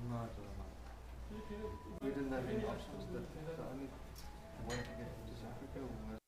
Not, we didn't have any options. The only one to get into South Africa was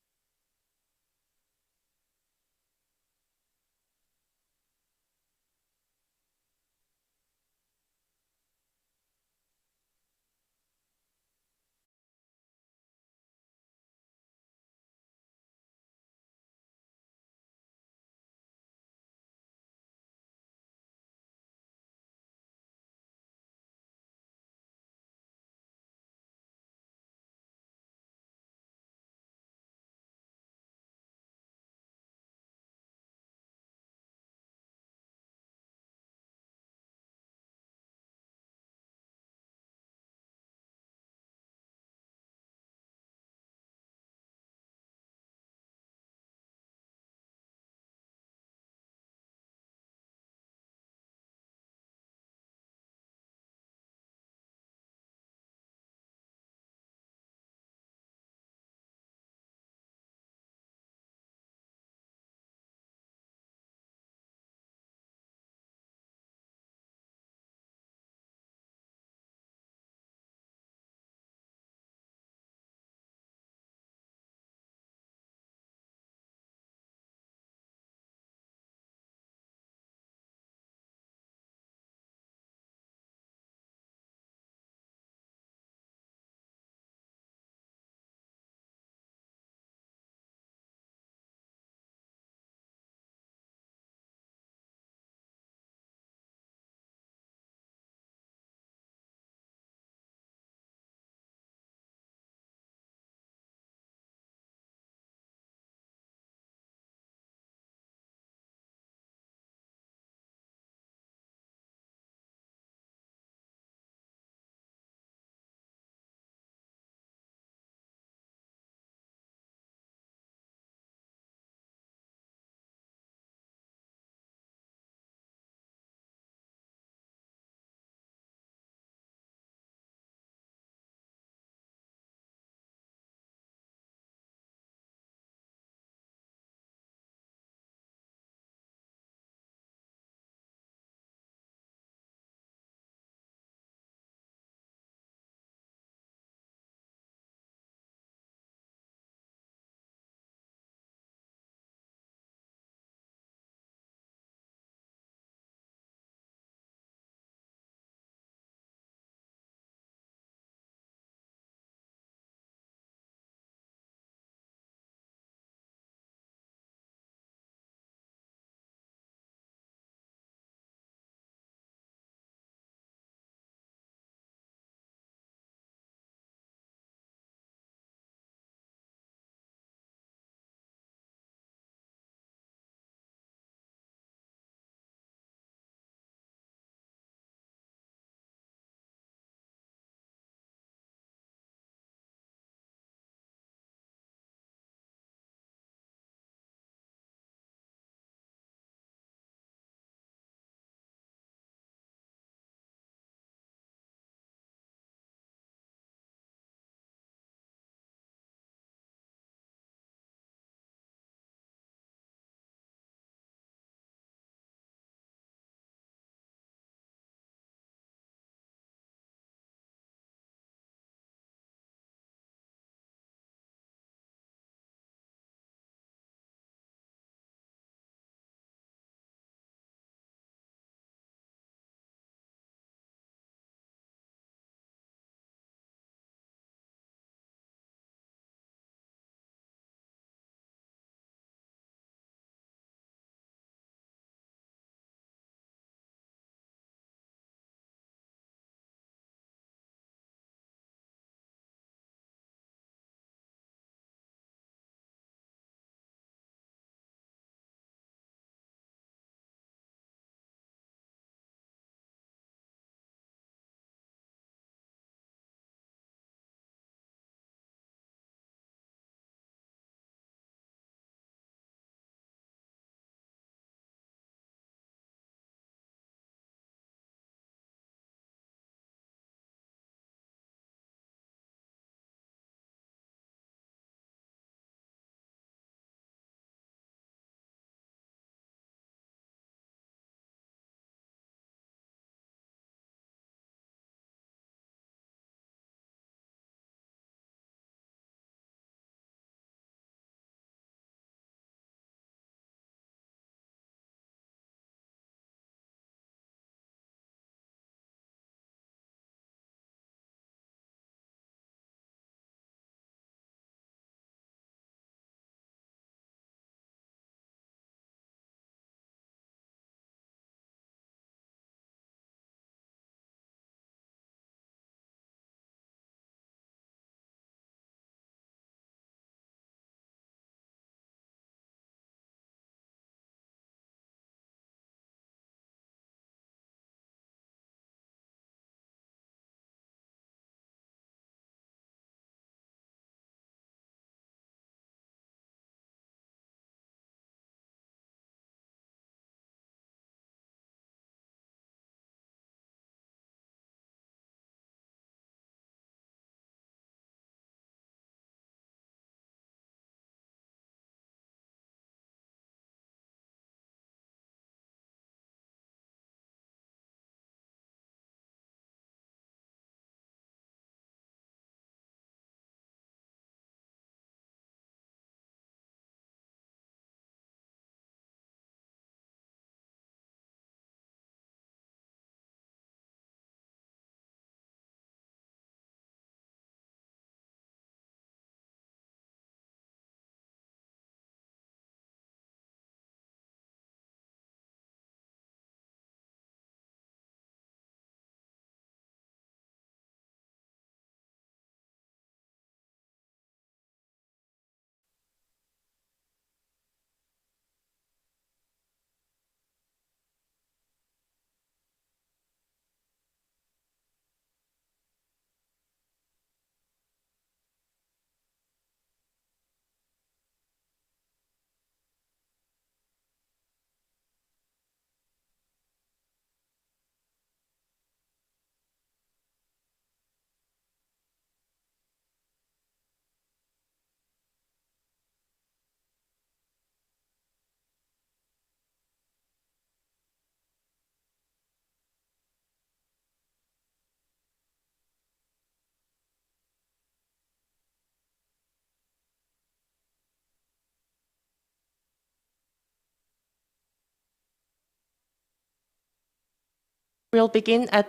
will begin at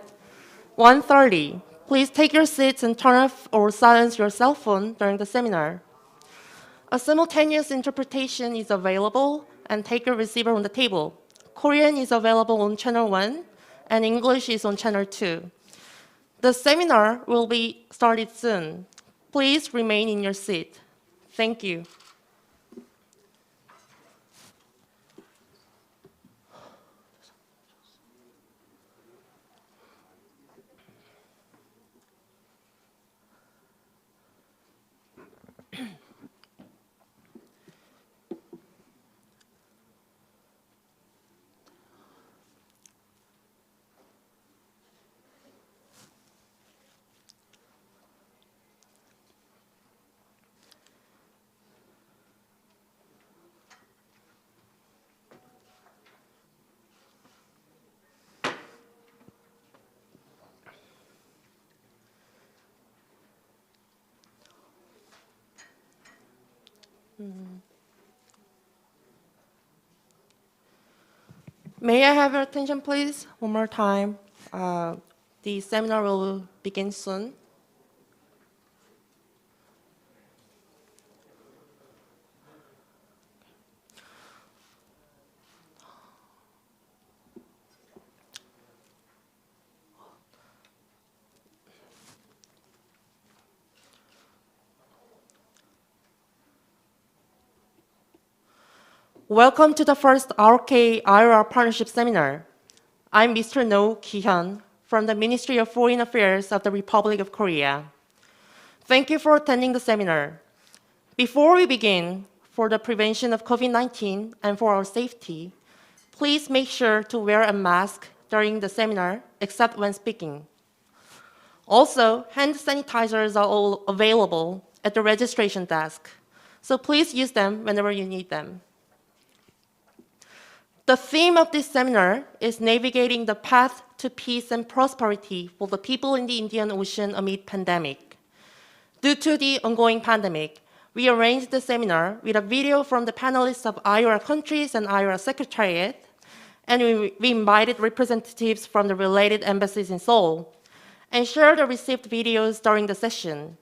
1:30. Please take your seats and turn off or silence your cell phone during the seminar. A simultaneous interpretation is available, and take your receiver on the table. Korean is available on channel 1, and English is on channel 2. The seminar will be started soon. Please remain in your seat. Thank you. May I have your attention, please? One more time. The seminar will begin soon. Welcome to the first R.O.K-IORA Partnership Seminar. I'm Mr. No Ki-hyun from the Ministry of Foreign Affairs of the Republic of Korea. Thank you for attending the seminar. Before we begin, for the prevention of COVID-19 and for our safety, please make sure to wear a mask during the seminar, except when speaking. Also, hand sanitizers are all available at the registration desk, so please use them whenever you need them. The theme of this seminar is navigating the path to peace and prosperity for the people in the Indian Ocean amid pandemic. Due to the ongoing pandemic, we arranged the seminar with a video from the panelists of IORA countries and IORA Secretariat, and we invited representatives from the related embassies in Seoul, and shared the received videos during the session.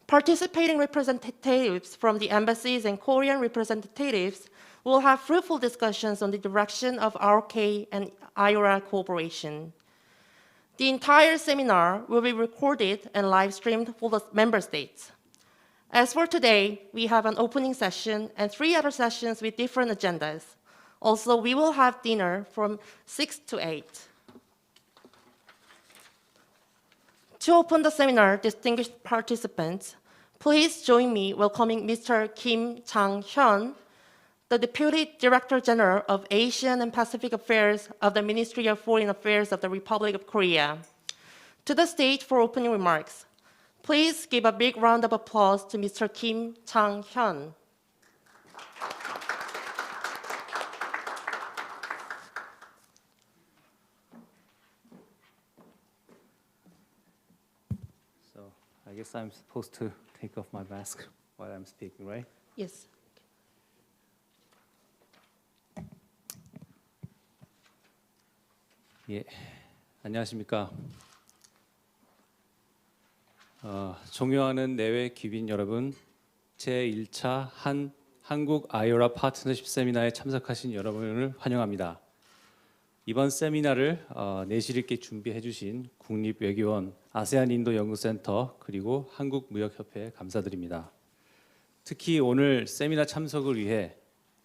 Participating representatives from the embassies and Korean representatives will have fruitful discussions on the direction of R.O.K and IORA cooperation. The entire seminar will be recorded and live-streamed for the member states. As for today, we have an opening session and 3 other sessions with different agendas. Also, we will have dinner from 6 to 8. To open the seminar, distinguished participants, please join me welcoming Mr. Kim Chang-hyun, the Deputy Director General of Asian and Pacific Affairs of the Ministry of Foreign Affairs of the Republic of Korea, to the stage for opening remarks. Please give a big round of applause to Mr. Kim Chang-hyun. So I guess I'm supposed to take off my mask while I'm speaking, right? Yes. 예, 안녕하십니까. 존경하는 내외 귀빈 여러분, 제1차 한국 아이오라 파트너십 세미나에 참석하신 여러분을 환영합니다. 이번 세미나를 내실 있게 준비해 주신 국립외교원, 아세안 인도 연구센터 그리고 한국무역협회에 감사드립니다. 특히 오늘 세미나 참석을 위해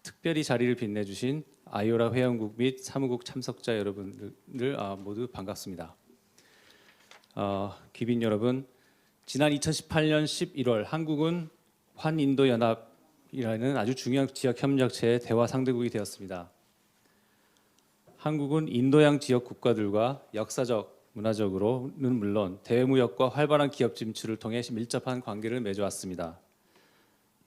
특별히 자리를 빛내주신 아이오라 회원국 및 사무국 참석자 여러분들 모두 반갑습니다. 귀빈 여러분, 지난 2018년 11월 한국은 환인도연합이라는 아주 중요한 지역협력체의 대화 상대국이 되었습니다. 한국은 인도양 지역 국가들과 역사적, 문화적으로는 물론 대무역과 활발한 기업 진출을 통해 밀접한 관계를 맺어왔습니다.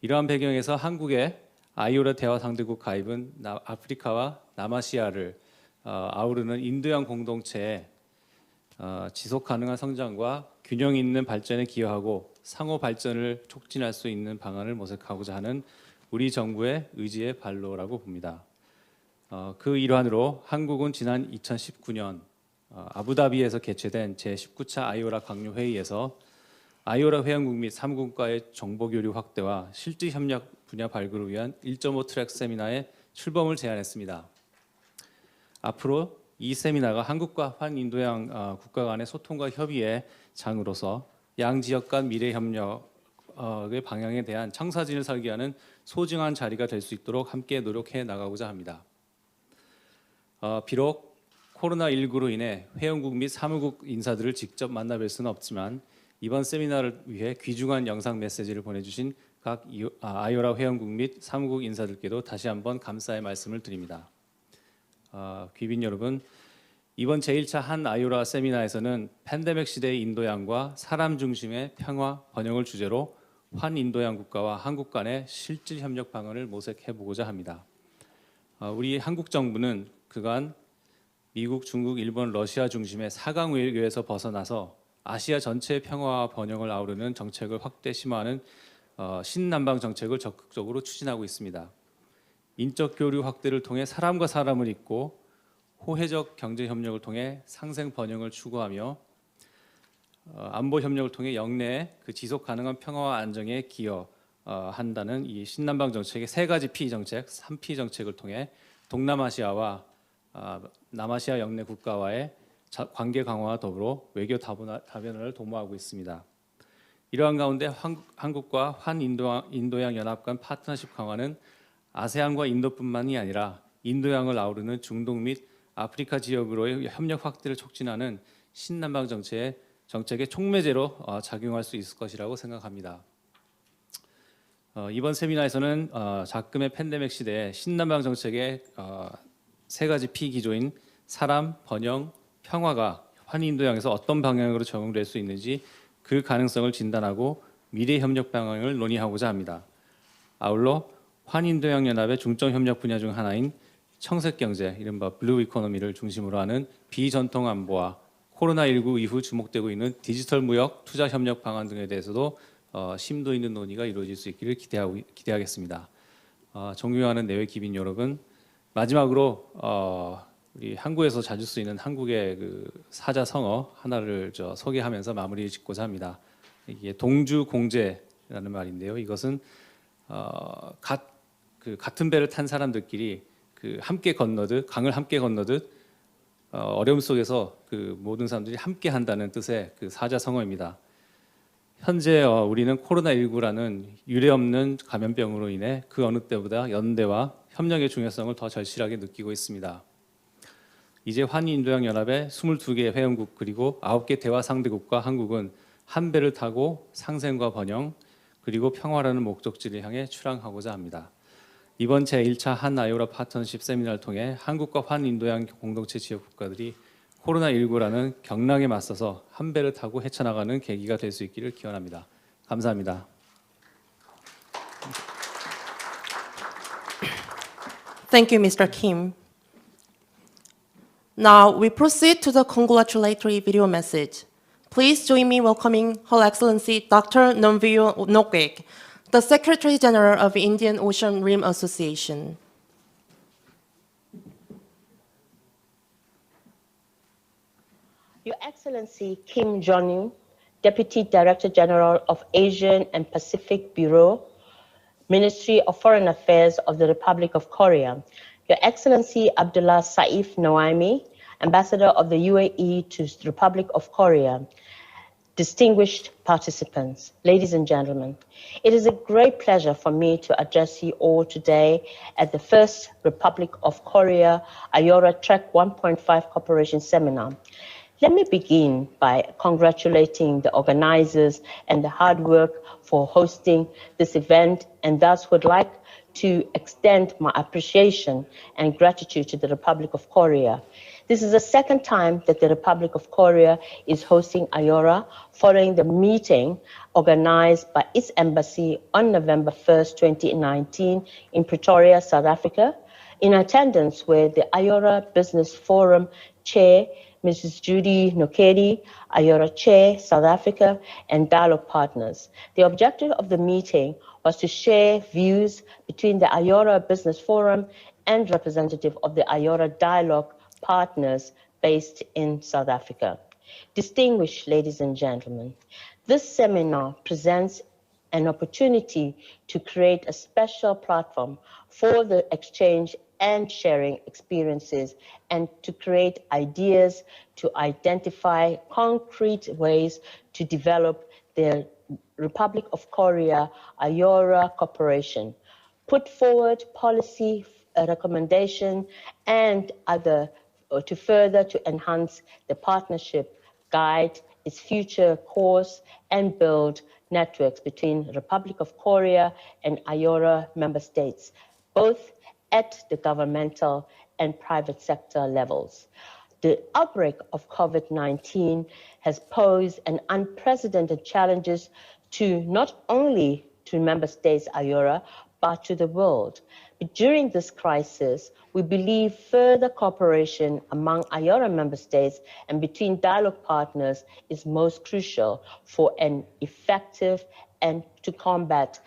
이러한 배경에서 한국의 아이오라 대화 상대국 가입은 아프리카와 남아시아를 아우르는 인도양 공동체의 지속 가능한 성장과 균형 있는 발전에 기여하고 상호 발전을 촉진할 수 있는 방안을 모색하고자 하는 우리 정부의 의지의 발로라고 봅니다. 그 일환으로 한국은 지난 2019년 아부다비에서 개최된 제19차 아이오라 강요회의에서 아이오라 회원국 및 사무국과의 정보 교류 확대와 실질 협력 분야 발굴을 위한 1.5 트랙 세미나의 출범을 제안했습니다. 앞으로 이 세미나가 한국과 환인도양 국가 간의 소통과 협의의 장으로서 양 지역 간 미래 협력의 방향에 대한 청사진을 설계하는 소중한 자리가 될 수 있도록 함께 노력해 나가고자 합니다. 비록 코로나19로 인해 회원국 및 사무국 인사들을 직접 만나뵐 수는 없지만 이번 세미나를 위해 귀중한 영상 메시지를 보내주신 각 아이오라 회원국 및 사무국 인사들께도 다시 한번 감사의 말씀을 드립니다. 귀빈 여러분, 이번 제1차 한-IORA 세미나에서는 팬데믹 시대의 인도양과 사람 중심의 평화, 번영을 주제로 환인도양 국가와 한국 간의 실질 협력 방안을 모색해 보고자 합니다. 우리 한국 정부는 그간 미국, 중국, 일본, 러시아 중심의 4강 외교에서 벗어나서 아시아 전체의 평화와 번영을 아우르는 정책을 확대 심화하는 신남방 정책을 적극적으로 추진하고 있습니다. 인적 교류 확대를 통해 사람과 사람을 잇고 호혜적 경제 협력을 통해 상생 번영을 추구하며 안보 협력을 통해 영내의 그 지속 가능한 평화와 안정에 기여한다는 이 신남방 정책의 세 가지 P 정책, 3P 정책을 통해 동남아시아와 남아시아 영내 국가와의 관계 강화와 더불어 외교 다변화를 도모하고 있습니다. 이러한 가운데 한국과 환인도양 연합 간 파트너십 강화는 아세안과 인도뿐만이 아니라 인도양을 아우르는 중동 및 아프리카 지역으로의 협력 확대를 촉진하는 신남방 정책의 촉매제로 작용할 수 있을 것이라고 생각합니다. 이번 세미나에서는 작금의 팬데믹 시대에 신남방 정책의 세 가지 P 기조인 사람, 번영, 평화가 환인도양에서 어떤 방향으로 적용될 수 있는지 그 가능성을 진단하고 미래 협력 방향을 논의하고자 합니다. 아울러 환인도양 연합의 중점 협력 분야 중 하나인 청색 경제, 이른바 블루 이코노미를 중심으로 하는 비전통 안보와 코로나19 이후 주목되고 있는 디지털 무역, 투자 협력 방안 등에 대해서도 심도 있는 논의가 이루어질 수 있기를 기대하겠습니다. 존경하는 내외 귀빈 여러분, 마지막으로 우리 한국에서 자주 쓰이는 한국의 그 사자성어 하나를 소개하면서 마무리 짓고자 합니다. 이게 동주공제라는 말인데요. 이것은 같은 배를 탄 사람들끼리 함께 건너듯 강을 함께 건너듯 어려움 속에서 모든 사람들이 함께 한다는 뜻의 사자성어입니다. 현재 우리는 코로나19라는 유례없는 감염병으로 인해 그 어느 때보다 연대와 협력의 중요성을 더 절실하게 느끼고 있습니다. 이제 환인도양 연합의 22개 회원국 그리고 9개 대화 상대국과 한국은 한 배를 타고 상생과 번영 그리고 평화라는 목적지를 향해 출항하고자 합니다. 이번 제1차 한-IORA 파트너십 세미나를 통해 한국과 환인도양 공동체 지역 국가들이 코로나19라는 경랑에 맞서서 한 배를 타고 헤쳐나가는 계기가 될 수 있기를 기원합니다. 감사합니다. Thank you, Mr. Kim. Now we proceed to the congratulatory video message. Please join me welcoming Her Excellency Dr. Nomvyo Nokwek, the Secretary General of Indian Ocean Rim Association. Your Excellency Kim Jong-un, Deputy Director General of Asian and Pacific Bureau, Ministry of Foreign Affairs of the Republic of Korea, Your Excellency Abdullah Saif Noaimi, Ambassador of the UAE to the Republic of Korea, distinguished participants, ladies and gentlemen, it is a great pleasure for me to address you all today at the first Republic of Korea IORA Track 1.5 Cooperation Seminar. Let me begin by congratulating the organizers and the hard work for hosting this event, and thus would like to extend my appreciation and gratitude to the Republic of Korea. This is the second time that the Republic of Korea is hosting IORA following the meeting organized by its embassy on November 1st, 2019 in Pretoria, South Africa. In attendance were the IORA Business Forum Chair, Mrs. Judy Nokedi, IORA Chair, South Africa, and dialogue partners. The objective of the meeting was to share views between the IORA Business Forum and representative of the IORA dialogue partners based in South Africa. Distinguished ladies and gentlemen, this seminar presents an opportunity to create a special platform for the exchange and sharing experiences and to create ideas to identify concrete ways to develop the Republic of Korea IORA cooperation, put forward policy recommendation and other to enhance the partnership, guide its future course, and build networks between Republic of Korea and IORA member states, both at the governmental and private sector levels. The outbreak of COVID-19 has posed an unprecedented challenges to not only to member states IORA, but to the world. But during this crisis, we believe further cooperation among IORA member states and between dialogue partners is most crucial for an effective and to combat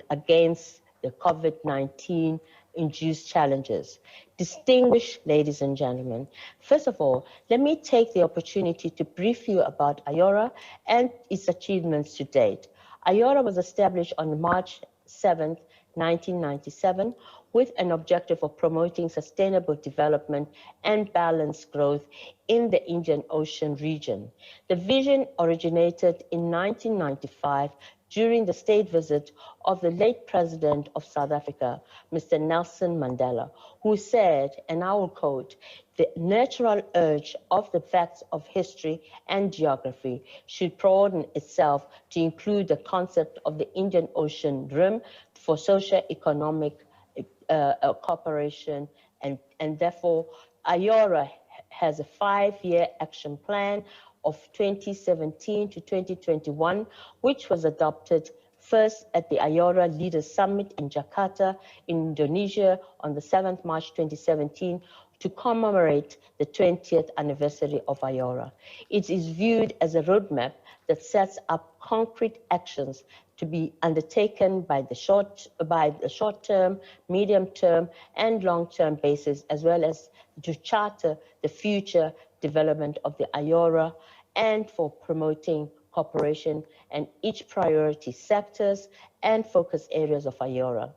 against the COVID-19 induced challenges. Distinguished ladies and gentlemen, first of all, let me take the opportunity to brief you about IORA and its achievements to date. IORA was established on March 7, 1997, with an objective of promoting sustainable development and balanced growth in the Indian Ocean region. The vision originated in 1995 during the state visit of the late President of South Africa, Mr. Nelson Mandela, who said, and I will quote, "The natural urge of the facts of history and geography should broaden itself to include the concept of the Indian Ocean Rim for socio-economic cooperation, and therefore IORA has a 5-year action plan of 2017 to 2021, which was adopted first at the IORA Leaders Summit in Jakarta, Indonesia on the 7th March 2017 to commemorate the 20th anniversary of IORA. It is viewed as a roadmap that sets up concrete actions to be undertaken by the short-term, medium-term, and long-term basis, as well as to charter the future development of the IORA and for promoting cooperation and each priority sectors and focus areas of IORA.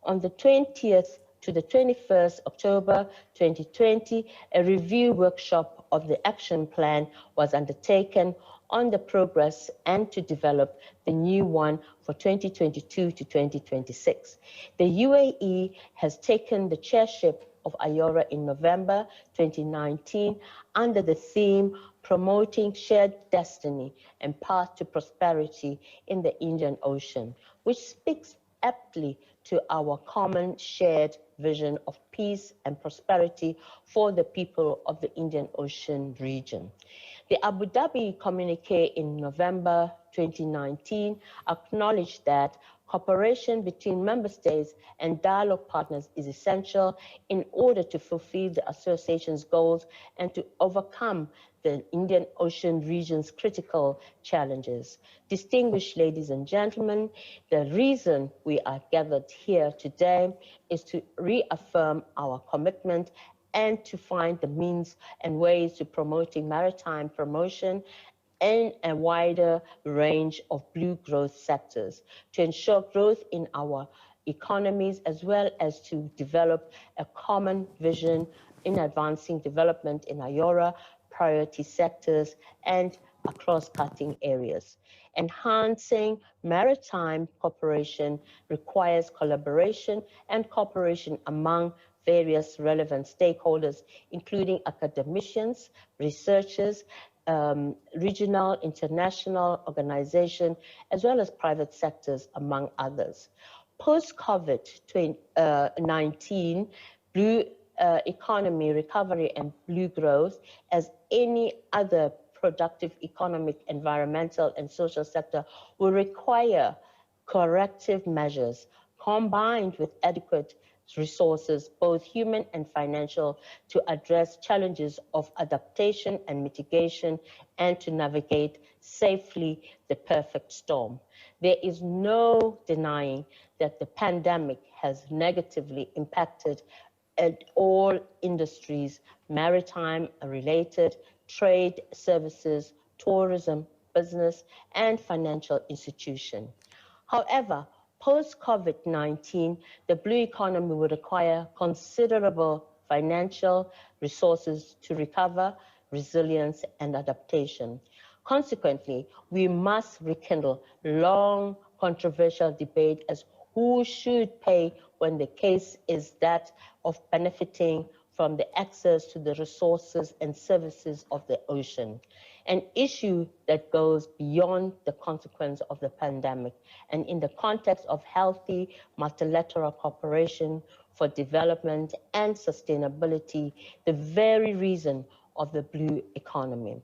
On the 20th to the 21st October 2020, a review workshop of the action plan was undertaken on the progress and to develop the new one for 2022 to 2026. The UAE has taken the chairship of IORA in November 2019 under the theme Promoting Shared Destiny and Path to Prosperity in the Indian Ocean, which speaks aptly to our common shared vision of peace and prosperity for the people of the Indian Ocean region. The Abu Dhabi communique in November 2019 acknowledged that cooperation between member states and dialogue partners is essential in order to fulfill the association's goals and to overcome the Indian Ocean region's critical challenges. Distinguished ladies and gentlemen, the reason we are gathered here today is to reaffirm our commitment and to find the means and ways to promoting maritime promotion in a wider range of blue growth sectors to ensure growth in our economies, as well as to develop a common vision in advancing development in IORA priority sectors and across cutting areas. Enhancing maritime cooperation requires collaboration and cooperation among various relevant stakeholders, including academicians, researchers, regional, international organizations, as well as private sectors, among others. Post-COVID-19, blue economy recovery and blue growth, as any other productive economic, environmental, and social sector, will require corrective measures combined with adequate resources, both human and financial, to address challenges of adaptation and mitigation and to navigate safely the perfect storm. There is no denying that the pandemic has negatively impacted at all industries, maritime related, trade, services, tourism, business, and financial institution. However, post-COVID-19, the blue economy will require considerable financial resources to recover, resilience, and adaptation. Consequently, we must rekindle long controversial debate as who should pay when the case is that of benefiting from the access to the resources and services of the ocean, an issue that goes beyond the consequence of the pandemic and in the context of healthy multilateral cooperation for development and sustainability, the very reason of the blue economy.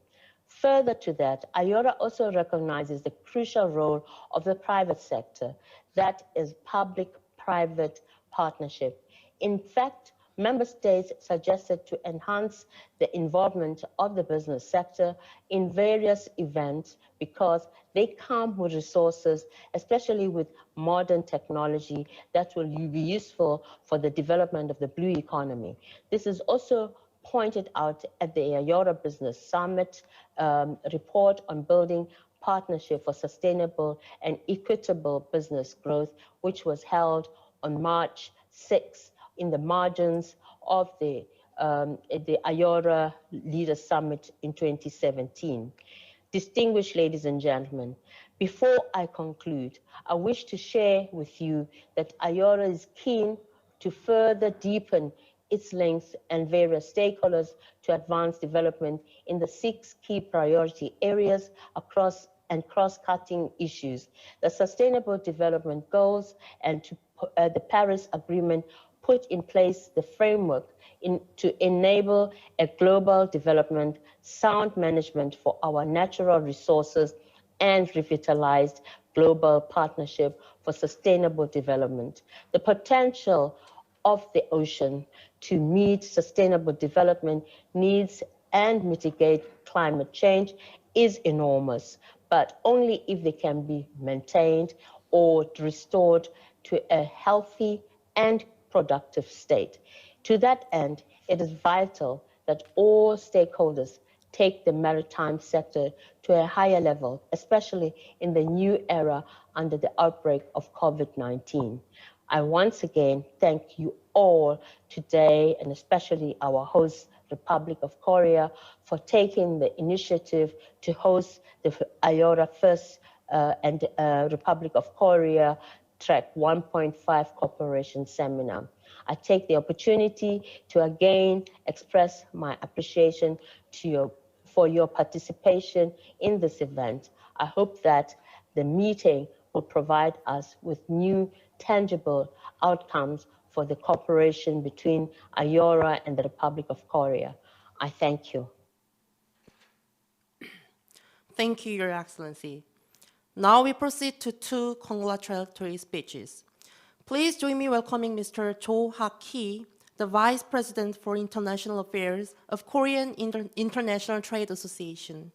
Further to that, IORA also recognizes the crucial role of the private sector, that is public-private partnership. In fact, member states suggested to enhance the involvement of the business sector in various events because they come with resources, especially with modern technology that will be useful for the development of the blue economy. This is also pointed out at the IORA Business Summit report on building partnership for sustainable and equitable business growth, which was held on March 6 in the margins of the IORA Leaders Summit in 2017. Distinguished ladies and gentlemen, before I conclude, I wish to share with you that IORA is keen to further deepen its links and various stakeholders to advance development in the 6 key priority areas across and cross-cutting issues, the Sustainable Development Goals and the Paris Agreement put in place the framework to enable a global development, sound management for our natural resources, and revitalized global partnership for sustainable development. The potential of the ocean to meet sustainable development needs and mitigate climate change is enormous, but only if they can be maintained or restored to a healthy and productive state. To that end, it is vital that all stakeholders take the maritime sector to a higher level, especially in the new era under the outbreak of COVID-19. I once again thank you all today, and especially our host, Republic of Korea, for taking the initiative to host the IORA First and Republic of Korea Track 1.5 Cooperation Seminar. I take the opportunity to again express my appreciation for your participation in this event. I hope that the meeting will provide us with new tangible outcomes for the cooperation between IORA and the Republic of Korea. I thank you. Thank you, Your Excellency. Now we proceed to 2 congratulatory speeches. Please join me welcoming Mr. Jo Ha-ki, the Vice President for International Affairs of Korean International Trade Association.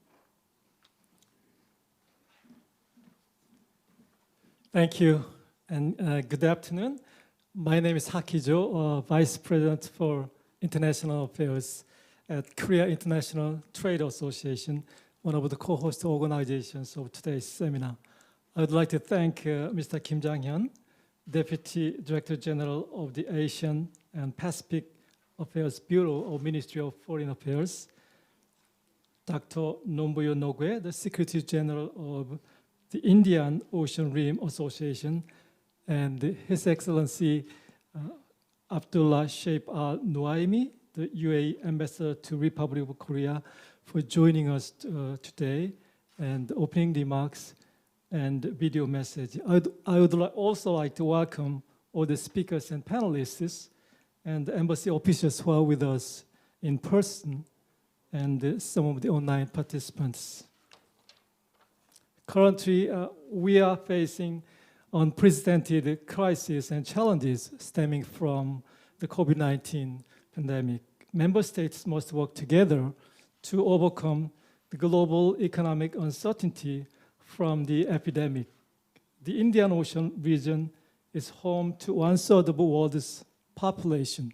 Thank you, and good afternoon. My name is Ha-ki Jo, Vice President for International Affairs at Korea International Trade Association, one of the co-host organizations of today's seminar. I would like to thank Mr. Kim Jang-hyun, Deputy Director General of the Asian and Pacific Affairs Bureau of Ministry of Foreign Affairs, Dr. Nombuyo Nogue, the Secretary General of the Indian Ocean Rim Association, and His Excellency Abdullah Sheikh Al-Nuaimi, the UAE Ambassador to Republic of Korea, for joining us today and opening remarks and video message. I would also like to welcome all the speakers and panelists and the embassy officials who are with us in person and some of the online participants. Currently, we are facing unprecedented crises and challenges stemming from the COVID-19 pandemic. Member states must work together to overcome the global economic uncertainty from the epidemic. The Indian Ocean region is home to 1/3 of the world's population.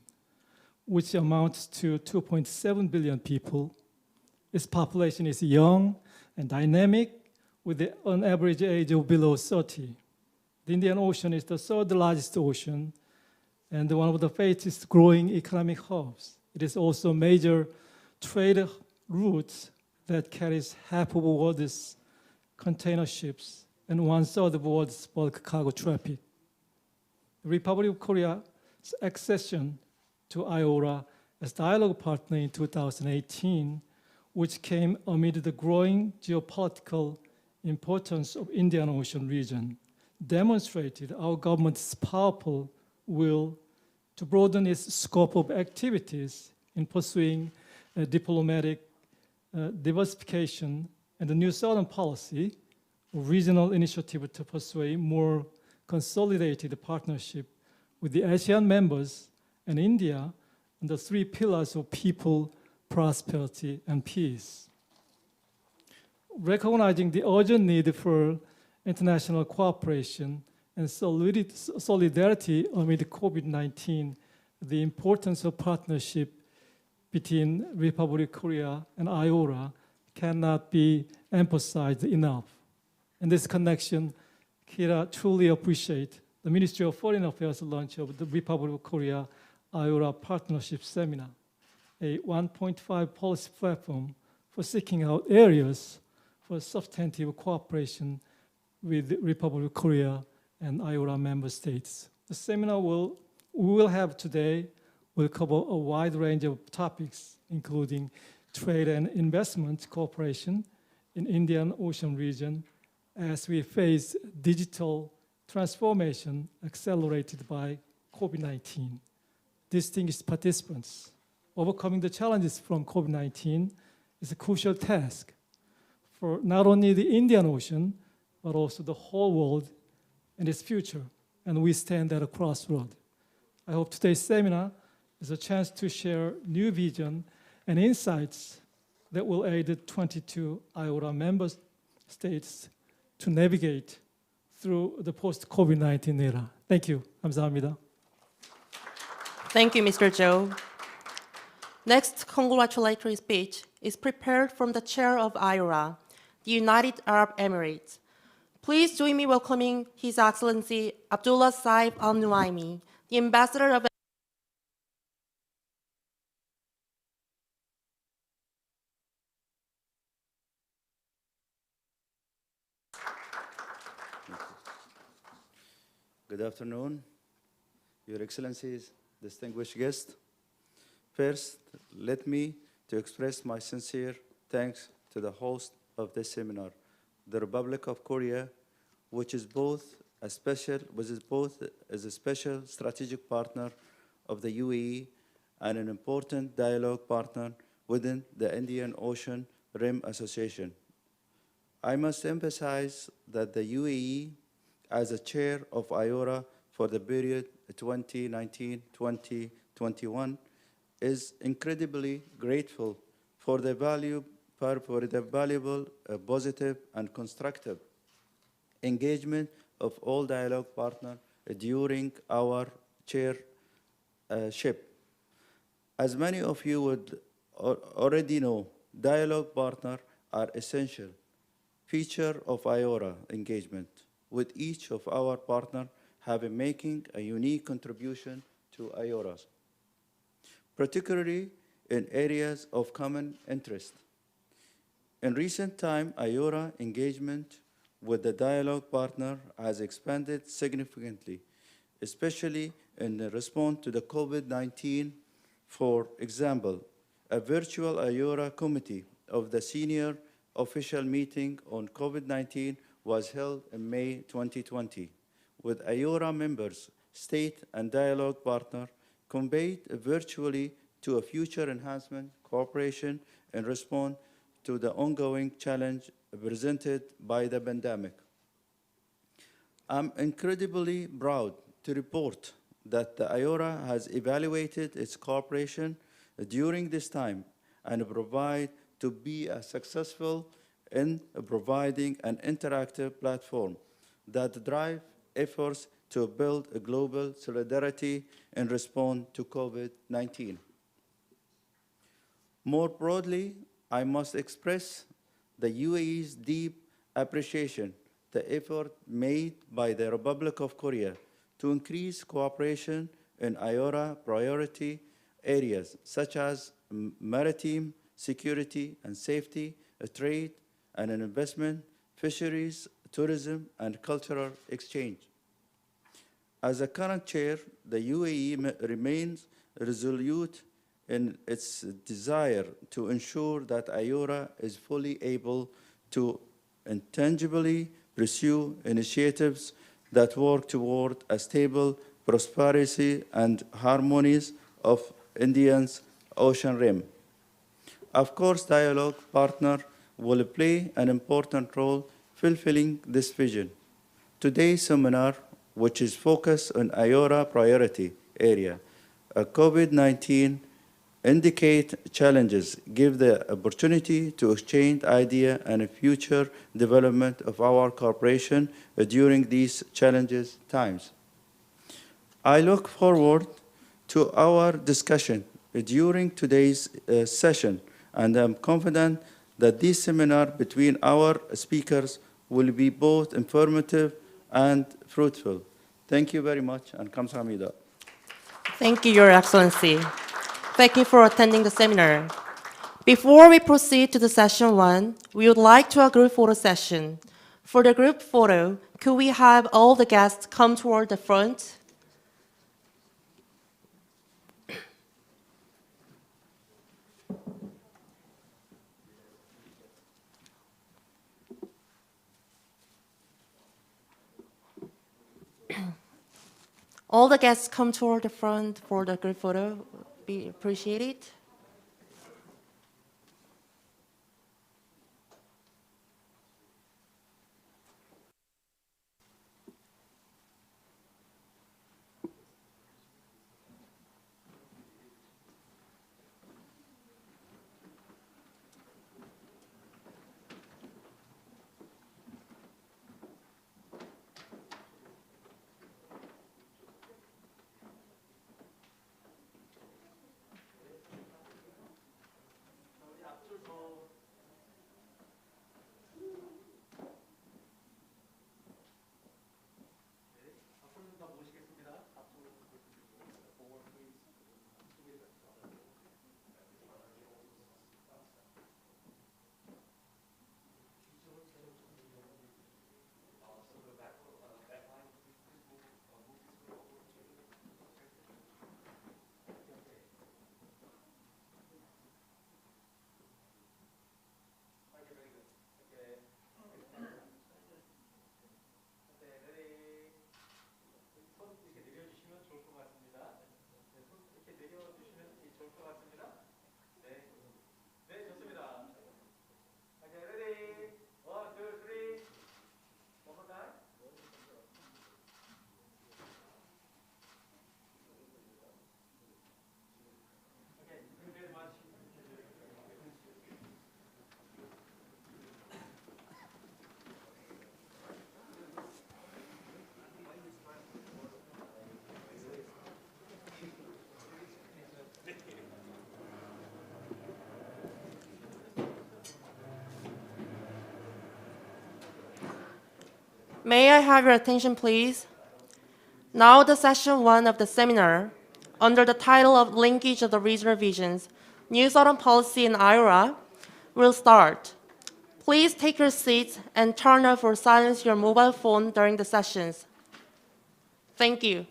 which amounts to 2.7 billion people. Its population is young and dynamic, with an average age of below 30. The Indian Ocean is the third largest ocean and one of the fastest growing economic hubs. It is also a major trade route that carries half of the world's container ships and 1/3 of the world's bulk cargo traffic. The Republic of Korea's accession to I-ORA as dialogue partner in 2018, which came amid the growing geopolitical importance of Indian Ocean region, demonstrated our government's powerful will to broaden its scope of activities in pursuing diplomatic diversification and the New Southern policy, a regional initiative to pursue a more consolidated partnership with the ASEAN members and India on the three pillars of people, prosperity, and peace. Recognizing the urgent need for international cooperation and solidarity amid COVID-19, the importance of partnership between Republic of Korea and I-ORA cannot be emphasized enough. In this connection, Kira truly appreciates the Ministry of Foreign Affairs launch of the Republic of Korea I-ORA Partnership Seminar, a 1.5 policy platform for seeking out areas for substantive cooperation with the Republic of Korea and I-ORA member states. The seminar we will have today will cover a wide range of topics, including trade and investment cooperation in Indian Ocean region as we face digital transformation accelerated by COVID-19. Distinguished participants, overcoming the challenges from COVID-19 is a crucial task for not only the Indian Ocean, but also the whole world and its future, and we stand at a crossroad. I hope today's seminar is a chance to share new vision and insights that will aid the 22 I-ORA member states to navigate through the post-COVID-19 era. Thank you. 감사합니다. Thank you, Mr. Zhou. Next congratulatory speech is prepared from the chair of I-ORA, the United Arab Emirates. Please join me welcoming His Excellency Abdullah Saif Al Nuaimi, the Ambassador of Good afternoon, Your Excellencies, distinguished guests. First, let me to express my sincere thanks to the host of this seminar, the Republic of Korea, which is a special strategic partner of the UAE and an important dialogue partner within the Indian Ocean Rim Association. I must emphasize that the UAE, as a chair of I-ORA for the period 2019-2021, is incredibly grateful for the valuable, positive, and constructive engagement of all dialogue partners during our chairship. As many of you would already know, dialogue partners are essential feature of I-ORA engagement, with each of our partners having making a unique contribution to I-ORA, particularly in areas of common interest. In recent time, I-ORA engagement with the dialogue partner has expanded significantly, especially in response to the COVID-19. For example, a virtual I-ORA committee of the senior official meeting on COVID-19 was held in May 2020, with I-ORA members, state and dialogue partner conveyed virtually to a future enhancement cooperation in response to the ongoing challenge presented by the pandemic. I'm incredibly proud to report that the I-ORA has evaluated its cooperation during this time and provide to be successful in providing an interactive platform that drive efforts to build a global solidarity in response to COVID-19. More broadly, I must express the UAE's deep appreciation the effort made by the Republic of Korea to increase cooperation in IORA priority areas such as maritime security and safety, trade and investment, fisheries, tourism, and cultural exchange. As a current chair, the UAE remains resolute in its desire to ensure that IORA is fully able to intangibly pursue initiatives that work toward a stable prosperity and harmonies of India's ocean rim. Of course, dialogue partner will play an important role fulfilling this vision. Today's seminar, which is focused on IORA priority area, COVID-19 indicate challenges, give the opportunity to exchange idea and future development of our cooperation during these challenges times. I look forward to our discussion during today's session, and I'm confident that this seminar between our speakers will be both informative and fruitful. Thank you very much, and kamsahamnida. Thank you, Your Excellency. Thank you for attending the seminar. Before we proceed to the session one, we would like to a group photo session. For the group photo, could we have all the guests come toward the front? All the guests come toward the front for the group photo. Be appreciated. May I have your attention, please? Now the session one of the seminar, under the title of Linkage of the Regional Visions, New Southern Policy in IORA, will start. Please take your seats and turn off or silence your mobile phone during the sessions. Thank you.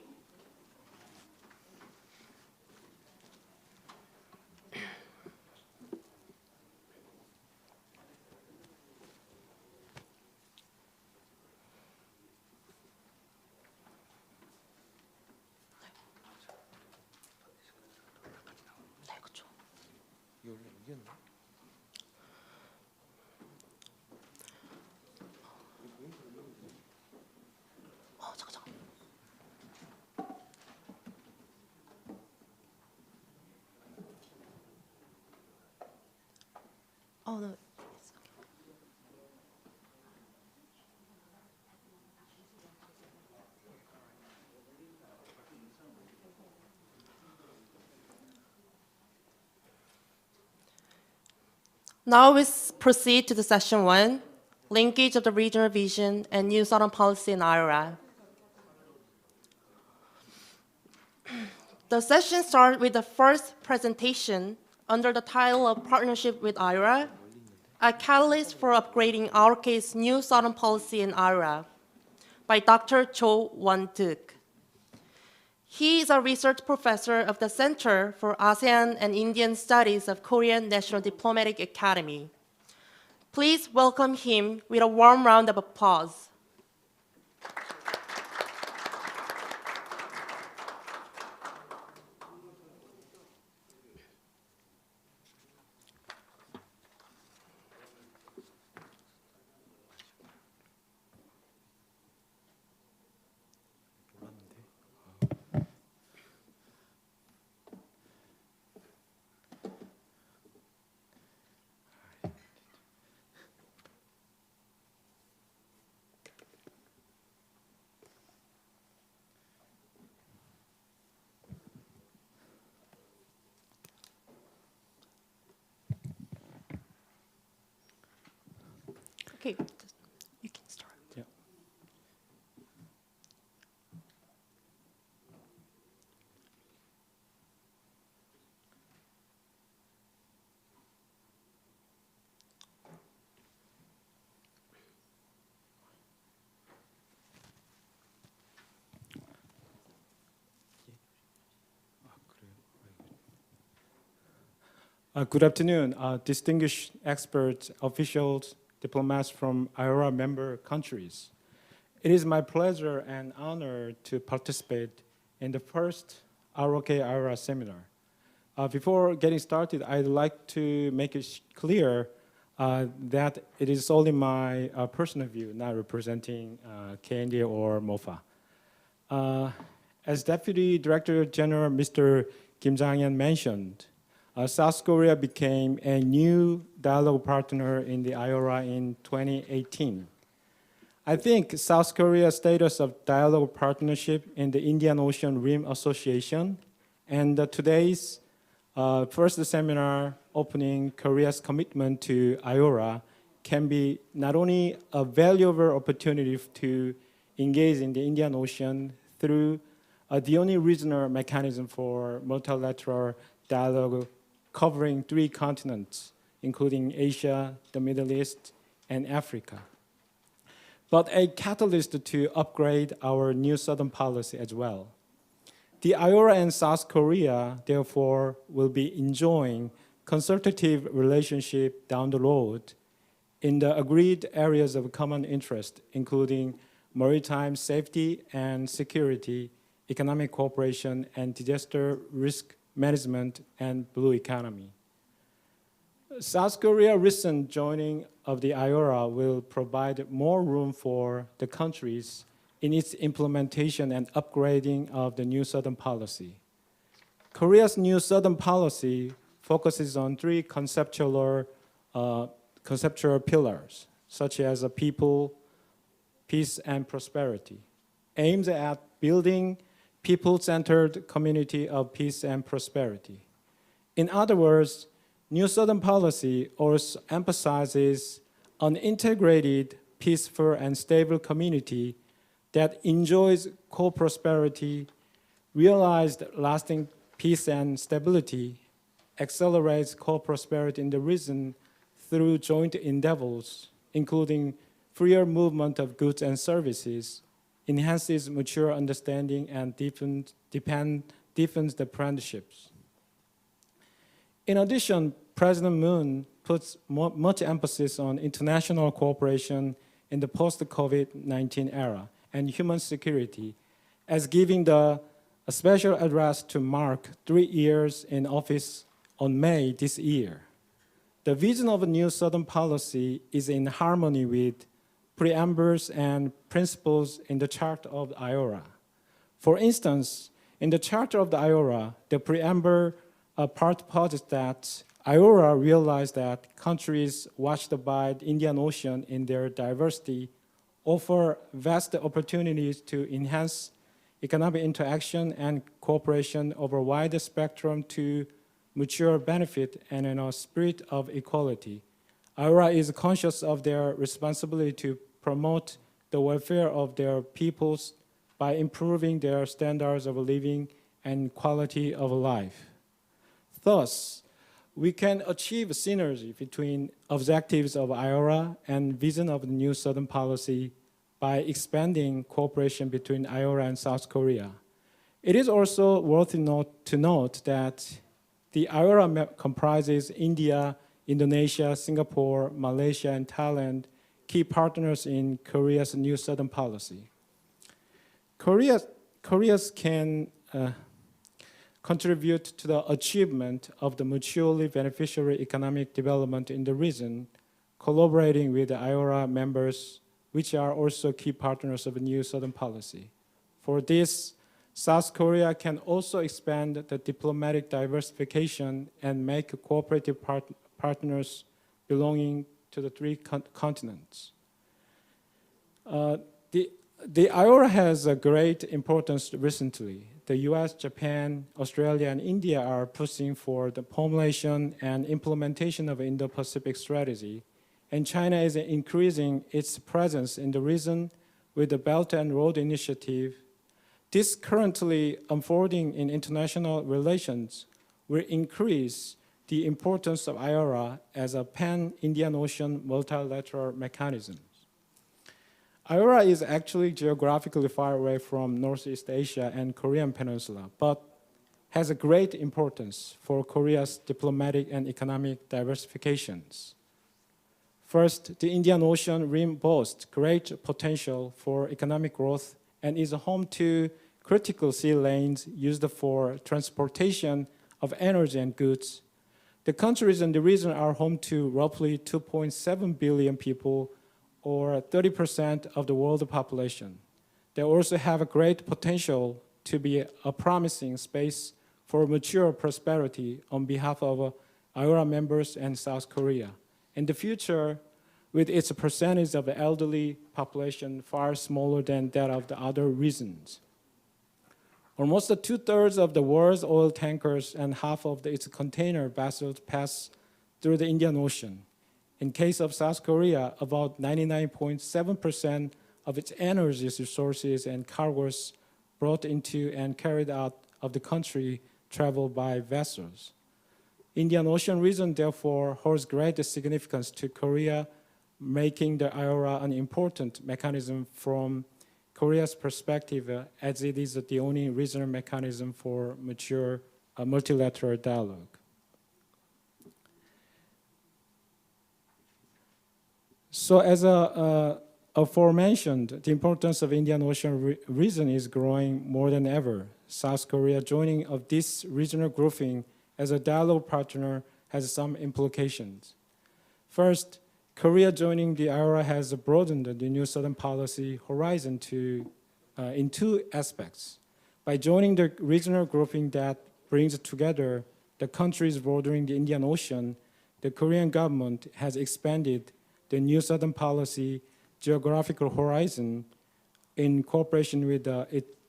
Oh, no. Now we proceed to the session 1, Linkage of the Regional Vision and New Southern Policy in IORA. The session starts with the first presentation under the title of Partnership with IORA, a catalyst for upgrading R.O.K.'s New Southern Policy in IORA by Dr. Jo Won-Deuk. He is a research professor of the Center for ASEAN and Indian Studies of Korean National Diplomatic Academy. Please welcome him with a warm round of applause. Okay, you can start. Yeah. Good afternoon, distinguished experts, officials, diplomats from IORA member countries. It is my pleasure and honor to participate in the first R.O.K-IORA seminar. Before getting started, I'd like to make it clear that it is only my personal view, not representing KNDA or MOFA. As Deputy Director General Mr. Kim Jang-hyun mentioned, South Korea became a new dialogue partner in the IORA in 2018. I think South Korea's status of dialogue partnership in the Indian Ocean Rim Association and today's first seminar opening Korea's commitment to IORA can be not only a valuable opportunity to engage in the Indian Ocean through the only regional mechanism for multilateral dialogue covering 3 continents, including Asia, the Middle East, and Africa, but a catalyst to upgrade our New Southern Policy as well. The IORA and South Korea, therefore, will be enjoying consultative relationship down the road in the agreed areas of common interest, including maritime safety and security, economic cooperation, and disaster risk management and blue economy. South Korea's recent joining of the IORA will provide more room for the countries in its implementation and upgrading of the New Southern Policy. Korea's New Southern Policy focuses on 3 conceptual pillars, such as people, peace, and prosperity, aims at building people-centered community of peace and prosperity. In other words, New Southern Policy also emphasizes an integrated, peaceful, and stable community that enjoys co-prosperity, realized lasting peace and stability, accelerates co-prosperity in the region through joint endeavors, including freer movement of goods and services, enhances mutual understanding, and deepens the friendships. In addition, President Moon puts much emphasis on international cooperation in the post-COVID-19 era and human security, as giving a special address to mark 3 years in office on May this year. The vision of a New Southern Policy is in harmony with preambles and principles in the Charter of the IORA. For instance, in the Charter of the IORA, the preamble part posits that IORA realized that countries watched by the Indian Ocean in their diversity offer vast opportunities to enhance economic interaction and cooperation over a wider spectrum to mutual benefit and in a spirit of equality, I.O.R.A is conscious of their responsibility to promote the welfare of their peoples by improving their standards of living and quality of life. Thus, we can achieve synergy between objectives of I.O.R.A and vision of the new Southern policy by expanding cooperation between I.O.R.A and South Korea. It is also worth to note that the I.O.R.A comprises India, Indonesia, Singapore, Malaysia, and Thailand, key partners in Korea's new Southern policy. Korea can contribute to the achievement of the mutually beneficial economic development in the region, collaborating with the I.O.R.A members, which are also key partners of the new Southern policy. For this, South Korea can also expand the diplomatic diversification and make cooperative partners belonging to the three continents. The I.O.R.A has a great importance recently. The US, Japan, Australia, and India are pushing for the formulation and implementation of Indo-Pacific strategy, and China is increasing its presence in the region with the Belt and Road Initiative. This currently unfolding in international relations will increase the importance of I.O.R.A as a pan-Indian Ocean multilateral mechanism. I.O.R.A is actually geographically far away from Northeast Asia and Korean Peninsula, but has a great importance for Korea's diplomatic and economic diversifications. First, the Indian Ocean rim boasts great potential for economic growth and is home to critical sea lanes used for transportation of energy and goods. The countries in the region are home to roughly 2.7 billion people, or 30% of the world population. They also have a great potential to be a promising space for mature prosperity on behalf of I.O.R.A members and South Korea. In the future, with its percentage of the elderly population far smaller than that of the other regions. Almost 2/3 of the world's oil tankers and half of its container vessels pass through the Indian Ocean. In case of South Korea, about 99.7% of its energy resources and cargoes brought into and carried out of the country travel by vessels. Indian Ocean region therefore holds great significance to Korea, making the I.O.R.A an important mechanism from Korea's perspective, as it is the only regional mechanism for mature multilateral dialogue. So as aforementioned, the importance of Indian Ocean region is growing more than ever. South Korea joining of this regional grouping as a dialogue partner has some implications. First, Korea joining the I.O.R.A has broadened the new Southern policy horizon in two aspects. By joining the regional grouping that brings together the countries bordering the Indian Ocean, the Korean government has expanded the new Southern policy geographical horizon in cooperation with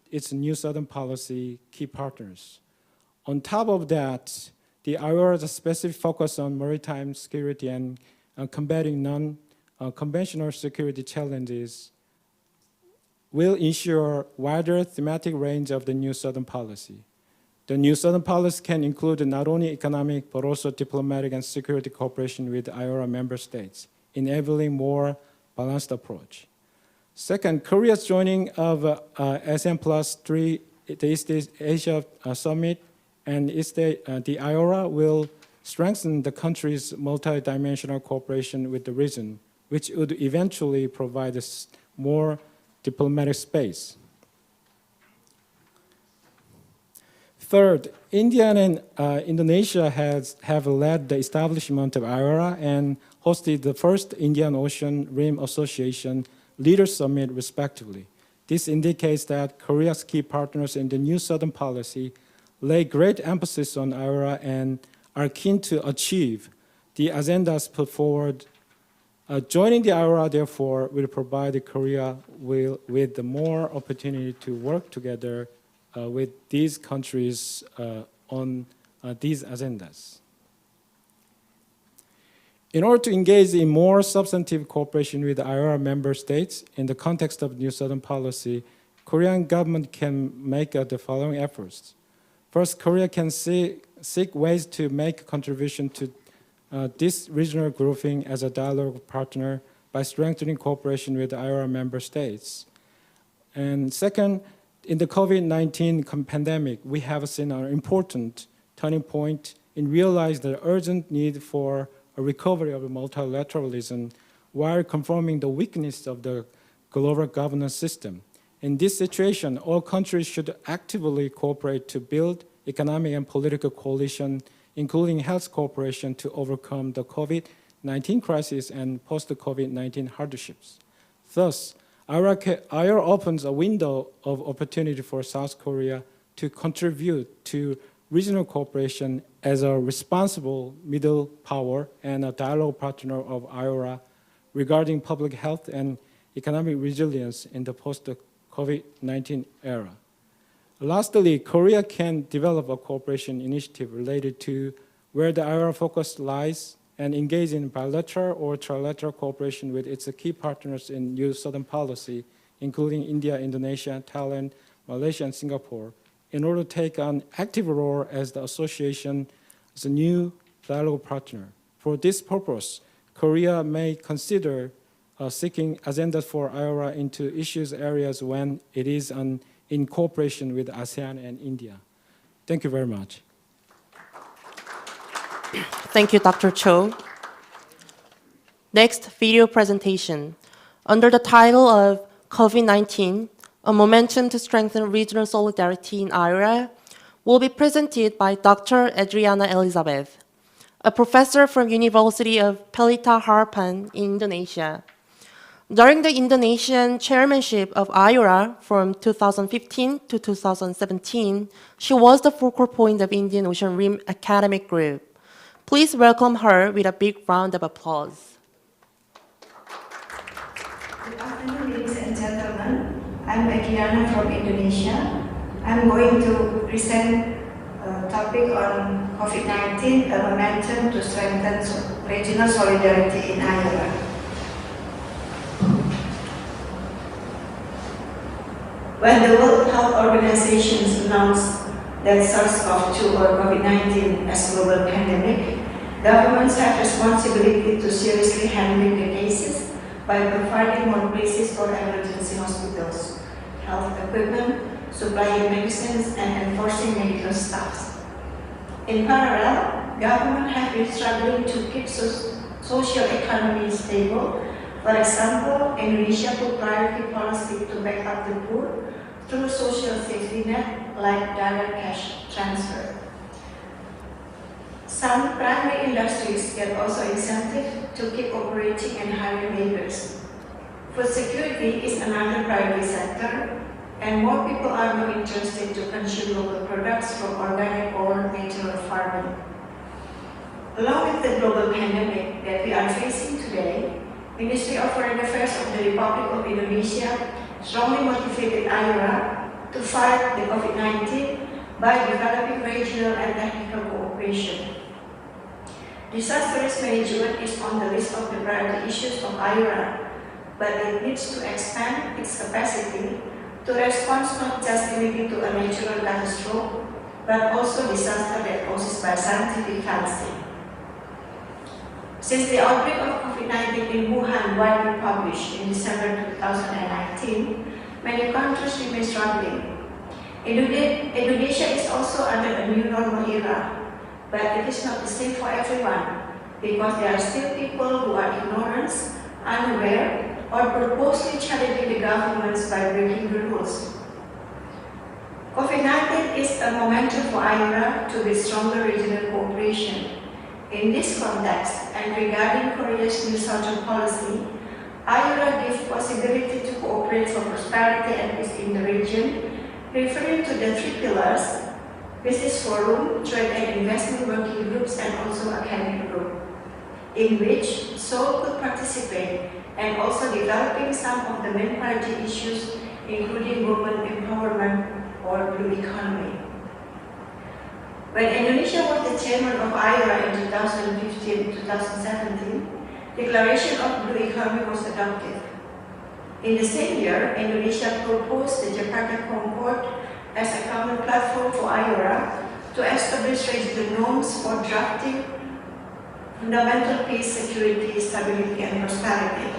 its new Southern policy key partners. On top of that, the I.O.R.A's specific focus on maritime security and combating non-conventional security challenges will ensure wider thematic range of the new Southern policy. The new Southern policy can include not only economic but also diplomatic and security cooperation with I.O.R.A member states, enabling more balanced approach. Second, Korea's joining of ASEAN Plus 3, the East Asia Summit, and the I.O.R.A will strengthen the country's multidimensional cooperation with the region, which would eventually provide us more diplomatic space. Third, India and Indonesia have led the establishment of I.O.R.A and hosted the first Indian Ocean Rim Association Leaders Summit respectively. This indicates that Korea's key partners in the new Southern policy lay great emphasis on I.O.R.A and are keen to achieve the agendas put forward. Joining the I.O.R.A, therefore, will provide Korea with more opportunity to work together with these countries on these agendas. In order to engage in more substantive cooperation with IORA member states in the context of New Southern Policy, Korean government can make the following efforts. First, Korea can seek ways to make a contribution to this regional grouping as a dialogue partner by strengthening cooperation with IORA member states. And second, in the COVID-19 pandemic, we have seen an important turning point in realizing the urgent need for a recovery of multilateralism while confirming the weakness of the global governance system. In this situation, all countries should actively cooperate to build economic and political coalition, including health cooperation to overcome the COVID-19 crisis and post-COVID-19 hardships. Thus, IORA opens a window of opportunity for South Korea to contribute to regional cooperation as a responsible middle power and a dialogue partner of IORA regarding public health and economic resilience in the post-COVID-19 era. Lastly, Korea can develop a cooperation initiative related to where the IORA focus lies and engage in bilateral or trilateral cooperation with its key partners in New Southern Policy, including India, Indonesia, Thailand, Malaysia, and Singapore, in order to take an active role as the association as a new dialogue partner. For this purpose, Korea may consider seeking agendas for IORA into issues areas when it is in cooperation with ASEAN and India. Thank you very much. Thank you, Dr. Cho. Next video presentation. Under the title of COVID-19, a momentum to strengthen regional solidarity in IORA, will be presented by Dr. Adriana Elizabeth, a professor from University of Pelita Harapan in Indonesia. During the Indonesian chairmanship of IORA from 2015 to 2017, she was the focal point of Indian Ocean Rim Academic Group. Please welcome her with a big round of applause. Good afternoon, ladies and gentlemen. I'm Adriana from Indonesia. I'm going to present a topic on COVID-19, a momentum to strengthen regional solidarity in IORA. When the World Health Organization announced that SARS-CoV-2 or COVID-19 as global pandemic, governments have responsibility to seriously handling the cases by providing more places for emergency hospitals, health equipment, supplying medicines, and enforcing medical staffs. In parallel, government have been struggling to keep social economy stable. For example, Indonesia put priority policy to back up the poor through social safety net like direct cash transfer. Some primary industries get also incentive to keep operating and hiring laborers. Food security is another priority sector, and more people are now interested to consume local products from organic or natural farming. Along with the global pandemic that we are facing today, Ministry of Foreign Affairs of the Republic of Indonesia strongly motivated IORA to fight the COVID-19 by developing regional and technical cooperation. Disaster risk management is on the list of the priority issues of IORA, but it needs to expand its capacity to respond not just limited to a natural catastrophe, but also disaster that causes by scientific fallacy. Since the outbreak of COVID-19 in Wuhan widely published in December 2019, many countries remain struggling. Indonesia is also under a new normal era, but it is not the same for everyone, because there are still people who are ignorant, unaware, or purposely challenging the governments by breaking the rules. COVID-19 is a momentum for IORA to build stronger regional cooperation. In this context, and regarding Korea's New Southern Policy, IORA gives possibility to cooperate for prosperity and peace in the region, referring to the three pillars: business forum, trade and investment working groups, and also academic group, in which Seoul could participate, and also developing some of the main priority issues, including women empowerment or blue economy. When Indonesia was the chairman of IORA in 2015-2017, Declaration of Blue Economy was adopted. In the same year, Indonesia proposed the Jakarta Concord as a common platform for IORA to establish regional norms for drafting fundamental peace, security, stability, and prosperity.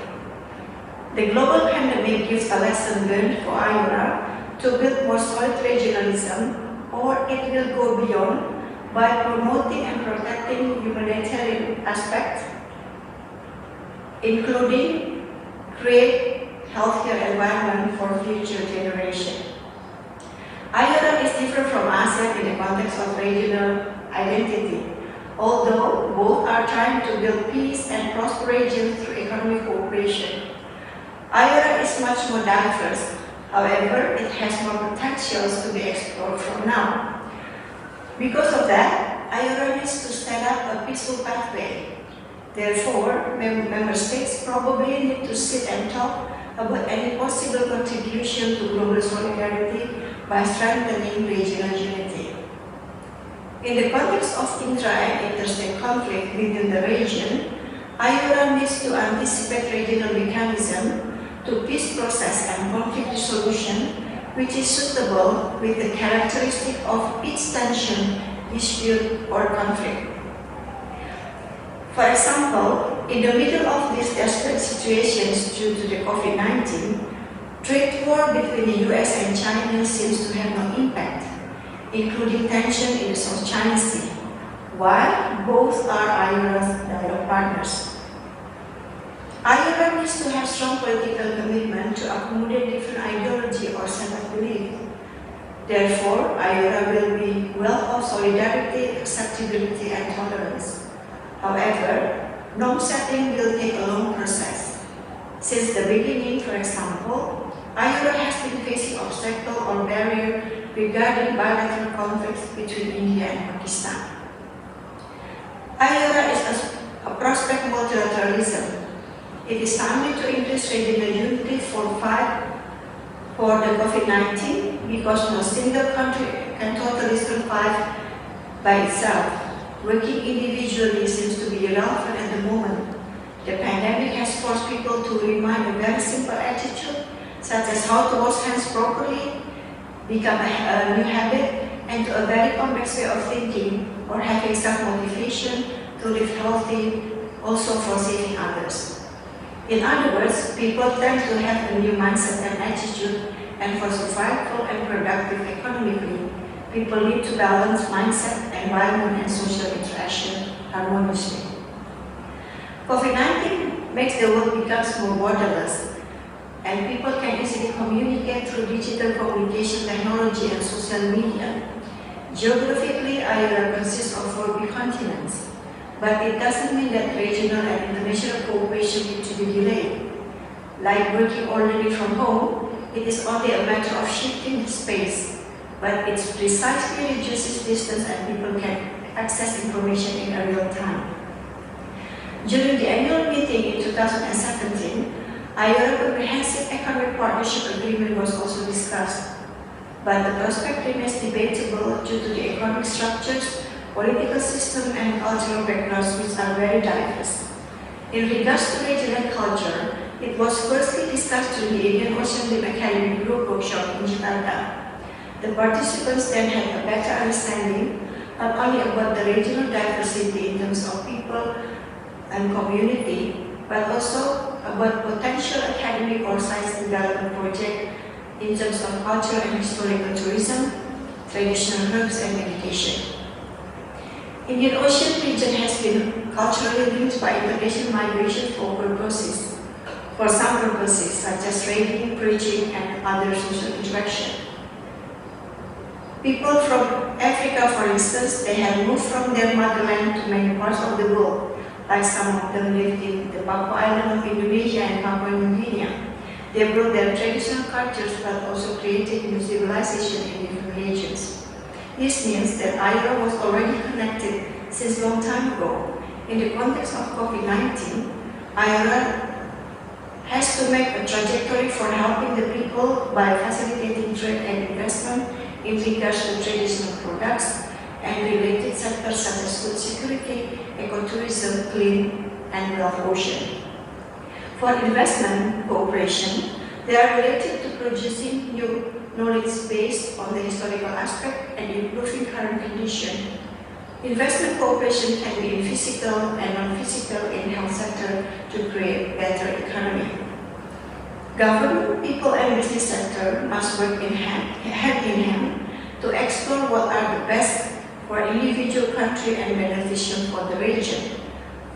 The global pandemic gives a lesson learned for IORA to build more solid regionalism, or it will go beyond by promoting and protecting humanitarian aspects, including create healthier environment for future generations. IORA is different from ASEAN in the context of regional identity, although both are trying to build peace and prosper regions through economic cooperation. IORA is much more diverse. However, it has more potentials to be explored from now. Because of that, IORA needs to set up a peaceful pathway. Therefore, member states probably need to sit and talk about any possible contribution to global solidarity by strengthening regional unity. In the context of intra- and interstate conflict within the region, IORA needs to anticipate regional mechanisms to peace process and conflict resolution, which is suitable with the characteristic of each tension, dispute, or conflict. For example, in the middle of these desperate situations due to the COVID-19, trade war between the US and China seems to have no impact, including tension in the South China Sea, while both are IORA's dialogue partners. IORA needs to have strong political commitment to accommodate different ideology or set of belief. Therefore, IORA will be well of solidarity, acceptability, and tolerance. However, norm setting will take a long process. Since the beginning, for example, IORA has been facing obstacles or barriers regarding bilateral conflicts between India and Pakistan. IORA is a prospect multilateralism. It is timely to increase regional unity for fight for the COVID-19 because no single country can totally survive by itself. Working individually seems to be irrelevant at the moment. The pandemic has forced people to remind a very simple attitude, such as how to wash hands properly, become a new habit, and to a very complex way of thinking or having self-motivation to live healthy, also for saving others. In other words, people tend to have a new mindset and attitude, and for survival and productive economically, people need to balance mindset, environment, and social interaction harmoniously. COVID-19 makes the world becomes more borderless, and people can easily communicate through digital communication technology and social media. Geographically, IORA consists of 4 big continents, but it doesn't mean that regional and international cooperation need to be delayed. Like working ordinarily from home, it is only a matter of shifting space, but it precisely reduces distance and people can access information in a real time. During the annual meeting in 2017, IORA Comprehensive Economic Partnership Agreement was also discussed, but the prospect remains debatable due to the economic structures, political system, and cultural backgrounds which are very diverse. In regards to regional culture, it was firstly discussed during the Indian Ocean Rim Academy Group workshop in Jakarta. The participants then had a better understanding not only about the regional diversity in terms of people and community, but also about potential academic or science development projects in terms of cultural and historical tourism, traditional herbs, and education. Indian Ocean region has been culturally linked by international migration for some purposes such as trading, preaching, and other social interaction. People from Africa, for instance, they have moved from their motherland to many parts of the world, like some of them lived in the Papua Island of Indonesia and Papua New Guinea. They brought their traditional cultures but also created new civilization in different regions. This means that IORA was already connected since a long time ago. In the context of COVID-19, IORA has to make a trajectory for helping the people by facilitating trade and investment in regards to traditional products, and related sectors such as food security, ecotourism, clean and wealth ocean. For investment cooperation, they are related to producing new knowledge based on the historical aspect and improving current condition. Investment cooperation can be in physical and non-physical in health sector to create better economy. Government, people and business sector must work hand in hand to explore what are the best for individual country and beneficial for the region.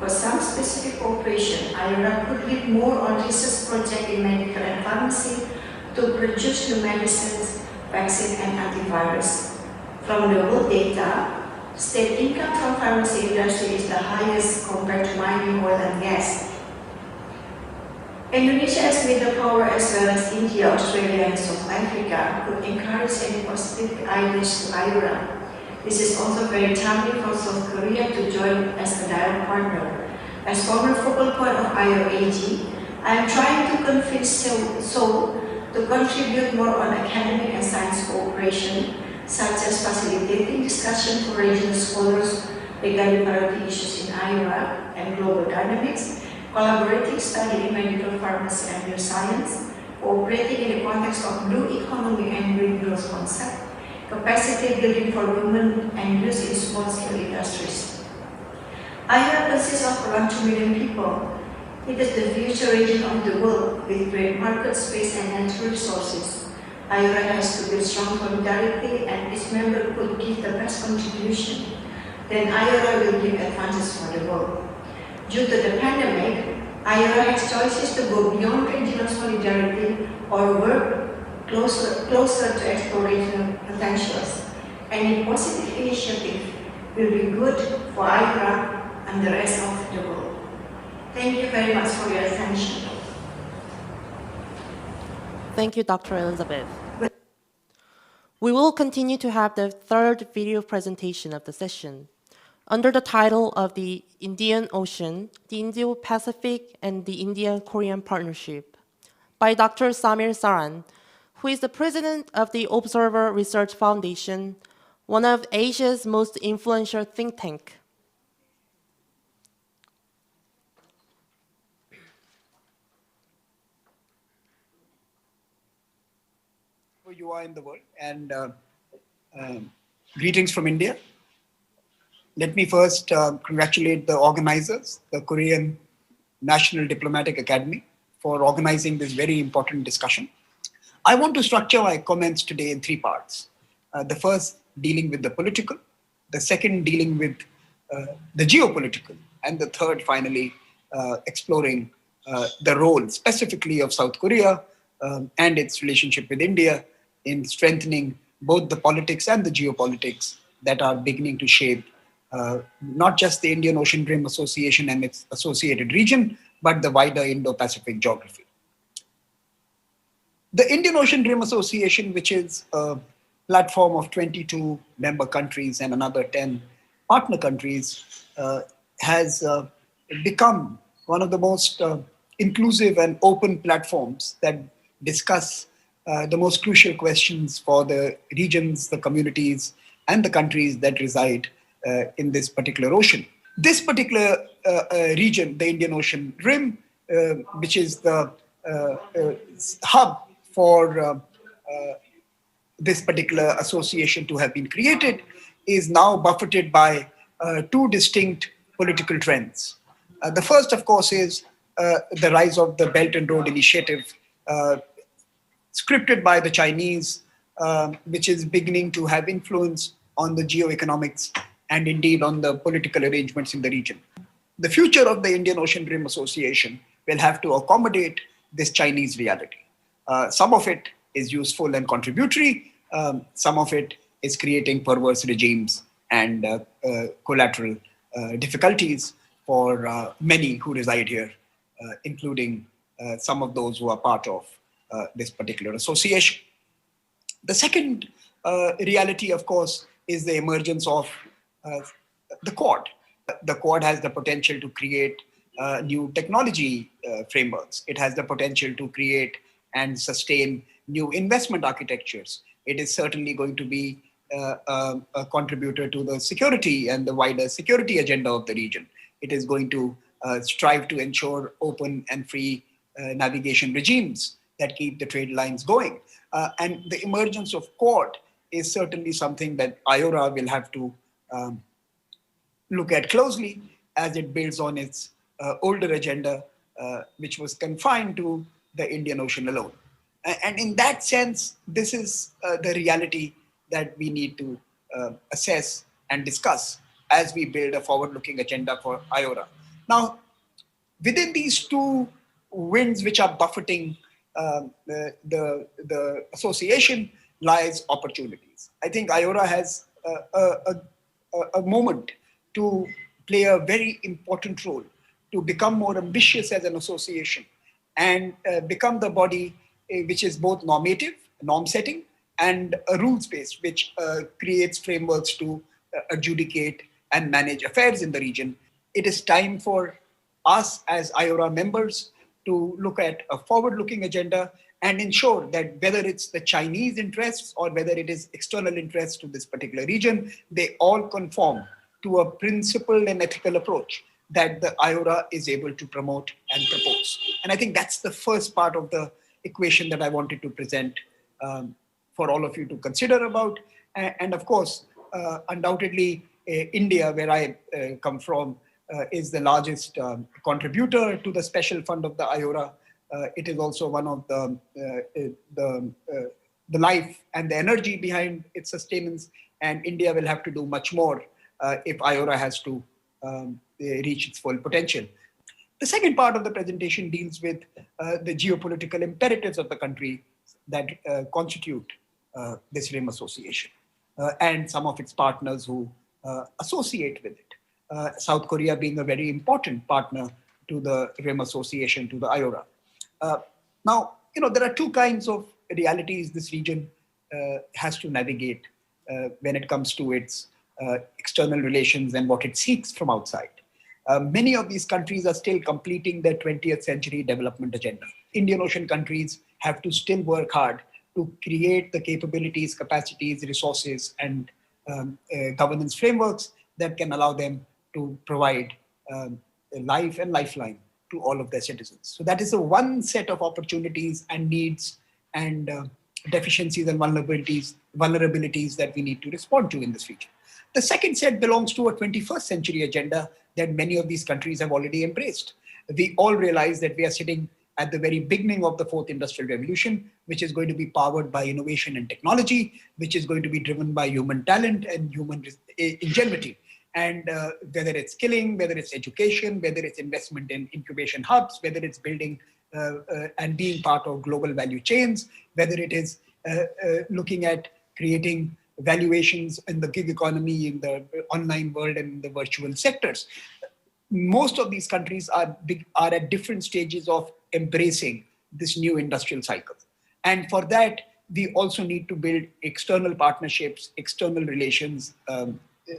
For some specific cooperation, IORA could lead more on research project in medical and pharmacy to produce new medicines, vaccine and antivirus. From the world data, state income from pharmacy industry is the highest compared to mining, oil and gas. Indonesia as middle power as well as India, Australia and South Africa could encourage any positive ideas to IORA. This is also very timely for South Korea to join as a dialogue partner. As former focal point of IOAG, I am trying to convince Seoul to contribute more on academic and science cooperation, such as facilitating discussion for regional scholars regarding priority issues in IORA and global dynamics, collaborating study in medical pharmacy and neuroscience, cooperating in the context of blue economy and green growth concept, capacity building for women and youth in small-scale industries. IORA consists of around 2 million people. It is the future region of the world with great market space and natural resources. IORA has to build strong solidarity and its members could give the best contribution. Then IORA will bring advantage for the world. Due to the pandemic, IORA has choices to go beyond regional solidarity or work closer to explore regional potentials. Any positive initiative will be good for IORA and the rest of the world. Thank you very much for your attention. Thank you, Dr. Elizabeth. We will continue to have the third video presentation of the session. Under the title of the Indian Ocean, the Indo-Pacific and the India-Korean Partnership by Dr. Samir Saran, who is the president of the Observer Research Foundation, one of Asia's most influential think tank. Who you are in the world, and greetings from India. Let me first congratulate the organizers, the Korean National Diplomatic Academy, for organizing this very important discussion. I want to structure my comments today in 3 parts. The first dealing with the political, the second dealing with the geopolitical, and the third finally exploring the role specifically of South Korea and its relationship with India in strengthening both the politics and the geopolitics that are beginning to shape not just the Indian Ocean Rim Association and its associated region, but the wider Indo-Pacific geography. The Indian Ocean Rim Association, which is a platform of 22 member countries and another 10 partner countries, has become one of the most inclusive and open platforms that discuss the most crucial questions for the regions, the communities, and the countries that reside in this particular ocean. This particular region, the Indian Ocean Rim, which is the hub for this particular association to have been created, is now buffeted by 2 distinct political trends. The first, of course, is the rise of the Belt and Road Initiative, scripted by the Chinese, which is beginning to have influence on the geoeconomics and indeed on the political arrangements in the region. The future of the Indian Ocean Rim Association will have to accommodate this Chinese reality. Some of it is useful and contributory. Some of it is creating perverse regimes and collateral difficulties for many who reside here, including some of those who are part of this particular association. The second reality, of course, is the emergence of the Quad. The Quad has the potential to create new technology frameworks. It has the potential to create and sustain new investment architectures. It is certainly going to be a contributor to the security and the wider security agenda of the region. It is going to strive to ensure open and free navigation regimes that keep the trade lines going. And the emergence of Quad is certainly something that IORA will have to look at closely as it builds on its older agenda, which was confined to the Indian Ocean alone. And in that sense, this is the reality that we need to assess and discuss as we build a forward-looking agenda for IORA. Now, within these two winds which are buffeting the association lies opportunities. I think IORA has a moment to play a very important role to become more ambitious as an association and become the body which is both normative, norm setting, and a rules based, which creates frameworks to adjudicate and manage affairs in the region. It is time for us as IORA members to look at a forward-looking agenda and ensure that whether it's the Chinese interests or whether it is external interests to this particular region, they all conform to a principled and ethical approach that the IORA is able to promote and propose. And I think that's the first part of the equation that I wanted to present for all of you to consider about. And of course, undoubtedly, India, where I come from, is the largest contributor to the special fund of the IORA. It is also one of the life and the energy behind its sustenance, and India will have to do much more if IORA has to reach its full potential. The second part of the presentation deals with the geopolitical imperatives of the country that constitute this RIM association and some of its partners who associate with it. South Korea being a very important partner to the RIM association, to the IORA. Now, there are two kinds of realities this region has to navigate when it comes to its external relations and what it seeks from outside. Many of these countries are still completing their 20th century development agenda. Indian Ocean countries have to still work hard to create the capabilities, capacities, resources, and governance frameworks that can allow them to provide a life and lifeline to all of their citizens. So that is the one set of opportunities and needs and deficiencies and vulnerabilities that we need to respond to in this region. The second set belongs to a 21st century agenda that many of these countries have already embraced. We all realize that we are sitting at the very beginning of the fourth industrial revolution, which is going to be powered by innovation and technology, which is going to be driven by human talent and human ingenuity. And whether it's skilling, whether it's education, whether it's investment in incubation hubs, whether it's building and being part of global value chains, whether it is looking at creating valuations in the gig economy, in the online world, and in the virtual sectors. Most of these countries are at different stages of embracing this new industrial cycle. And for that, we also need to build external partnerships, external relations,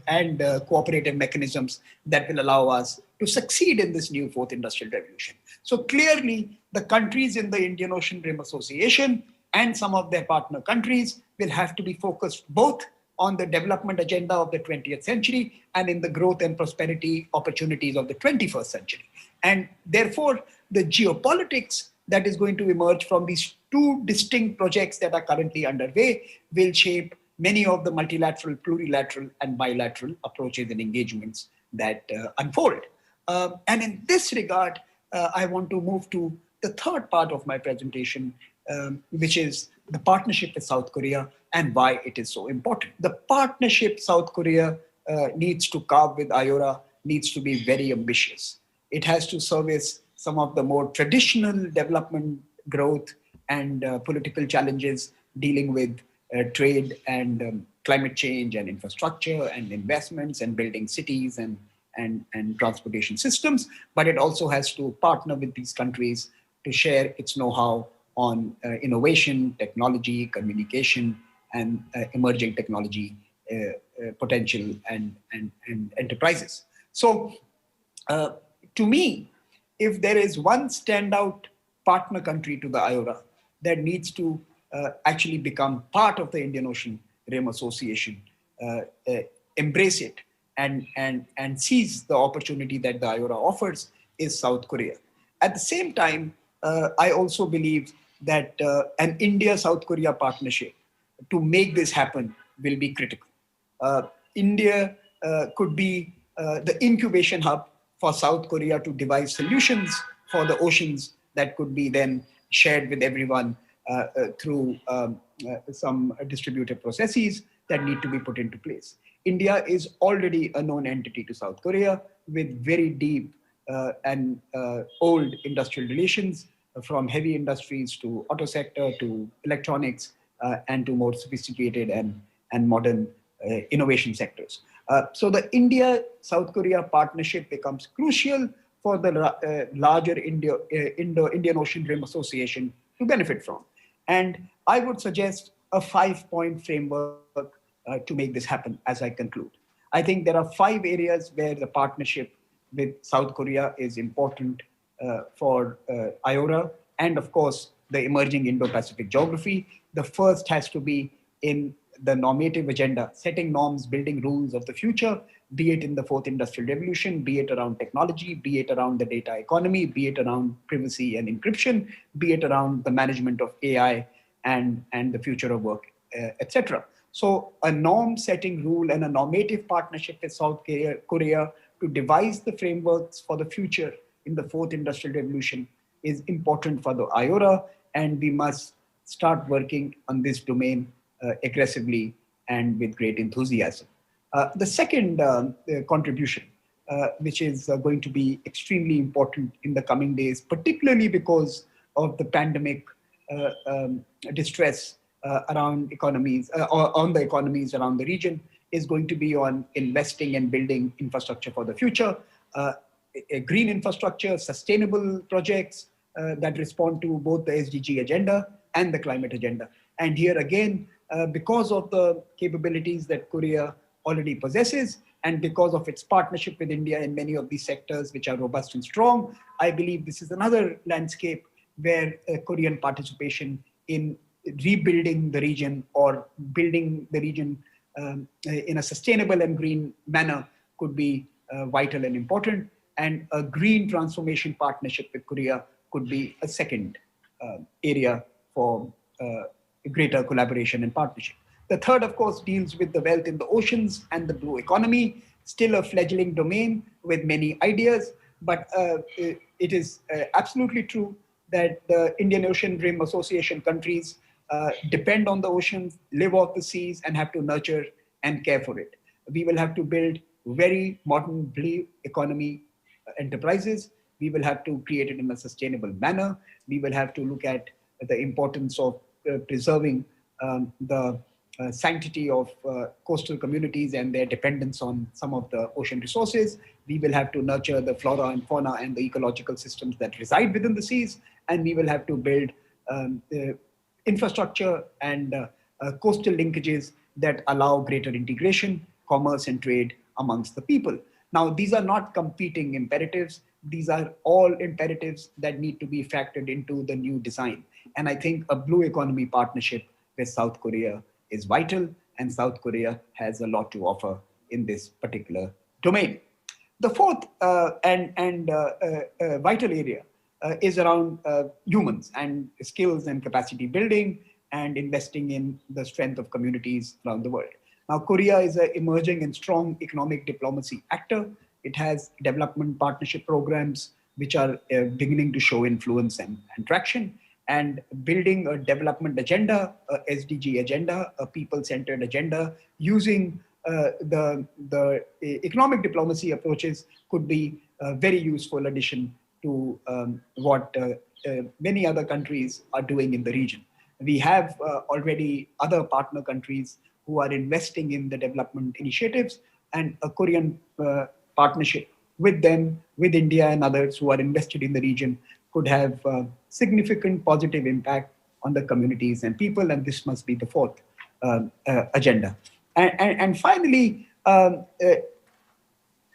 and cooperative mechanisms that will allow us to succeed in this new fourth industrial revolution. So clearly, the countries in the Indian Ocean Rim Association and some of their partner countries will have to be focused both on the development agenda of the 20th century and in the growth and prosperity opportunities of the 21st century. And therefore, the geopolitics that is going to emerge from these two distinct projects that are currently underway will shape many of the multilateral, plurilateral, and bilateral approaches and engagements that unfold. And in this regard, I want to move to the third part of my presentation, which is the partnership with South Korea and why it is so important. The partnership South Korea needs to carve with IORA needs to be very ambitious. It has to service some of the more traditional development, growth, and political challenges dealing with trade and climate change and infrastructure and investments and building cities and transportation systems. But it also has to partner with these countries to share its know-how on innovation, technology, communication, and emerging technology potential and enterprises. So to me, if there is one standout partner country to the IORA that needs to actually become part of the Indian Ocean Rim Association embrace it and seize the opportunity that the IORA offers is South Korea. At the same time, I also believe that an India-South Korea partnership to make this happen will be critical. India could be the incubation hub for South Korea to devise solutions for the oceans that could be then shared with everyone through some distributed processes that need to be put into place. India is already a known entity to South Korea with very deep and old industrial relations, from heavy industries to auto sector to electronics and to more sophisticated and modern innovation sectors. So the India-South Korea partnership becomes crucial for the larger Indian Ocean Rim Association to benefit from. And I would suggest a 5-point framework to make this happen as I conclude. I think there are 5 areas where the partnership with South Korea is important for IORA, and of course, the emerging Indo-Pacific geography. The first has to be in the normative agenda, setting norms, building rules of the future, be it in the 4th Industrial Revolution, be it around technology, be it around the data economy, be it around privacy and encryption, be it around the management of AI and the future of work, etc. So a norm-setting rule and a normative partnership with South Korea to devise the frameworks for the future in the 4th Industrial Revolution is important for the IORA, and we must start working on this domain aggressively and with great enthusiasm. The second contribution, which is going to be extremely important in the coming days, particularly because of the pandemic distress around economies, on the economies around the region, is going to be on investing and building infrastructure for the future, a green infrastructure, sustainable projects that respond to both the SDG agenda and the climate agenda. And here again, because of the capabilities that Korea already possesses, and because of its partnership with India in many of these sectors, which are robust and strong, I believe this is another landscape where Korean participation in rebuilding the region or building the region in a sustainable and green manner could be vital and important. And a green transformation partnership with Korea could be a second area for greater collaboration and partnership. The third, of course, deals with the wealth in the oceans and the blue economy, still a fledgling domain with many ideas, but it is absolutely true that the Indian Ocean Rim Association countries depend on the oceans, live off the seas, and have to nurture and care for it. We will have to build very modern blue economy enterprises. We will have to create it in a sustainable manner. We will have to look at the importance of preserving the sanctity of coastal communities and their dependence on some of the ocean resources. We will have to nurture the flora and fauna and the ecological systems that reside within the seas. And we will have to build infrastructure and coastal linkages that allow greater integration, commerce, and trade amongst the people. Now, these are not competing imperatives. These are all imperatives that need to be factored into the new design. And I think a blue economy partnership with South Korea is vital, and South Korea has a lot to offer in this particular domain. The fourth vital area is around humans and skills and capacity building and investing in the strength of communities around the world. Now, Korea is an emerging and strong economic diplomacy actor. It has development partnership programs which are beginning to show influence and traction, and building a development agenda, a SDG agenda, a people-centered agenda, using the economic diplomacy approaches could be a very useful addition to what many other countries are doing in the region. We have already other partner countries who are investing in the development initiatives, and a Korean partnership with them, with India and others who are invested in the region, could have significant positive impact on the communities and people, and this must be the fourth agenda. And finally,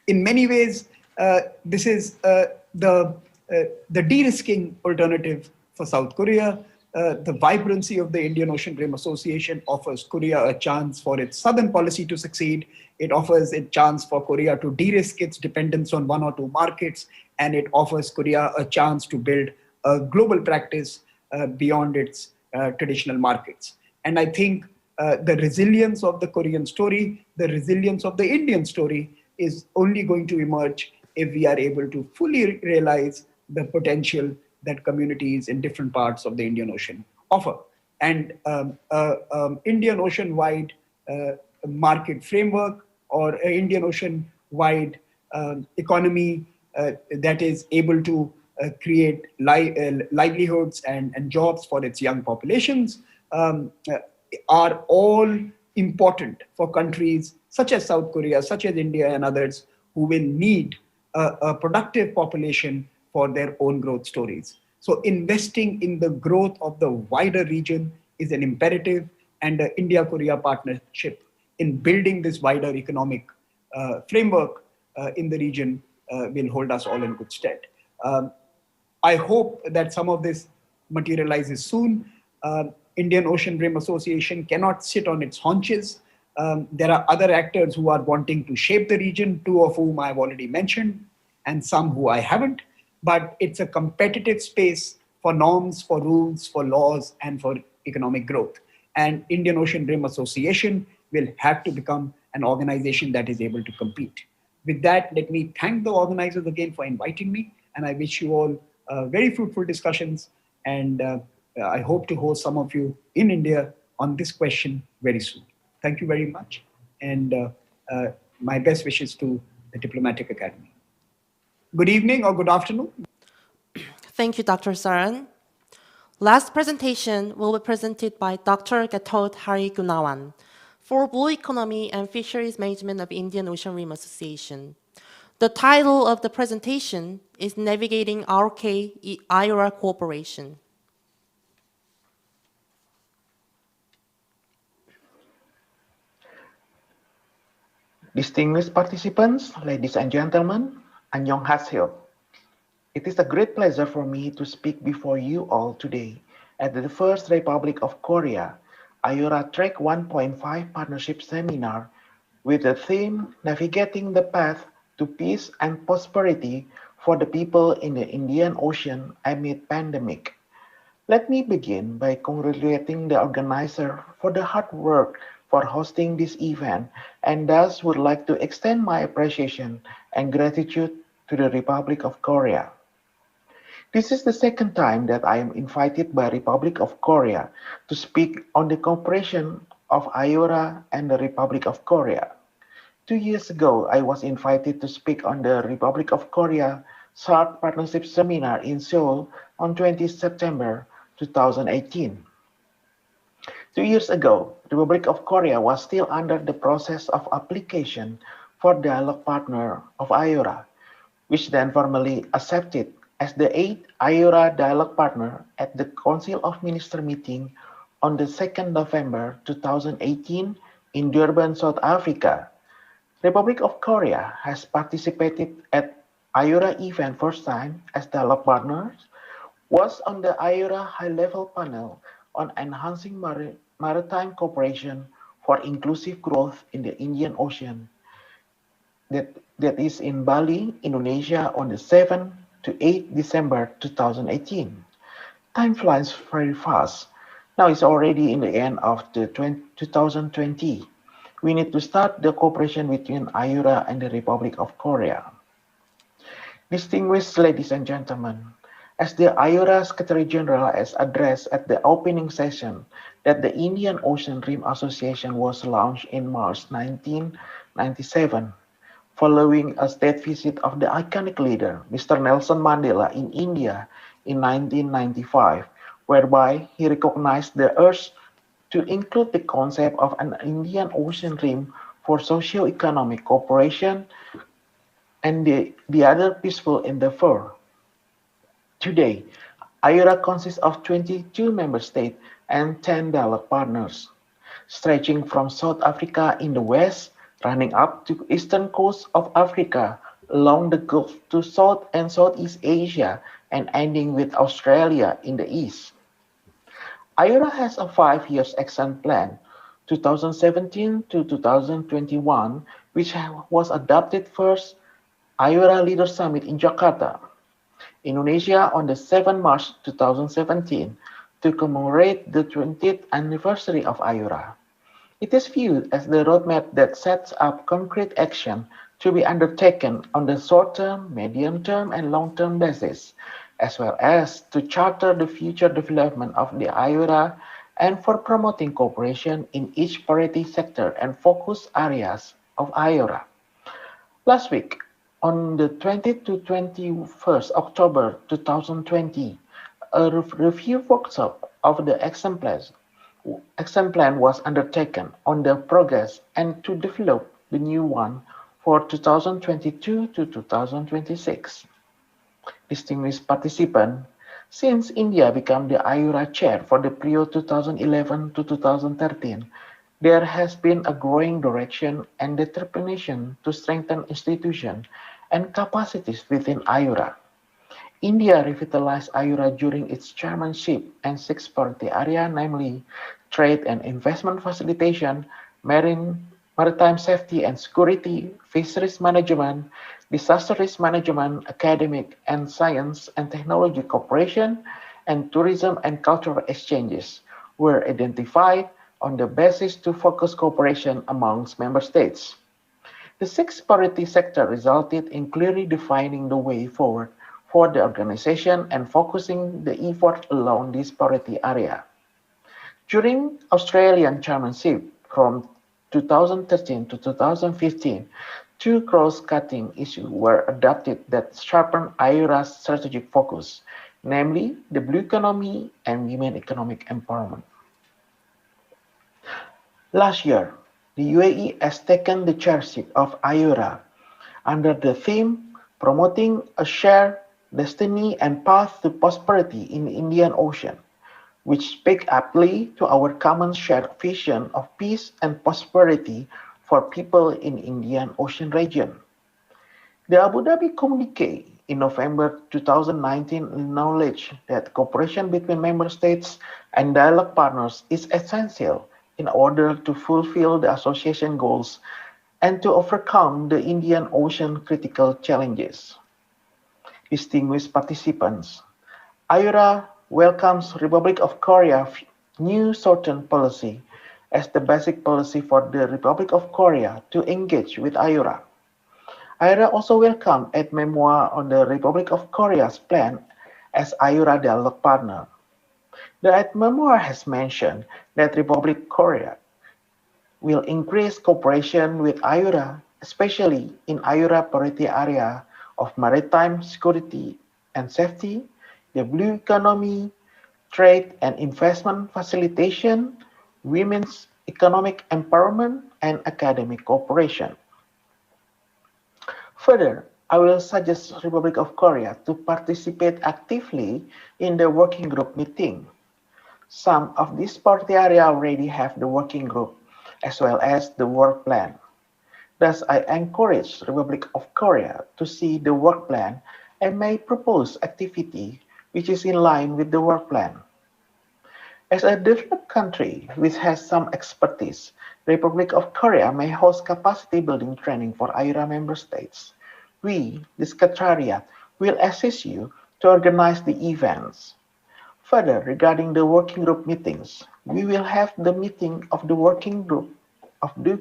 in many ways, this is the de-risking alternative for South Korea. the vibrancy of the Indian Ocean Rim Association offers Korea a chance for its southern policy to succeed. It offers a chance for Korea to de-risk its dependence on one or two markets, and it offers Korea a chance to build a global practice beyond its traditional markets. And I think the resilience of the Korean story, the resilience of the Indian story is only going to emerge if we are able to fully realize the potential that communities in different parts of the Indian Ocean offer. And Indian Ocean-wide market framework or Indian Ocean-wide economy that is able to create livelihoods and jobs for its young populations are all important for countries such as South Korea, such as India and others who will need a productive population for their own growth stories. So investing in the growth of the wider region is an imperative, and the India-Korea partnership in building this wider economic framework in the region will hold us all in good stead. I hope that some of this materializes soon. Indian Ocean Rim Association cannot sit on its haunches. There are other actors who are wanting to shape the region, two of whom I've already mentioned, and some who I haven't. But it's a competitive space for norms, for rules, for laws, and for economic growth. And Indian Ocean Rim Association will have to become an organization that is able to compete. With that, let me thank the organizers again for inviting me, and I wish you all very fruitful discussions, and I hope to host some of you in India on this question very soon. Thank you very much, and my best wishes to the Diplomatic Academy. Good evening or good afternoon. Thank you, Dr. Saran. Last presentation will be presented by Dr. Gatot Hari Gunawan for Blue Economy and Fisheries Management of Indian Ocean Rim Association. The title of the presentation is Navigating R.O.K-IORA Cooperation. Distinguished participants, ladies and gentlemen, annyeonghaseyo. It is a great pleasure for me to speak before you all today at the First Republic of Korea IORA Track 1.5 Partnership Seminar with the theme Navigating the Path to Peace and Prosperity for the People in the Indian Ocean Amid Pandemic. Let me begin by congratulating the organizer for the hard work for hosting this event, and thus would like to extend my appreciation and gratitude to the Republic of Korea. This is the second time that I am invited by Republic of Korea to speak on the cooperation of IORA and the Republic of Korea. 2 years ago, I was invited to speak on the Republic of Korea SAARC Partnership Seminar in Seoul on 20 September 2018. 2 years ago, the Republic of Korea was still under the process of application for dialogue partner of IORA, which then formally accepted as the 8th IORA dialogue partner at the Council of Ministers meeting on the 2nd November 2018 in Durban, South Africa. Republic of Korea has participated at IORA event first time as dialogue partners, was on the IORA high-level panel on enhancing maritime cooperation for inclusive growth in the Indian Ocean. That is in Bali, Indonesia on the 7th to 8th December 2018. Time flies very fast. Now it's already in the end of the 2020. We need to start the cooperation between IORA and the Republic of Korea. Distinguished ladies and gentlemen, as the IORA Secretary General has addressed at the opening session that the Indian Ocean Rim Association was launched in March 1997, following a state visit of the iconic leader, Mr. Nelson Mandela, in India in 1995, whereby he recognized the urge to include the concept of an Indian Ocean Rim for socio-economic cooperation and the other peaceful endeavor. Today, IORA consists of 22 member states and 10 dialogue partners, stretching from South Africa in the west, running up to the eastern coast of Africa, along the Gulf to South and Southeast Asia, and ending with Australia in the east. IORA has a 5-year action plan, 2017 to 2021, which was adopted first IORA Leader Summit in Jakarta, Indonesia on the 7th March 2017 to commemorate the 20th anniversary of IORA. It is viewed as the roadmap that sets up concrete action to be undertaken on the short-term, medium-term, and long-term basis, as well as to charter the future development of the IORA and for promoting cooperation in each priority sector and focus areas of IORA. Last week, on the 20th to 21st October 2020, a review workshop of the action plan was undertaken on the progress and to develop the new one for 2022 to 2026. Distinguished participants, since India became the IORA chair for the period 2011 to 2013, there has been a growing direction and determination to strengthen institutions and capacities within IORA. India revitalized IORA during its chairmanship and six priority areas, namely trade and investment facilitation, maritime safety and security, fisheries management, disaster risk management, academic and science and technology cooperation, and tourism and cultural exchanges were identified on the basis to focus cooperation amongst member states. The sixth priority sector resulted in clearly defining the way forward for the organization and focusing the effort along this priority area. During Australian chairmanship from 2013 to 2015, two cross-cutting issues were adopted that sharpened IORA's strategic focus, namely the blue economy and women economic empowerment. Last year, the UAE has taken the chairship of IORA under the theme Promoting a Shared Destiny and Path to Prosperity in the Indian Ocean, which speak aptly to our common shared vision of peace and prosperity for people in the Indian Ocean region. The Abu Dhabi communique in November 2019 acknowledged that cooperation between member states and dialogue partners is essential in order to fulfill the association goals and to overcome the Indian Ocean critical challenges. Distinguished participants, IORA welcomes Republic of Korea's new Southern policy as the basic policy for the Republic of Korea to engage with IORA. IORA also welcomed a memoir on the Republic of Korea's plan as IORA dialogue partner. The memoir has mentioned that Republic of Korea will increase cooperation with IORA, especially in IORA priority area of maritime security and safety, the blue economy, trade and investment facilitation, women's economic empowerment, and academic cooperation. Further, I will suggest Republic of Korea to participate actively in the working group meeting. Some of these priority areas already have the working group as well as the work plan. Thus, I encourage Republic of Korea to see the work plan and may propose activity which is in line with the work plan. As a developed country which has some expertise, the Republic of Korea may host capacity building training for IORA member states. We, the Secretariat, will assist you to organize the events. Further, regarding the working group meetings, we will have the meeting of the working group of the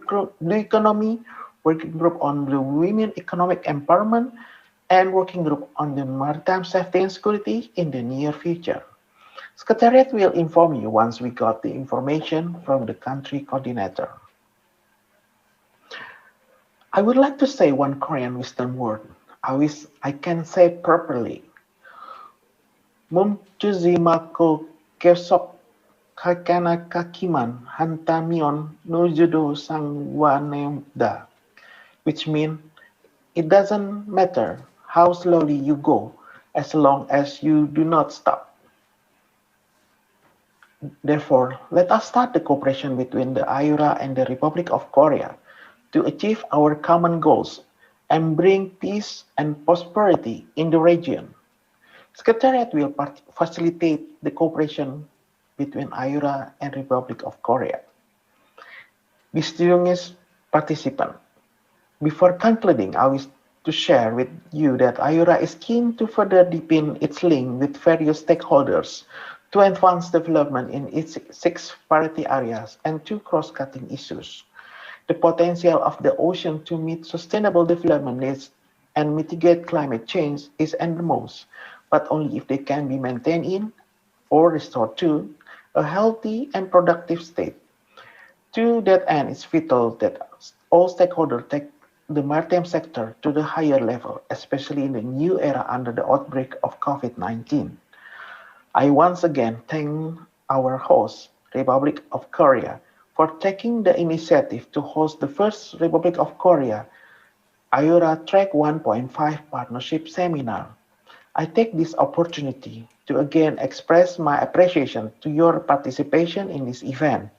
economy, working group on the women economic empowerment, and working group on the maritime safety and security in the near future. Secretariat will inform you once we got the information from the country coordinator. I would like to say one Korean wisdom word. I wish I can say properly. Mumchuzimako kesok kakana kakiman hantamion nujudo sangwanemda, which means it doesn't matter how slowly you go as long as you do not stop. Therefore, let us start the cooperation between the IORA and the Republic of Korea to achieve our common goals and bring peace and prosperity in the region. Secretariat will facilitate the cooperation between IORA and Republic of Korea. Distinguished participant, before concluding, I wish to share with you that IORA is keen to further deepen its link with various stakeholders to advance development in its 6 priority areas and 2 cross-cutting issues. The potential of the ocean to meet sustainable development needs and mitigate climate change is enormous, but only if they can be maintained in or restored to a healthy and productive state. To that end, it's vital that all stakeholders take the maritime sector to the higher level, especially in the new era under the outbreak of COVID-19. I once again thank our host, Republic of Korea, for taking the initiative to host the first Republic of Korea IORA Track 1.5 Partnership Seminar. I take this opportunity to again express my appreciation to your participation in this event.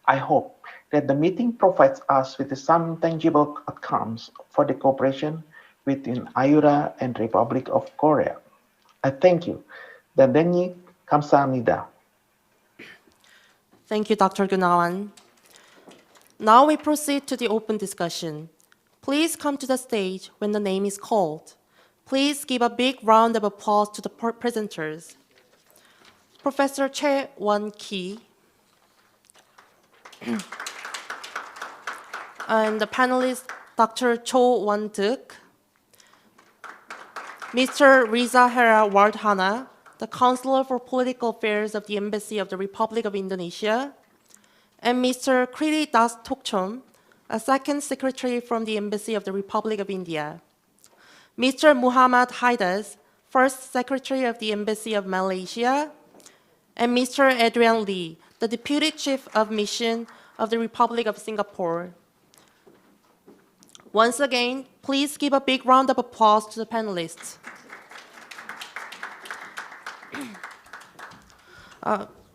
I hope that the meeting provides us with some tangible outcomes for the cooperation between IORA and Republic of Korea. I thank you. Dandanyi 감사합니다. Thank you, Dr. Gunawan. Now we proceed to the open discussion. Please come to the stage when the name is called. Please give a big round of applause to the presenters. Professor Choi Won-ki and the panelist Dr. Cho Won-duk, Mr. Riza Hera Wardhana, the Counselor for Political Affairs of the Embassy of the Republic of Indonesia, and Mr. Kriti Das Tokchom, a second secretary from the Embassy of the Republic of India, Mr. Muhammad Haidas, first secretary of the Embassy of Malaysia, and Mr. Adrian Lee, the deputy chief of mission of the Republic of Singapore. Once again, please give a big round of applause to the panelists.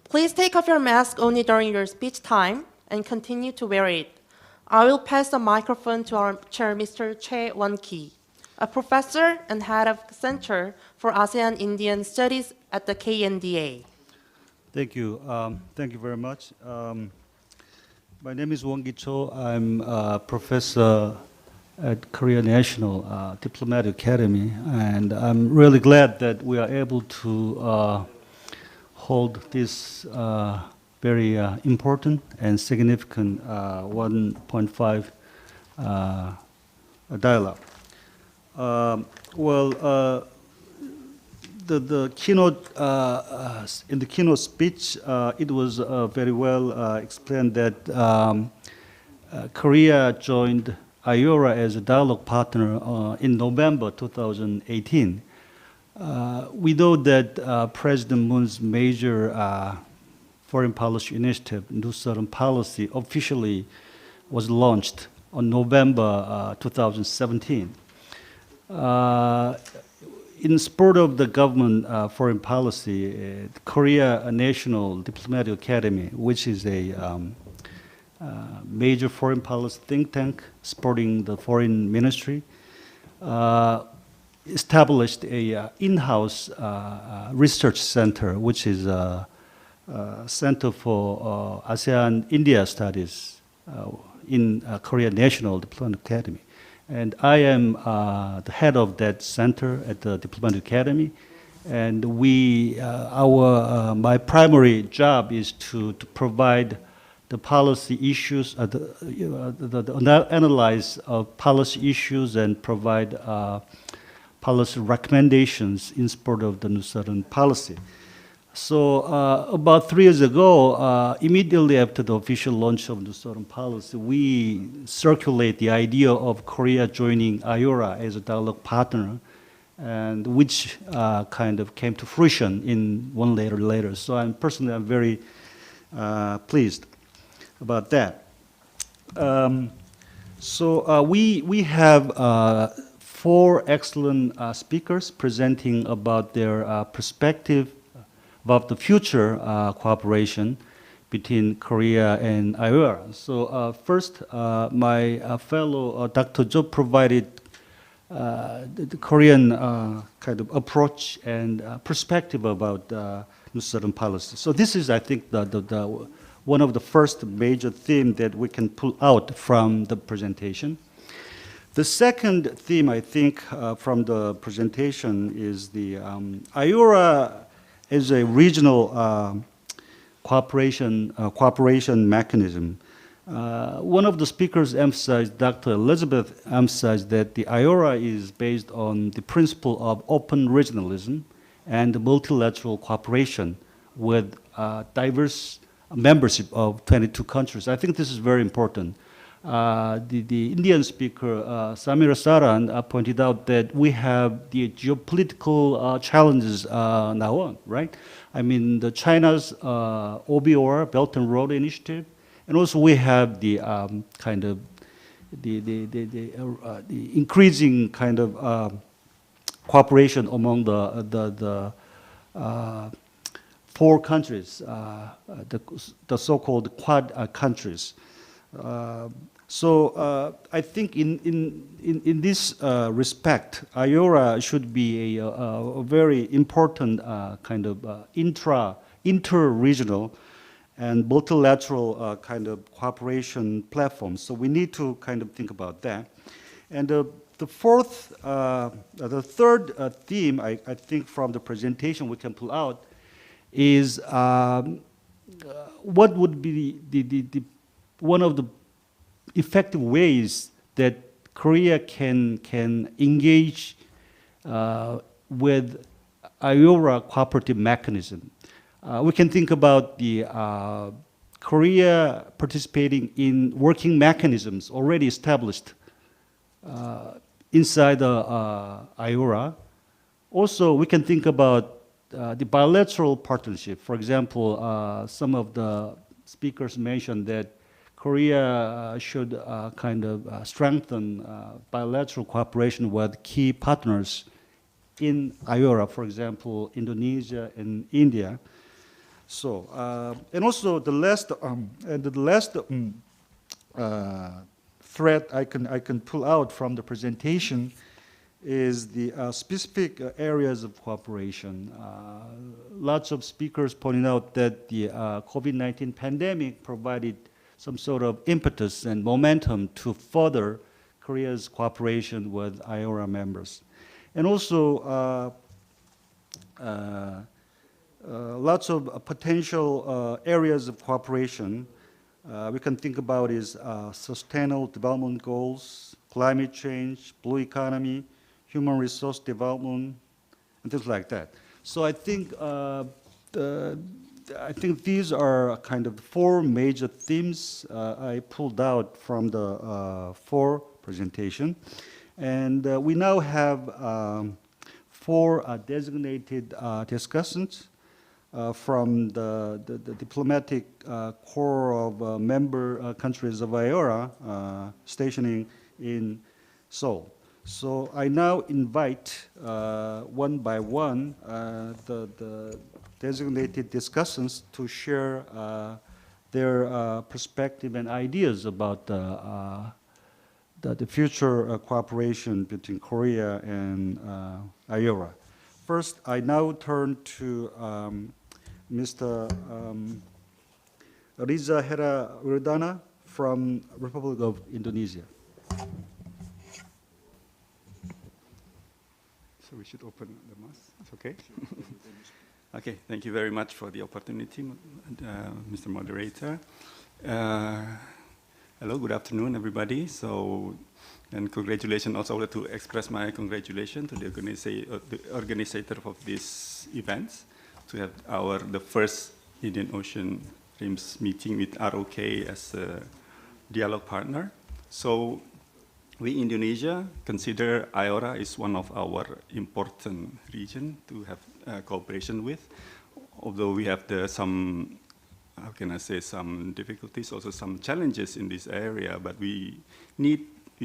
Please take off your mask only during your speech time and continue to wear it. I will pass the microphone to our chair, Mr. Choi Won-ki, a professor and head of Center for ASEAN Indian Studies at the KNDA. Thank you. Thank you very much. My name is Won-ki Cho. I'm a professor at Korea National Diplomatic Academy, and I'm really glad that we are able to hold this very important and significant 1.5 dialogue. The keynote in the keynote speech, it was very well explained that Korea joined IORA as a dialogue partner in November 2018. We know that President Moon's major foreign policy initiative, New Southern Policy, officially was launched on November 2017. In support of the government foreign policy, Korea National Diplomatic Academy, which is a major foreign policy think tank supporting the foreign ministry, established a in-house research center, which is a Center for ASEAN-India Studies in Korea National Diplomatic Academy. And I am the head of that center at the Diplomatic Academy. And my primary job is to provide the policy issues, the analyze of policy issues and provide policy recommendations in support of the New Southern Policy. So about 3 years ago, immediately after the official launch of New Southern Policy, we circulate the idea of Korea joining IORA as a dialogue partner, and which kind of came to fruition in one later. So I'm very pleased about that. We have 4 excellent speakers presenting about their perspective about the future cooperation between Korea and IORA. So first, my fellow Dr. Jo provided the Korean kind of approach and perspective about certain policies. So this is, I think, one of the first major themes that we can pull out from the presentation. The second theme, I think, from the presentation is the IORA is a regional cooperation mechanism. One of the speakers emphasized, Dr. Elizabeth emphasized that the IORA is based on the principle of open regionalism and multilateral cooperation with diverse membership of 22 countries. I think this is very important. The Indian speaker, Samira Saran, pointed out that we have the geopolitical challenges now on, right? I mean, China's OBOR, Belt and Road Initiative, and also we have the kind of the increasing kind of cooperation among the four countries, the so-called Quad countries. So I think in this respect, IORA should be a very important kind of inter-regional and multilateral kind of cooperation platform. So we need to kind of think about that. And the third theme I think from the presentation we can pull out is what would be the one of the effective ways that Korea can engage with IORA cooperative mechanism. We can think about the Korea participating in working mechanisms already established inside the IORA. Also, we can think about the bilateral partnership. For example, some of the speakers mentioned that Korea should kind of strengthen bilateral cooperation with key partners in IORA, for example, Indonesia and India. So, and also the last thread I can pull out from the presentation is the specific areas of cooperation. Lots of speakers pointed out that the COVID-19 pandemic provided some sort of impetus and momentum to further Korea's cooperation with IORA members. And also lots of potential areas of cooperation we can think about is sustainable development goals, climate change, blue economy, human resource development, and things like that. So I think these are kind of four major themes I pulled out from the four presentation. And we now have four designated discussants from the diplomatic corps of member countries of IORA stationing in Seoul. So I now invite one by one the designated discussants to share their perspective and ideas about the future cooperation between Korea and IORA. First, I now turn to Mr. Riza Hera Wirdana from Republic of Indonesia. So we should open the mask. It's okay. Okay. Thank you very much for the opportunity, Mr. Moderator. Hello. Good afternoon, everybody. And congratulations. Also, I would like to express my congratulations to the organizer of this event to have the first Indian Ocean Rims meeting with R.O.K. as a dialogue partner. So we Indonesia consider IORA is one of our important region to have cooperation with, although we have some, how can I say, some difficulties, also some challenges in this area, but we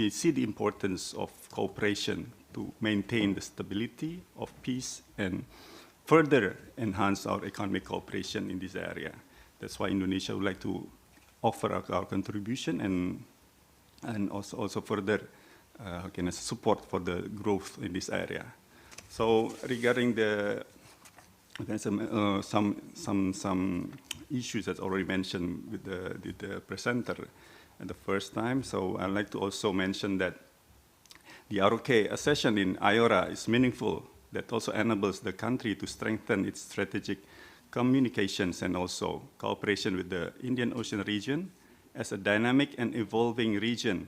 see the importance of cooperation to maintain the stability of peace and further enhance our economic cooperation in this area. That's why Indonesia would like to offer our contribution and also further support for the growth in this area. So regarding some issues that's already mentioned with the presenter at the first time. So I'd like to also mention that the R.O.K. accession in IORA is meaningful, that also enables the country to strengthen its strategic communications and also cooperation with the Indian Ocean region as a dynamic and evolving region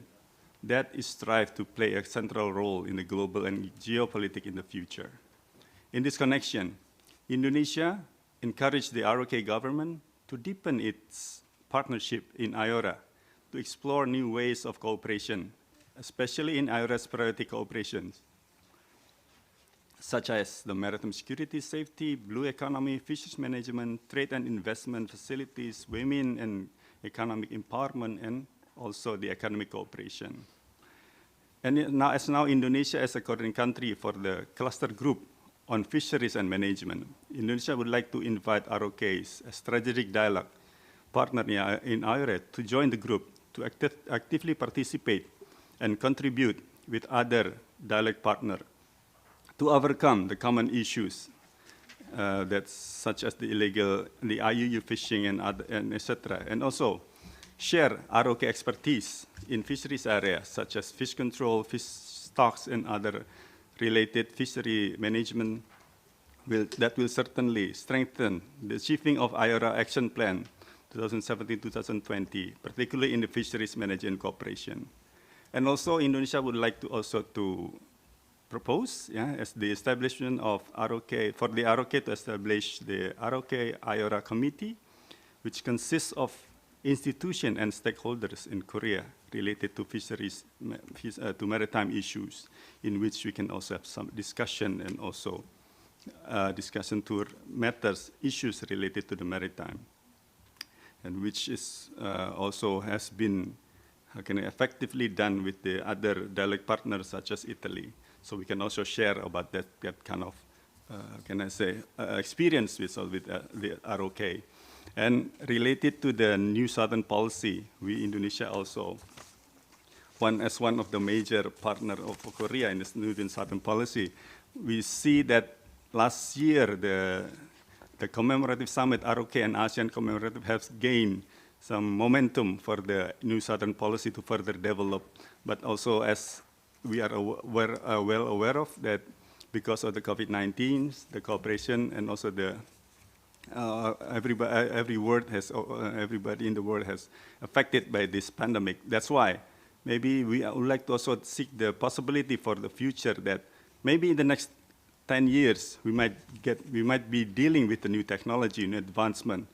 that is strive to play a central role in the global and geopolitics in the future. In this connection, Indonesia encouraged the R.O.K. government to deepen its partnership in IORA to explore new ways of cooperation, especially in IORA's priority cooperations, such as the maritime security, safety, blue economy, fisheries management, trade and investment facilities, women and economic empowerment, and also the economic cooperation. And now Indonesia as a coordinating country for the cluster group on fisheries and management, Indonesia would like to invite R.O.K.'s strategic dialogue partner in IORA to join the group to actively participate and contribute with other dialogue partners to overcome the common issues such as the illegal, the IUU fishing and etc. And also share R.O.K. expertise in fisheries areas such as fish control, fish stocks, and other related fishery management that will certainly strengthen the achieving of IORA Action Plan 2017-2020, particularly in the fisheries management cooperation. And also Indonesia would like to also to propose as the establishment of R.O.K. for the R.O.K. to establish the R.O.K-IORA committee, which consists of institutions and stakeholders in Korea related to fisheries, to maritime issues, in which we can also have some discussion and also discussion to matters, issues related to the maritime, and which is also has been effectively done with the other dialogue partners such as Italy. So we can also share about that kind of, experience with the R.O.K. And related to the New Southern Policy, we Indonesia also, as one of the major partner of Korea in this New Southern Policy, we see that last year the commemorative summit, R.O.K. and ASEAN commemorative, has gained some momentum for the New Southern Policy to further develop, but also as we are well aware of that because of the COVID-19, the cooperation, and also the everybody in the world has affected by this pandemic. That's why maybe we would like to also seek the possibility for the future that maybe in the next 10 years we might be dealing with the new technology, new advancement,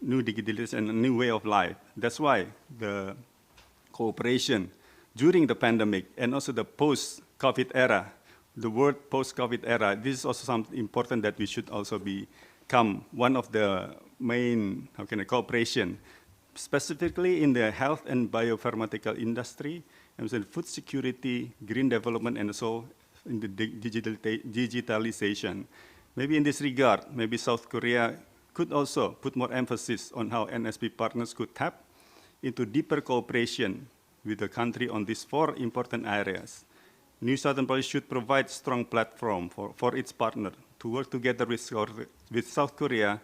new digitalization, and a new way of life. That's why the cooperation during the pandemic and also the post-COVID era, the word post-COVID era, this is also something important that we should also become one of the main cooperation, specifically in the health and biopharmaceutical industry, and food security, green development, and also in the digitalization. Maybe in this regard, maybe South Korea could also put more emphasis on how NSP partners could tap into deeper cooperation with the country on these 4 important areas. New Southern Policy should provide strong platform for its partner to work together with South Korea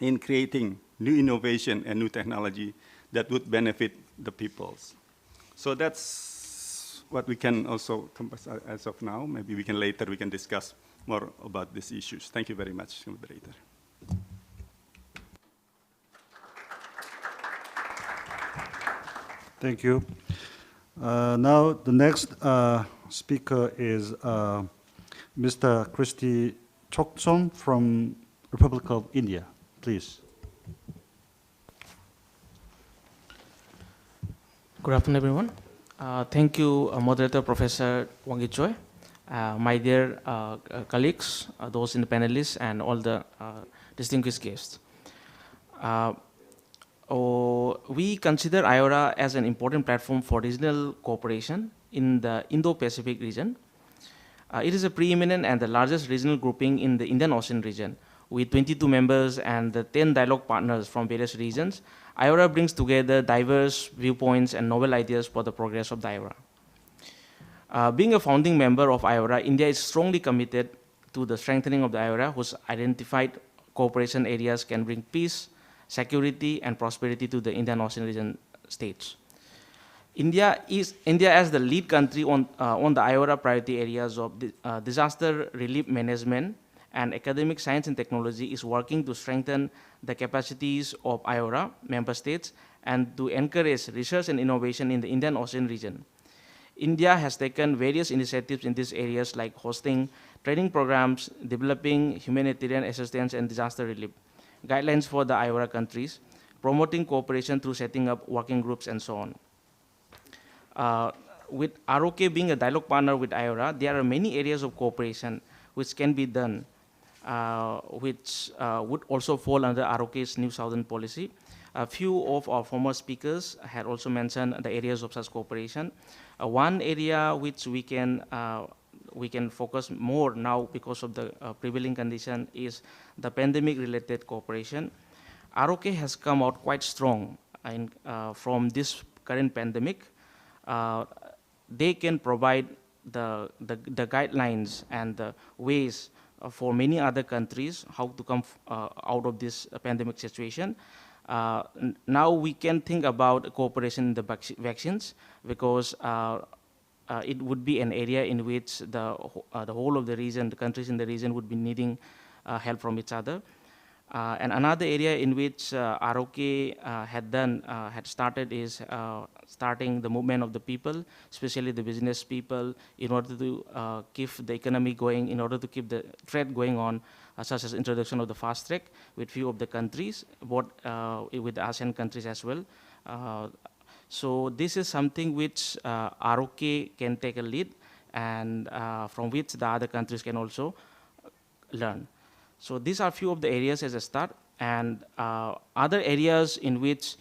in creating new innovation and new technology that would benefit the peoples. So that's what we can also compass as of now. Maybe we can discuss more about these issues. Thank you very much, moderator. Thank you. Now the next speaker is Mr. Christy Chokson from Republic of India. Please. Good afternoon, everyone. Thank you, Moderator Professor Wang Choi, my dear colleagues, those in the panelists, and all the distinguished guests. We consider IORA as an important platform for regional cooperation in the Indo-Pacific region. It is a preeminent and the largest regional grouping in the Indian Ocean region, with 22 members and the 10 dialogue partners from various regions. IORA brings together diverse viewpoints and novel ideas for the progress of the IORA. Being a founding member of IORA, India is strongly committed to the strengthening of the IORA, whose identified cooperation areas can bring peace, security, and prosperity to the Indian Ocean region states. India, as the lead country on the IORA priority areas of disaster relief management and academic science and technology, is working to strengthen the capacities of IORA member states and to encourage research and innovation in the Indian Ocean region. India has taken various initiatives in these areas like hosting training programs, developing humanitarian assistance and disaster relief, guidelines for the IORA countries, promoting cooperation through setting up working groups and so on. With R.O.K. being a dialogue partner with IORA, there are many areas of cooperation which can be done, which would also fall under R.O.K.'s New Southern policy. A few of our former speakers had also mentioned the areas of such cooperation. One area which we can focus more now because of the prevailing condition is the pandemic-related cooperation. R.O.K. has come out quite strong from this current pandemic. They can provide the guidelines and the ways for many other countries how to come out of this pandemic situation. Now we can think about cooperation in the vaccines, because it would be an area in which the whole of the region, the countries in the region, would be needing help from each other. And another area in which R.O.K. had started is starting the movement of the people, especially the business people, in order to keep the economy going, in order to keep the trade going on, such as introduction of the fast track with few of the countries, both with the ASEAN countries as well. So this is something which R.O.K. can take a lead, and from which the other countries can also learn. So these are few of the areas as a start, and other areas in which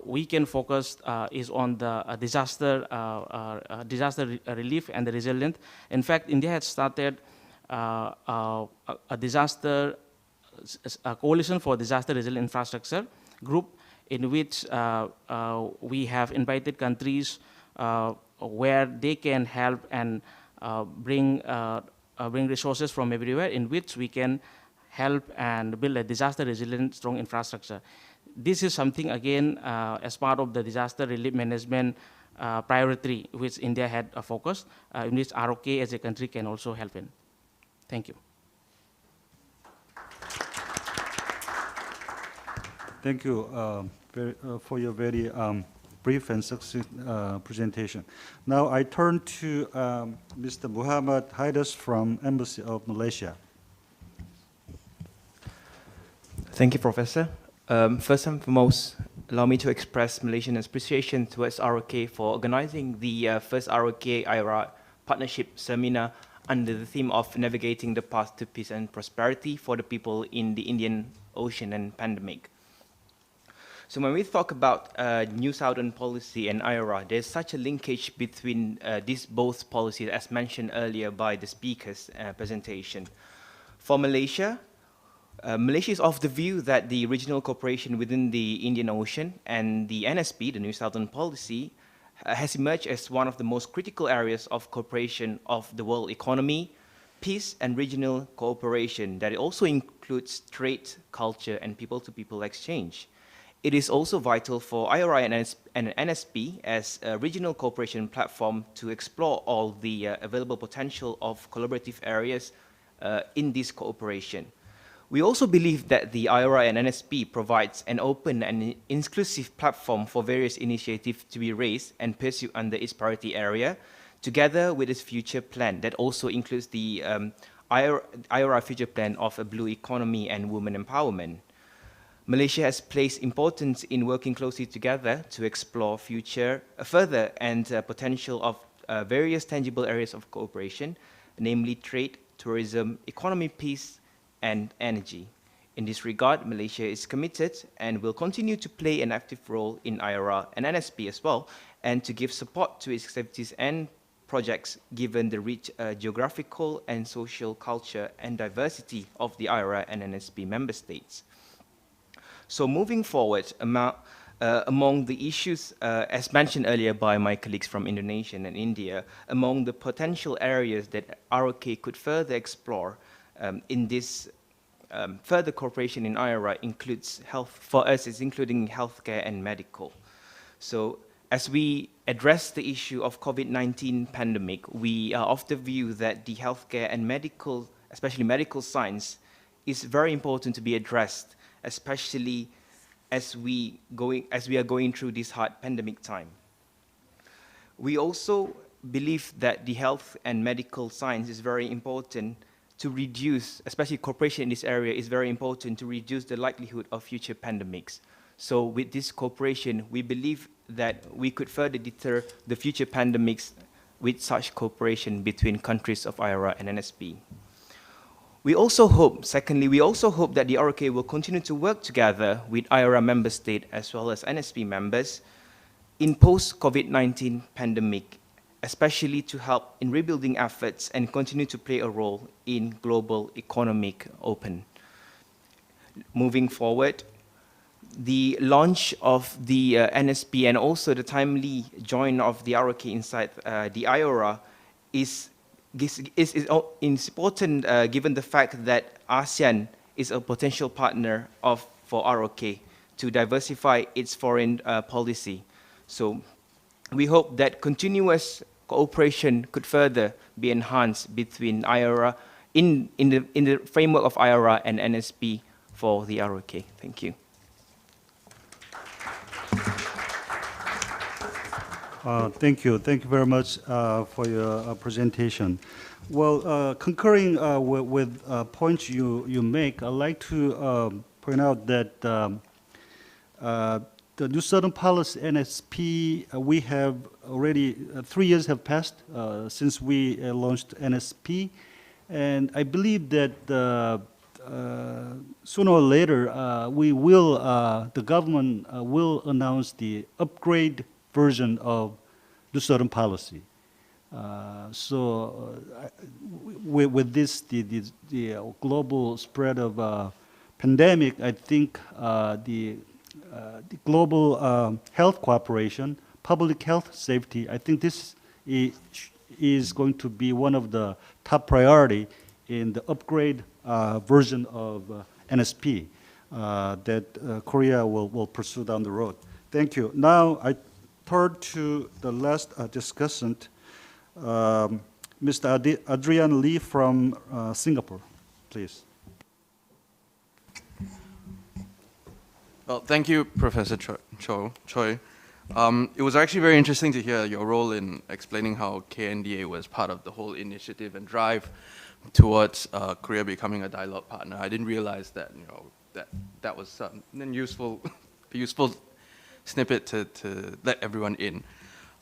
we can focus is on the disaster relief and the resilient. In fact, India had started a coalition for disaster resilient infrastructure group, in which we have invited countries where they can help and bring resources from everywhere, in which we can help and build a disaster resilient strong infrastructure. This is something, again, as part of the disaster relief management priority, which India had focused, in which R.O.K. as a country can also help in. Thank you. Thank you for your very brief and succinct presentation. Now I turn to Mr. Muhammad Haidas from Embassy of Malaysia. Thank you, Professor. First and foremost, allow me to express Malaysian appreciation towards R.O.K. for organizing the first R.O.K-IORA Partnership Seminar under the theme of navigating the path to peace and prosperity for the people in the Indian Ocean and pandemic. So when we talk about New Southern policy and IORA, there's such a linkage between these both policies, as mentioned earlier by the speaker's presentation. For Malaysia, Malaysia is of the view that the regional cooperation within the Indian Ocean and the NSP, the New Southern policy, has emerged as one of the most critical areas of cooperation of the world economy, peace, and regional cooperation that also includes trade, culture, and people-to-people exchange. It is also vital for IORA and NSP as a regional cooperation platform to explore all the available potential of collaborative areas in this cooperation. We also believe that the IORA and NSP provides an open and inclusive platform for various initiatives to be raised and pursued under its priority area, together with its future plan that also includes the IORA future plan of a blue economy and women empowerment. Malaysia has placed importance in working closely together to explore further and potential of various tangible areas of cooperation, namely trade, tourism, economy, peace, and energy. In this regard, Malaysia is committed and will continue to play an active role in IORA and NSP as well, and to give support to its activities and projects given the rich geographical and social culture and diversity of the IORA and NSP member states. So moving forward, among the issues, as mentioned earlier by my colleagues from Indonesia and India, among the potential areas that R.O.K. could further explore in this further cooperation in IORA includes health, for us it's including healthcare and medical. So as we address the issue of COVID-19 pandemic, we are of the view that the healthcare and medical, especially medical science, is very important to be addressed, especially as we are going through this hard pandemic time. We also believe that the health and medical science is very important to reduce, especially cooperation in this area is very important to reduce the likelihood of future pandemics. So with this cooperation, we believe that we could further deter the future pandemics with such cooperation between countries of IORA and NSP. We also hope, secondly, we also hope that the R.O.K. will continue to work together with IORA member state as well as NSP members in post-COVID-19 pandemic, especially to help in rebuilding efforts and continue to play a role in global economic open. Moving forward, the launch of the NSP and also the timely join of the R.O.K. inside the IORA is important given the fact that ASEAN is a potential partner for R.O.K. to diversify its foreign policy. So we hope that continuous cooperation could further be enhanced between IORA in the framework of IORA and NSP for the R.O.K. Thank you. Thank you. Thank you very much for your presentation. Well, concurring with points you make, I'd like to point out that the New Southern Policy NSP, we have already, 3 years have passed since we launched NSP. And I believe that sooner or later, the government will announce the upgrade version of New Southern Policy. With this, the global spread of pandemic, I think the global health cooperation, public health safety, I think this is going to be one of the top priority in the upgrade version of NSP that Korea will pursue down the road. Thank you. Now I turn to the last discussant, Mr. Adrian Lee from Singapore, please. Well, thank you, Professor Choi. It was actually very interesting to hear your role in explaining how KNDA was part of the whole initiative and drive towards Korea becoming a dialogue partner. I didn't realize that that was a useful snippet to let everyone in.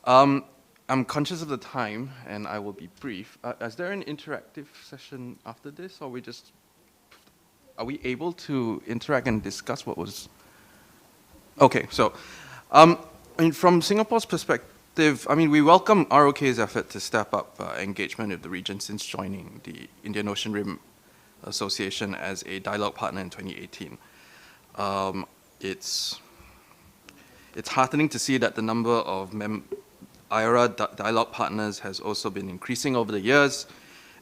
I'm conscious of the time, and I will be brief. Is there an interactive session after this, or are we able to interact and discuss what was? Okay, so from Singapore's perspective, we welcome R.O.K.'s effort to step up engagement with the region since joining the Indian Ocean Rim Association as a dialogue partner in 2018. It's heartening to see that the number of IORA dialogue partners has also been increasing over the years,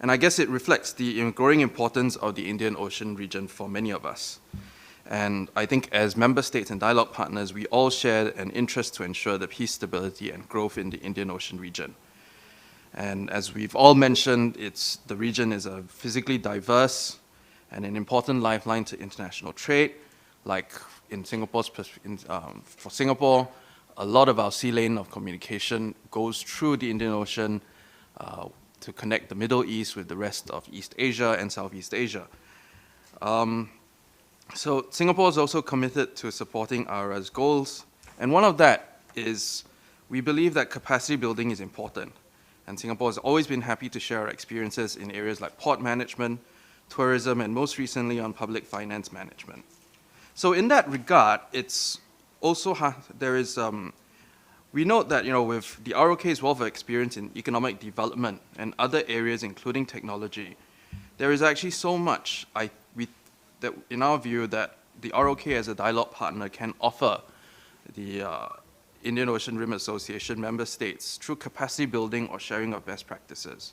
and I guess it reflects the growing importance of the Indian Ocean region for many of us. And I think as member states and dialogue partners, we all share an interest to ensure the peace, stability, and growth in the Indian Ocean region. And as we've all mentioned, the region is a physically diverse and an important lifeline to international trade. Like for Singapore, a lot of our sea lane of communication goes through the Indian Ocean to connect the Middle East with the rest of East Asia and Southeast Asia. So Singapore is also committed to supporting IORA's goals, and one of that is we believe that capacity building is important, and Singapore has always been happy to share our experiences in areas like port management, tourism, and most recently on public finance management. So in that regard, it's also we note that with the R.O.K.'s wealth of experience in economic development and other areas including technology, there is actually so much that in our view that the R.O.K. as a dialogue partner can offer the Indian Ocean Rim Association member states through capacity building or sharing of best practices.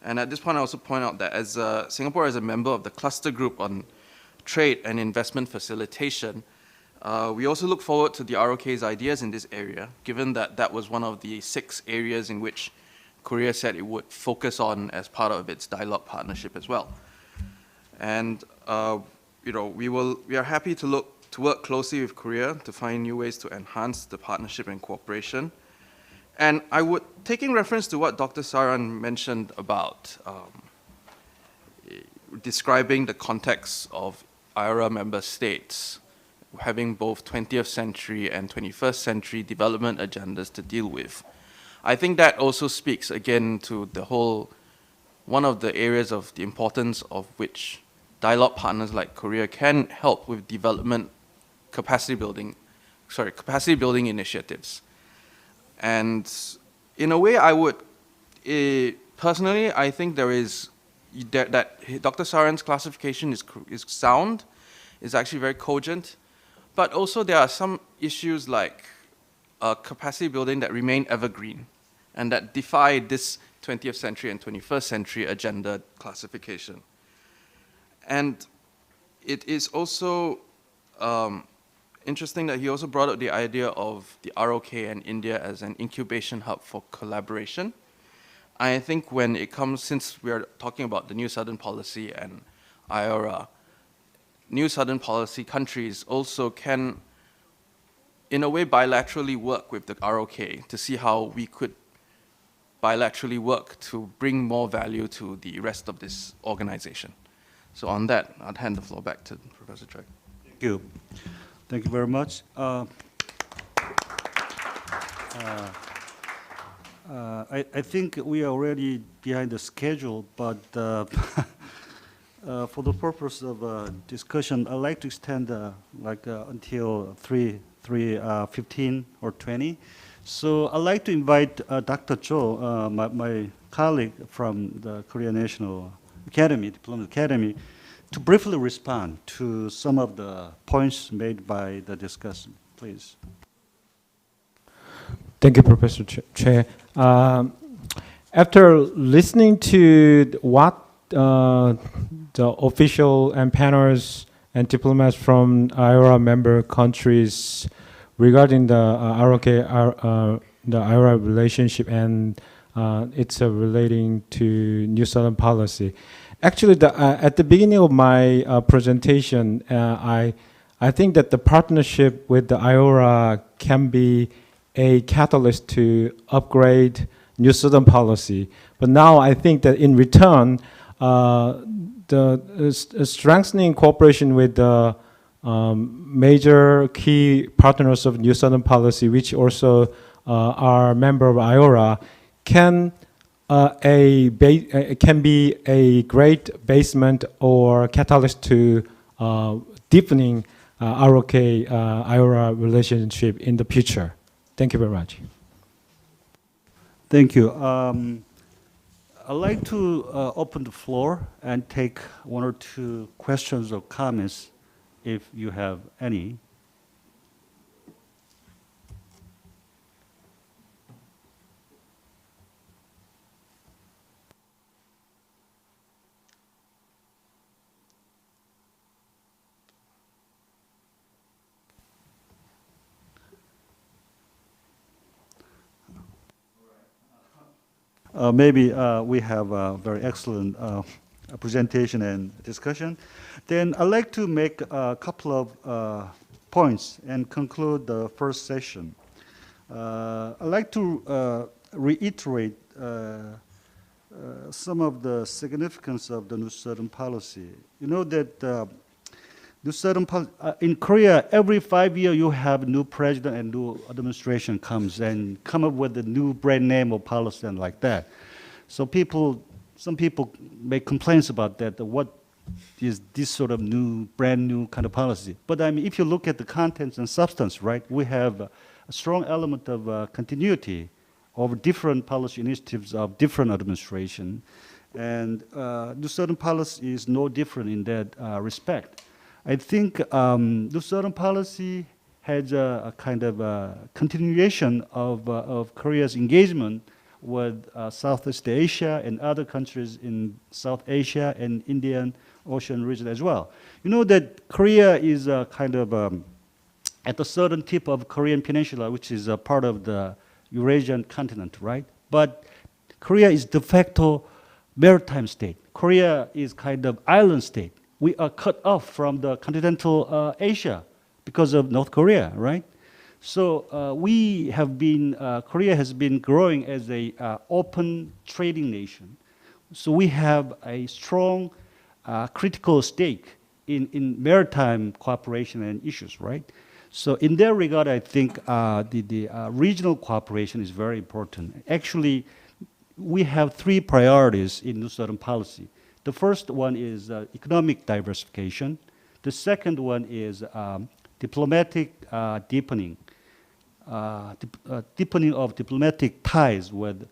And at this point, I also point out that as Singapore is a member of the Cluster Group on Trade and Investment Facilitation, we also look forward to the ROK's ideas in this area, given that that was one of the 6 areas in which Korea said it would focus on as part of its dialogue partnership as well. And we are happy to work closely with Korea to find new ways to enhance the partnership and cooperation. And I would, taking reference to what Dr. Saran mentioned about describing the context of IORA member states having both 20th century and 21st century development agendas to deal with, I think that also speaks again to the whole, one of the areas of the importance of which dialogue partners like Korea can help with development capacity building initiatives. And in a way, I would, personally, I think there is, that Dr. Saran's classification is sound, is actually very cogent, but also there are some issues like capacity building that remain evergreen and that defy this 20th century and 21st century agenda classification. And it is also interesting that he also brought up the idea of the R.O.K. and India as an incubation hub for collaboration. I think when it comes, since we are talking about the New Southern Policy and IORA, New Southern Policy countries also can, in a way, bilaterally work with the R.O.K. to see how we could bilaterally work to bring more value to the rest of this organization. So on that, I'd hand the floor back to Professor Choi. Thank you. Thank you very much. I think we are already behind the schedule, but for the purpose of discussion, I'd like to extend until 3:15 or 20. So I'd like to invite Dr. Cho, my colleague from the Korea National Academy, Diplomat Academy, to briefly respond to some of the points made by the discussion, please. Thank you, Professor Che. After listening to what the official and panels and diplomats from IORA member countries regarding the R.O.K. the IORA relationship and it's relating to New Southern Policy. Actually, at the beginning of my presentation, I think that the partnership with the IORA can be a catalyst to upgrade New Southern Policy. But now I think that in return, the strengthening cooperation with the major key partners of New Southern Policy, which also are member of IORA, can be a great basement or catalyst to deepening R.O.K.-IORA relationship in the future. Thank you very much. Thank you. I'd like to open the floor and take 1 or 2 questions or comments if you have any. Maybe we have a very excellent presentation and discussion. Then I'd like to make a couple of points and conclude the first session. I'd like to reiterate some of the significance of the New Southern Policy. You know that New Southern in Korea, every 5 years you have a new president and new administration comes and come up with a new brand name or policy and like that. So some people make complaints about that. What is this sort of brand new kind of policy? But I mean, if you look at the contents and substance, right, we have a strong element of continuity of different policy initiatives of different administration, and New Southern Policy is no different in that respect. I think New Southern Policy has a kind of a continuation of Korea's engagement with Southeast Asia and other countries in South Asia and Indian Ocean region as well. You know that Korea is kind of at the southern tip of Korean Peninsula, which is a part of the Eurasian continent, right? But Korea is de facto maritime state. Korea is kind of island state. We are cut off from the continental Asia because of North Korea, right? So we have been, Korea has been growing as a open trading nation. So we have a strong critical stake in maritime cooperation and issues, right? So in that regard, I think the regional cooperation is very important. Actually, we have three priorities in New Southern policy. The first one is economic diversification. The second one is diplomatic deepening, deepening of diplomatic ties with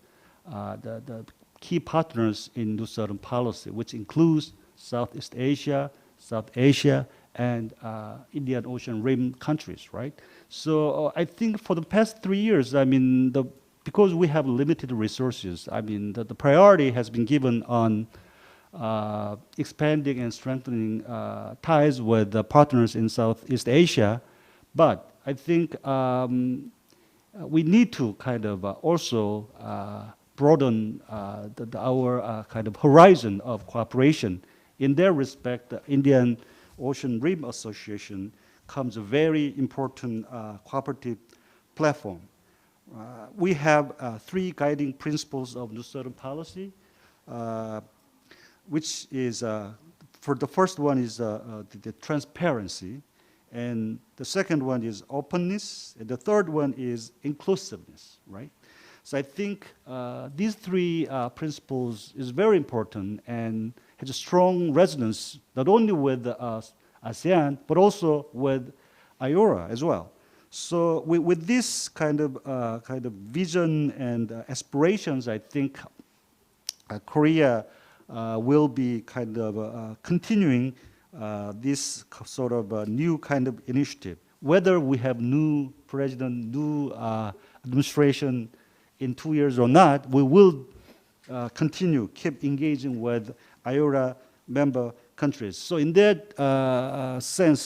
the key partners in New Southern policy, which includes Southeast Asia, South Asia, and Indian Ocean Rim countries, right? So I think for the past 3 years, I mean, because we have limited resources, I mean, the priority has been given on expanding and strengthening ties with the partners in Southeast Asia. But I think we need to kind of also broaden our kind of horizon of cooperation. In their respect, the Indian Ocean Rim Association comes a very important cooperative platform. We have three guiding principles of New Southern policy, which is, for the first one is the transparency, and the second one is openness, and the third one is inclusiveness, right? So I think these three principles is very important and has a strong resonance not only with ASEAN but also with IORA as well. So with this kind of vision and aspirations, I think Korea will be kind of continuing this sort of new kind of initiative. Whether we have new president, new administration in 2 years or not, we will continue, keep engaging with IORA member countries. So in that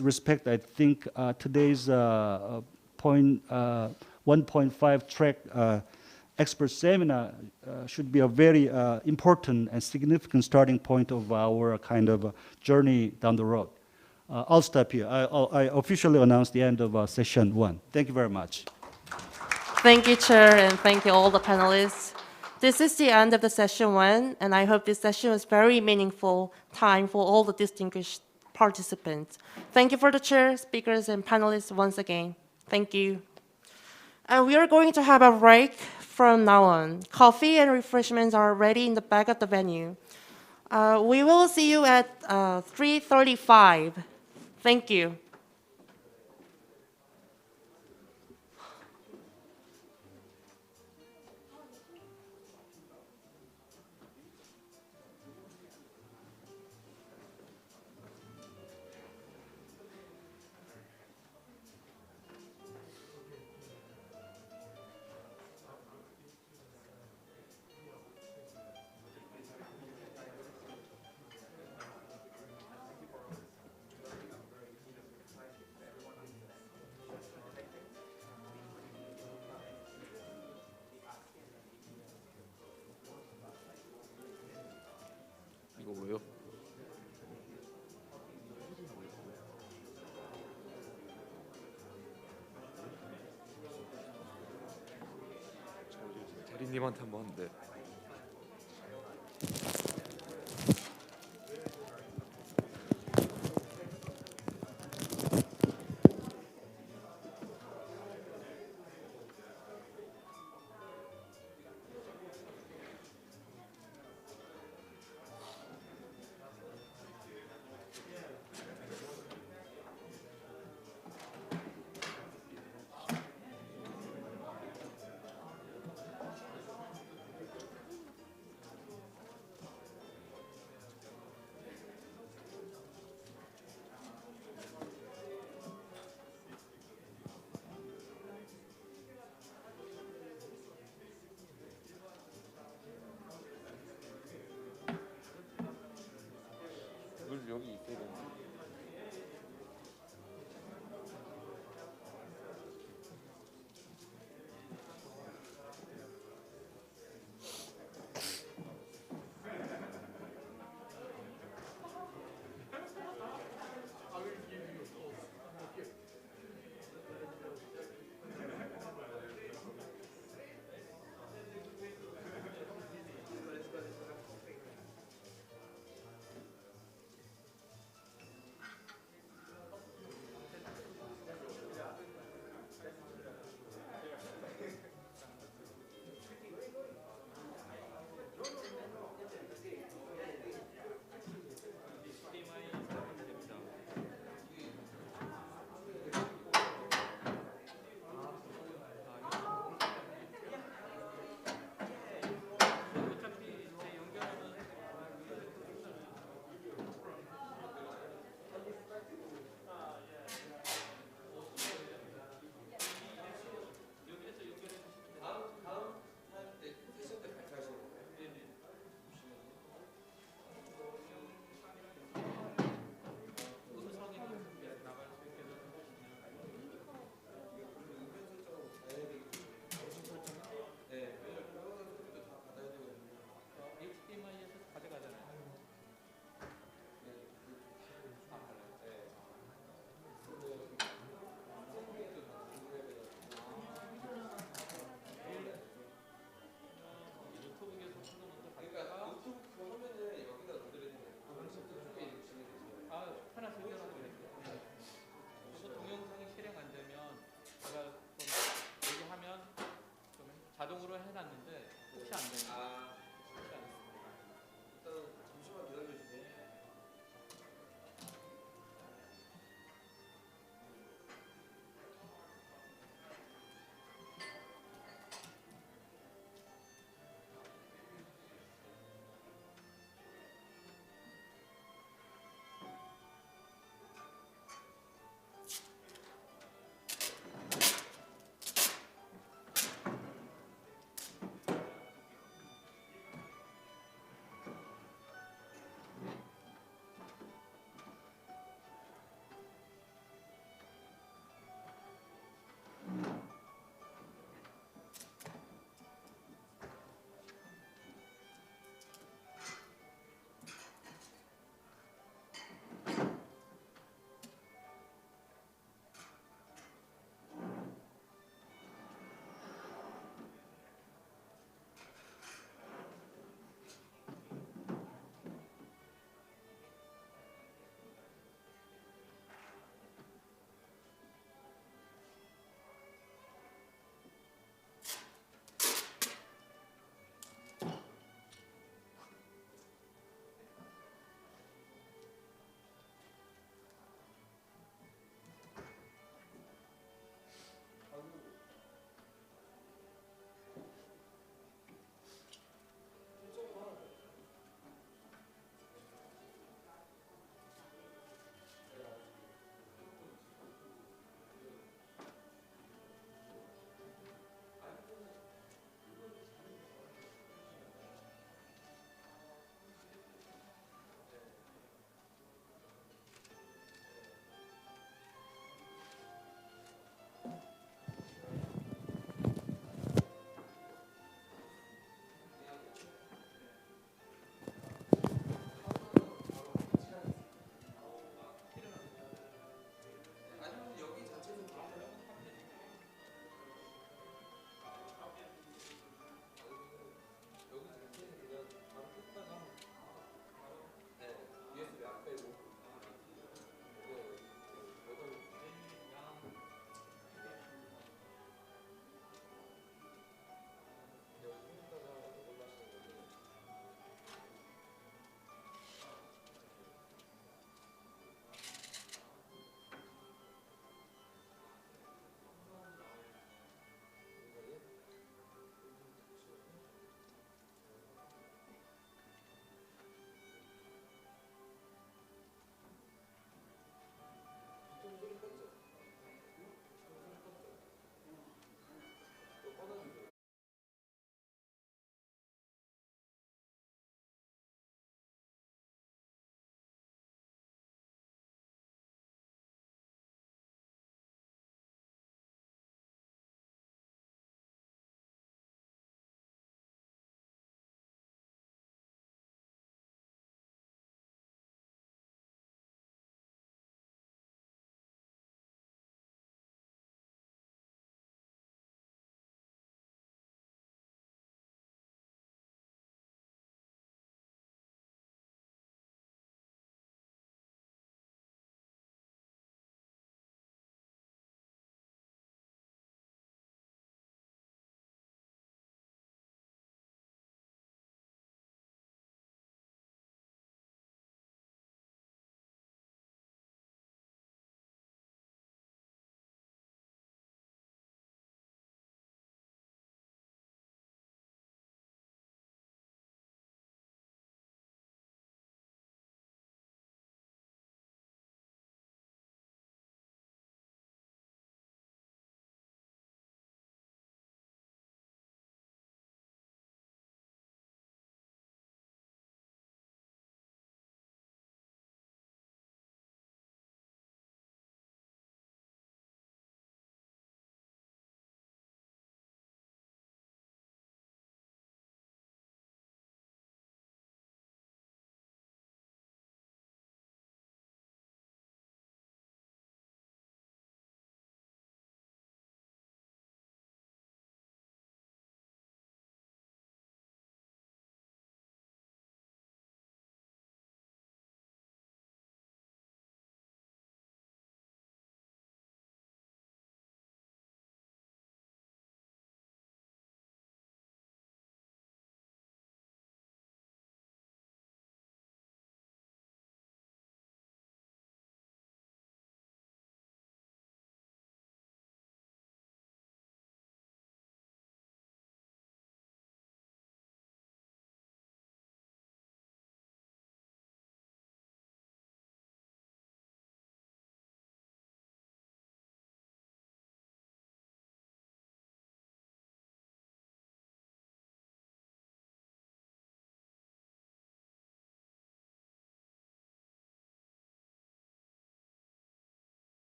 respect, I think today's 1.5 track expert seminar should be a very important and significant starting point of our kind of journey down the road. I'll stop here. I officially announce the end of session 1. Thank you very much. Thank you, Chair, and thank you all the panelists. This is the end of the session 1, and I hope this session was very meaningful time for all the distinguished participants. Thank you for the chair, speakers, and panelists once again. Thank you. And we are going to have a break from now on. Coffee and refreshments are ready in the back of the venue. We will see you at 3:35. Thank you. 이거 왜요? 대리님한테 한번 하는데.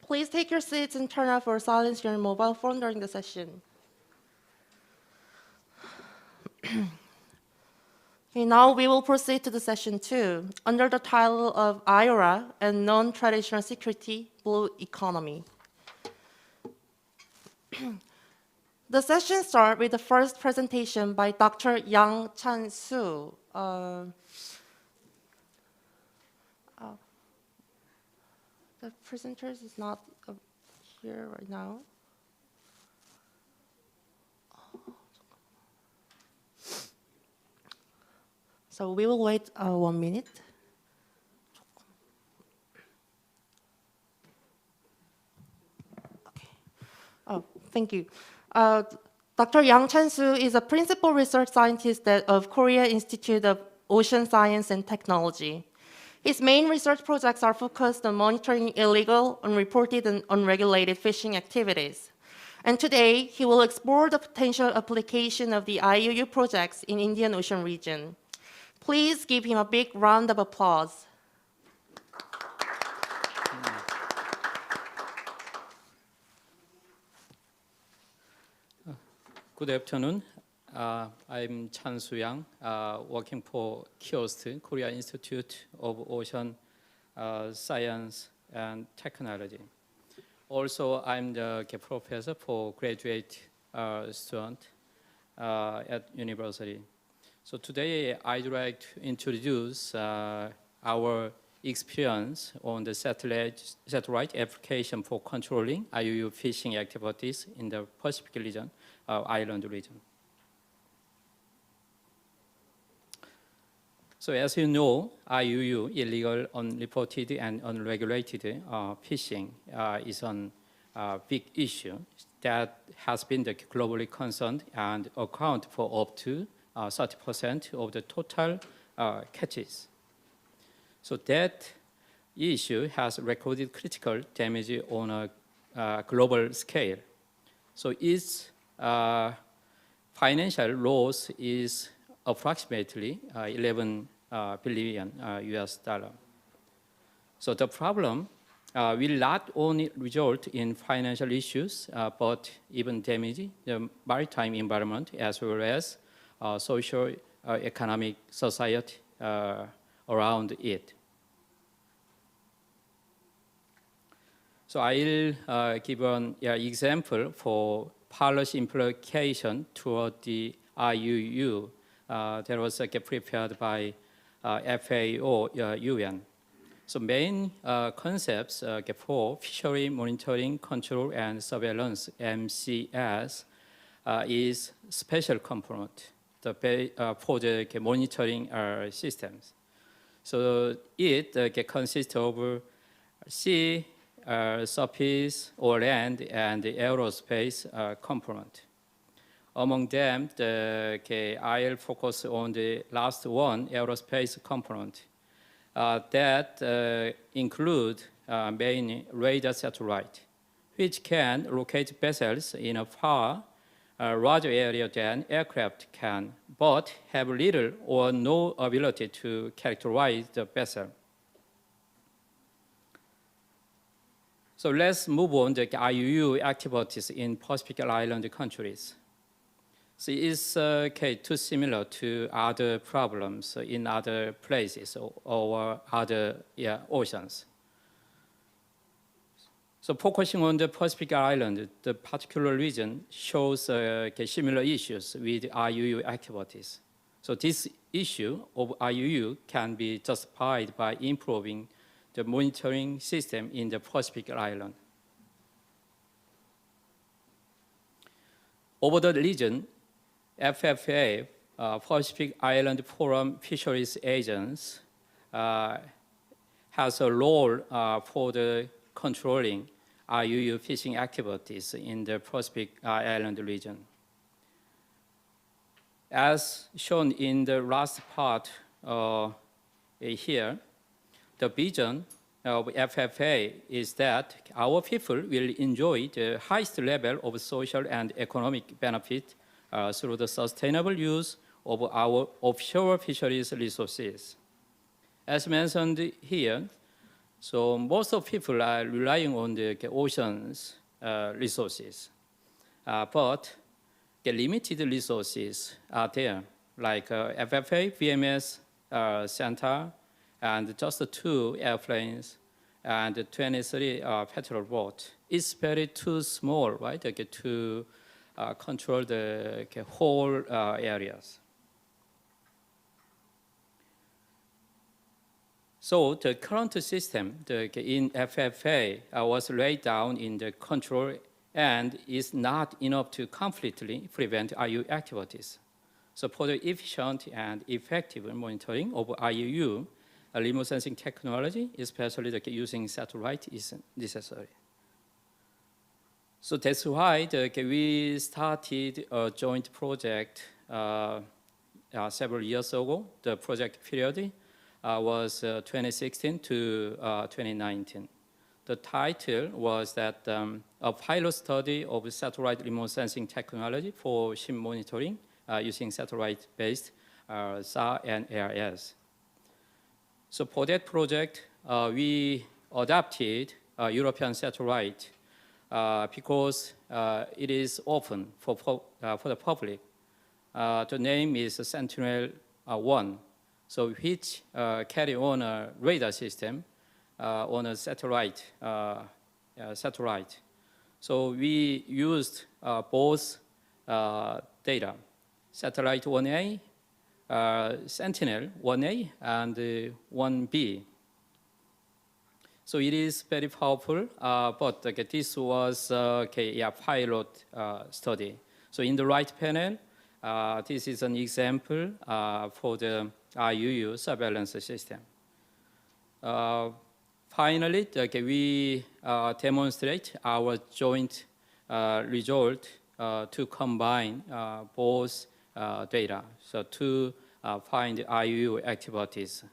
Please take your seats and turn off or silence your mobile phone during the session. Okay, now we will proceed to the session 2, under the title of IORA and Non-Traditional Security, Blue Economy. The session starts with the first presentation by Dr. Yang Chan-Soo. The presenters is not here right now. So we will wait 1 minute. Okay. Oh, thank you. Dr. Yang Chan-Soo is a principal research scientist of Korea Institute of Ocean Science and Technology. His main research projects are focused on monitoring illegal, unreported, and unregulated fishing activities. And today, he will explore the potential application of the IUU projects in Indian Ocean region. Please give him a big round of applause. Good afternoon. I'm Chan Soo-yang, working for KIOST, Korea Institute of Ocean Science and Technology. Also, I'm the professor for graduate student at university. So today, I'd like to introduce our experience on the satellite application for controlling IUU fishing activities in the Pacific region, island region. So as you know, IUU, illegal, unreported, and unregulated fishing is a big issue that has been globally concerned and account for up to 30% of the total catches. So that issue has recorded critical damage on a global scale. So its financial loss is approximately 11 billion US dollar. So the problem will not only result in financial issues, but even damage the maritime environment as well as social, economic, society around it. So I'll give an example for policy implication toward the IUU that was prepared by FAO UN. So main concepts for fishery monitoring, control, and surveillance, MCS, is special component for the monitoring systems. So it consists of sea, surface, or land, and the aerospace component. Among them, I'll focus on the last one, aerospace component. That include main radar satellite, which can locate vessels in a far larger area than aircraft can, but have little or no ability to characterize the vessel. So let's move on to the IUU activities in Pacific Island countries. So it's too similar to other problems in other places or other oceans. So focusing on the Pacific Island, the particular region shows similar issues with IUU activities. So this issue of IUU can be justified by improving the monitoring system in the Pacific Island. Over the region, FFA, Pacific Island Forum Fisheries Agents, has a role for the controlling IUU fishing activities in the Pacific Island region. As shown in the last part here, the vision of FFA is that our people will enjoy the highest level of social and economic benefit through the sustainable use of our offshore fisheries resources. As mentioned here, So most of people are relying on the oceans resources, but the limited resources are there, like FFA, VMS center, and just 2 airplanes, and 23 patrol boats. It's very too small, right, to control the whole areas. So the current system in FFA was laid down in the control and is not enough to completely prevent IUU activities. So for the efficient and effective monitoring of IUU, remote sensing technology, especially using satellite, is necessary. So that's why we started a joint project several years ago. The project period was 2016 to 2019. The title was that a pilot study of satellite remote sensing technology for ship monitoring using satellite-based SAR and ARS. So for that project, we adopted European satellite because it is open for the public. The name is Sentinel-1, so which carry on a radar system on a satellite. So we used both data, Satellite 1A, Sentinel 1A, and 1B. So it is very powerful, but this was a pilot study. So in the right panel, this is an example for the IUU surveillance system. Finally, we demonstrate our joint result to combine both data, so to find IUU activities.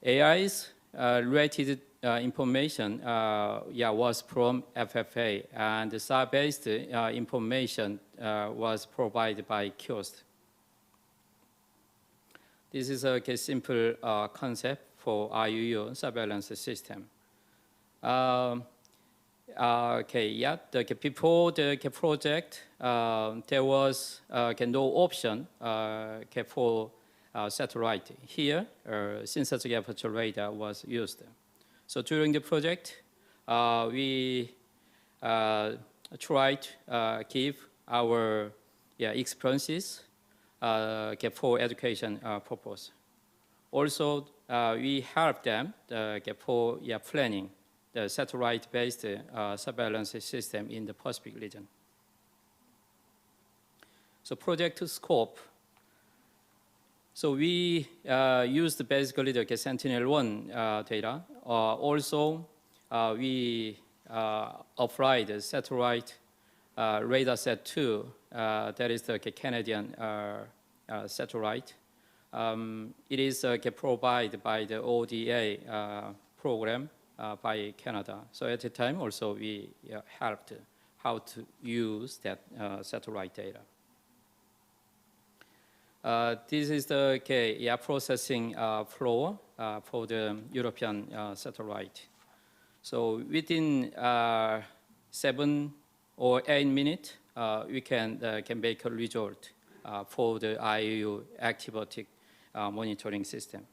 AI's related information was from FFA, and the SAR-based information was provided by KIOST. This is a simple concept for IUU surveillance system. Before the project, there was no option for satellite. Here, synthetic aperture radar was used. So during the project, we tried to give our experiences for education purpose. Also, we help them for planning the satellite-based surveillance system in the Pacific region. So project scope. So we used basically the Sentinel-1 data. Also, we applied the satellite radar set 2, that is the Canadian satellite. It is provided by the ODA program by Canada. So at the time also we helped how to use that satellite data. This is the processing flow for the European satellite. So within 7 or 8 minutes, we can make a result for the IUU activity monitoring system.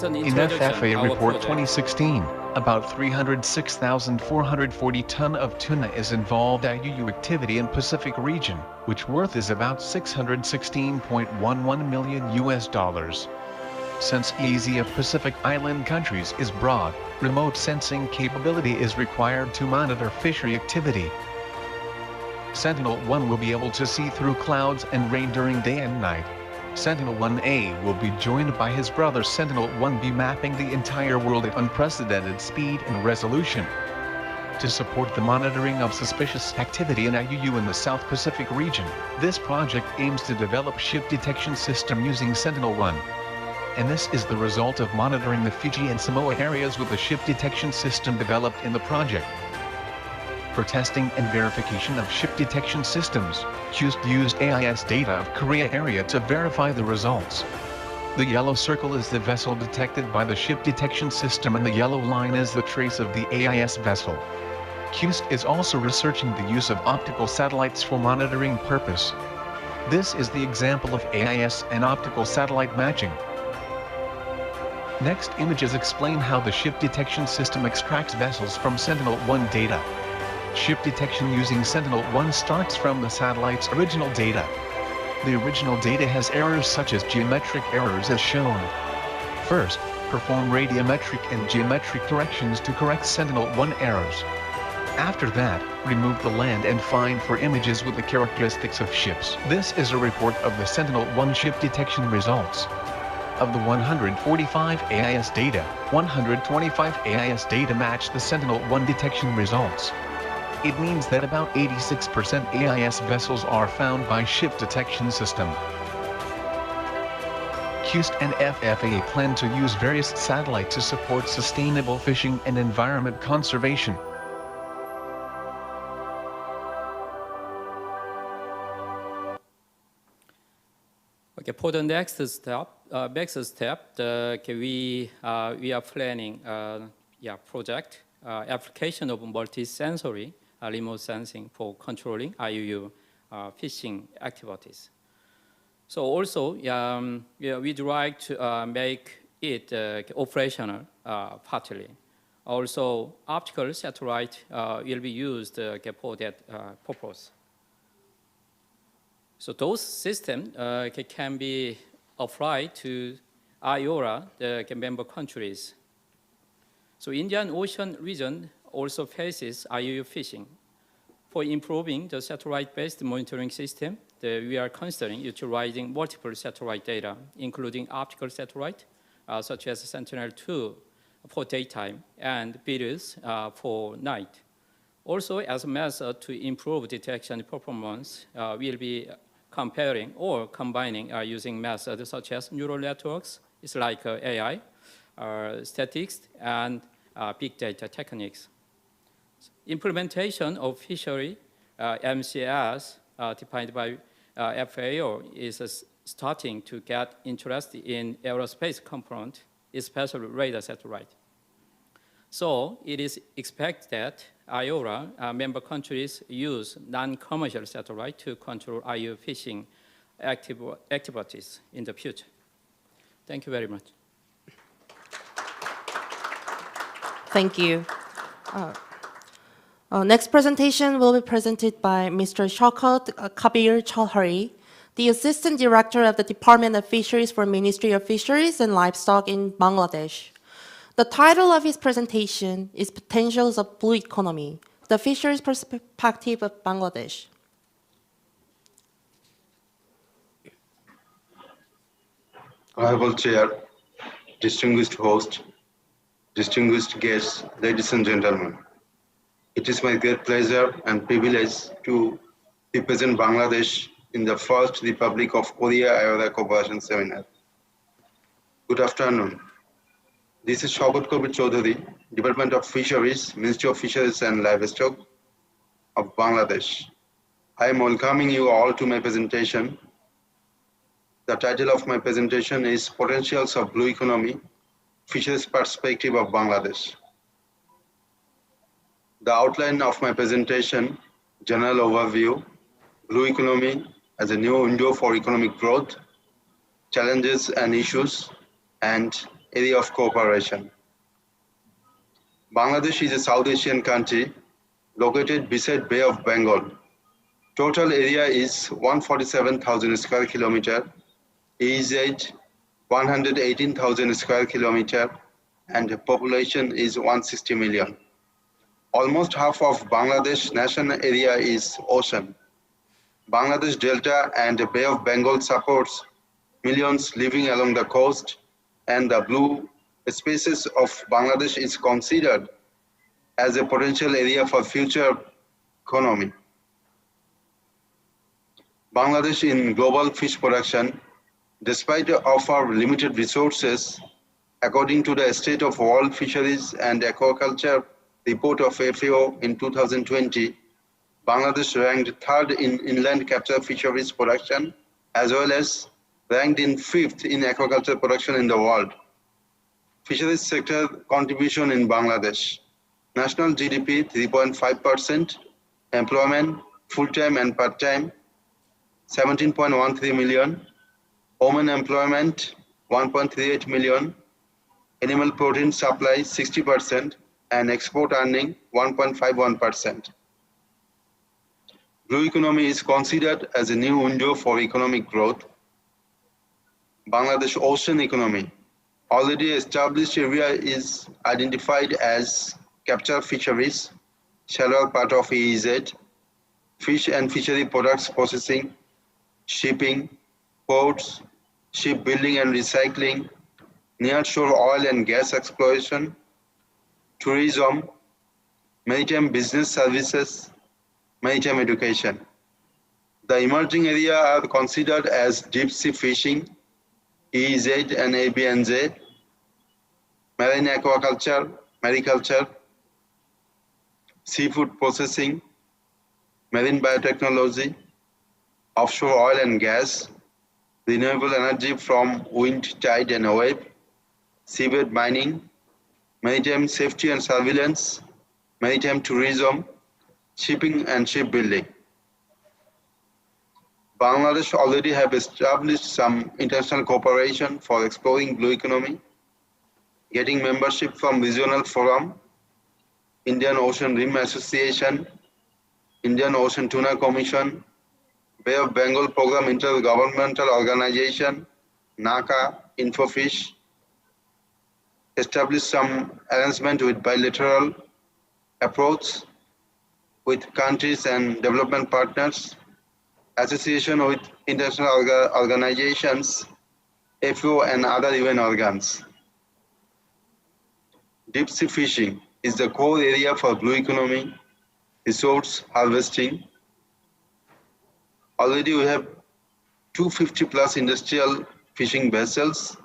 In FFA Report 2016, about 306,440 ton of tuna is involved IUU activity in Pacific region, which worth is about $616.11 million US. Since easy of Pacific Island countries is broad, remote sensing capability is required to monitor fishery activity. Sentinel-1 will be able to see through clouds and rain during day and night. Sentinel-1A will be joined by his brother Sentinel-1B, mapping the entire world at unprecedented speed and resolution. To support the monitoring of suspicious activity in IUU in the South Pacific region, this project aims to develop ship detection system using Sentinel-1. And this is the result of monitoring the Fiji and Samoa areas with the ship detection system developed in the project. For testing and verification of ship detection systems, KIOST used AIS data of Korea area to verify the results. The yellow circle is the vessel detected by the ship detection system and the yellow line is the trace of the AIS vessel. KIOST is also researching the use of optical satellites for monitoring purpose. This is the example of AIS and optical satellite matching. Next images explain how the ship detection system extracts vessels from Sentinel-1 data. Ship detection using Sentinel-1 starts from the satellite's original data. The original data has errors such as geometric errors as shown. First, perform radiometric and geometric corrections to correct Sentinel-1 errors. After that, remove the land and find for images with the characteristics of ships. This is a report of the Sentinel-1 ship detection results. Of the 145 AIS data, 125 AIS data match the Sentinel-1 detection results. It means that about 86% AIS vessels are found by ship detection system. KIOST and FFA plan to use various satellites to support sustainable fishing and environment conservation. Okay, for the next step, we are planning project application of multi-sensory remote sensing for controlling IUU fishing activities. So also, we'd like to make it operational partly. Also, optical satellite will be used for that purpose. So those systems can be applied to IORA, the member countries. So Indian Ocean region also faces IUU fishing. For improving the satellite-based monitoring system, we are considering utilizing multiple satellite data, including optical satellite, such as Sentinel-2 for daytime and BIRUS for night. Also, as a method to improve detection performance, we'll be comparing or combining using methods such as neural networks, it's like AI, statistics, and big data techniques. Implementation of fishery MCS defined by FAO is starting to get interested in aerospace component, especially radar satellite. So it is expected that IORA member countries use non-commercial satellite to control IUU fishing activities in the future. Thank you very much. Thank you. Next presentation will be presented by Mr. Shaukat Kabir Chaudhary, the Assistant Director of the Department of Fisheries for Ministry of Fisheries and Livestock in Bangladesh. The title of his presentation is Potentials of Blue Economy, the Fisheries Perspective of Bangladesh. Honorable Chair, distinguished host, distinguished guests, ladies and gentlemen. It is my great pleasure and privilege to represent Bangladesh in the first Republic of Korea IORA Cooperation Seminar. Good afternoon. This is Shaukat Kabir Chaudhary, Department of Fisheries, Ministry of Fisheries and Livestock of Bangladesh. I am welcoming you all to my presentation. The title of my presentation is Potentials of Blue Economy, Fisheries Perspective of Bangladesh. The outline of my presentation, general overview, blue economy as a new window for economic growth, challenges and issues, and area of cooperation. Bangladesh is a South Asian country located beside Bay of Bengal. Total area is 147,000 square kilometer, EEZ 118,000 square kilometer, and the population is 160 million. Almost half of Bangladesh national area is ocean. Bangladesh Delta and the Bay of Bengal supports millions living along the coast, and the blue spaces of Bangladesh is considered as a potential area for future economy. Bangladesh in global fish production, despite of our limited resources, according to the State of World Fisheries and Aquaculture report of FAO in 2020, Bangladesh ranked third in inland capture fisheries production, as well as ranked in fifth in aquaculture production in the world. Fisheries sector contribution in Bangladesh. National GDP 3.5%, employment full-time and part-time 17.13 million, women employment 1.38 million, animal protein supply 60%, and export earning 1.51%. Blue economy is considered as a new window for economic growth. Bangladesh ocean economy. Already established area is identified as capture fisheries, shallow part of EEZ, fish and fishery products processing, shipping, ports, shipbuilding and recycling, nearshore oil and gas exploration, tourism, maritime business services, maritime education. The emerging area are considered as deep sea fishing, EEZ and ABNZ, marine aquaculture, mariculture, seafood processing, marine biotechnology, offshore oil and gas, renewable energy from wind, tide and wave, seabed mining, maritime safety and surveillance, maritime tourism, shipping and shipbuilding. Bangladesh already have established some international cooperation for exploring blue economy, getting membership from Regional Forum, Indian Ocean Rim Association, Indian Ocean Tuna Commission, Bay of Bengal Program Intergovernmental Organization, NACA, Infofish, established some arrangement with bilateral approach with countries and development partners, association with international organizations, FAO and other UN organs. Deep sea fishing is the core area for blue economy, resource harvesting. Already we have 250 plus industrial fishing vessels,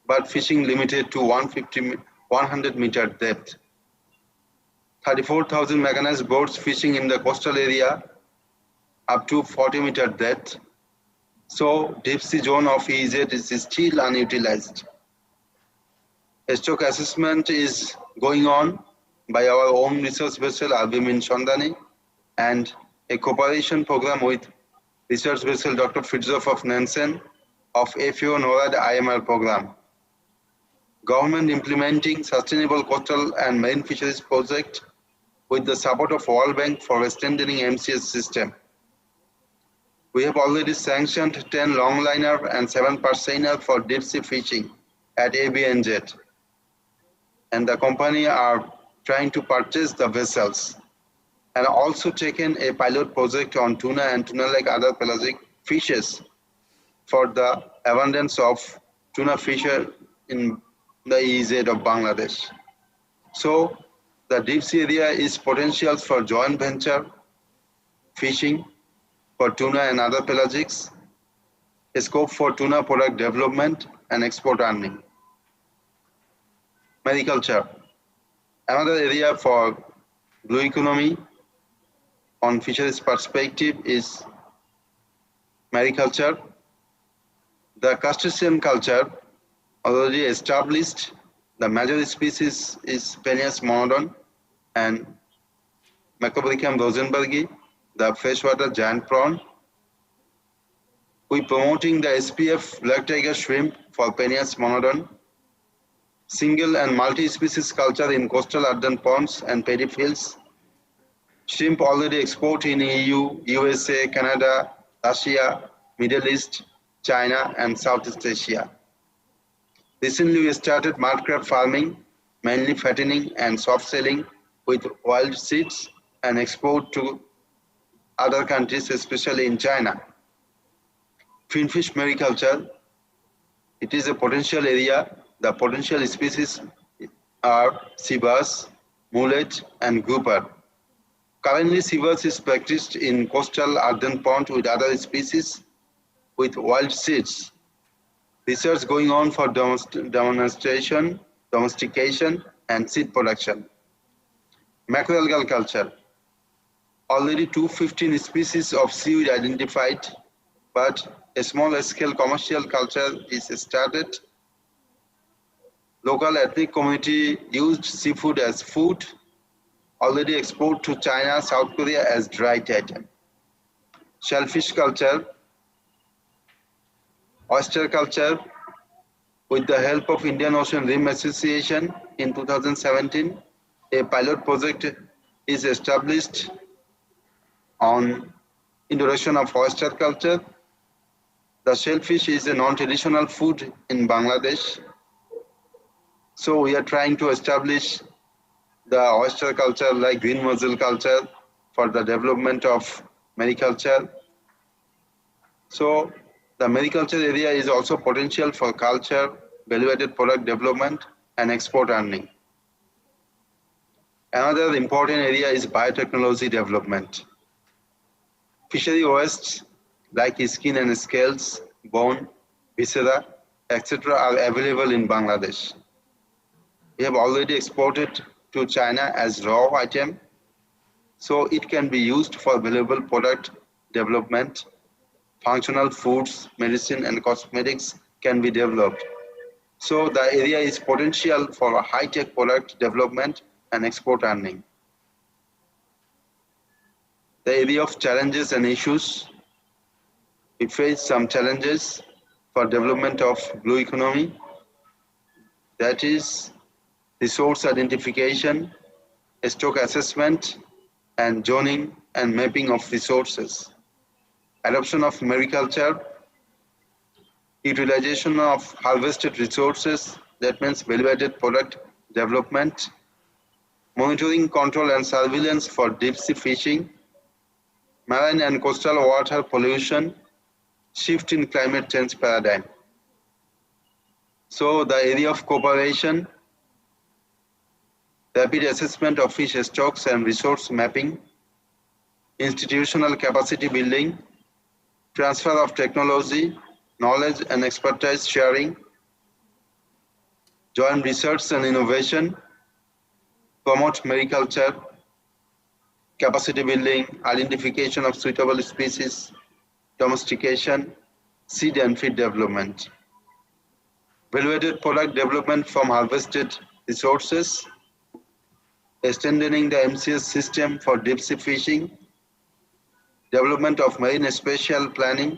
but fishing limited to 100 meter depth. 34,000 mechanized boats fishing in the coastal area up to 40 meter depth. So deep sea zone of EEZ is still unutilized. A stock assessment is going on by our own research vessel Albimin Sondani and a cooperation program with research vessel Dr. Fritjof of Nansen of FAO NORAD IMR program. Government implementing sustainable coastal and marine fisheries project with the support of World Bank for strengthening MCS system. We have already sanctioned 10 longliner and 7 purseiner for deep sea fishing at ABNZ. And the company are trying to purchase the vessels and also taken a pilot project on tuna and tuna-like other pelagic fishes for the abundance of tuna fish in the EEZ of Bangladesh. So the deep sea area is potential for joint venture fishing for tuna and other pelagics, a scope for tuna product development and export earning. Mariculture, another area for blue economy on fisheries perspective is mariculture. The crustacean culture already established. The major species is Penaeus monodon and Macrobrachydon rosenbergi, the freshwater giant prawn. We promoting the SPF black tiger shrimp for Penaeus monodon, single and multi-species culture in coastal earthen ponds and paddy fields. Shrimp already export in EU, USA, Canada, Russia, Middle East, China and Southeast Asia. Recently we started mud crab farming, mainly fattening and soft selling with wild seeds and export to other countries, especially in China. Finfish mariculture, it is a potential area. The potential species are sea bass, mullet and grouper. Currently sea bass is practiced in coastal earthen pond with other species with wild seeds. Research going on for domestication and seed production. Macroalgal culture. Already 215 species of seaweed identified, but a small-scale commercial culture is started. Local ethnic community used seafood as food, already export to China, South Korea as dried item. Shellfish culture, oyster culture, with the help of Indian Ocean Rim Association in 2017, a pilot project is established on introduction of oyster culture. The shellfish is a non-traditional food in Bangladesh. So we are trying to establish the oyster culture like green mussel culture for the development of mariculture. So the mariculture area is also potential for culture, value-added product development and export earning. Another important area is biotechnology development. Fishery wastes like skin and scales, bone, viscera, etc. are available in Bangladesh. We have already exported to China as raw item, so it can be used for valuable product development. Functional foods, medicine and cosmetics can be developed. So the area is potential for high-tech product development and export earning. The area of challenges and issues. We face some challenges for development of blue economy. That is resource identification, stock assessment, and zoning and mapping of resources. Adoption of mariculture, utilization of harvested resources, that means value-added product development, monitoring, control and surveillance for deep-sea fishing, marine and coastal water pollution, shift in climate change paradigm. So the area of cooperation, rapid assessment of fish stocks and resource mapping, institutional capacity building, transfer of technology, knowledge and expertise sharing, joint research and innovation, promote mariculture, capacity building, identification of suitable species, domestication, seed and feed development. Value-added product development from harvested resources, strengthening the MCS system for deep-sea fishing, development of marine spatial planning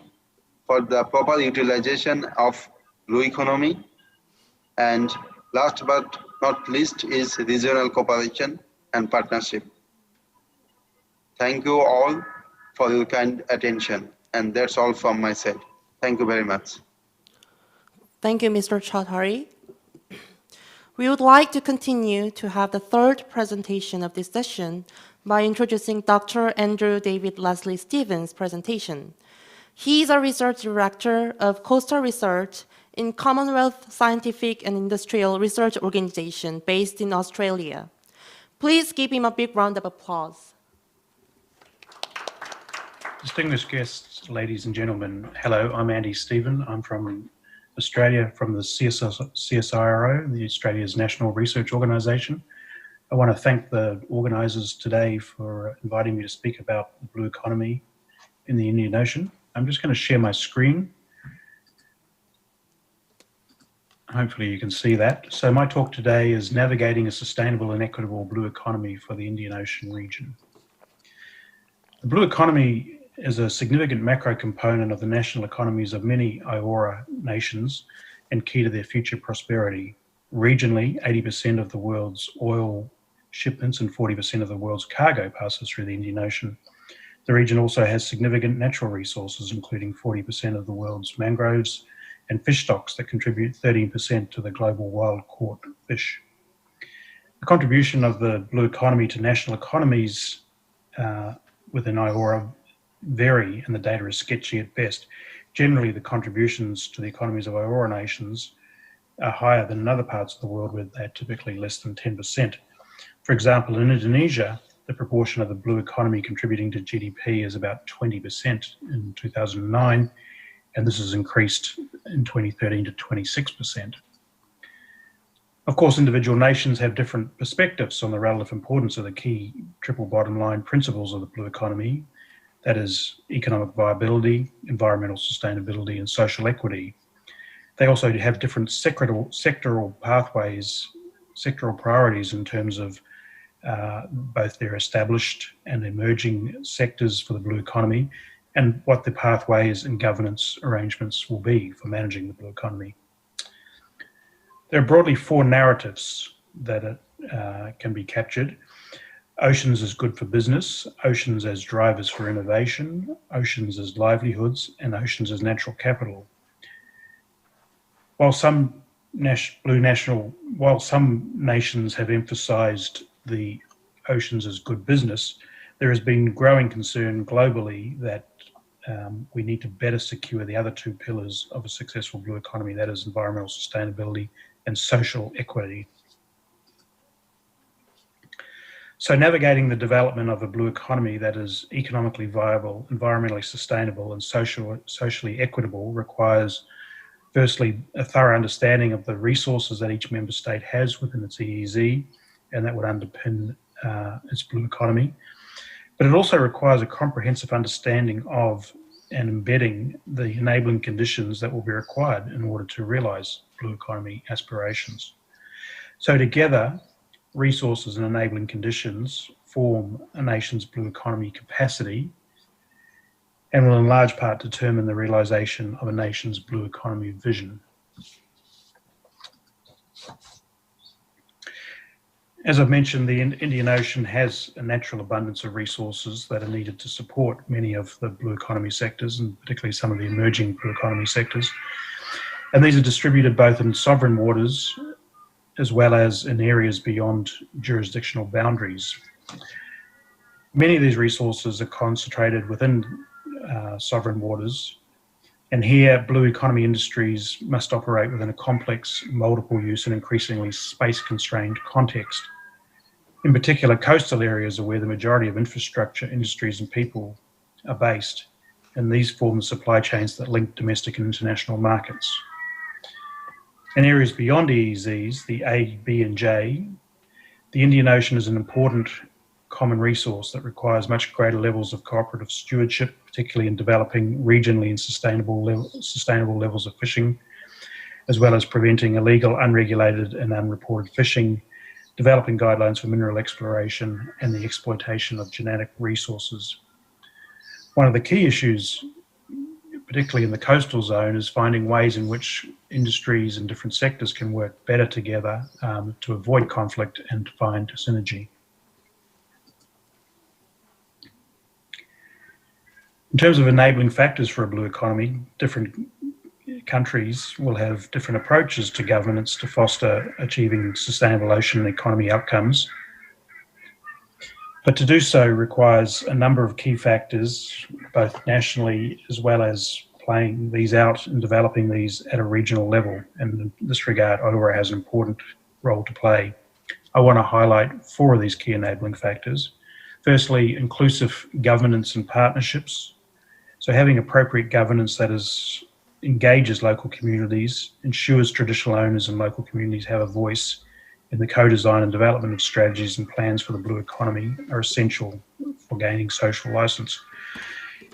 for the proper utilization of blue economy, and last but not least is regional cooperation and partnership. Thank you all for your kind attention, and that's all from my side. Thank you very much. Thank you, Mr. Chaudhary. We would like to continue to have the third presentation of this session by introducing Dr. Andrew David Leslie Stevens' presentation. He is a research director of coastal research in Commonwealth Scientific and Industrial Research Organization based in Australia. Please give him a big round of applause. Distinguished guests, ladies and gentlemen, hello, I'm Andy Stephen. I'm from Australia, from the CSIRO, the Australia's National Research Organisation. I want to thank the organisers today for inviting me to speak about the blue economy in the Indian Ocean. I'm just going to share my screen. Hopefully you can see that. So my talk today is navigating a sustainable and equitable blue economy for the Indian Ocean region. The blue economy is a significant macro component of the national economies of many I-ORA nations and key to their future prosperity. Regionally, 80% of the world's oil shipments and 40% of the world's cargo passes through the Indian Ocean. The region also has significant natural resources, including 40% of the world's mangroves and fish stocks that contribute 13% to the global wild caught fish. The contribution of the blue economy to national economies within I-ORA vary, and the data is sketchy at best. Generally, the contributions to the economies of I-ORA nations are higher than in other parts of the world, where they're typically less than 10%. For example, in Indonesia, the proportion of the blue economy contributing to GDP is about 20% in 2009, and this has increased in 2013 to 26%. Of course, individual nations have different perspectives on the relative importance of the key triple bottom line principles of the blue economy, that is economic viability, environmental sustainability, and social equity. They also have different sectoral pathways, sectoral priorities in terms of both their established and emerging sectors for the blue economy and what the pathways and governance arrangements will be for managing the blue economy. There are broadly four narratives that can be captured. Oceans as good for business, oceans as drivers for innovation, oceans as livelihoods, and oceans as natural capital. While some nations have emphasized the oceans as good business, there has been growing concern globally that we need to better secure the other two pillars of a successful blue economy, that is environmental sustainability and social equity. So navigating the development of a blue economy that is economically viable, environmentally sustainable, and socially equitable requires, firstly, a thorough understanding of the resources that each member state has within its EEZ, and that would underpin its blue economy. But it also requires a comprehensive understanding of and embedding the enabling conditions that will be required in order to realize blue economy aspirations. So together, resources and enabling conditions form a nation's blue economy capacity and will in large part determine the realization of a nation's blue economy vision. As I've mentioned, the Indian Ocean has a natural abundance of resources that are needed to support many of the blue economy sectors, and particularly some of the emerging blue economy sectors. And these are distributed both in sovereign waters as well as in areas beyond jurisdictional boundaries. Many of these resources are concentrated within sovereign waters, and here blue economy industries must operate within a complex, multiple use and increasingly space-constrained context. In particular, coastal areas are where the majority of infrastructure, industries and people are based, and these form the supply chains that link domestic and international markets. In areas beyond EEZs, the A, B and J, the Indian Ocean is an important common resource that requires much greater levels of cooperative stewardship, particularly in developing regionally and sustainable levels of fishing, as well as preventing illegal, unregulated and unreported fishing, developing guidelines for mineral exploration and the exploitation of genetic resources. One of the key issues, particularly in the coastal zone, is finding ways in which industries and different sectors can work better together to avoid conflict and to find synergy. In terms of enabling factors for a blue economy, different countries will have different approaches to governance to foster achieving sustainable ocean and economy outcomes. But to do so requires a number of key factors, both nationally as well as playing these out and developing these at a regional level. And in this regard, I.O.R.A has an important role to play. I want to highlight four of these key enabling factors. Firstly, inclusive governance and partnerships. So having appropriate governance that engages local communities, ensures traditional owners and local communities have a voice in the co-design and development of strategies and plans for the blue economy are essential for gaining social license.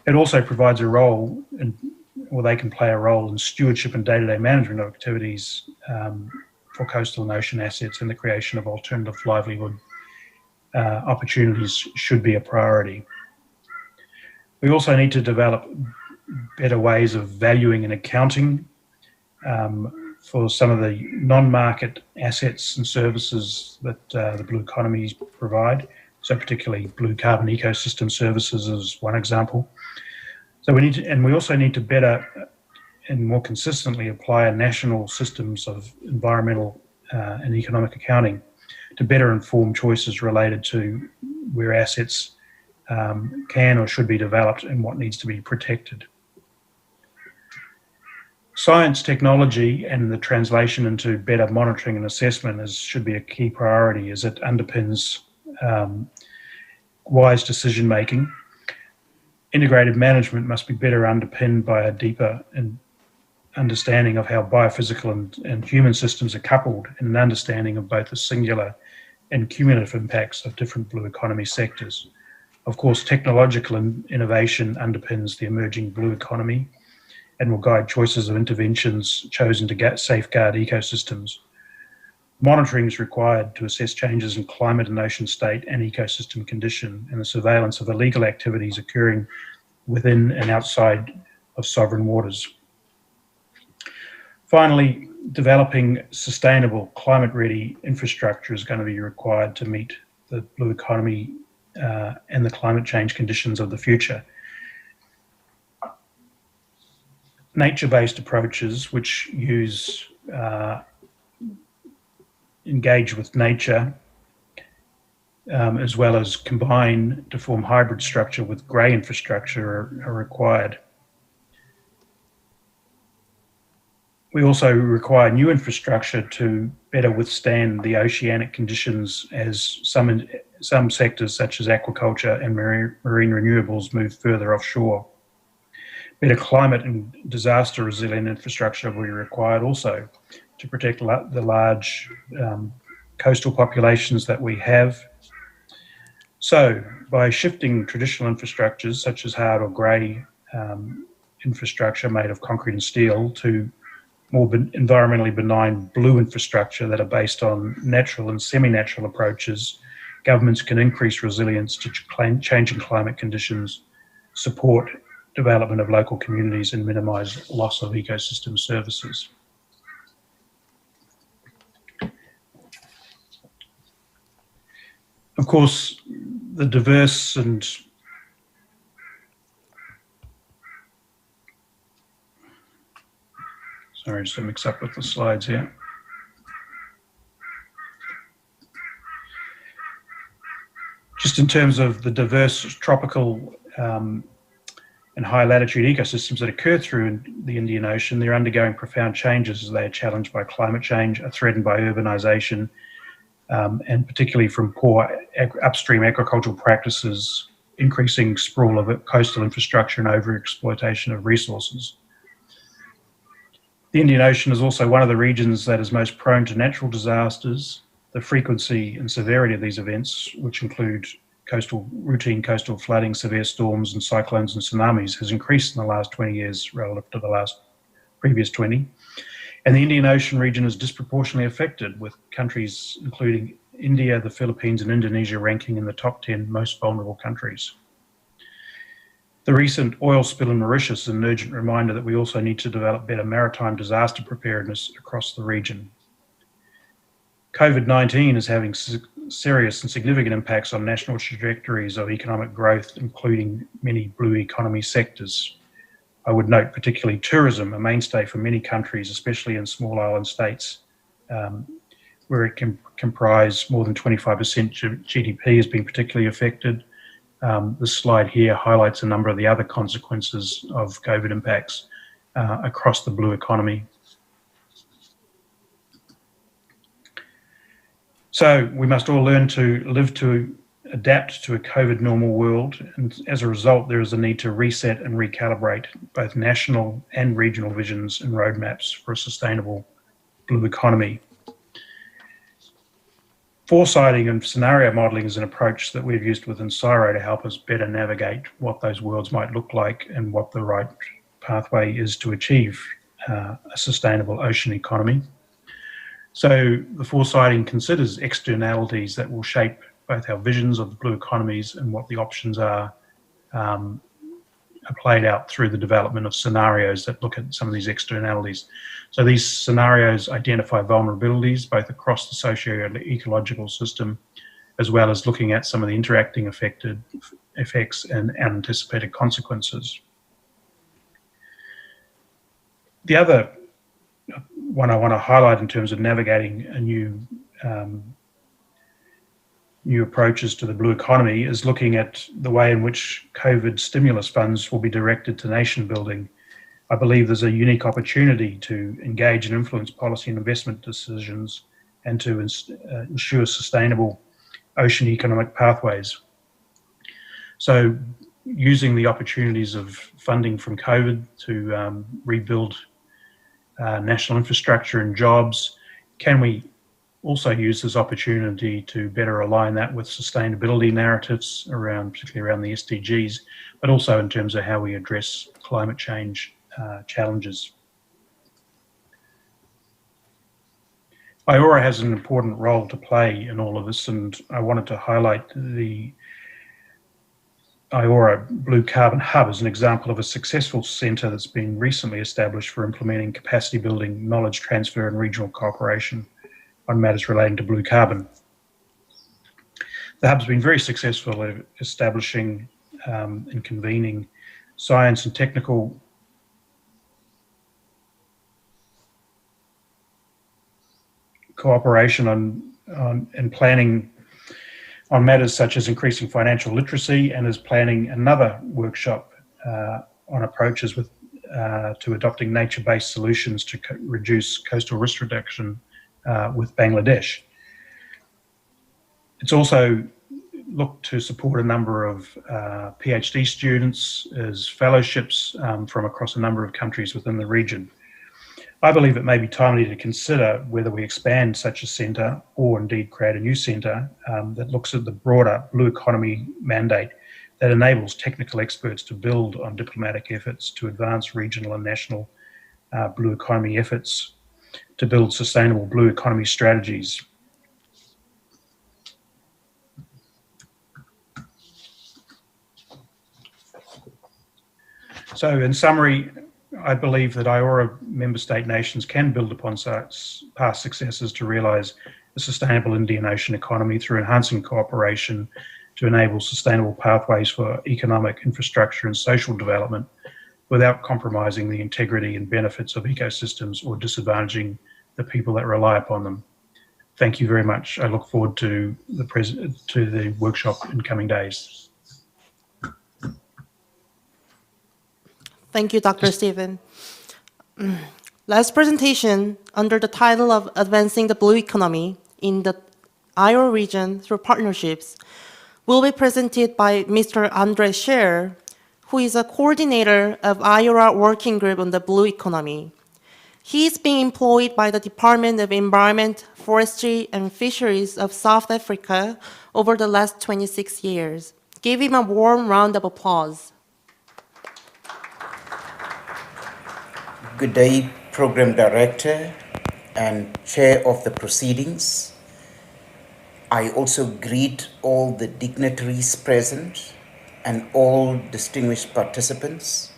It also provides a role, they can play a role in stewardship and day-to-day management of activities for coastal and ocean assets, and the creation of alternative livelihood opportunities should be a priority. We also need to develop better ways of valuing and accounting for some of the non-market assets and services that the blue economies provide. So particularly blue carbon ecosystem services is one example. So we also need to better and more consistently apply national systems of environmental and economic accounting to better inform choices related to where assets can or should be developed and what needs to be protected. Science, technology, and the translation into better monitoring and assessment should be a key priority, as it underpins wise decision-making. Integrated management must be better underpinned by a deeper understanding of how biophysical and human systems are coupled in an understanding of both the singular and cumulative impacts of different blue economy sectors. Of course, technological innovation underpins the emerging blue economy and will guide choices of interventions chosen to safeguard ecosystems. Monitoring is required to assess changes in climate and ocean state and ecosystem condition, and the surveillance of illegal activities occurring within and outside of sovereign waters. Finally, developing sustainable climate-ready infrastructure is going to be required to meet the blue economy and the climate change conditions of the future. Nature-based approaches which use engage with nature as well as combine to form hybrid structure with grey infrastructure are required. We also require new infrastructure to better withstand the oceanic conditions as some sectors such as aquaculture and marine renewables move further offshore. Better climate and disaster resilient infrastructure will be required also to protect the large coastal populations that we have. So by shifting traditional infrastructures such as hard or grey infrastructure made of concrete and steel to more environmentally benign blue infrastructure that are based on natural and semi-natural approaches, governments can increase resilience to changing climate conditions, support development of local communities and minimise loss of ecosystem services. Of course, the diverse and sorry, just to mix up with the slides here. Just in terms of the diverse tropical and high latitude ecosystems that occur through the Indian Ocean, they're undergoing profound changes as they are challenged by climate change, are threatened by urbanisation, and particularly from poor upstream agricultural practices, increasing sprawl of coastal infrastructure and overexploitation of resources. The Indian Ocean is also one of the regions that is most prone to natural disasters. The frequency and severity of these events, which include routine coastal flooding, severe storms and cyclones and tsunamis, has increased in the last 20 years relative to the previous 20. And the Indian Ocean region is disproportionately affected, with countries including India, the Philippines and Indonesia ranking in the top 10 most vulnerable countries. The recent oil spill in Mauritius is an urgent reminder that we also need to develop better maritime disaster preparedness across the region. COVID-19 is having serious and significant impacts on national trajectories of economic growth, including many blue economy sectors. I would note particularly tourism, a mainstay for many countries, especially in small island states, where it can comprise more than 25% GDP has been particularly affected. This slide here highlights a number of the other consequences of COVID impacts across the blue economy. So we must all learn to live to adapt to a COVID normal world, and as a result there is a need to reset and recalibrate both national and regional visions and roadmaps for a sustainable blue economy. Foresighting and scenario modelling is an approach that we've used within CIRO to help us better navigate what those worlds might look like and what the right pathway is to achieve a sustainable ocean economy. So the foresighting considers externalities that will shape both our visions of the blue economies and what the options are played out through the development of scenarios that look at some of these externalities. So these scenarios identify vulnerabilities both across the socio-ecological system, as well as looking at some of the interacting effects and anticipated consequences. The other one I want to highlight in terms of navigating a new approaches to the blue economy is looking at the way in which COVID stimulus funds will be directed to nation building. I believe there's a unique opportunity to engage and influence policy and investment decisions and to ensure sustainable ocean economic pathways. So using the opportunities of funding from COVID to rebuild national infrastructure and jobs? Can we also use this opportunity to better align that with sustainability narratives around, particularly around the SDGs, but also in terms of how we address climate change challenges? IORA has an important role to play in all of this, and I wanted to highlight the IORA Blue Carbon Hub as an example of a successful centre that's been recently established for implementing capacity building, knowledge transfer and regional cooperation on matters relating to blue carbon. The hub's been very successful at establishing and convening science and technical cooperation and planning on matters such as increasing financial literacy, and is planning another workshop on approaches to adopting nature-based solutions to reduce coastal risk reduction with Bangladesh. It's also looked to support a number of PhD students as fellowships from across a number of countries within the region. I believe it may be timely to consider whether we expand such a centre or indeed create a new centre that looks at the broader blue economy mandate that enables technical experts to build on diplomatic efforts to advance regional and national blue economy efforts to build sustainable blue economy strategies. So in summary, I believe that IORA member state nations can build upon past successes to realise a sustainable Indian Ocean economy through enhancing cooperation to enable sustainable pathways for economic, infrastructure and social development without compromising the integrity and benefits of ecosystems or disadvantaging the people that rely upon them. Thank you very much. I look forward to the workshop in coming days. Thank you, Dr. Stephen. Last presentation under the title of Advancing the Blue Economy in the IORA region through partnerships will be presented by Mr. Andre Scher, who is a coordinator of IORA Working Group on the Blue Economy. He is being employed by the Department of Environment, Forestry and Fisheries of South Africa over the last 26 years. Give him a warm round of applause. Good day, Program Director and Chair of the proceedings. I also greet all the dignitaries present and all distinguished participants.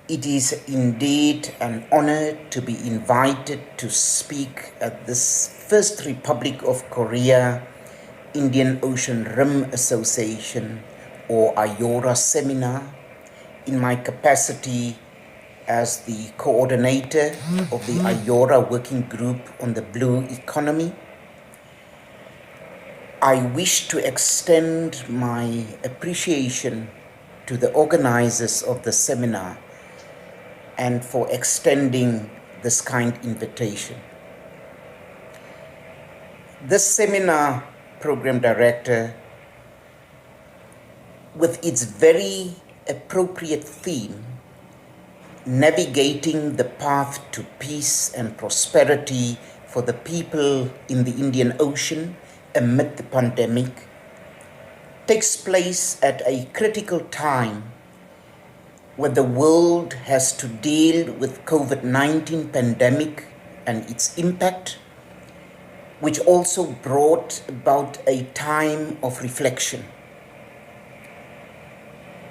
It is indeed an honor to be invited to speak at this First Republic of Korea Indian Ocean Rim Association or IORA seminar in my capacity as the coordinator of the IORA Working Group on the Blue Economy. I wish to extend my appreciation to the organizers of the seminar and for extending this kind invitation. This seminar, Program Director, with its very appropriate theme, navigating the path to peace and prosperity for the people in the Indian Ocean amid the pandemic, takes place at a critical time when the world has to deal with COVID-19 pandemic and its impact, which also brought about a time of reflection.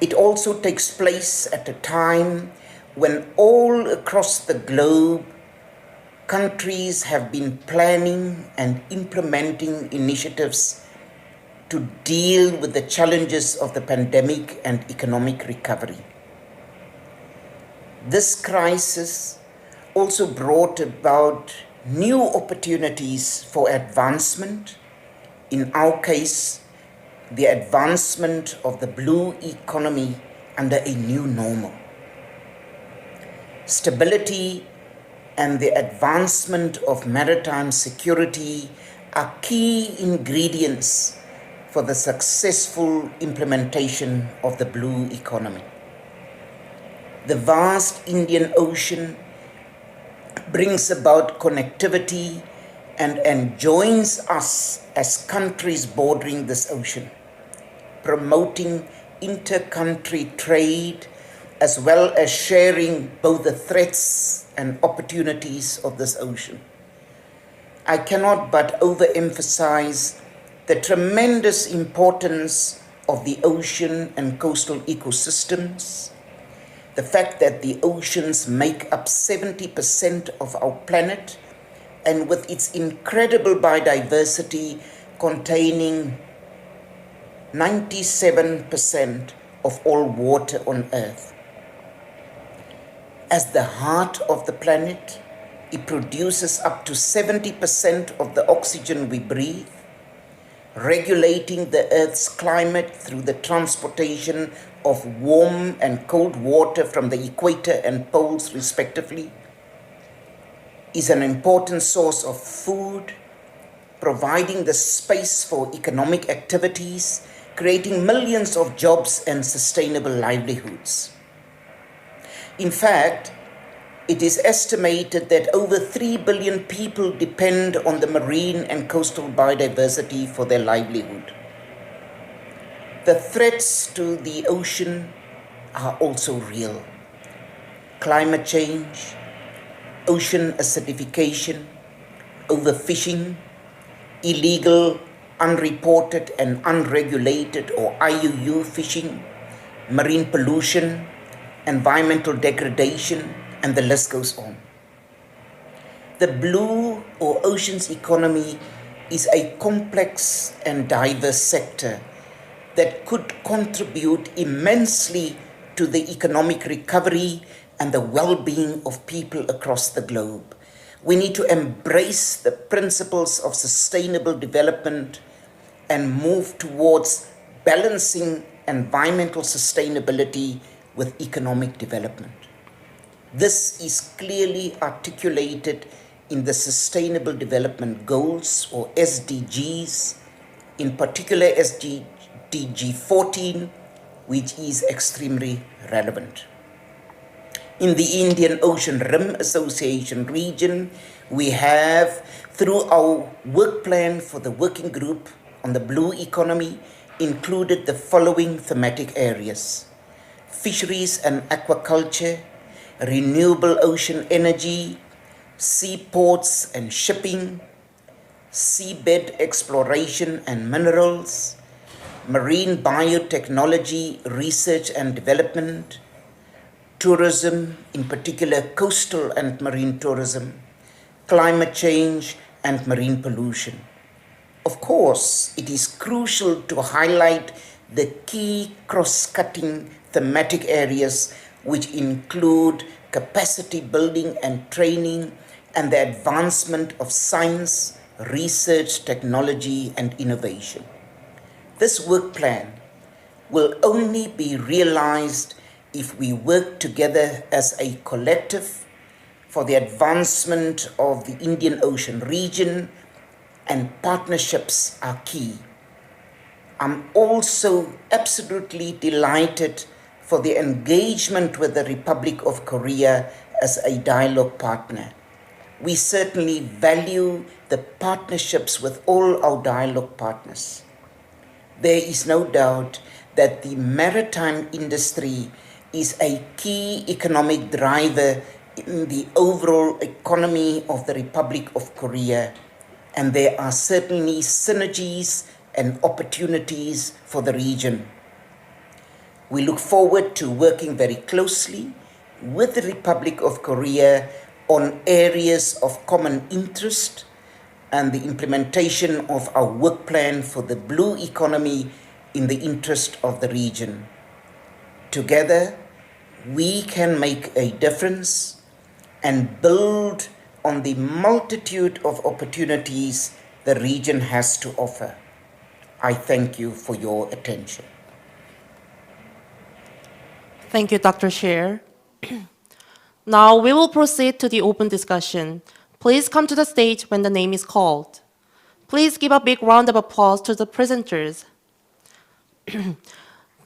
It also takes place at a time when all across the globe, countries have been planning and implementing initiatives to deal with the challenges of the pandemic and economic recovery. This crisis also brought about new opportunities for advancement, in our case, the advancement of the blue economy under a new normal. Stability and the advancement of maritime security are key ingredients for the successful implementation of the blue economy. The vast Indian Ocean brings about connectivity and enjoins us as countries bordering this ocean, promoting inter-country trade as well as sharing both the threats and opportunities of this ocean. I cannot but overemphasize the tremendous importance of the ocean and coastal ecosystems, the fact that the oceans make up 70% of our planet, and with its incredible biodiversity containing 97% of all water on Earth. As the heart of the planet, it produces up to 70% of the oxygen we breathe, regulating the Earth's climate through the transportation of warm and cold water from the equator and poles respectively, is an important source of food, providing the space for economic activities, creating millions of jobs and sustainable livelihoods. In fact, it is estimated that over 3 billion people depend on the marine and coastal biodiversity for their livelihood. The threats to the ocean are also real. Climate change, ocean acidification, overfishing, illegal, unreported and unregulated or IUU fishing, marine pollution, environmental degradation, and the list goes on. The blue or oceans economy is a complex and diverse sector that could contribute immensely to the economic recovery and the well-being of people across the globe. We need to embrace the principles of sustainable development and move towards balancing environmental sustainability with economic development. This is clearly articulated in the Sustainable Development Goals, or SDGs, in particular SDG 14, which is extremely relevant. In the Indian Ocean Rim Association region, we have, through our work plan for the working group on the blue economy, included the following thematic areas: fisheries and aquaculture, renewable ocean energy, seaports and shipping, seabed exploration and minerals, marine biotechnology research and development, tourism, in particular coastal and marine tourism, climate change and marine pollution. Of course, it is crucial to highlight the key cross-cutting thematic areas which include capacity building and training and the advancement of science, research, technology, and innovation. This work plan will only be realized if we work together as a collective for the advancement of the Indian Ocean region, and partnerships are key. I'm also absolutely delighted for the engagement with the Republic of Korea as a dialogue partner. We certainly value the partnerships with all our dialogue partners. There is no doubt that the maritime industry is a key economic driver in the overall economy of the Republic of Korea, and there are certainly synergies and opportunities for the region. We look forward to working very closely with the Republic of Korea on areas of common interest and the implementation of our work plan for the blue economy in the interest of the region. Together, we can make a difference and build on the multitude of opportunities the region has to offer. I thank you for your attention. Thank you, Dr. Sher. Now we will proceed to the open discussion. Please come to the stage when the name is called. Please give a big round of applause to the presenters.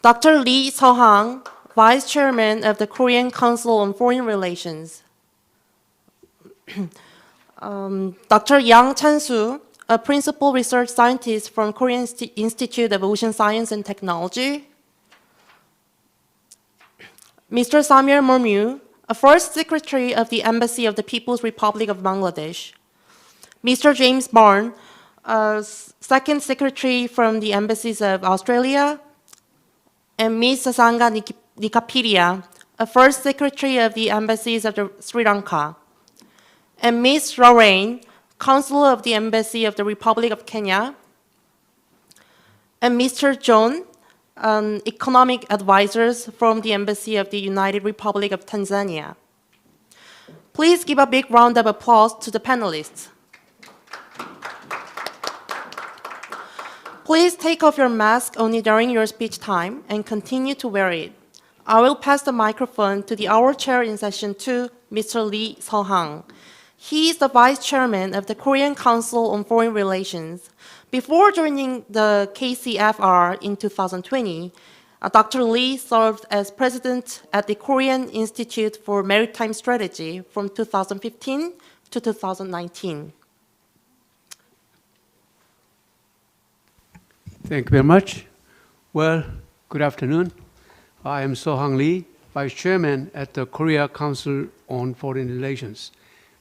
Dr. Lee Seo-hang, Vice Chairman of the Korean Council on Foreign Relations. Dr. Yang Chan-soo, a principal research scientist from Korean Institute of Ocean Science and Technology. Mr. Samir Mormu, a first secretary of the Embassy of the People's Republic of Bangladesh. Mr. James Barn, a second secretary from the embassies of Australia. And Ms. Sasanga Nikapiria, a first secretary of the embassies of Sri Lanka. And Ms. Lorraine, consul of the Embassy of the Republic of Kenya. And Mr. John, economic advisors from the Embassy of the United Republic of Tanzania. Please give a big round of applause to the panelists. Please take off your mask only during your speech time and continue to wear it. I will pass the microphone to our chair in session 2, Mr. Lee Seo-hang. He is the vice chairman of the Korean Council on Foreign Relations. Before joining the KCFR in 2020, Dr. Lee served as president at the Korean Institute for Maritime Strategy from 2015 to 2019. Thank you very much. Well, good afternoon. I am Seo-hang Lee, Vice Chairman at the Korea Council on Foreign Relations.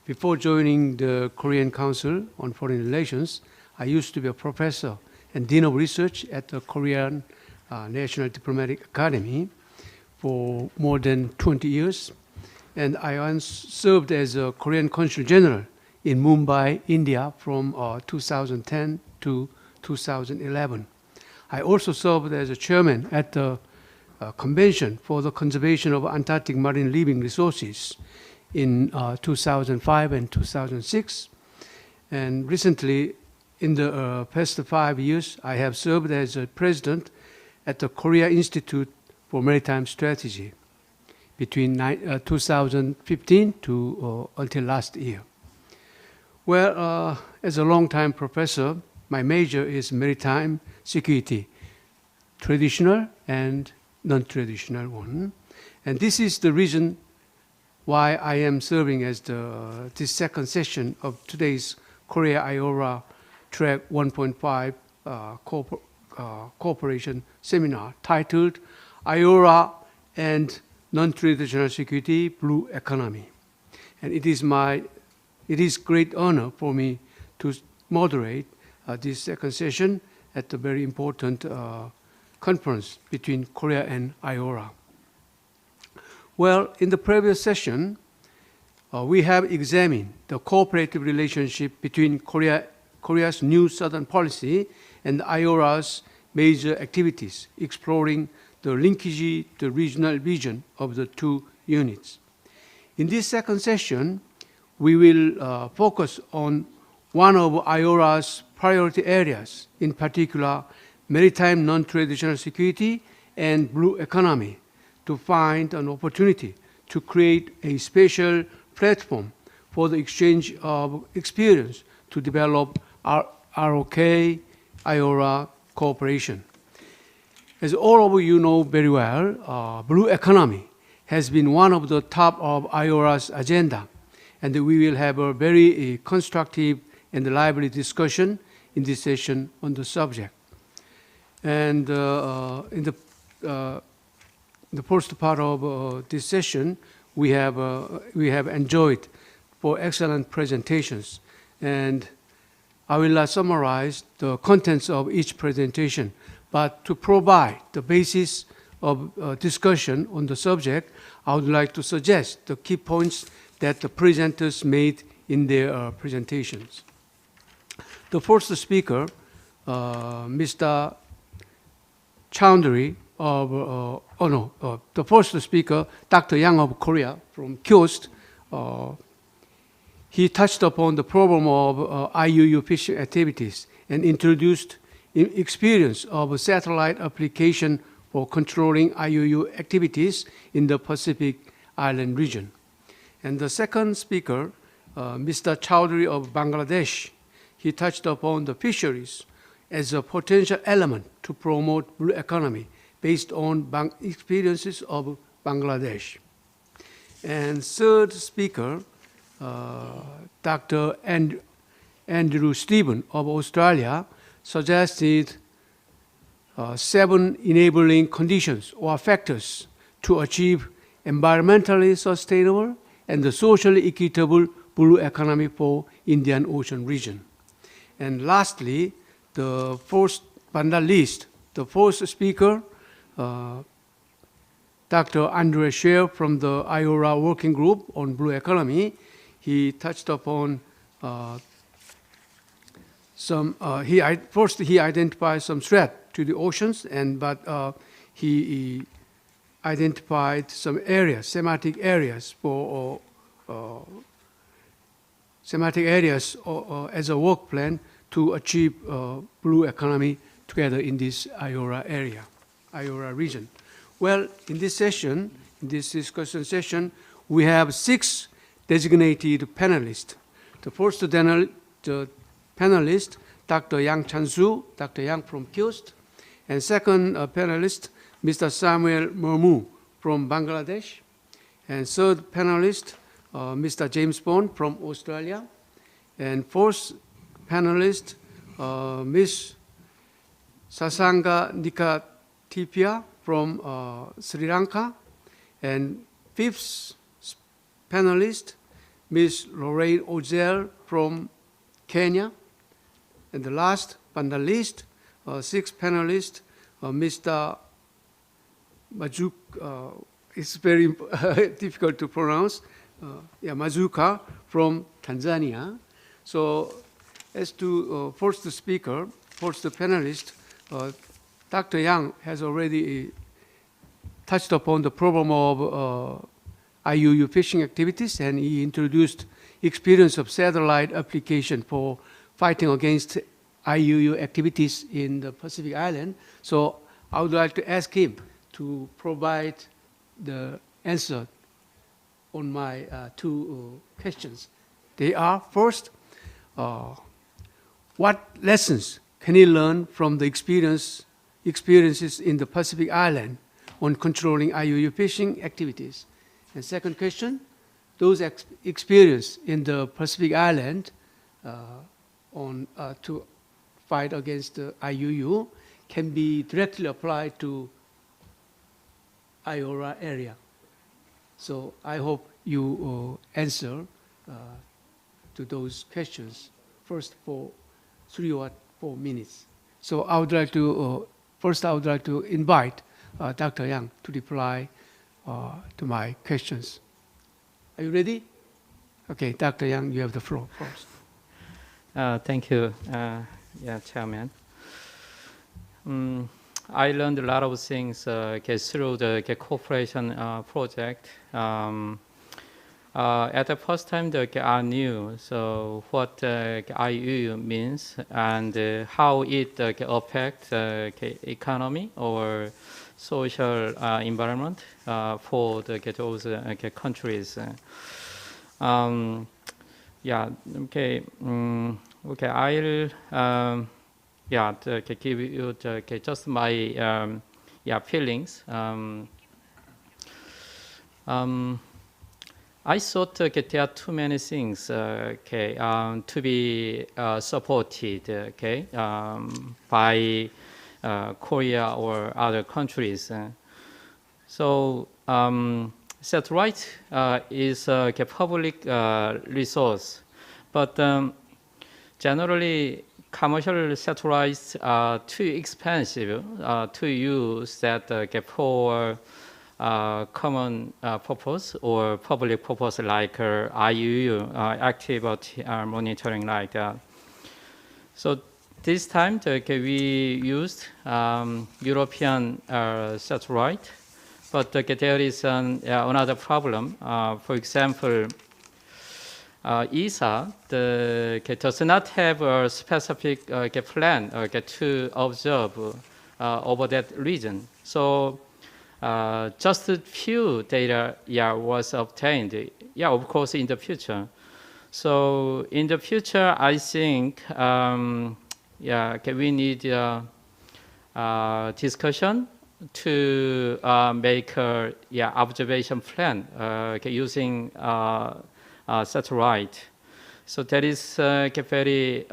Before joining the Korean Council on Foreign Relations, I used to be a professor and Dean of Research at the Korean National Diplomatic Academy for more than 20 years. And I once served as a Korean Consul General in Mumbai, India from 2010 to 2011. I also served as a chairman at the Convention for the Conservation of Antarctic Marine Living Resources in 2005 and 2006. And recently, in the past 5 years, I have served as a president at the Korea Institute for Maritime Strategy between 2015 to until last year. Well, as a longtime professor, my major is maritime security, traditional and non-traditional one. And this is the reason why I am serving as this second session of today's Korea-IORA Track 1.5 Cooperation Seminar titled IORA and Non-Traditional Security, Blue Economy. And it is great honor for me to moderate this second session at the very important conference between Korea and IORA. Well, in the previous session, we have examined the cooperative relationship between Korea's new Southern policy and IORA's major activities, exploring the linkage, the regional vision of the two units. In this second session, we will focus on one of IORA's priority areas, in particular, maritime non-traditional security and blue economy, to find an opportunity to create a special platform for the exchange of experience to develop R.O.K-IORA cooperation. As all of you know very well, blue economy has been one of the top of IORA's agenda, and we will have a very constructive and lively discussion in this session on the subject. And in the first part of this session, we have enjoyed for excellent presentations, and I will not summarize the contents of each presentation, but to provide the basis of discussion on the subject, I would like to suggest the key points that the presenters made in their presentations. The first speaker, Mr. Chowdhury the first speaker, Dr. Yang of Korea from KIOST, he touched upon the problem of IUU fishing activities and introduced experience of a satellite application for controlling IUU activities in the Pacific Island region. And the second speaker, Mr. Chowdhury of Bangladesh, he touched upon the fisheries as a potential element to promote blue economy based on experiences of Bangladesh. And third speaker, Dr. Andrew Stephen of Australia suggested 7 enabling conditions or factors to achieve environmentally sustainable and socially equitable blue economy for Indian Ocean region. And lastly, the fourth panelist, the fourth speaker, Dr. Andrea Scher from the IORA Working Group on Blue Economy, he touched upon first he identified some threat to the oceans, but he identified some areas, thematic areas as a work plan to achieve blue economy together in this IORA area, IORA region. Well, in this session, in this discussion session, we have 6 designated panelists. The first panelist, Dr. Yang Chan-Soo, Dr. Yang from KIOST, and second panelist, Mr. Samuel Murmu from Bangladesh, and third panelist, Mr. James Bond from Australia, and fourth panelist, Ms. Sasanga Nikatipia from Sri Lanka, and fifth panelist, Ms. Lorraine Ozel from Kenya, and the last but not least, sixth panelist, Mr. Majuk, it's very difficult to pronounce, Mazuka from Tanzania. So as to first speaker, first panelist, Dr. Yang has already touched upon the problem of IUU fishing activities, and he introduced experience of satellite application for fighting against IUU activities in the Pacific Island. So I would like to ask him to provide the answer on my 2 questions. They are, first, what lessons can he learn from the experiences in the Pacific Island on controlling IUU fishing activities? And second question, those experience in the Pacific Island to fight against the IUU can be directly applied to IORA area. So I hope you answer to those questions first for 3 or 4 minutes. So I would like to, first I would like to invite Dr. Yang to reply to my questions. Are you ready? Okay, Dr. Yang, you have the floor first. Thank you, Chairman. I learned a lot of things through the cooperation project. At the first time, I knew what IUU means and how it affects economy or social environment for those countries. I'll give you just my feelings. I thought there are too many things to be supported by Korea or other countries. Satellite is a public resource, but generally commercial satellites are too expensive to use for common purpose or public purpose like IUU activity monitoring like that. So this time we used European satellite, but there is another problem. For example, ESA does not have a specific plan to observe over that region. So just a few data was obtained. Of course, in the future. So in the future, I think we need discussion to make a observation plan using satellite. So that is very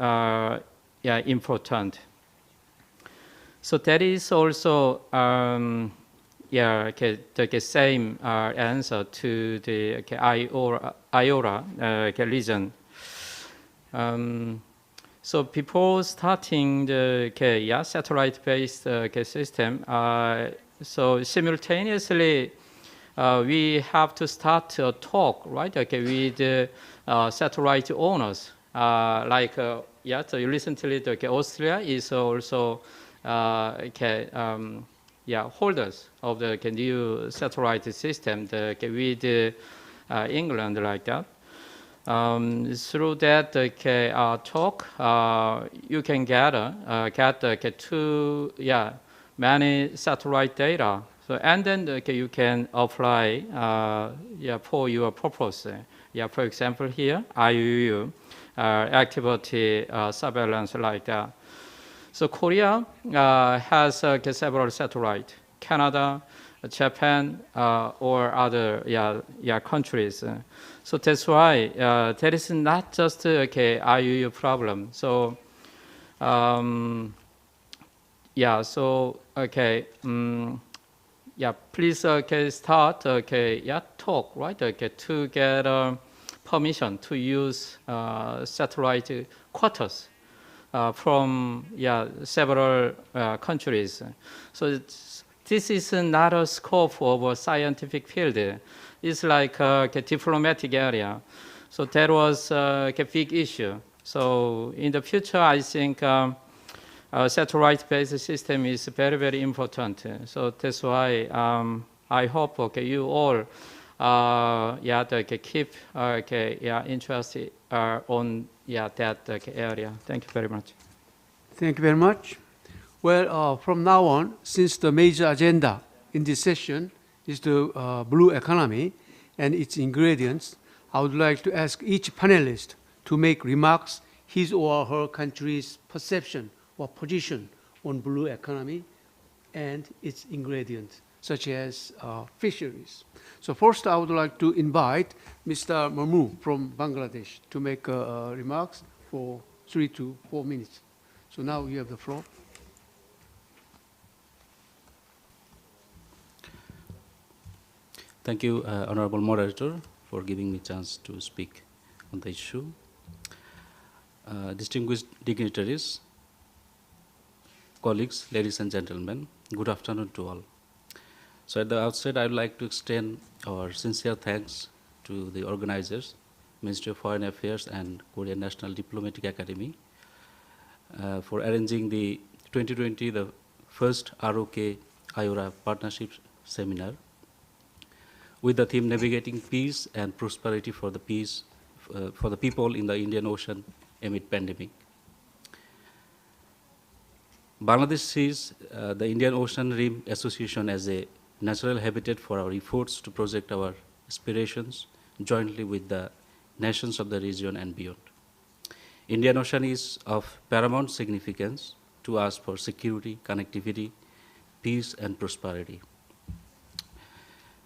important. So that is also the same answer to the IORA region. So before starting the satellite-based system, so simultaneously we have to start a talk, right? With satellite owners, so recently Austria is also holders of the new satellite system with England like that. Through that talk, you can get many satellite data. So and then you can apply for your purpose. For example, here IUU activity surveillance like that. So Korea has several satellites. Canada, Japan, or other countries. So that's why there is not just IUU problem. So please start talk, right? To get permission to use satellite quarters from several countries. So this is not a scope of a scientific field. It's like a diplomatic area. So that was a big issue. So in the future, I think satellite-based system is very, very important. So that's why I hope you all keep interested on that area. Thank you very much. Thank you very much. Well, from now on, since the major agenda in this session is the blue economy and its ingredients, I would like to ask each panelist to make remarks his or her country's perception or position on blue economy and its ingredients, such as fisheries. So first, I would like to invite Mr. Mamu from Bangladesh to make remarks for 3 to 4 minutes. So now you have the floor. Thank you, Honorable Moderator, for giving me a chance to speak on the issue. Distinguished dignitaries, colleagues, ladies and gentlemen, good afternoon to all. So at the outset, I would like to extend our sincere thanks to the organizers, Ministry of Foreign Affairs and Korean National Diplomatic Academy, for arranging the 2020, the first R.O.K-IORA Partnership Seminar, with the theme Navigating Peace and Prosperity for the people in the Indian Ocean amid pandemic. Bangladesh sees the Indian Ocean Rim Association as a natural habitat for our efforts to project our aspirations jointly with the nations of the region and beyond. Indian Ocean is of paramount significance to us for security, connectivity, peace, and prosperity.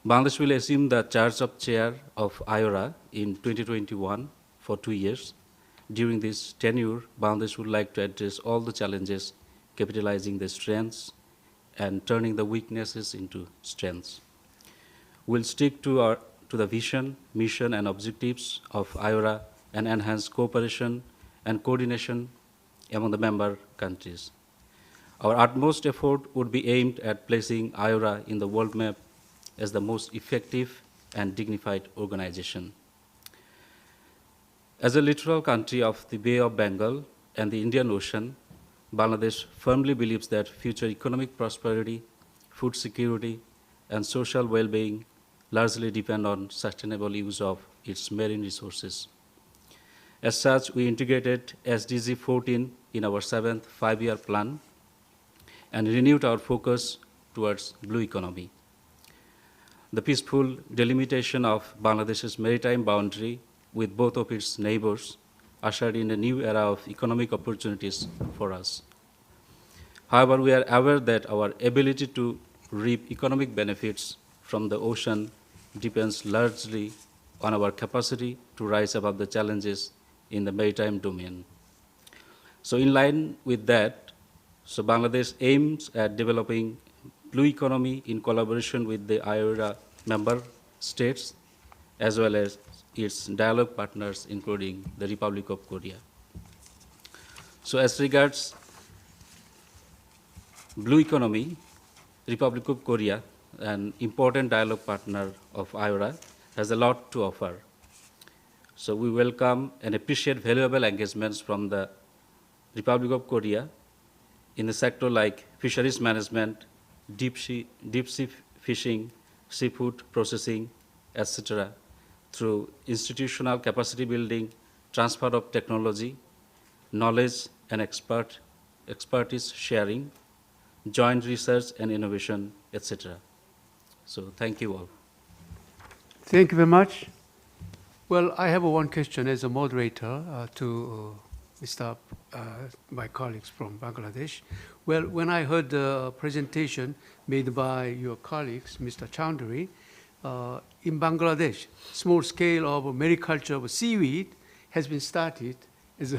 Bangladesh will assume the charge of chair of IORA in 2021 for 2 years. During this tenure, Bangladesh would like to address all the challenges, capitalizing the strengths and turning the weaknesses into strengths. We'll stick to the vision, mission, and objectives of IORA and enhance cooperation and coordination among the member countries. Our utmost effort would be aimed at placing IORA in the world map as the most effective and dignified organization. As a littoral country of the Bay of Bengal and the Indian Ocean, Bangladesh firmly believes that future economic prosperity, food security, and social well-being largely depend on sustainable use of its marine resources. As such, we integrated SDG 14 in our 7th five-year plan and renewed our focus towards blue economy. The peaceful delimitation of Bangladesh's maritime boundary with both of its neighbors ushered in a new era of economic opportunities for us. However, we are aware that our ability to reap economic benefits from the ocean depends largely on our capacity to rise above the challenges in the maritime domain. So in line with that, so Bangladesh aims at developing blue economy in collaboration with the I-ORA member states as well as its dialogue partners, including the Republic of Korea. So as regards blue economy, Republic of Korea, an important dialogue partner of I-ORA, has a lot to offer. So we welcome and appreciate valuable engagements from the Republic of Korea in a sector like fisheries management, deep sea fishing, seafood processing, etc., through institutional capacity building, transfer of technology, knowledge and expertise sharing, joint research and innovation, etc. So thank you all. Thank you very much. Well, I have one question as a moderator to my colleagues from Bangladesh. Well, when I heard the presentation made by your colleagues, Mr. Chowdhury, in Bangladesh, small scale of mariculture of seaweed has been started as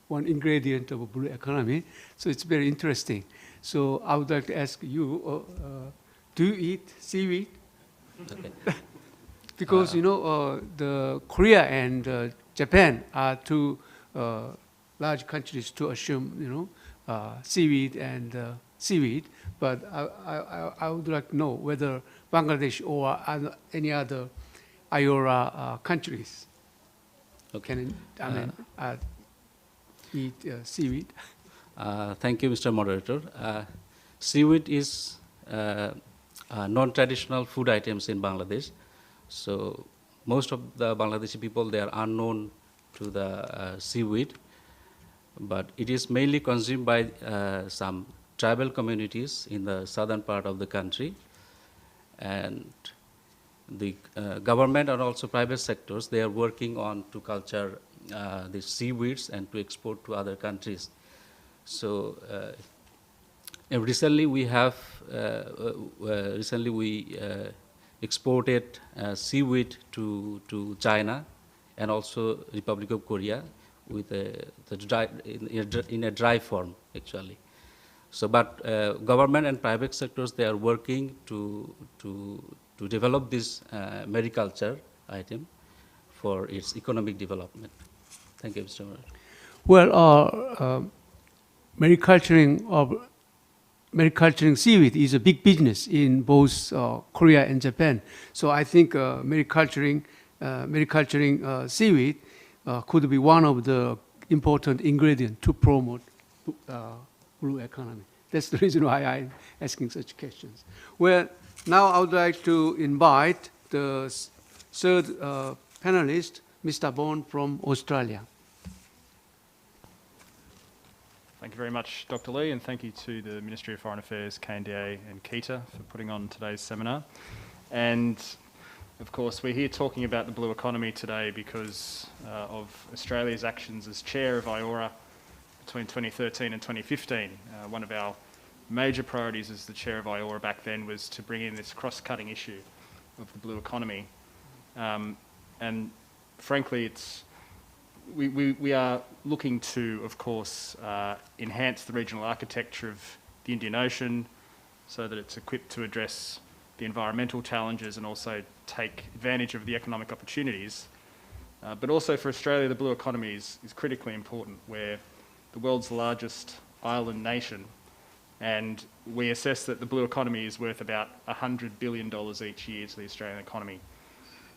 one ingredient of a blue economy. So it's very interesting. So I would like to ask you, do you eat seaweed? Okay. Because the Korea and Japan are two large countries to assume seaweed and seaweed, but I would like to know whether Bangladesh or any other I-ORA countries can eat seaweed. Thank you, Mr. Moderator. Seaweed is non-traditional food items in Bangladesh. So most of the Bangladeshi people, they are unknown to the seaweed, but it is mainly consumed by some tribal communities in the southern part of the country. And the government and also private sectors, they are working on to culture the seaweeds and to export to other countries. So recently we exported seaweed to China and also Republic of Korea with in a dry form, actually. So, but government and private sectors, they are working to develop this mariculture item for its economic development. Thank you, Mr. Mayor. Well, mariculturing seaweed is a big business in both Korea and Japan. So I think mariculturing seaweed could be one of the important ingredients to promote blue economy. That's the reason why I'm asking such questions. Well, now I would like to invite the third panelist, Mr. Bond from Australia. Thank you very much, Dr. Lee, and thank you to the Ministry of Foreign Affairs, KNDA and KITA for putting on today's seminar. And of course, we're here talking about the blue economy today because of Australia's actions as chair of I-ORA between 2013 and 2015. One of our major priorities as the chair of I-ORA back then was to bring in this cross-cutting issue of the blue economy. And frankly, we are looking to, of course, enhance the regional architecture of the Indian Ocean so that it's equipped to address the environmental challenges and also take advantage of the economic opportunities. But also for Australia, the blue economy is critically important. We're the world's largest island nation, and we assess that the blue economy is worth about $100 billion each year to the Australian economy.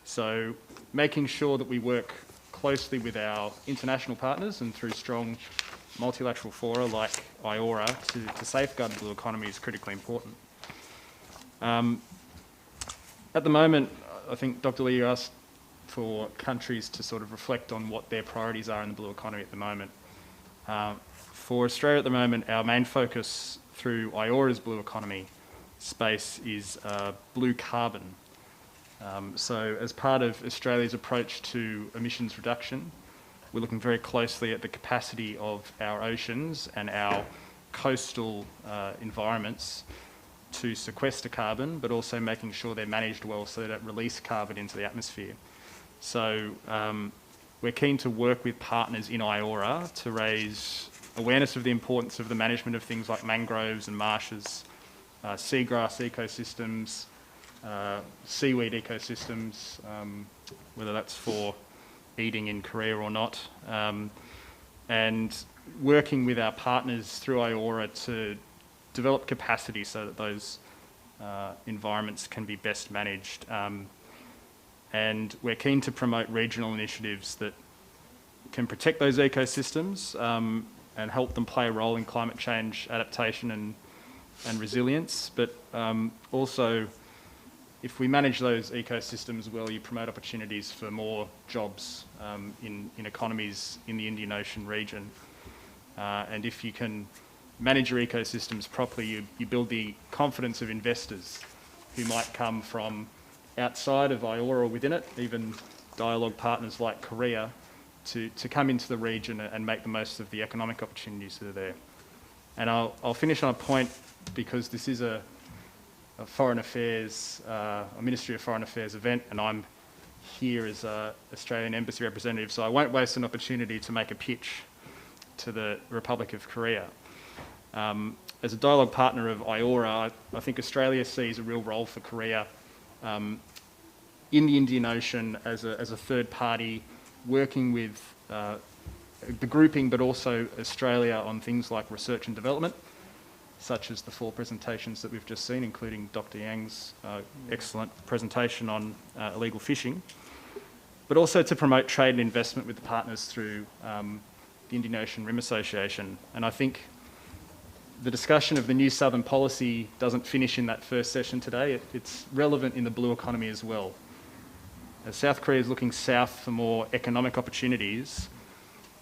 So making sure that we work closely with our international partners and through strong multilateral fora like I-ORA to safeguard the blue economy is critically important. At the moment, I think, Dr. Lee, you asked for countries to sort of reflect on what their priorities are in the blue economy at the moment. For Australia at the moment, our main focus through I-ORA's blue economy space is blue carbon. So as part of Australia's approach to emissions reduction, we're looking very closely at the capacity of our oceans and our coastal environments to sequester carbon, but also making sure they're managed well so they don't release carbon into the atmosphere. So we're keen to work with partners in IORA to raise awareness of the importance of the management of things like mangroves and marshes, seagrass ecosystems, seaweed ecosystems, whether that's for eating in Korea or not, and working with our partners through IORA to develop capacity so that those environments can be best managed. And we're keen to promote regional initiatives that can protect those ecosystems and help them play a role in climate change adaptation and resilience. But also, if we manage those ecosystems well, you promote opportunities for more jobs in economies in the Indian Ocean region. And if you can manage your ecosystems properly, you build the confidence of investors who might come from outside of IORA or within it, even dialogue partners like Korea, to come into the region and make the most of the economic opportunities that are there. And I'll finish on a point, because this is a Foreign Affairs, a Ministry of Foreign Affairs event, and I'm here as an Australian Embassy representative, so I won't waste an opportunity to make a pitch to the Republic of Korea. As a dialogue partner of IORA, I think Australia sees a real role for Korea in the Indian Ocean as a third party, working with the grouping, but also Australia on things like research and development, such as the 4 presentations that we've just seen, including Dr. Yang's excellent presentation on illegal fishing, but also to promote trade and investment with the partners through the Indian Ocean Rim Association. And I think the discussion of the new Southern Policy doesn't finish in that first session today. It's relevant in the blue economy as well. As South Korea is looking south for more economic opportunities,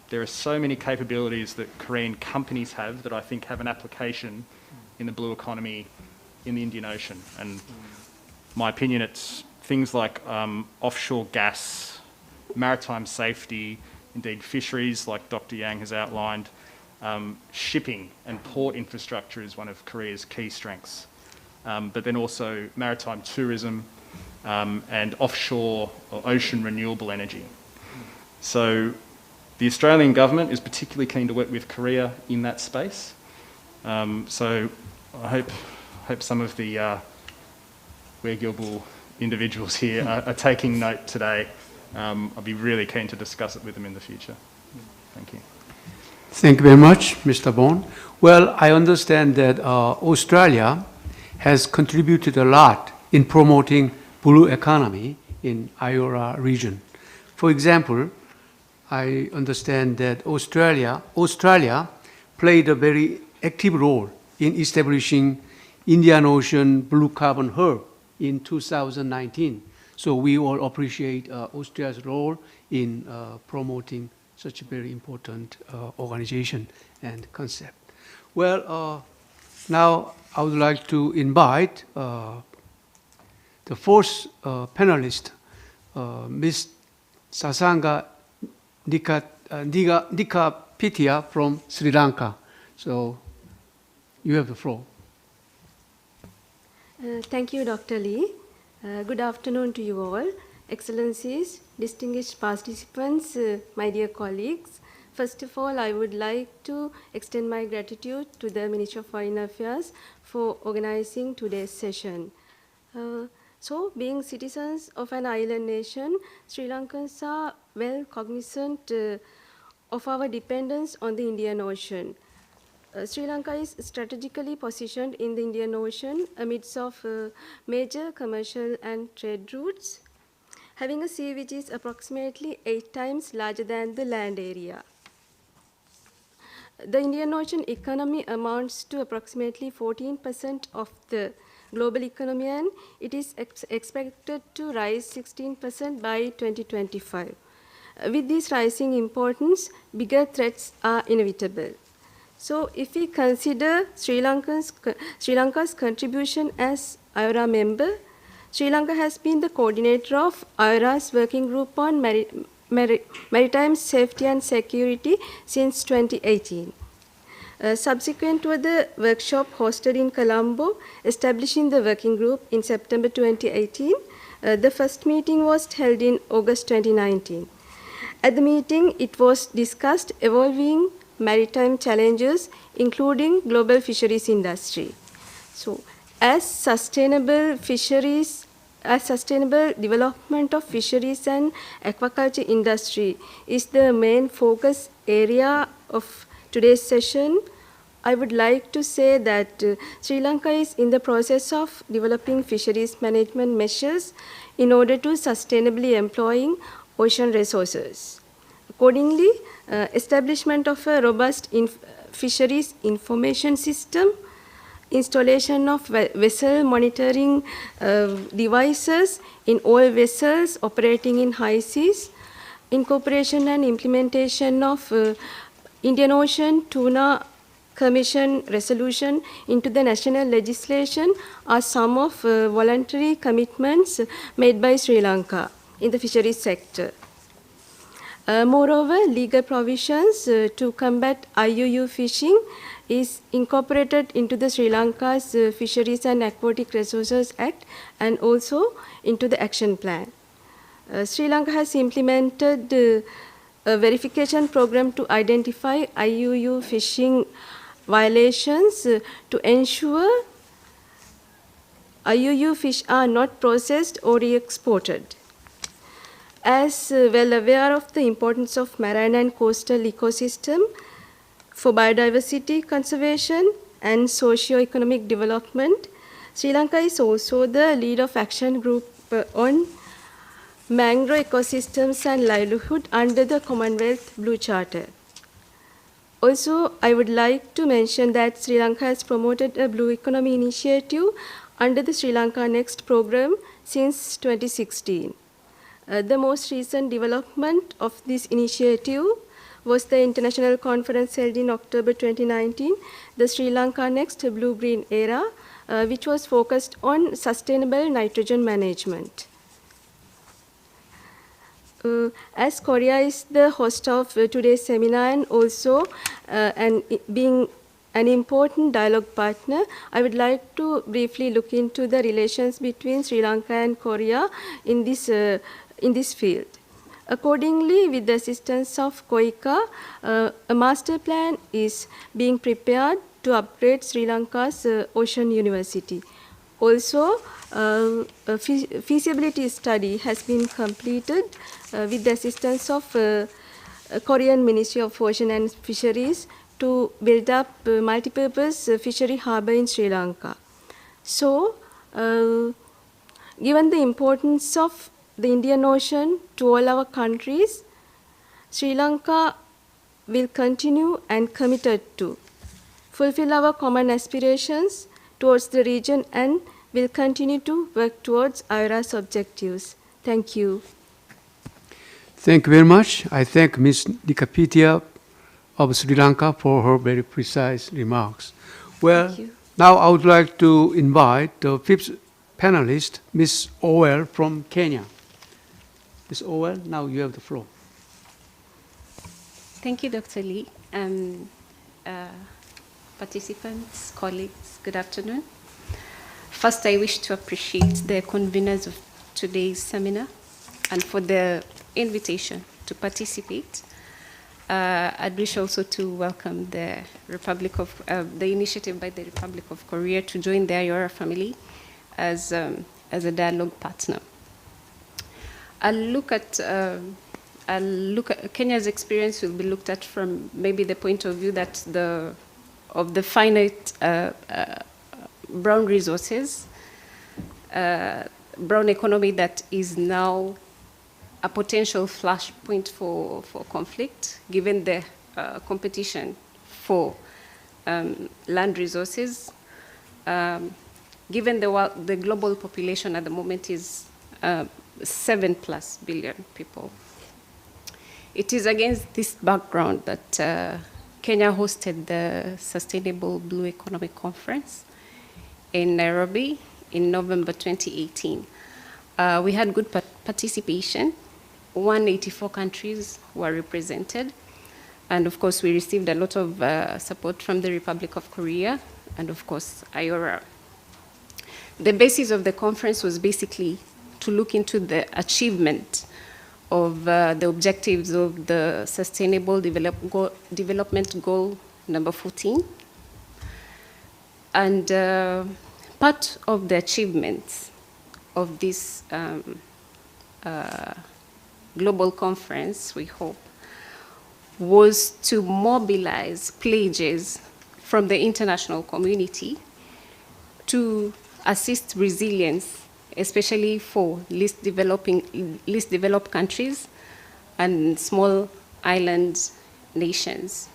there are so many capabilities that Korean companies have that I think have an application in the blue economy in the Indian Ocean. And in my opinion, it's things like offshore gas, maritime safety, indeed fisheries, like Dr. Yang has outlined. Shipping and port infrastructure is one of Korea's key strengths. But then also maritime tourism and offshore or ocean renewable energy. So the Australian government is particularly keen to work with Korea in that space. So I hope some of the Weigilbull individuals here are taking note today. I'll be really keen to discuss it with them in the future. Thank you. Thank you very much, Mr. Bond. Well, I understand that Australia has contributed a lot in promoting blue economy in IORA region. For example, I understand that Australia played a very active role in establishing Indian Ocean Blue Carbon Hub in 2019. So we all appreciate Australia's role in promoting such a very important organization and concept. Well, now I would like to invite the fourth panelist, Ms. Sasanga Nikapitiya from Sri Lanka. So you have the floor. Thank you, Dr. Lee. Good afternoon to you all. Excellencies, distinguished participants, my dear colleagues. First of all, I would like to extend my gratitude to the Ministry of Foreign Affairs for organizing today's session. So, being citizens of an island nation, Sri Lankans are well cognizant of our dependence on the Indian Ocean. Sri Lanka is strategically positioned in the Indian Ocean amidst of major commercial and trade routes, having a sea which is approximately 8 times larger than the land area. The Indian Ocean economy amounts to approximately 14% of the global economy, and it is expected to rise 16% by 2025. With this rising importance, bigger threats are inevitable. So if we consider Sri Lanka's contribution as IORA member, Sri Lanka has been the coordinator of IORA's working group on maritime safety and security since 2018. Subsequent to the workshop hosted in Colombo, establishing the working group in September 2018, The first meeting was held in August 2019. At the meeting, it was discussed evolving maritime challenges, including global fisheries industry. So, as sustainable development of fisheries and aquaculture industry is the main focus area of today's session, I would like to say that Sri Lanka is in the process of developing fisheries management measures in order to sustainably employing ocean resources. Accordingly, establishment of a robust fisheries information system, installation of vessel monitoring devices in all vessels operating in high seas, incorporation and implementation of Indian Ocean Tuna Commission resolution into the national legislation are some of voluntary commitments made by Sri Lanka in the fisheries sector. Moreover, legal provisions to combat IUU fishing is incorporated into the Sri Lanka's Fisheries and Aquatic Resources Act and also into the action plan. Sri Lanka has implemented a verification program to identify IUU fishing violations to ensure IUU fish are not processed or re-exported. As well aware of the importance of marine and coastal ecosystem for biodiversity conservation and socio-economic development, Sri Lanka is also the lead of action group on mangrove ecosystems and livelihood under the Commonwealth Blue Charter. Also, I would like to mention that Sri Lanka has promoted a Blue Economy initiative under the Sri Lanka Next program since 2016. The most recent development of this initiative was the international conference held in October 2019, the Sri Lanka Next Blue-Green Era, which was focused on sustainable nitrogen management. As Korea is the host of today's seminar and also being an important dialogue partner, I would like to briefly look into the relations between Sri Lanka and Korea in this field. Accordingly, with the assistance of COICA, a master plan is being prepared to upgrade Sri Lanka's Ocean University. Also, a feasibility study has been completed with the assistance of Korean Ministry of Ocean and Fisheries to build up a multipurpose fishery harbor in Sri Lanka. So, given the importance of the Indian Ocean to all our countries, Sri Lanka will continue and committed to fulfill our common aspirations towards the region and will continue to work towards IORA's objectives. Thank you. Thank you very much. I thank Ms. Dikapitia of Sri Lanka for her very precise remarks. Well, now I would like to invite the fifth panelist, Ms. Owell from Kenya. Ms. Owell, now you have the floor. Thank you, Dr. Lee. Participants, colleagues, good afternoon. First, I wish to appreciate the conveners of today's seminar and for the invitation to participate. I'd wish also to welcome the initiative by the Republic of Korea to join the IORA family as a dialogue partner. I'll look at Kenya's experience will be looked at from maybe the point of view that of the finite brown resources, brown economy that is now a potential flashpoint for conflict, given the competition for land resources, given the global population at the moment is 7+ billion people. It is against this background that Kenya hosted the Sustainable Blue Economic Conference in Nairobi in November 2018. We had good participation. 184 countries were represented. And of course, we received a lot of support from the Republic of Korea and of course, IORA. The basis of the conference was basically to look into the achievement of the objectives of the Sustainable Development Goal number 14. And part of the achievements of this global conference, we hope, was to mobilize pledges from the international community to assist resilience, especially for least developed countries and small island nations.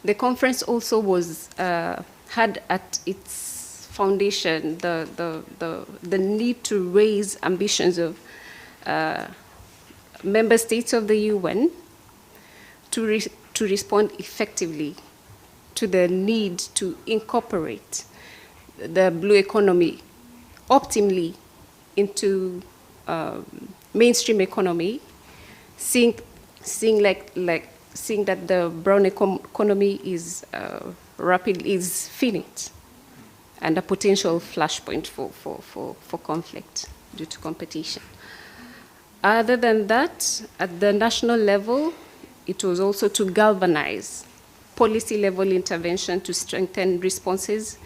The conference also was had at its foundation the need to raise ambitions of member states of the UN to respond effectively to the need to incorporate the blue economy optimally into mainstream economy, seeing that the brown economy is finite and a potential flashpoint for conflict due to competition. Other than that, at the national level, it was also to galvanize policy-level intervention to strengthen responses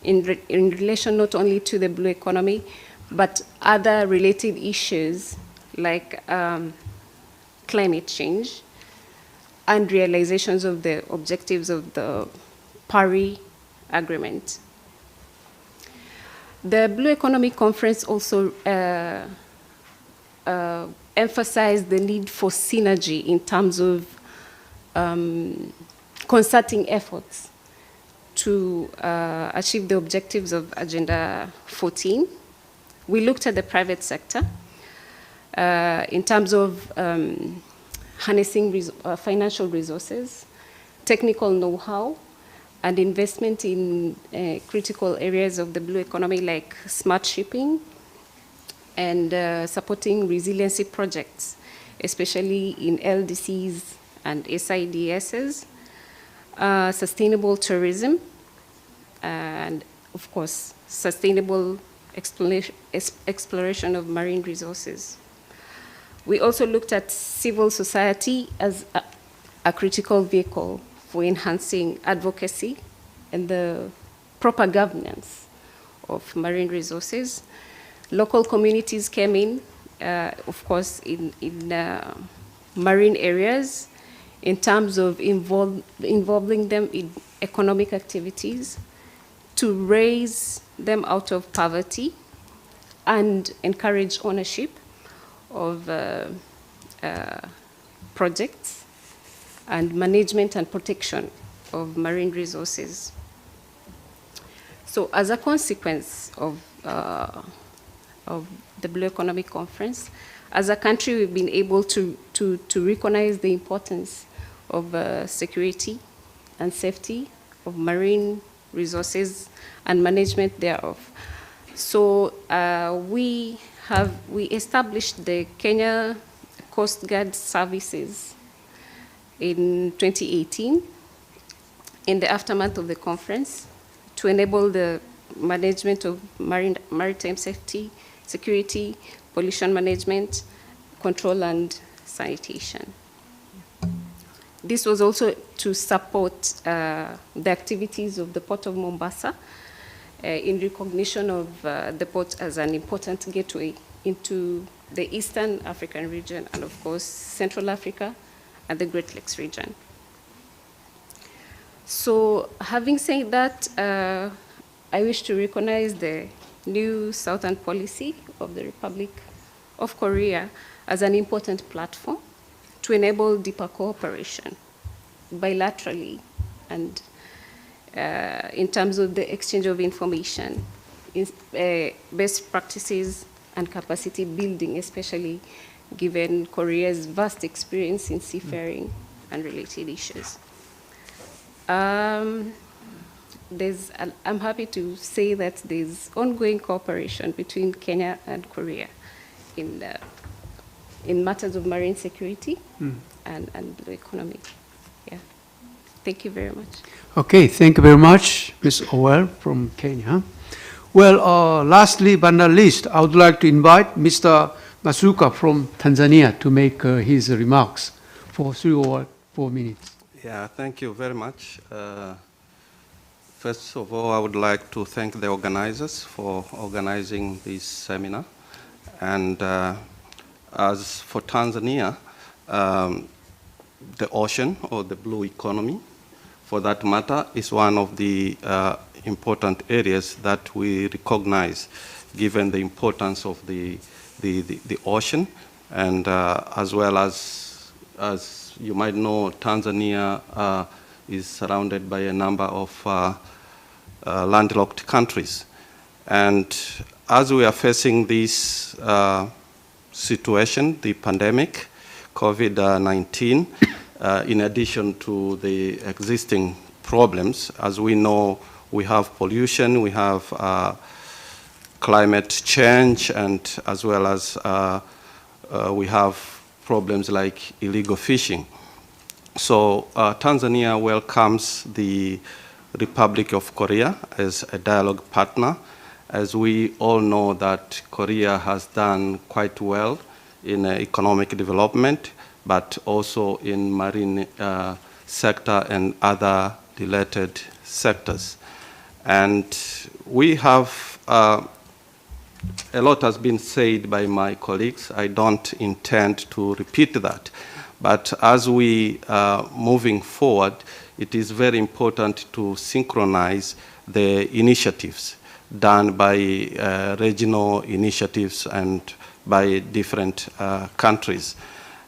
in relation not only to the blue economy, but other related issues like climate change and realizations of the objectives of the Paris Agreement. The Blue Economy Conference also emphasized the need for synergy in terms of concerting efforts to achieve the objectives of Agenda 14. We looked at the private sector in terms of harnessing financial resources, technical know-how, and investment in critical areas of the blue economy like smart shipping and supporting resiliency projects, especially in LDCs and SIDSs, sustainable tourism, and of course, sustainable exploration of marine resources. We also looked at civil society as a critical vehicle for enhancing advocacy and the proper governance of marine resources. Local communities came in, of course, in marine areas in terms of involving them in economic activities to raise them out of poverty and encourage ownership of projects and management and protection of marine resources. So as a consequence of the Blue Economic Conference, as a country, we've been able to recognize the importance of security and safety of marine resources and management thereof. So we established the Kenya Coast Guard Services in 2018 in the aftermath of the conference to enable the management of maritime safety, security, pollution management, control, and sanitation. This was also to support the activities of the Port of Mombasa in recognition of the port as an important gateway into the Eastern African region and, of course, Central Africa and the Great Lakes region. So having said that, I wish to recognize the new Southern policy of the Republic of Korea as an important platform to enable deeper cooperation bilaterally and in terms of the exchange of information, best practices and capacity building, especially given Korea's vast experience in seafaring and related issues. I'm happy to say that there's ongoing cooperation between Kenya and Korea in matters of marine security and the economy. Yeah. Thank you very much. Okay, thank you very much, Ms. Owell from Kenya. Well, lastly but not least, I would like to invite Mr. Masuka from Tanzania to make his remarks for 3 or 4 minutes. Yeah, thank you very much. First of all, I would like to thank the organizers for organizing this seminar. And as for Tanzania, the ocean or the blue economy, for that matter, is one of the important areas that we recognize, given the importance of the ocean, and as well as you might know, Tanzania is surrounded by a number of landlocked countries. And as we are facing this situation, the pandemic, COVID-19, in addition to the existing problems, as we know, we have pollution, we have climate change, and as well as we have problems like illegal fishing. So Tanzania welcomes the Republic of Korea as a dialogue partner, as we all know that Korea has done quite well in economic development, but also in marine sector and other related sectors. And we have, a lot has been said by my colleagues. I don't intend to repeat that. But as we are moving forward, it is very important to synchronize the initiatives done by regional initiatives and by different countries.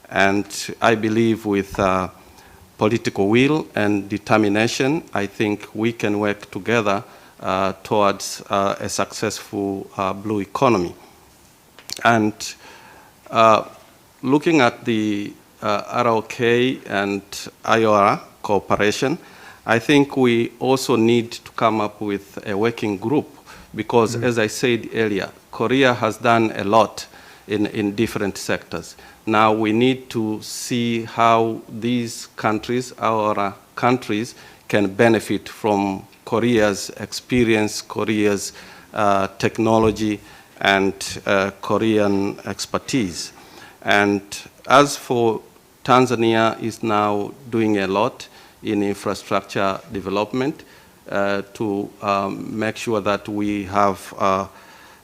And I believe with political will and determination, I think we can work together towards a successful blue economy. And looking at the R.O.K. and IORA cooperation, I think we also need to come up with a working group because, as I said earlier, Korea has done a lot in different sectors. Now we need to see how these countries, our countries, can benefit from Korea's experience, Korea's technology, and Korean expertise. And as for Tanzania is now doing a lot in infrastructure development to make sure that we have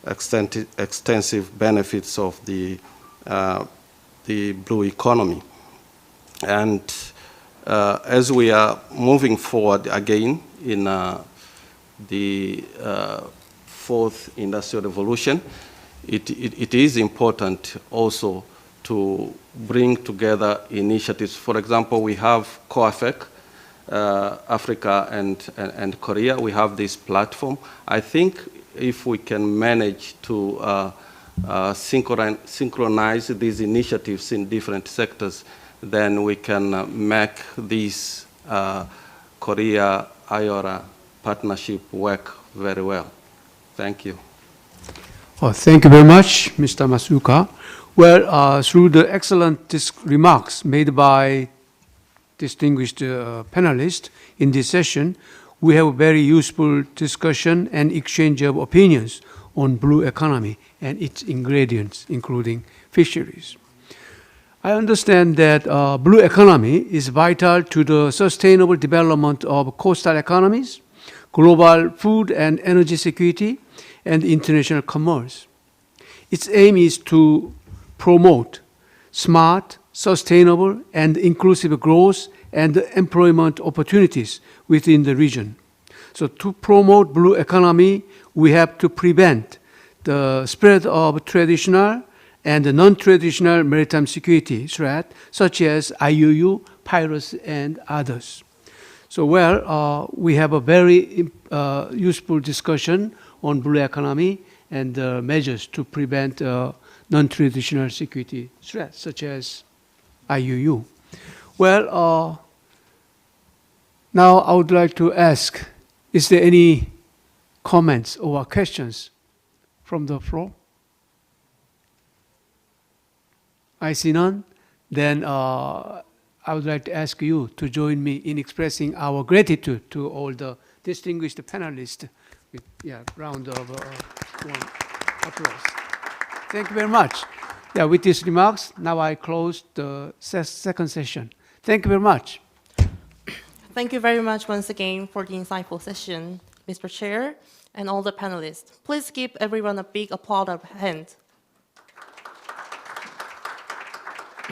extensive benefits of the blue economy. And as we are moving forward again in the fourth industrial revolution, it is important also to bring together initiatives. For example, we have COAFEC, Africa and Korea. We have this platform. I think if we can manage to synchronize these initiatives in different sectors, then we can make this Korea-IORA partnership work very well. Thank you. Oh, thank you very much, Mr. Masuka. Well, through the excellent remarks made by distinguished panelists in this session, we have a very useful discussion and exchange of opinions on blue economy and its ingredients, including fisheries. I understand that blue economy is vital to the sustainable development of coastal economies, global food and energy security, and international commerce. Its aim is to promote smart, sustainable, and inclusive growth and employment opportunities within the region. So to promote blue economy, we have to prevent the spread of traditional and non-traditional maritime security threats, such as IUU, piracy, and others. So, we have a very useful discussion on blue economy and measures to prevent non-traditional security threats, such as IUU. Well, now I would like to ask, is there any comments or questions from the floor? I see none. Then I would like to ask you to join me in expressing our gratitude to all the distinguished panelists Yeah, round of applause. Thank you very much. Yeah, with these remarks, now I close the second session. Thank you very much. Thank you very much once again for the insightful session, Mr. Chair, and all the panelists. Please give everyone a big applause of hand.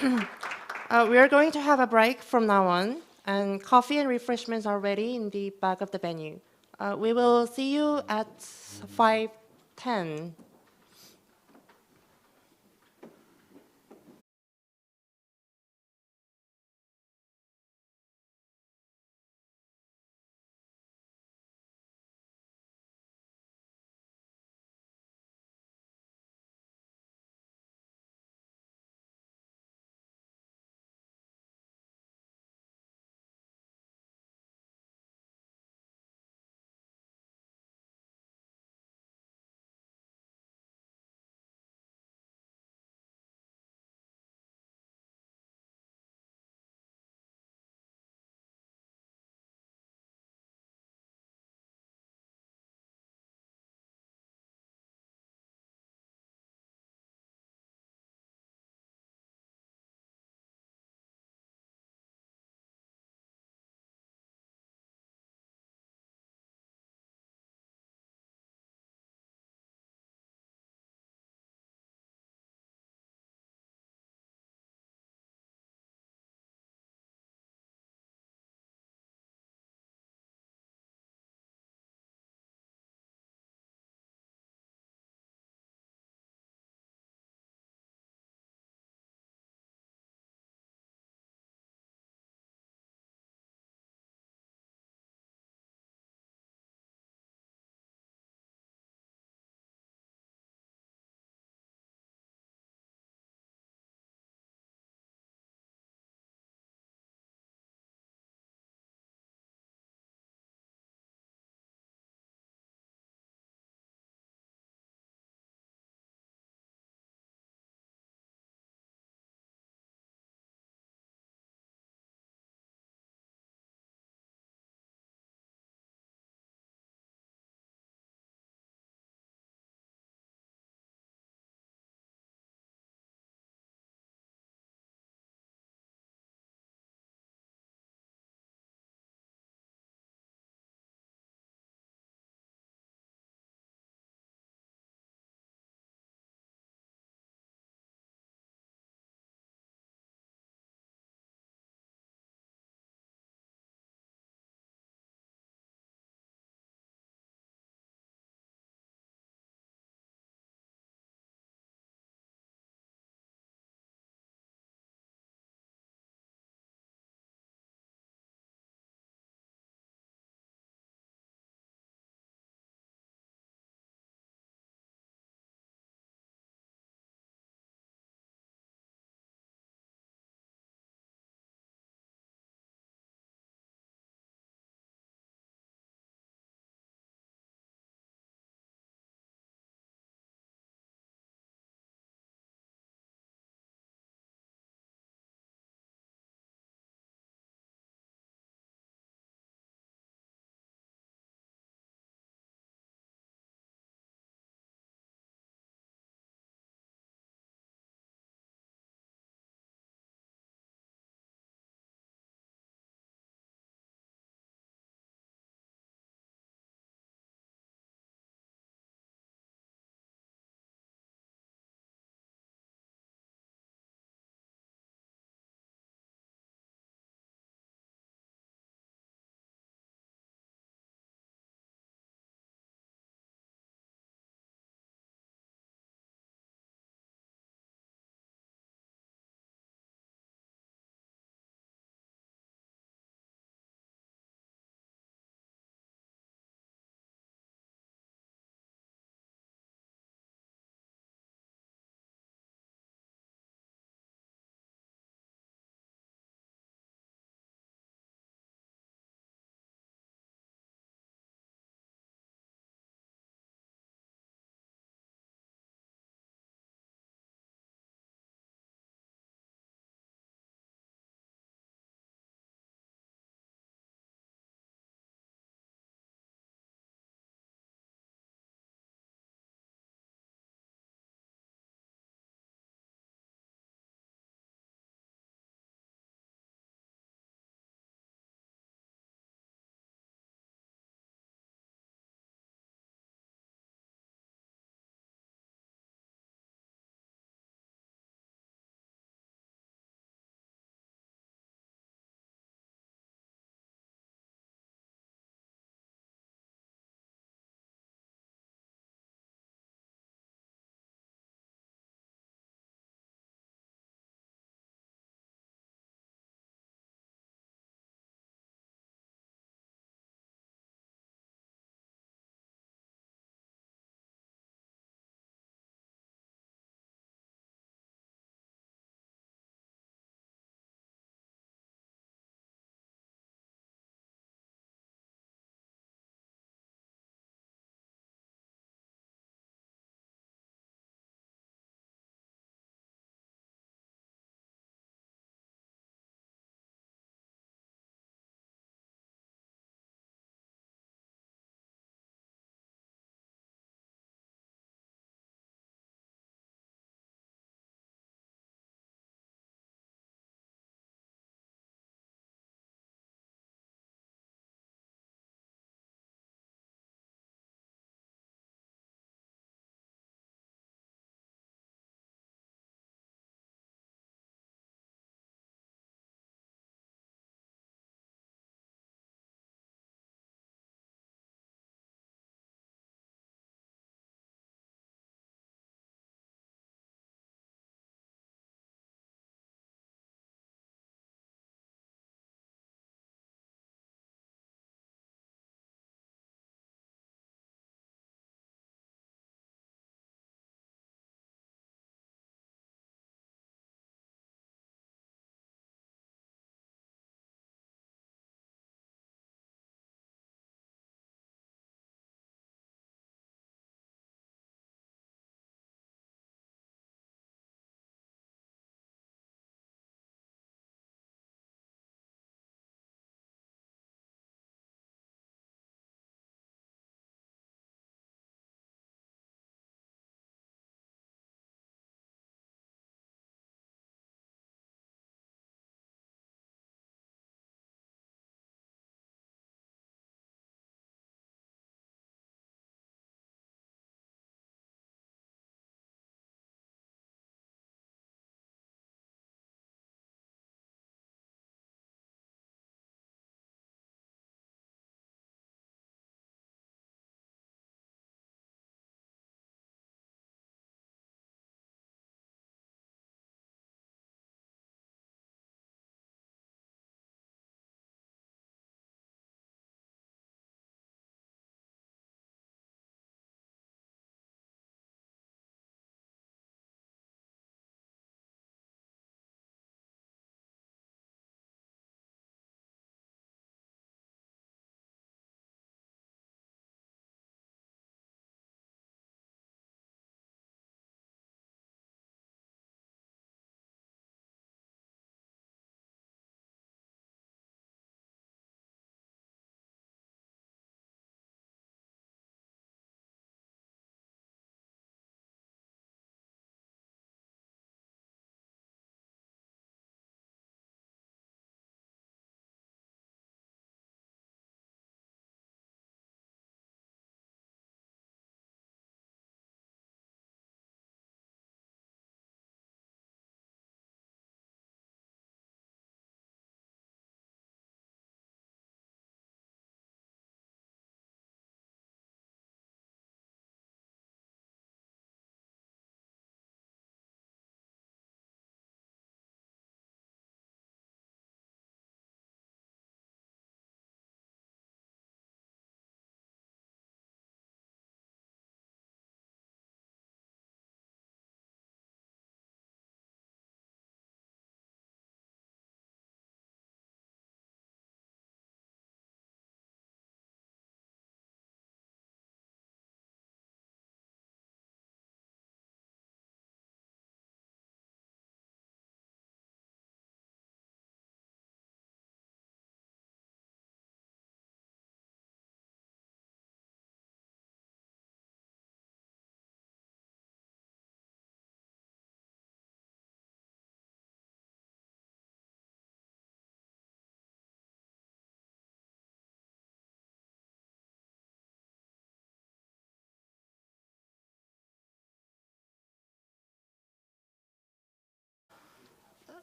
We are going to have a break from now on, and coffee and refreshments are ready in the back of the venue. We will see you at 5:10.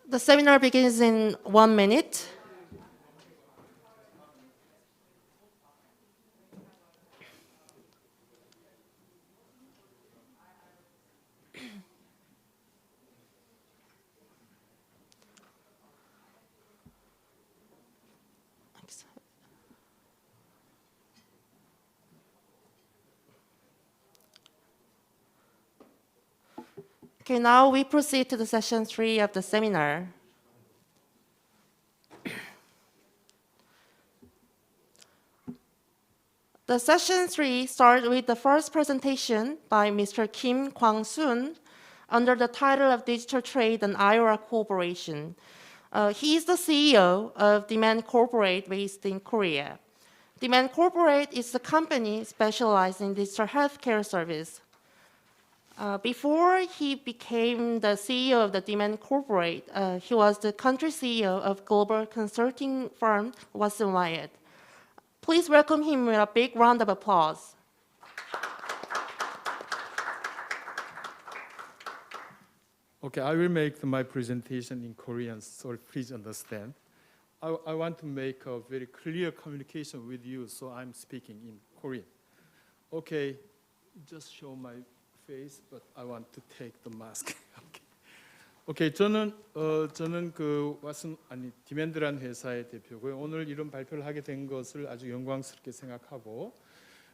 The seminar begins in 1 minute. Okay, now we proceed to the session 3 of the seminar. The session 3 starts with the first presentation by Mr. Kim Kwang-soon under the title of Digital Trade and 한-IORA Cooperation. He is the CEO of Demand Corporate based in Korea. Demand Corporate is a company specialized in digital healthcare service. Before he became the CEO of the Demand Corporate, he was the country CEO of global consulting firm Watson Wyatt. Please welcome him with a big round of applause. Okay, I will make my presentation in Korean, so please understand. I want to make a very clear communication with you, so I'm speaking in Korean. Okay, just show my face, but I want to take the mask. Okay, 저는 그 디맨드라는 회사의 대표고요. 오늘 이런 발표를 하게 된 것을 아주 영광스럽게 생각하고,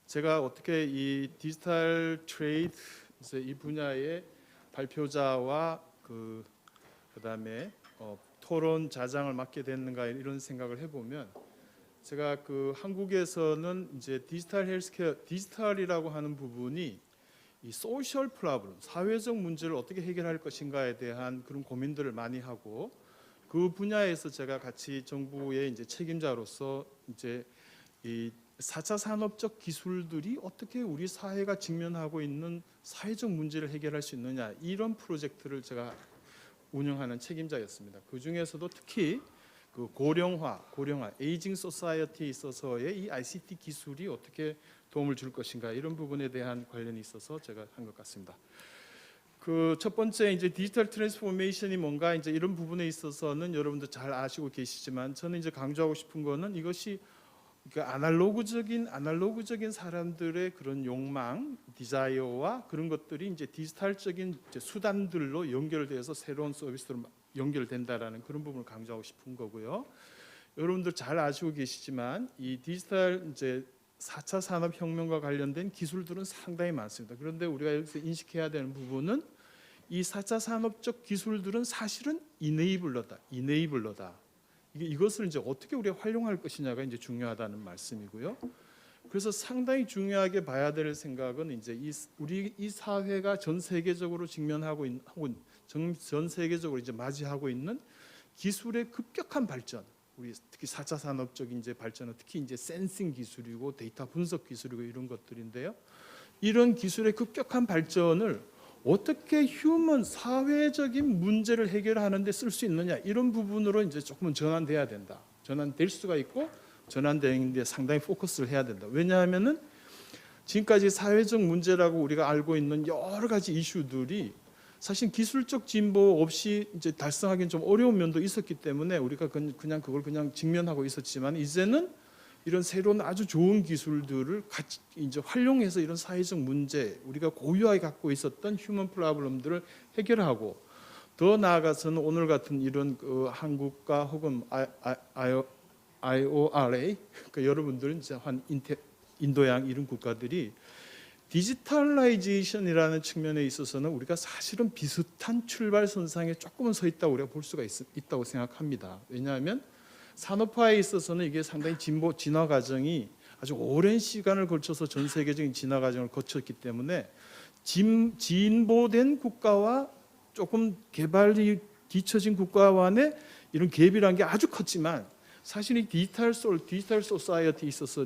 제가 어떻게 이 디지털 트레이드 이 분야의 발표자와 그다음에 토론 자장을 맡게 됐는가 이런 생각을 해보면, 제가 그 한국에서는 이제 디지털 헬스케어, 디지털이라고 하는 부분이 이 소셜 프로블럼, 사회적 문제를 어떻게 해결할 것인가에 대한 그런 고민들을 많이 하고, 그 분야에서 제가 같이 정부의 이제 책임자로서 이제 이 4차 산업적 기술들이 어떻게 우리 사회가 직면하고 있는 사회적 문제를 해결할 수 있느냐, 이런 프로젝트를 제가 운영하는 책임자였습니다. 그 중에서도 특히 그 고령화, 에이징 소사이어티에 있어서의 이 ICT 기술이 어떻게 도움을 줄 것인가, 이런 부분에 대한 관련이 있어서 제가 한 것 같습니다. 그 첫 번째 이제 디지털 트랜스포메이션이 뭔가 이제 이런 부분에 있어서는 여러분들 잘 아시고 계시지만, 저는 이제 강조하고 싶은 거는 이것이 그러니까 아날로그적인 사람들의 그런 욕망, 디자이어와 그런 것들이 이제 디지털적인 이제 수단들로 연결돼서 새로운 서비스로 연결된다라는 그런 부분을 강조하고 싶은 거고요. 여러분들 잘 아시고 계시지만 이 디지털 이제 4차 산업혁명과 관련된 기술들은 상당히 많습니다. 그런데 우리가 여기서 인식해야 되는 부분은 이 4차 산업적 기술들은 사실은 이네이블러다. 이것을 이제 어떻게 우리가 활용할 것이냐가 이제 중요하다는 말씀이고요. 그래서 상당히 중요하게 봐야 될 생각은 이제 우리 이 사회가 전 세계적으로 직면하고 있는, 혹은 전 세계적으로 이제 맞이하고 있는 기술의 급격한 발전. 우리 특히 4차 산업적 이제 발전은 특히 이제 센싱 기술이고 데이터 분석 기술이고 이런 것들인데요. 이런 기술의 급격한 발전을 어떻게 휴먼 사회적인 문제를 해결하는 데 쓸 수 있느냐, 이런 부분으로 이제 조금은 전환돼야 된다. 전환될 수가 있고 전환되는데 상당히 포커스를 해야 된다. 왜냐하면은 지금까지 사회적 문제라고 우리가 알고 있는 여러 가지 이슈들이 사실 기술적 진보 없이 이제 달성하기는 좀 어려운 면도 있었기 때문에 우리가 그냥 그걸 그냥 직면하고 있었지만, 이제는 이런 새로운 아주 좋은 기술들을 같이 이제 활용해서 이런 사회적 문제, 우리가 고유하게 갖고 있었던 휴먼 프로블럼들을 해결하고, 더 나아가서는 오늘 같은 이런 한국과 혹은 IORA, 그러니까 여러분들은 이제 인도양 이런 국가들이 디지털라이제이션이라는 측면에 있어서는 우리가 사실은 비슷한 출발선상에 조금은 서 있다고 우리가 볼 수가 있다고 생각합니다. 왜냐하면 산업화에 있어서는 이게 상당히 진화 과정이 아주 오랜 시간을 걸쳐서 전 세계적인 진화 과정을 거쳤기 때문에 진보된 국가와 조금 개발이 뒤처진 국가 간의 이런 갭이라는 게 아주 컸지만, 사실 이 디지털 소사이어티에 있어서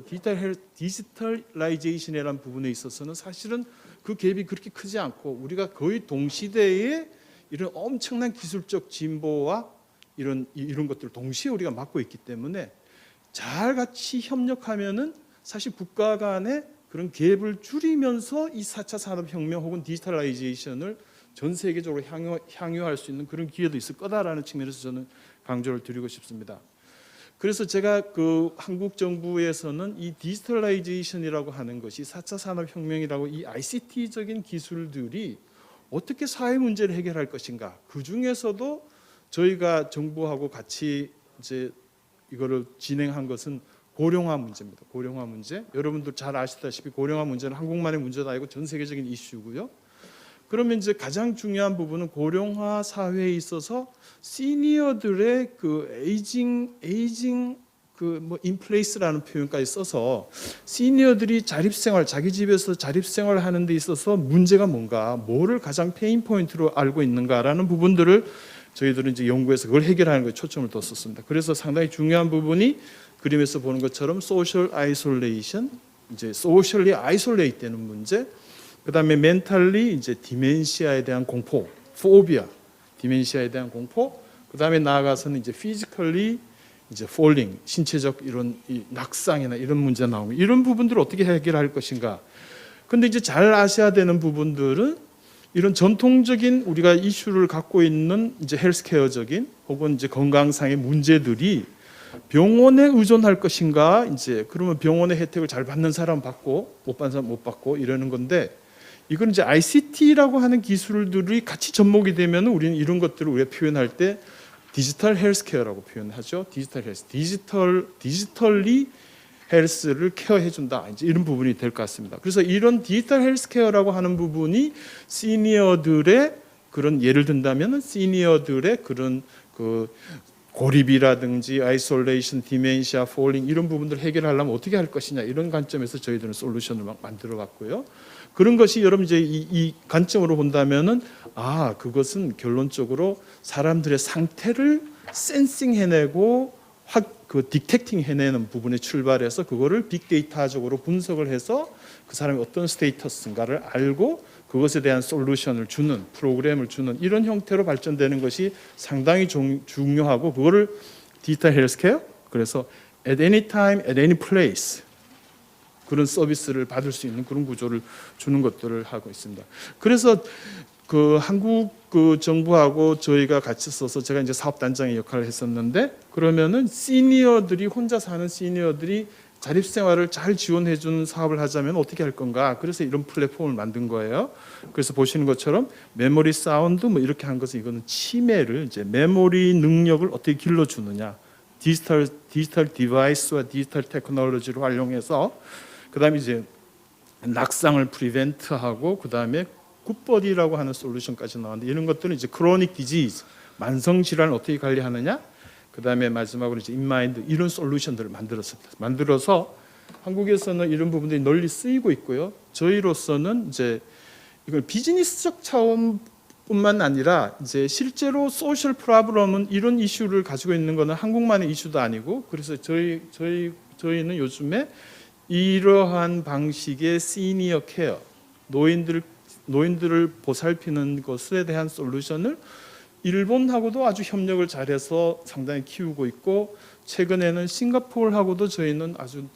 디지털라이제이션이라는 부분에 있어서는 사실은 그 갭이 그렇게 크지 않고, 우리가 거의 동시대에 이런 엄청난 기술적 진보와 이런 것들을 동시에 우리가 맡고 있기 때문에 잘 같이 협력하면은 사실 국가 간의 그런 갭을 줄이면서 이 4차 산업혁명 혹은 디지털라이제이션을 전 세계적으로 향유할 수 있는 그런 기회도 있을 거다라는 측면에서 저는 강조를 드리고 싶습니다. 그래서 제가 그 한국 정부에서는 이 디지털라이제이션이라고 하는 것이 4차 산업혁명이라고 이 ICT적인 기술들이 어떻게 사회 문제를 해결할 것인가. 그 중에서도 저희가 정부하고 같이 이제 이거를 진행한 것은 고령화 문제입니다. 고령화 문제. 여러분들 잘 아시다시피 고령화 문제는 한국만의 문제도 아니고 전 세계적인 이슈고요. 그러면 이제 가장 중요한 부분은 고령화 사회에 있어서 시니어들의 그 에이징 그 뭐 인플레이스라는 표현까지 써서 시니어들이 자립생활, 자기 집에서 자립생활을 하는 데 있어서 문제가 뭔가, 뭐를 가장 페인 포인트로 알고 있는가라는 부분들을 저희들은 이제 연구해서 그걸 해결하는 것에 초점을 뒀었습니다. 그래서 상당히 중요한 부분이 그림에서 보는 것처럼 소셜 아이솔레이션, 이제 소셜리 아이솔레이트 되는 문제, 그다음에 멘탈리 이제 디멘시아에 대한 공포, 포비아, 디멘시아에 대한 공포, 그다음에 나아가서는 이제 피지컬리 이제 폴링, 신체적 이런 낙상이나 이런 문제 나오면 이런 부분들을 어떻게 해결할 것인가. 근데 이제 잘 아셔야 되는 부분들은 이런 전통적인 우리가 이슈를 갖고 있는 이제 헬스케어적인 혹은 이제 건강상의 문제들이 병원에 의존할 것인가, 이제 그러면 병원의 혜택을 잘 받는 사람 받고 못 받는 사람 못 받고 이러는 건데, 이건 이제 ICT라고 하는 기술들이 같이 접목이 되면 우리는 이런 것들을 우리가 표현할 때 디지털 헬스케어라고 표현하죠. 디지털 헬스, 디지털리 헬스를 케어해 준다. 이제 이런 부분이 될 것 같습니다. 그래서 이런 디지털 헬스케어라고 하는 부분이 시니어들의 그런, 예를 든다면 시니어들의 그런 그 고립이라든지 아이솔레이션, 디멘시아, 폴링 이런 부분들을 해결하려면 어떻게 할 것이냐, 이런 관점에서 저희들은 솔루션을 막 만들어 갔고요. 그런 것이 여러분 이제 이 관점으로 본다면은 그것은 결론적으로 사람들의 상태를 센싱 해내고 그 디텍팅 해내는 부분에 출발해서 그거를 빅데이터적으로 분석을 해서 그 사람이 어떤 스테이터스인가를 알고 그것에 대한 솔루션을 주는, 프로그램을 주는 이런 형태로 발전되는 것이 상당히 중요하고, 그거를 디지털 헬스케어, 그래서 at any time, at any place 그런 서비스를 받을 수 있는 그런 구조를 주는 것들을 하고 있습니다. 그래서 그 한국 그 정부하고 저희가 같이 써서 제가 이제 사업단장의 역할을 했었는데, 그러면은 시니어들이, 혼자 사는 시니어들이 자립생활을 잘 지원해 주는 사업을 하자면 어떻게 할 건가. 그래서 이런 플랫폼을 만든 거예요. 그래서 보시는 것처럼 메모리 사운드 뭐 이렇게 한 것은, 이거는 치매를 이제 메모리 능력을 어떻게 길러주느냐, 디지털 디바이스와 디지털 테크놀로지를 활용해서, 그다음에 이제 낙상을 프리벤트하고, 그다음에 굿버디라고 하는 솔루션까지 나왔는데, 이런 것들은 이제 크로닉 디지즈, 만성 질환을 어떻게 관리하느냐, 그다음에 마지막으로 이제 인마인드, 이런 솔루션들을 만들어서 한국에서는 이런 부분들이 널리 쓰이고 있고요. 저희로서는 이제 이걸 비즈니스적 차원뿐만 아니라 이제 실제로 소셜 프로블럼은 이런 이슈를 가지고 있는 것은 한국만의 이슈도 아니고, 그래서 저희는 요즘에 이러한 방식의 시니어 케어, 노인들을 보살피는 것에 대한 솔루션을 일본하고도 아주 협력을 잘해서 상당히 키우고 있고, 최근에는 싱가포르하고도 저희는 아주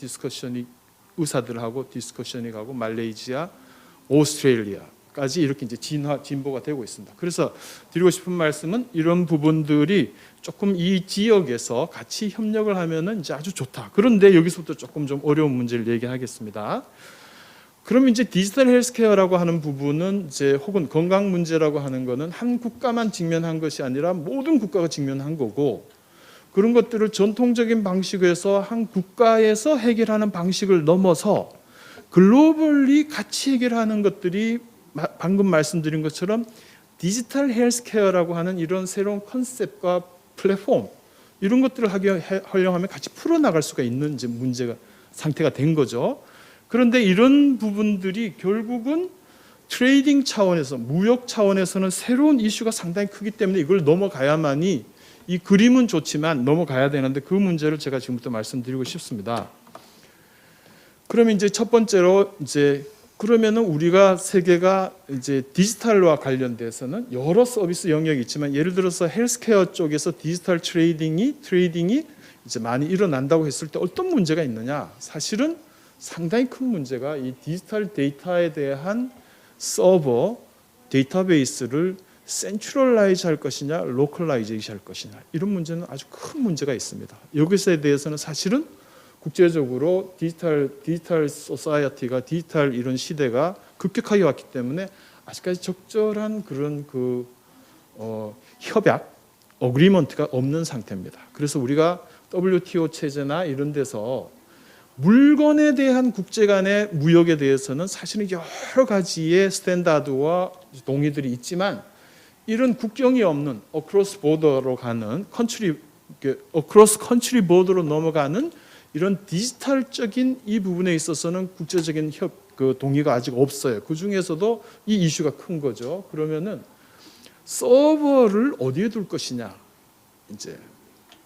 의사들하고 디스커션이 가고, 말레이시아, 오스트레일리아까지 이렇게 이제 진보가 되고 있습니다. 그래서 드리고 싶은 말씀은 이런 부분들이 조금 이 지역에서 같이 협력을 하면은 이제 아주 좋다. 그런데 여기서부터 조금 좀 어려운 문제를 얘기하겠습니다. 그럼 이제 디지털 헬스케어라고 하는 부분은 이제 혹은 건강 문제라고 하는 거는 한 국가만 직면한 것이 아니라 모든 국가가 직면한 거고, 그런 것들을 전통적인 방식에서 한 국가에서 해결하는 방식을 넘어서 글로벌리 같이 해결하는 것들이 방금 말씀드린 것처럼 디지털 헬스케어라고 하는 이런 새로운 컨셉과 플랫폼, 이런 것들을 활용하면 같이 풀어나갈 수가 있는 이제 문제가 상태가 된 거죠. 그런데 이런 부분들이 결국은 트레이딩 차원에서, 무역 차원에서는 새로운 이슈가 상당히 크기 때문에 이걸 넘어가야만이, 이 그림은 좋지만 넘어가야 되는데 그 문제를 제가 지금부터 말씀드리고 싶습니다. 그러면 이제 첫 번째로 이제 그러면은 우리가 세계가 이제 디지털과 관련돼서는 여러 서비스 영역이 있지만, 예를 들어서 헬스케어 쪽에서 디지털 트레이딩이 이제 많이 일어난다고 했을 때 어떤 문제가 있느냐? 사실은 상당히 큰 문제가 이 디지털 데이터에 대한 서버, 데이터베이스를 센트럴라이즈 할 것이냐, 로컬라이제이션 할 것이냐, 이런 문제는 아주 큰 문제가 있습니다. 여기서에 대해서는 사실은 국제적으로 디지털 소사이어티가, 디지털 이런 시대가 급격하게 왔기 때문에 아직까지 적절한 그런 협약, 어그리먼트가 없는 상태입니다. 그래서 우리가 WTO 체제나 이런 데서 물건에 대한 국제 간의 무역에 대해서는 사실은 여러 가지의 스탠다드와 동의들이 있지만 이런 국경이 없는 어크로스 보더로 가는 어크로스 컨트리 보더로 넘어가는 이런 디지털적인 이 부분에 있어서는 국제적인 동의가 아직 없어요. 그 중에서도 이 이슈가 큰 거죠. 그러면은 서버를 어디에 둘 것이냐, 이제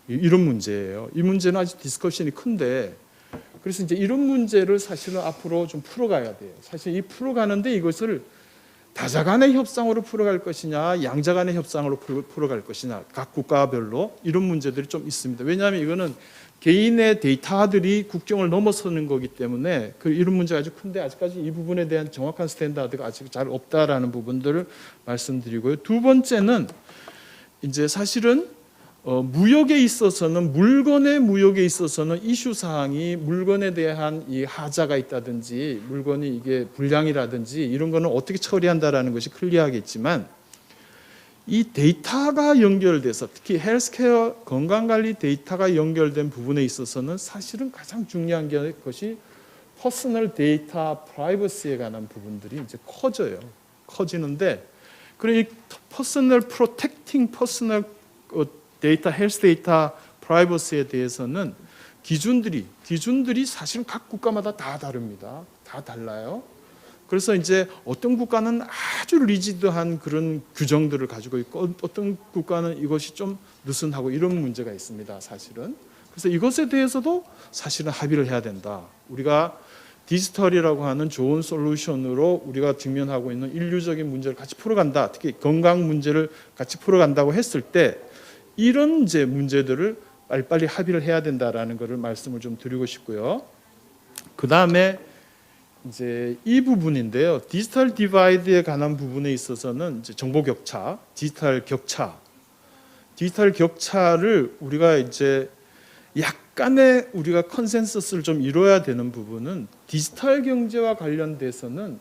이런 문제예요. 이 문제는 아직 디스커션이 큰데, 그래서 이제 이런 문제를 사실은 앞으로 좀 풀어가야 돼요. 사실 이 풀어가는데 이것을 다자 간의 협상으로 풀어갈 것이냐, 양자 간의 협상으로 풀어갈 것이냐, 각 국가별로 이런 문제들이 좀 있습니다. 왜냐하면 이거는 개인의 데이터들이 국경을 넘어서는 거기 때문에 이런 문제가 아주 큰데 아직까지 이 부분에 대한 정확한 스탠다드가 아직 잘 없다라는 부분들을 말씀드리고요. 두 번째는 이제 사실은 무역에 있어서는, 물건의 무역에 있어서는 이슈 사항이 물건에 대한 이 하자가 있다든지 물건이 이게 불량이라든지 이런 거는 어떻게 처리한다라는 것이 클리어하겠지만, 이 데이터가 연결돼서 특히 헬스케어 건강관리 데이터가 연결된 부분에 있어서는 사실은 가장 중요한 것이 퍼스널 데이터 프라이버시에 관한 부분들이 이제 커지는데, 그럼 이 퍼스널 프로텍팅 퍼스널 데이터, 헬스 데이터 프라이버시에 대해서는 기준들이 사실은 각 국가마다 다 다릅니다. 다 달라요. 그래서 이제 어떤 국가는 아주 리지드한 그런 규정들을 가지고 있고 어떤 국가는 이것이 좀 느슨하고 이런 문제가 있습니다. 사실은. 그래서 이것에 대해서도 사실은 합의를 해야 된다. 우리가 디지털이라고 하는 좋은 솔루션으로 우리가 직면하고 있는 인류적인 문제를 같이 풀어간다. 특히 건강 문제를 같이 풀어간다고 했을 때 이런 이제 문제들을 빨리빨리 합의를 해야 된다라는 것을 말씀을 좀 드리고 싶고요. 그 다음에 이제 이 부분인데요. 디지털 디바이드에 관한 부분에 있어서는 이제 정보 격차, 디지털 격차를 우리가 이제 약간의 우리가 컨센서스를 좀 이뤄야 되는 부분은 디지털 경제와 관련돼서는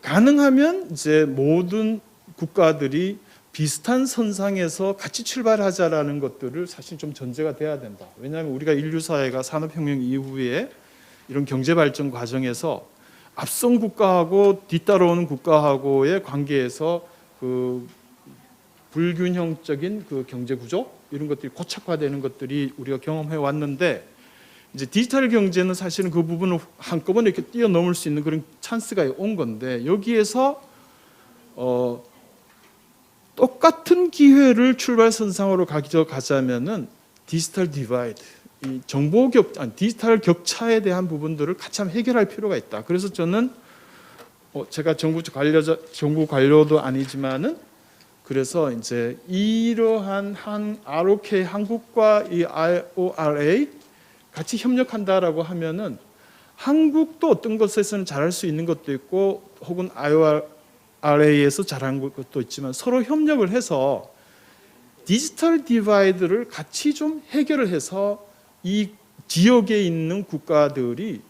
가능하면 이제 모든 국가들이 비슷한 선상에서 같이 출발하자라는 것들을 사실 좀 전제가 돼야 된다. 왜냐하면 우리가 인류 사회가 산업혁명 이후에 이런 경제 발전 과정에서 앞선 국가하고 뒤따라오는 국가하고의 관계에서 그 불균형적인 그 경제 구조 이런 것들이 고착화되는 것들이 우리가 경험해 왔는데, 이제 디지털 경제는 사실은 그 부분을 한꺼번에 이렇게 뛰어넘을 수 있는 그런 찬스가 온 건데, 여기에서 똑같은 기회를 출발선상으로 가져가자면은 디지털 디바이드, 이 디지털 격차에 대한 부분들을 같이 한번 해결할 필요가 있다. 그래서 저는 제가 정부 관료도 아니지만은 그래서 이제 이러한 한 R.O.K 한국과 이 I.O.R.A 같이 협력한다라고 하면은 한국도 어떤 것에서는 잘할 수 있는 것도 있고 혹은 I.O.R.A에서 잘한 것도 있지만 서로 협력을 해서 디지털 디바이드를 같이 좀 해결을 해서 이 지역에 있는 국가들이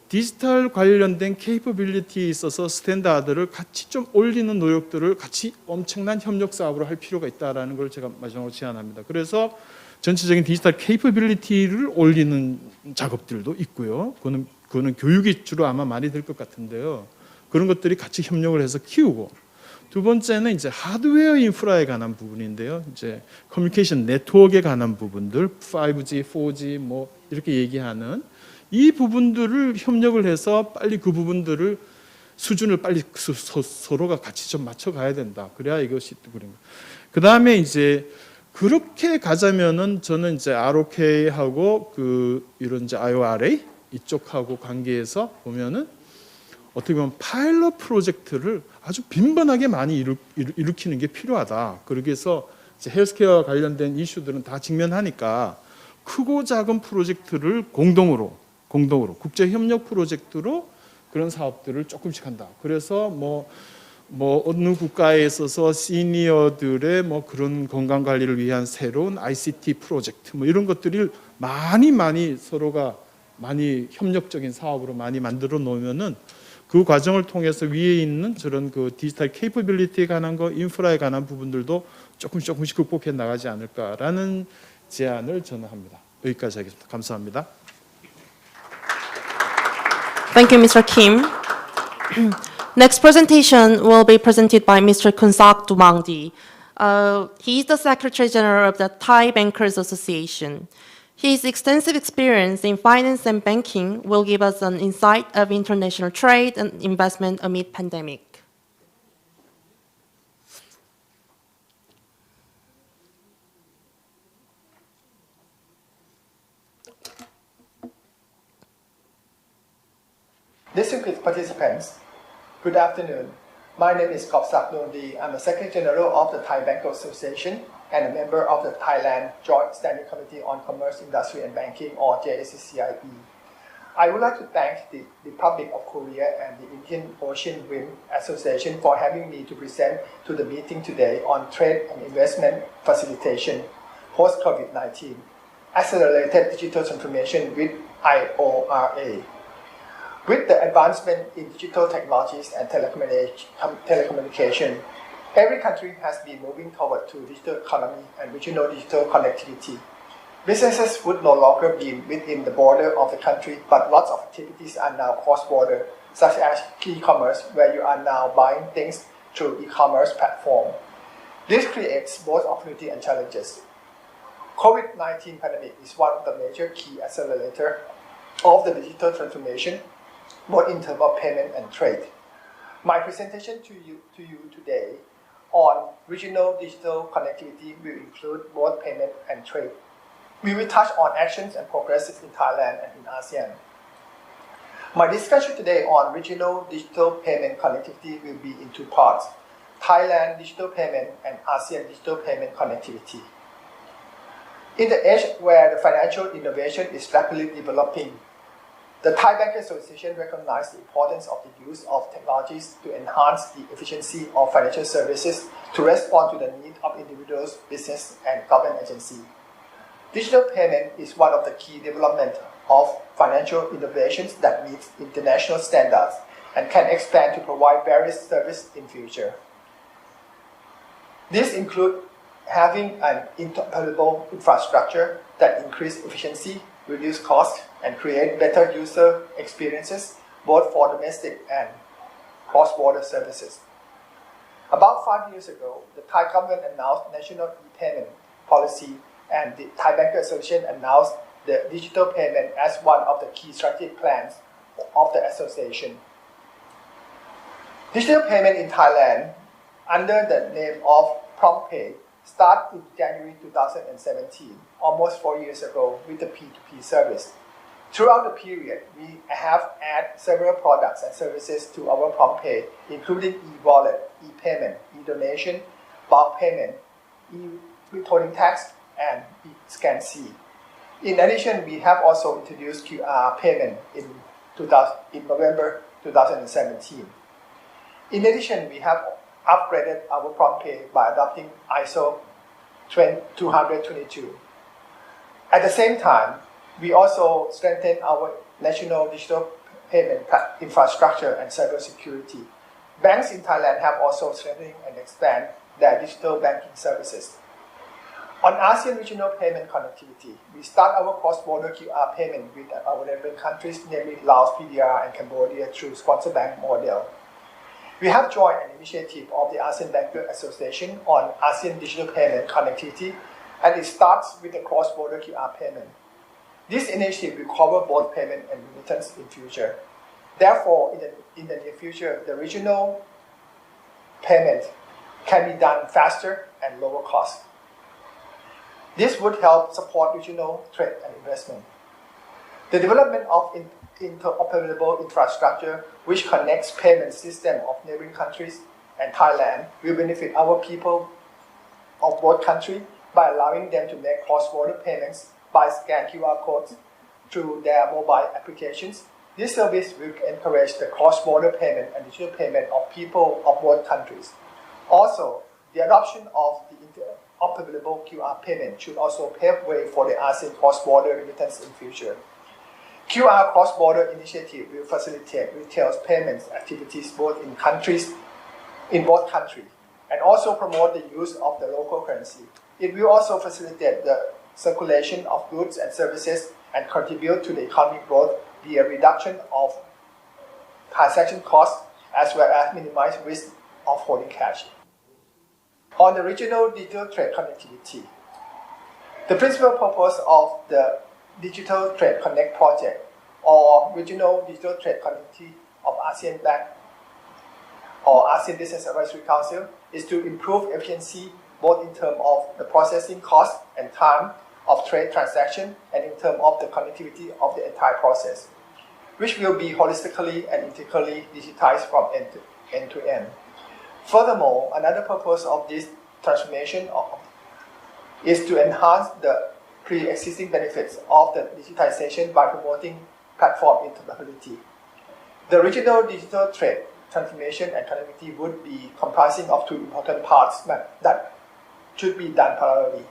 디지털 관련된 케이퍼빌리티에 있어서 스탠다드를 같이 좀 올리는 노력들을 같이 엄청난 협력 사업으로 할 필요가 있다는 걸 제가 마지막으로 제안합니다. 그래서 전체적인 디지털 케이퍼빌리티를 올리는 작업들도 있고요. 그거는 교육이 주로 아마 많이 될 것 같은데요. 그런 것들이 같이 협력을 해서 키우고, 두 번째는 이제 하드웨어 인프라에 관한 부분인데요. 이제 커뮤니케이션 네트워크에 관한 부분들, 5G, 4G 뭐 이렇게 얘기하는 이 부분들을 협력을 해서 빨리 그 부분들을 수준을 빨리 서로가 같이 좀 맞춰가야 된다. 그래야 이것이 그런 거. 그 다음에 이제 그렇게 가자면은 저는 이제 R.O.K 하고 이런 이제 I.O.R.A 이쪽하고 관계에서 보면은 어떻게 보면 파일럿 프로젝트를 아주 빈번하게 많이 일으키는 게 필요하다. 그렇게 해서 이제 헬스케어와 관련된 이슈들은 다 직면하니까 크고 작은 프로젝트를 공동으로 국제 협력 프로젝트로 그런 사업들을 조금씩 한다. 그래서 뭐 뭐 어느 국가에 있어서 시니어들의 뭐 그런 건강 관리를 위한 새로운 ICT 프로젝트 뭐 이런 것들을 많이 서로가 많이 협력적인 사업으로 많이 만들어 놓으면은 그 과정을 통해서 위에 있는 저런 그 디지털 케이퍼빌리티에 관한 거, 인프라에 관한 부분들도 조금씩 극복해 나가지 않을까라는 제안을 저는 합니다. 여기까지 하겠습니다. 감사합니다. Thank you, Mr. Kim. Next presentation will be presented by Mr. Kunsak Dumangdi. He is the Secretary General of the Thai Bankers Association. His extensive experience in finance and banking will give us an insight of international trade and investment amid pandemic. Distinguished participants, good afternoon. My name is Kopsak Nondi. I'm the Secretary General of the Thai Bankers Association and a member of the Thailand Joint Standing Committee on Commerce, Industry and Banking, or JSCCIE. I would like to thank the Republic of Korea and the Indian Ocean Rim Association for having me to present to the meeting today on trade and investment facilitation post-COVID-19, accelerated digital transformation with IORA. With the advancement in digital technologies and telecommunication, every country has been moving toward to digital economy and regional digital connectivity. Businesses would no longer be within the border of the country, but lots of activities are now cross-border, such as e-commerce, where you are now buying things through e-commerce platform. This creates both opportunity and challenges. COVID-19 pandemic is one of the major key accelerators of the digital transformation, both in terms of payment and trade. My presentation to you today on regional digital connectivity will include both payment and trade. We will touch on actions and progresses in Thailand and in ASEAN. My discussion today on regional digital payment connectivity will be in two parts: Thailand digital payment and ASEAN digital payment connectivity. In the age where the financial innovation is rapidly developing, the Thai Bankers Association recognizes the importance of the use of technologies to enhance the efficiency of financial services to respond to the needs of individuals, business, and government agencies. Digital payment is one of the key developments of financial innovations that meets international standards and can expand to provide various services in future. These include having an interoperable infrastructure that increases efficiency, reduce costs, and create better user experiences, both for domestic and cross-border services. About 5 years ago, the Thai government announced national e-payment policy, and the Thai Bankers Association announced the digital payment as one of the key strategic plans of the association. Digital payment in Thailand, under the name of PromptPay, started in January 2017, almost 4 years ago, with the P2P service. Throughout the period, we have added several products and services to our PromptPay, including e-wallet, e-payment, e-donation, bulk payment, e-withholding tax, and e-scan-C. In addition, we have also introduced QR payment in November 2017. In addition, we have upgraded our PromptPay by adopting ISO 222. At the same time, we also strengthened our national digital payment infrastructure and cybersecurity. Banks in Thailand have also strengthened and expanded their digital banking services. On ASEAN regional payment connectivity, we start our cross-border QR payment with our neighboring countries, namely Laos, PDR, and Cambodia through sponsor bank model. We have joined an initiative of the ASEAN Bankers Association on ASEAN digital payment connectivity, and it starts with the cross-border QR payment. This initiative will cover both payment and remittance in future. Therefore, in the near future, the regional payment can be done faster and lower cost. This would help support regional trade and investment. The development of interoperable infrastructure which connects payment system of neighboring countries and Thailand will benefit our people of both countries by allowing them to make cross-border payments by scan QR codes through their mobile applications. This service will encourage the cross-border payment and digital payment of people of both countries. Also, the adoption of the interoperable QR payment should also pave way for the ASEAN cross-border remittance in future. QR cross-border initiative will facilitate retail payments activities in both countries, and also promote the use of the local currency. It will also facilitate the circulation of goods and services and contribute to the economic growth via reduction of transaction costs as well as minimize risk of holding cash. On the regional digital trade connectivity, the principal purpose of the Digital Trade Connect project or regional digital trade connectivity of ASEAN Bank or ASEAN Business Advisory Council is to improve efficiency both in terms of the processing cost and time of trade transaction and in terms of the connectivity of the entire process, which will be holistically and integrally digitized from end to end. Furthermore, another purpose of this transformation is to enhance the pre-existing benefits of the digitization by promoting platform interoperability. The regional digital trade transformation and connectivity would be comprising of two important parts that should be done parallelly.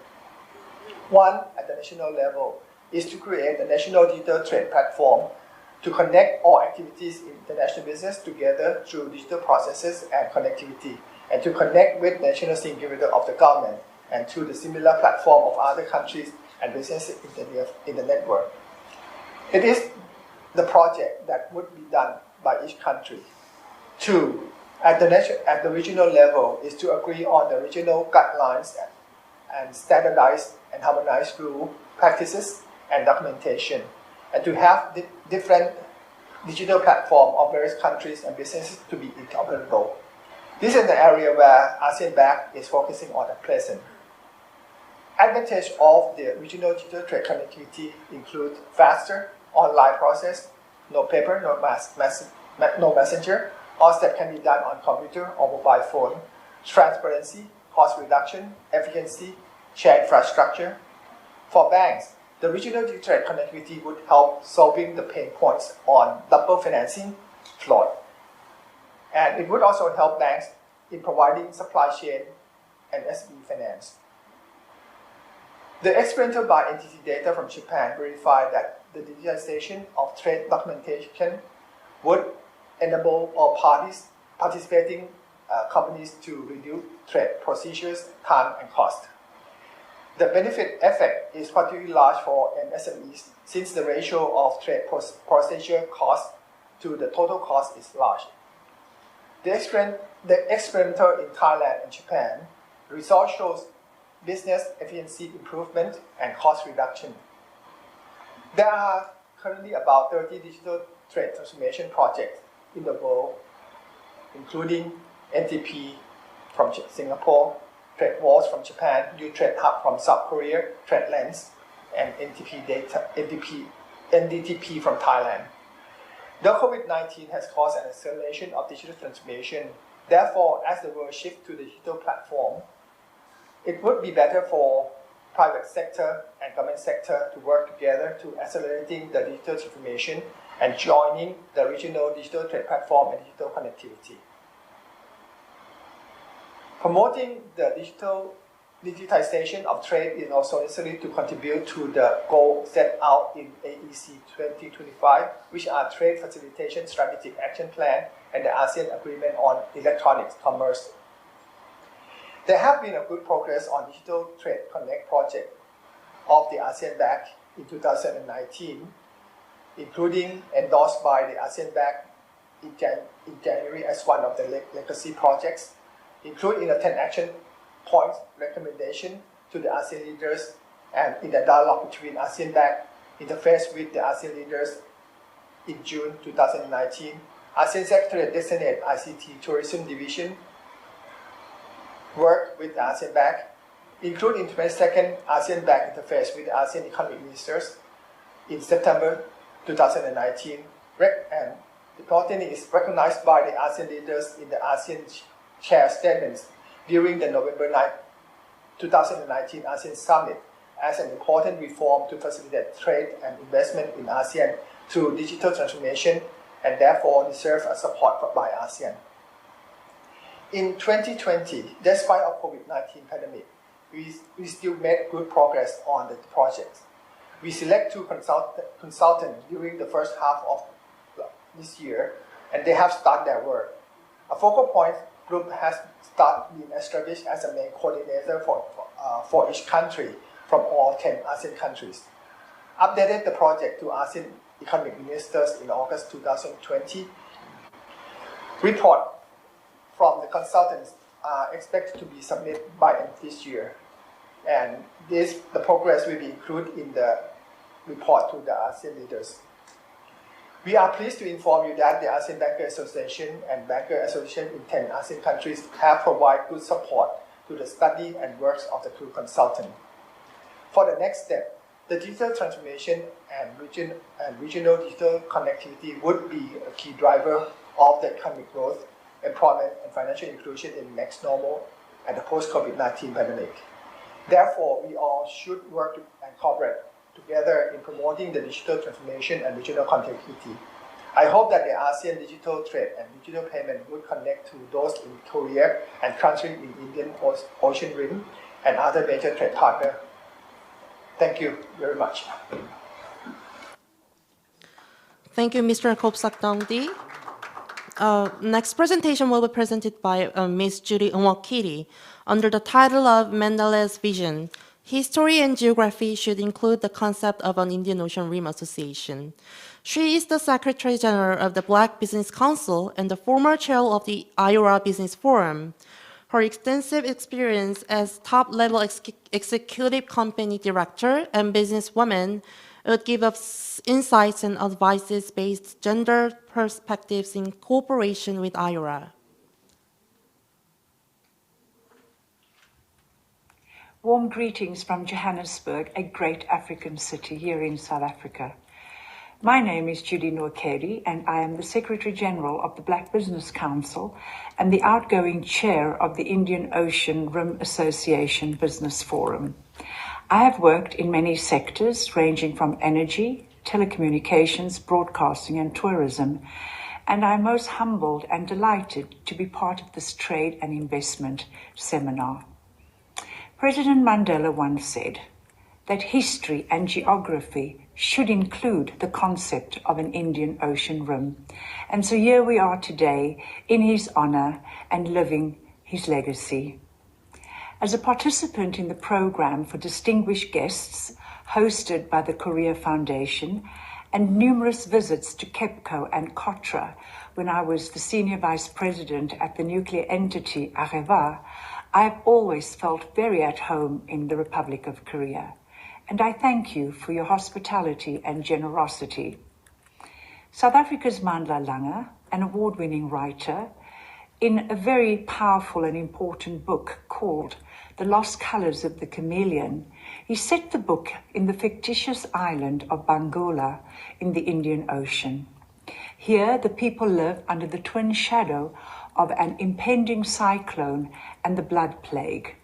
One, at the national level, is to create a national digital trade platform to connect all activities in international business together through digital processes and connectivity, and to connect with national singularity of the government and to the similar platform of other countries and businesses in the network. It is the project that would be done by each country. Two, at the regional level, is to agree on the regional guidelines and standardized and harmonized rule, practices, and documentation, and to have different digital platforms of various countries and businesses to be interoperable. This is the area where ASEAN Bank is focusing on at present. Advantage of the regional digital trade connectivity include faster online process, no paper, no messenger, all steps can be done on computer or mobile phone, transparency, cost reduction, efficiency, shared infrastructure. For banks, the regional digital trade connectivity would help solving the pain points on double financing flood. And it would also help banks in providing supply chain and SME finance. The experimental by NTT data from Japan verified that the digitization of trade documentation would enable all parties participating companies to reduce trade procedures, time, and cost. The benefit effect is particularly large for SMEs since the ratio of trade procedure cost to the total cost is large. The experimental in Thailand and Japan, the result shows business efficiency improvement and cost reduction. There are currently about 30 digital trade transformation projects in the world, including NTP from Singapore, Trade Walls from Japan, New Trade Hub from South Korea, Trade Lens, and NDTP from Thailand. The COVID-19 has caused an acceleration of digital transformation. Therefore, as the world shifts to the digital platform, it would be better for private sector and government sector to work together to accelerating the digital transformation and joining the regional digital trade platform and digital connectivity. Promoting the digitization of trade is also necessary to contribute to the goal set out in AEC 2025, which are Trade Facilitation Strategic Action Plan and the ASEAN Agreement on Electronic Commerce. There have been a good progress on Digital Trade Connect project of the ASEAN Bank in 2019, including endorsed by the ASEAN Bank in January as one of the legacy projects, including in the 10 action points recommendation to the ASEAN leaders and in the dialogue between ASEAN Bank interface with the ASEAN leaders in June 2019. ASEAN Secretariat Designate ICT Tourism Division work with the ASEAN Bank, including 22nd ASEAN Bank interface with the ASEAN economic ministers in September 2019. And the coordinating is recognized by the ASEAN leaders in the ASEAN chair statements during the November 9, 2019 ASEAN Summit as an important reform to facilitate trade and investment in ASEAN through digital transformation and therefore deserve a support by ASEAN. In 2020, despite the COVID-19 pandemic, we still made good progress on the project. We select two consultants during the first half of this year, and they have started their work. A focal point group has been established as a main coordinator for each country from all 10 ASEAN countries. Updated the project to ASEAN economic ministers in August 2020. Report from the consultants are expected to be submitted by end this year. And the progress will be included in the report to the ASEAN leaders. We are pleased to inform you that the ASEAN Banker Association and Banker Association in 10 ASEAN countries have provided good support to the study and works of the two consultants. For the next step, the digital transformation and regional digital connectivity would be a key driver of the economic growth, employment, and financial inclusion in the next normal and the post-COVID-19 pandemic. Therefore, we all should work and cooperate together in promoting the digital transformation and regional connectivity. I hope that the ASEAN digital trade and digital payment would connect to those in Korea and countries in Indian Ocean Rim and other major trade partners. Thank you very much. Thank you, Mr. Kopsakdongdi. Next presentation will be presented by Ms. Judy R.O.K-IORA under the title of Mandela's Vision. History and geography should include the concept of an Indian Ocean Rim Association. She is the Secretary General of the Black Business Council and the former chair of the IORA Business Forum. Her extensive experience as top-level executive company director and businesswoman would give us insights and advices based gender perspectives in cooperation with IORA. Warm greetings from Johannesburg, a great African city here in South Africa. My name is Judy R.O.K-IORA and I am the Secretary General of the Black Business Council and the outgoing chair of the Indian Ocean Rim Association Business Forum. I have worked in many sectors ranging from energy, telecommunications, broadcasting and tourism, and I'm most humbled and delighted to be part of this trade and investment seminar. President Mandela once said that history and geography should include the concept of an Indian Ocean Rim. And so here we are today in his honor and living his legacy. As a participant in the program for distinguished guests hosted by the Korea Foundation and numerous visits to KEPCO and KOTRA when I was the Senior Vice President at the nuclear entity Areva, I've always felt very at home in the Republic of Korea. And I thank you for your hospitality and generosity. South Africa's Mandla Lange, an award-winning writer, in a very powerful and important book called The Lost Colors of the Chameleon, he set the book in the fictitious island of Bangola in the Indian Ocean. Here, the people live under the twin shadow of an impending cyclone and the blood plague.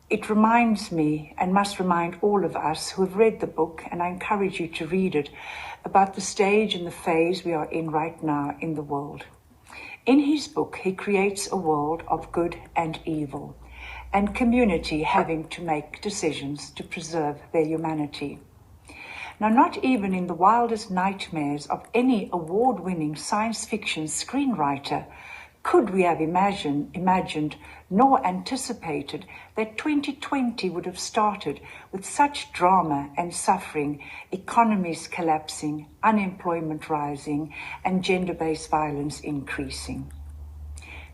It reminds me, and must remind all of us who have read the book, and I encourage you to read it, about the stage and the phase we are in right now in the world. In his book, he creates a world of good and evil, and community having to make decisions to preserve their humanity. Now, not even in the wildest nightmares of any award-winning science fiction screenwriter could we have imagined nor anticipated that 2020 would have started with such drama and suffering, economies collapsing, unemployment rising, and gender-based violence increasing.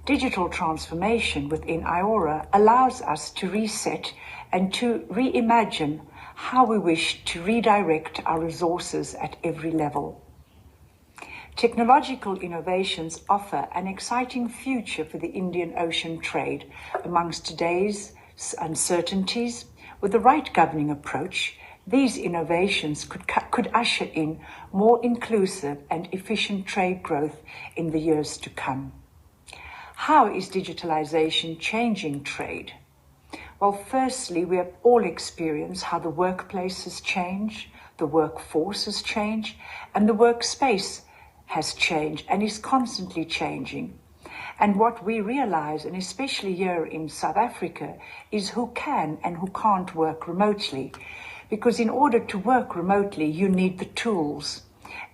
Digital transformation within IORA allows us to reset and to reimagine how we wish to redirect our resources at every level. Technological innovations offer an exciting future for the Indian Ocean trade. Amongst today's uncertainties, with the right governing approach, these innovations could usher in more inclusive and efficient trade growth in the years to come. How is digitalization changing trade? Well, firstly, we have all experienced how the workplace has changed, The workforce has changed, and the workspace has changed and is constantly changing. And what we realize, and especially here in South Africa, is who can and who can't work remotely. Because in order to work remotely, you need the tools.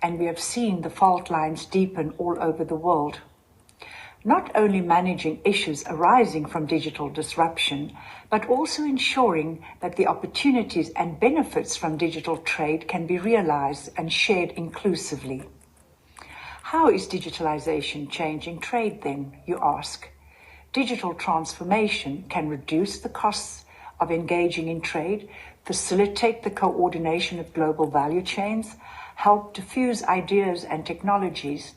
And we have seen the fault lines deepen all over the world. Not only managing issues arising from digital disruption, but also ensuring that the opportunities and benefits from digital trade can be realized and shared inclusively. How is digitalization changing trade then, you ask? Digital transformation can reduce the costs of engaging in trade, facilitate the coordination of global value chains, help diffuse ideas and technologies,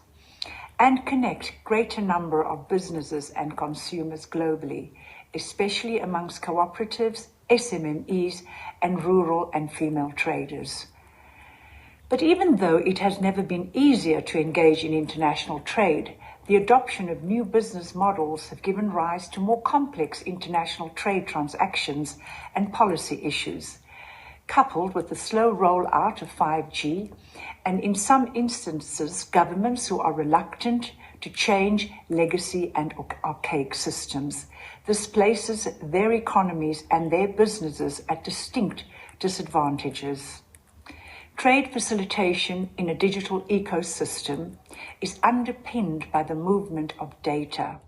and connect greater number of businesses and consumers globally, especially amongst cooperatives, SMMEs, and rural and female traders. But even though it has never been easier to engage in international trade, the adoption of new business models have given rise to more complex international trade transactions and policy issues, coupled with the slow rollout of 5G, and in some instances, governments who are reluctant to change legacy and archaic systems. This places their economies and their businesses at distinct disadvantages. Trade facilitation in a digital ecosystem is underpinned by the movement of data.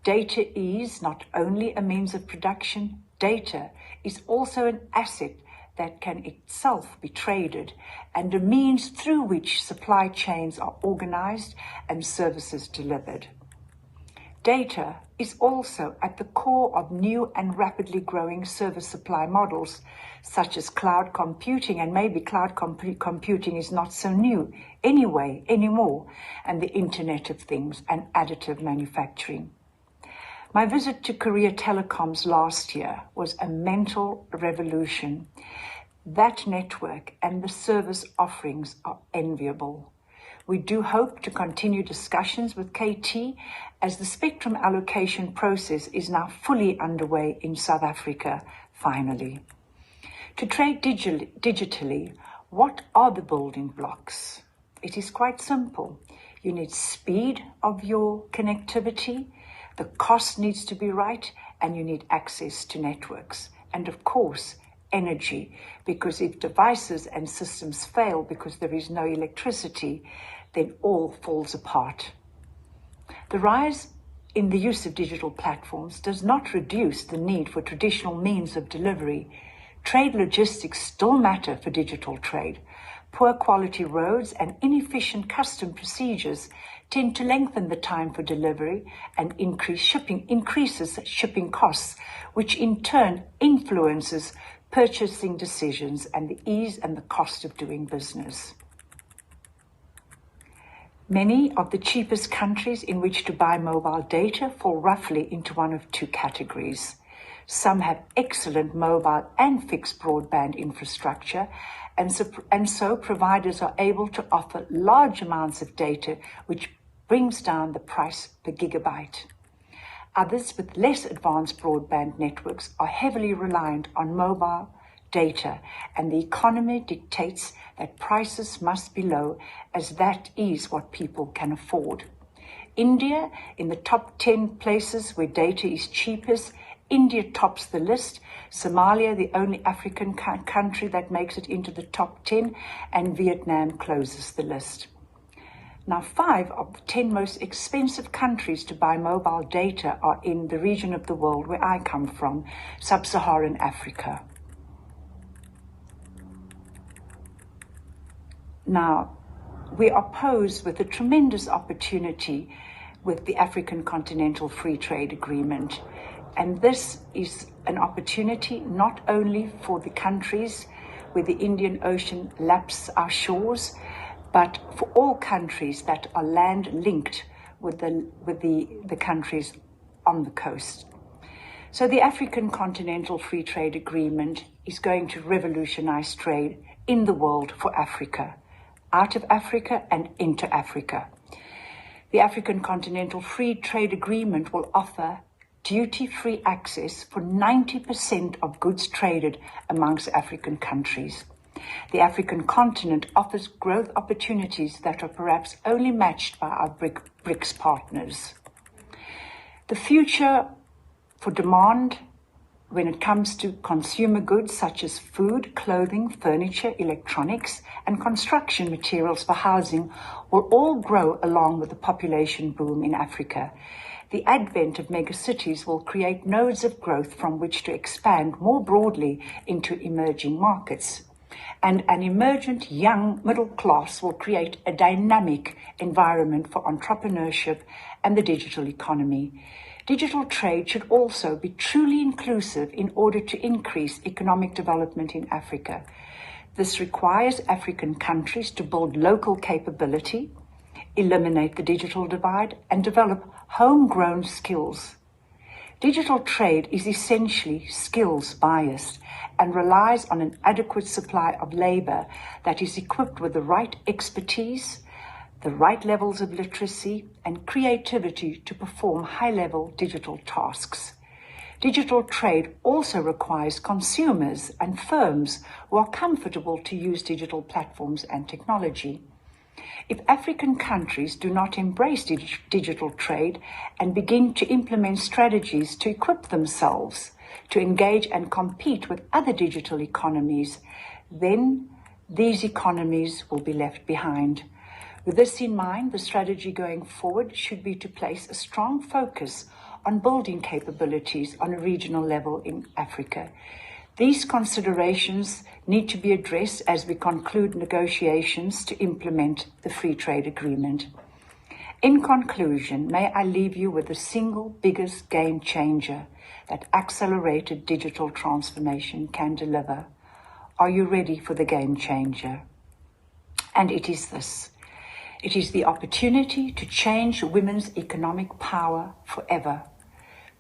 Data is not only a means of production, data is also an asset that can itself be traded and a means through which supply chains are organized and services delivered. Data is also at the core of new and rapidly growing service supply models, such as cloud computing, and maybe cloud computing is not so new anymore, and the Internet of Things and additive manufacturing. My visit to Korea Telecoms last year was a mental revolution. That network and the service offerings are enviable. We do hope to continue discussions with KT as the spectrum allocation process is now fully underway in South Africa, finally. To trade digitally, what are the building blocks? It is quite simple. You need speed of your connectivity, the cost needs to be right, and you need access to networks. And of course, energy, because if devices and systems fail because there is no electricity, then all falls apart. The rise in the use of digital platforms does not reduce the need for traditional means of delivery. Trade logistics still matter for digital trade. Poor quality roads and inefficient custom procedures tend to lengthen the time for delivery and increases shipping costs, which in turn influences purchasing decisions and the ease and the cost of doing business. Many of the cheapest countries in which to buy mobile data fall roughly into one of two categories. Some have excellent mobile and fixed broadband infrastructure, and so providers are able to offer large amounts of data, which brings down the price per gigabyte. Others with less advanced broadband networks are heavily reliant on mobile data, and the economy dictates that prices must be low, as that is what people can afford. India, in the top 10 places where data is cheapest, India tops the list, Somalia, the only African country that makes it into the top 10, and Vietnam closes the list. Now, 5 of the 10 most expensive countries to buy mobile data are in the region of the world where I come from, sub-Saharan Africa. Now, we are posed with a tremendous opportunity with the African Continental Free Trade Agreement. And this is an opportunity not only for the countries where the Indian Ocean laps our shores, but for all countries that are land-linked with the countries on the coast. So the African Continental Free Trade Agreement is going to revolutionize trade in the world for Africa, out of Africa and into Africa. The African Continental Free Trade Agreement will offer duty-free access for 90% of goods traded amongst African countries. The African continent offers growth opportunities that are perhaps only matched by our BRICS partners. The future for demand when it comes to consumer goods such as food, clothing, furniture, electronics, and construction materials for housing will all grow along with the population boom in Africa. The advent of megacities will create nodes of growth from which to expand more broadly into emerging markets. And an emergent young middle class will create a dynamic environment for entrepreneurship and the digital economy. Digital trade should also be truly inclusive in order to increase economic development in Africa. This requires African countries to build local capability, eliminate the digital divide, and develop homegrown skills. Digital trade is essentially skills biased and relies on an adequate supply of labor that is equipped with the right expertise, the right levels of literacy and creativity to perform high-level digital tasks. Digital trade also requires consumers and firms who are comfortable to use digital platforms and technology. If African countries do not embrace digital trade and begin to implement strategies to equip themselves to engage and compete with other digital economies, then these economies will be left behind. With this in mind, the strategy going forward should be to place a strong focus on building capabilities on a regional level in Africa. These considerations need to be addressed as we conclude negotiations to implement the free trade agreement. In conclusion, may I leave you with the single biggest game changer that accelerated digital transformation can deliver. Are you ready for the game changer? And it is this. It is the opportunity to change women's economic power forever,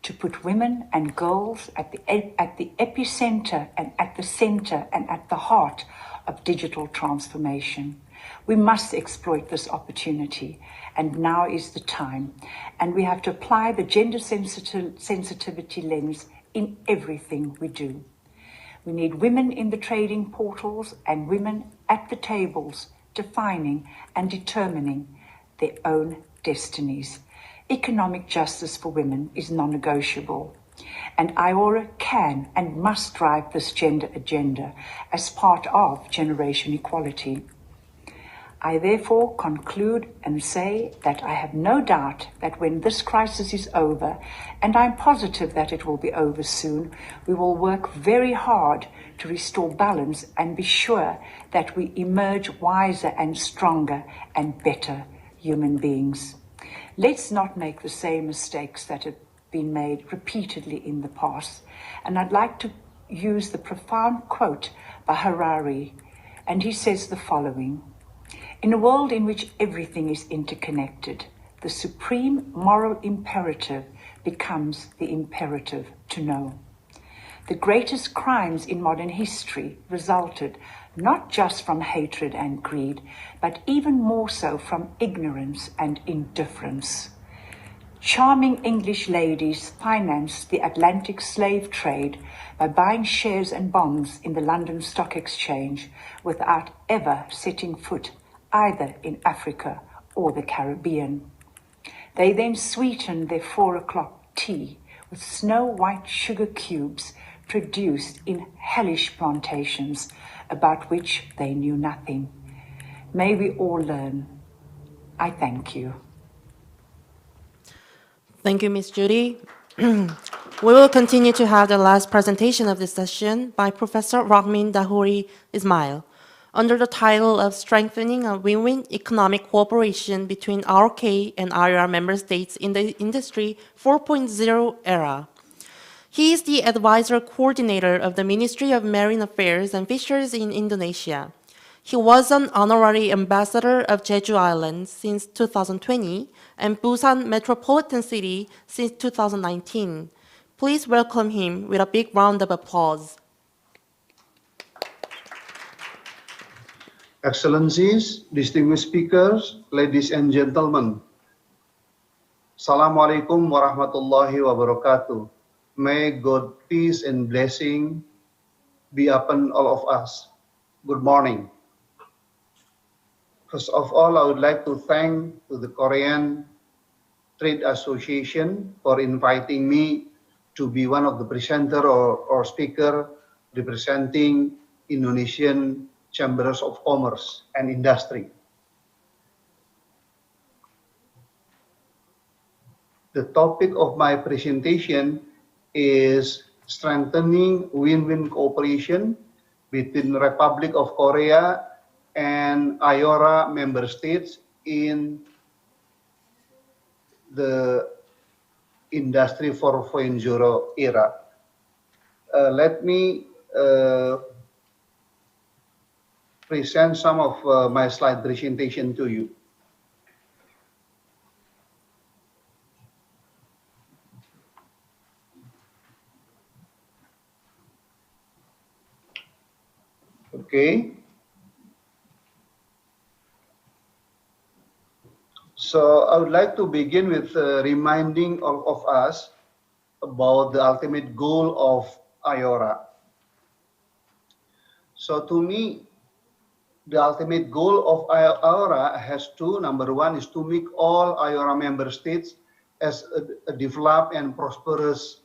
to put women and girls at the epicenter and at the center and at the heart of digital transformation. We must exploit this opportunity, and now is the time. And we have to apply the gender sensitivity lens in everything we do. We need women in the trading portals and women at the tables, defining and determining their own destinies. Economic justice for women is non-negotiable, and IORA can and must drive this gender agenda as part of generation equality. I therefore conclude and say that I have no doubt that when this crisis is over, and I'm positive that it will be over soon, we will work very hard to restore balance and be sure that we emerge wiser and stronger and better human beings. Let's not make the same mistakes that have been made repeatedly in the past. And I'd like to use the profound quote by Harari, and he says the following: "In a world in which everything is interconnected, the supreme moral imperative becomes the imperative to know." The greatest crimes in modern history resulted not just from hatred and greed, but even more so from ignorance and indifference. Charming English ladies financed the Atlantic slave trade by buying shares and bonds in the London Stock Exchange without ever setting foot either in Africa or the Caribbean. They then sweetened their 4 o'clock tea with snow-white sugar cubes produced in hellish plantations about which they knew nothing. May we all learn. I thank you. Thank you, Ms. Judy. We will continue to have the last presentation of this session by Professor Rahmin Dahouri Ismail under the title of Strengthening a Win-Win Economic Cooperation between R.O.K. and IORA member states in the Industry 4.0 era. He is the advisor coordinator of the Ministry of Marine Affairs and Fisheries in Indonesia. He was an honorary ambassador of Jeju Island since 2020 and Busan Metropolitan City since 2019. Please welcome him with a big round of applause. Excellencies, distinguished speakers, ladies and gentlemen. Assalamualaikum warahmatullahi wabarakatuh. May God peace and blessing be upon all of us. Good morning. First of all, I would like to thank to the Korean Trade Association for inviting me to be one of the presenter or speaker representing Indonesian Chambers of Commerce and Industry. The topic of my presentation is strengthening win-win cooperation between Republic of Korea and IORA member states in the Industry 4.0 era. Let me present some of my slide presentation to you. Okay. So I would like to begin with reminding all of us about the ultimate goal of IORA. So to me, the ultimate goal of IORA has two. Number one is to make all IORA member states as a developed and prosperous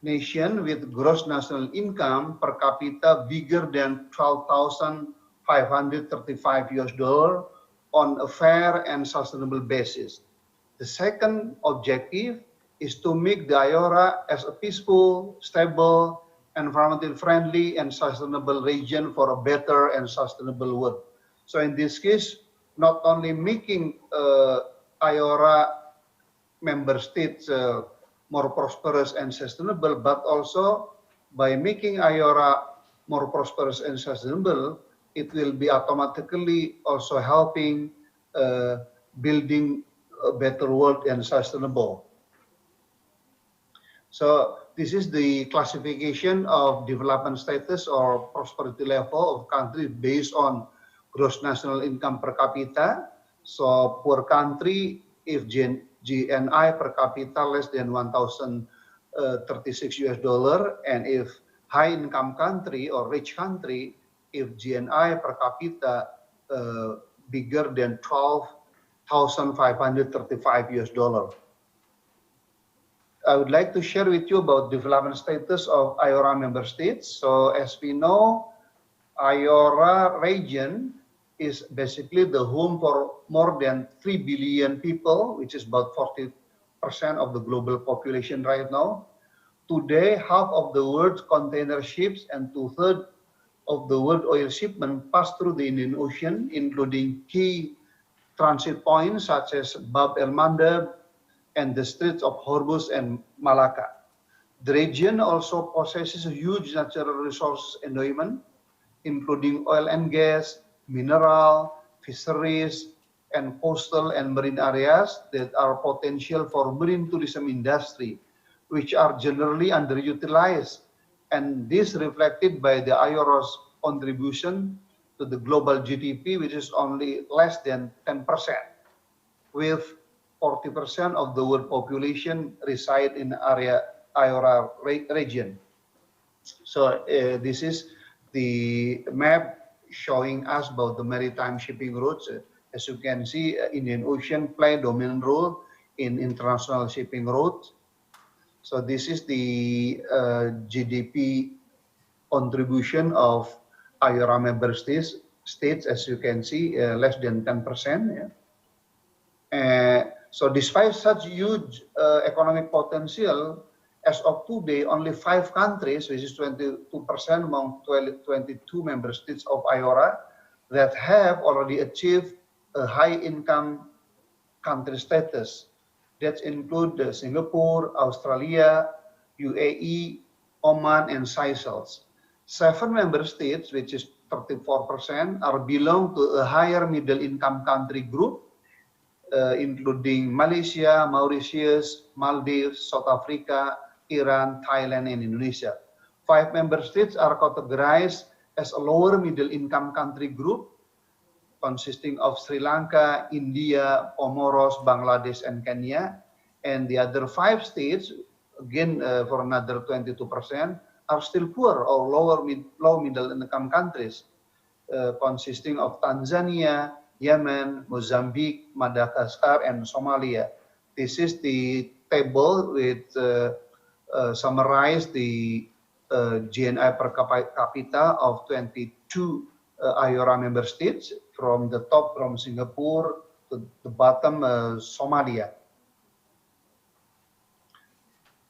nation with gross national income per capita bigger than $12,535 on a fair and sustainable basis. The second objective is to make the IORA as a peaceful, stable, environmentally friendly, and sustainable region for a better and sustainable world. So in this case, not only making IORA member states more prosperous and sustainable, but also by making IORA more prosperous and sustainable, it will be automatically also helping building a better world and sustainable. So this is the classification of development status or prosperity level of countries based on gross national income per capita. So poor country, if GNI per capita less than $1,036, and if high income country or rich country, if GNI per capita bigger than $12,535. I would like to share with you about development status of IORA member states. So as we know, IORA region is basically the home for more than 3 billion people, which is about 40% of the global population right now. Today, half of the world's container ships and 2/3 of the world oil shipment pass through the Indian Ocean, including key transit points such as Bab el-Mandeb and the Straits of Hormuz and Malacca. The region also possesses a huge natural resource endowment, including oil and gas, mineral, fisheries, and coastal and marine areas that are potential for marine tourism industry, which are generally underutilized. And this reflected by the IORA's contribution to the global GDP, which is only less than 10%, with 40% of the world population reside in area IORA region. So this is the map showing us about the maritime shipping routes. As you can see, Indian Ocean play a dominant role in international shipping routes. So this is the GDP contribution of IORA member states. As you can see, less than 10%. Yeah. So despite such huge economic potential, as of today, only 5 countries, which is 22% among 22 member states of IORA, that have already achieved a high-income country status. That include Singapore, Australia, UAE, Oman, and Seychelles. 7 member states, which is 34%, are belong to a higher middle-income country group, including Malaysia, Mauritius, Maldives, South Africa, Iran, Thailand, and Indonesia. 5 member states are categorized as a lower middle income country group consisting of Sri Lanka, India, Comoros, Bangladesh, and Kenya. And the other 5 states, again for another 22%, are still poor or low middle income countries. consisting of Tanzania, Yemen, Mozambique, Madagascar, and Somalia. This is the table with summarize the GNI per capita of 22 IORA member states, from the top from Singapore to the bottom Somalia.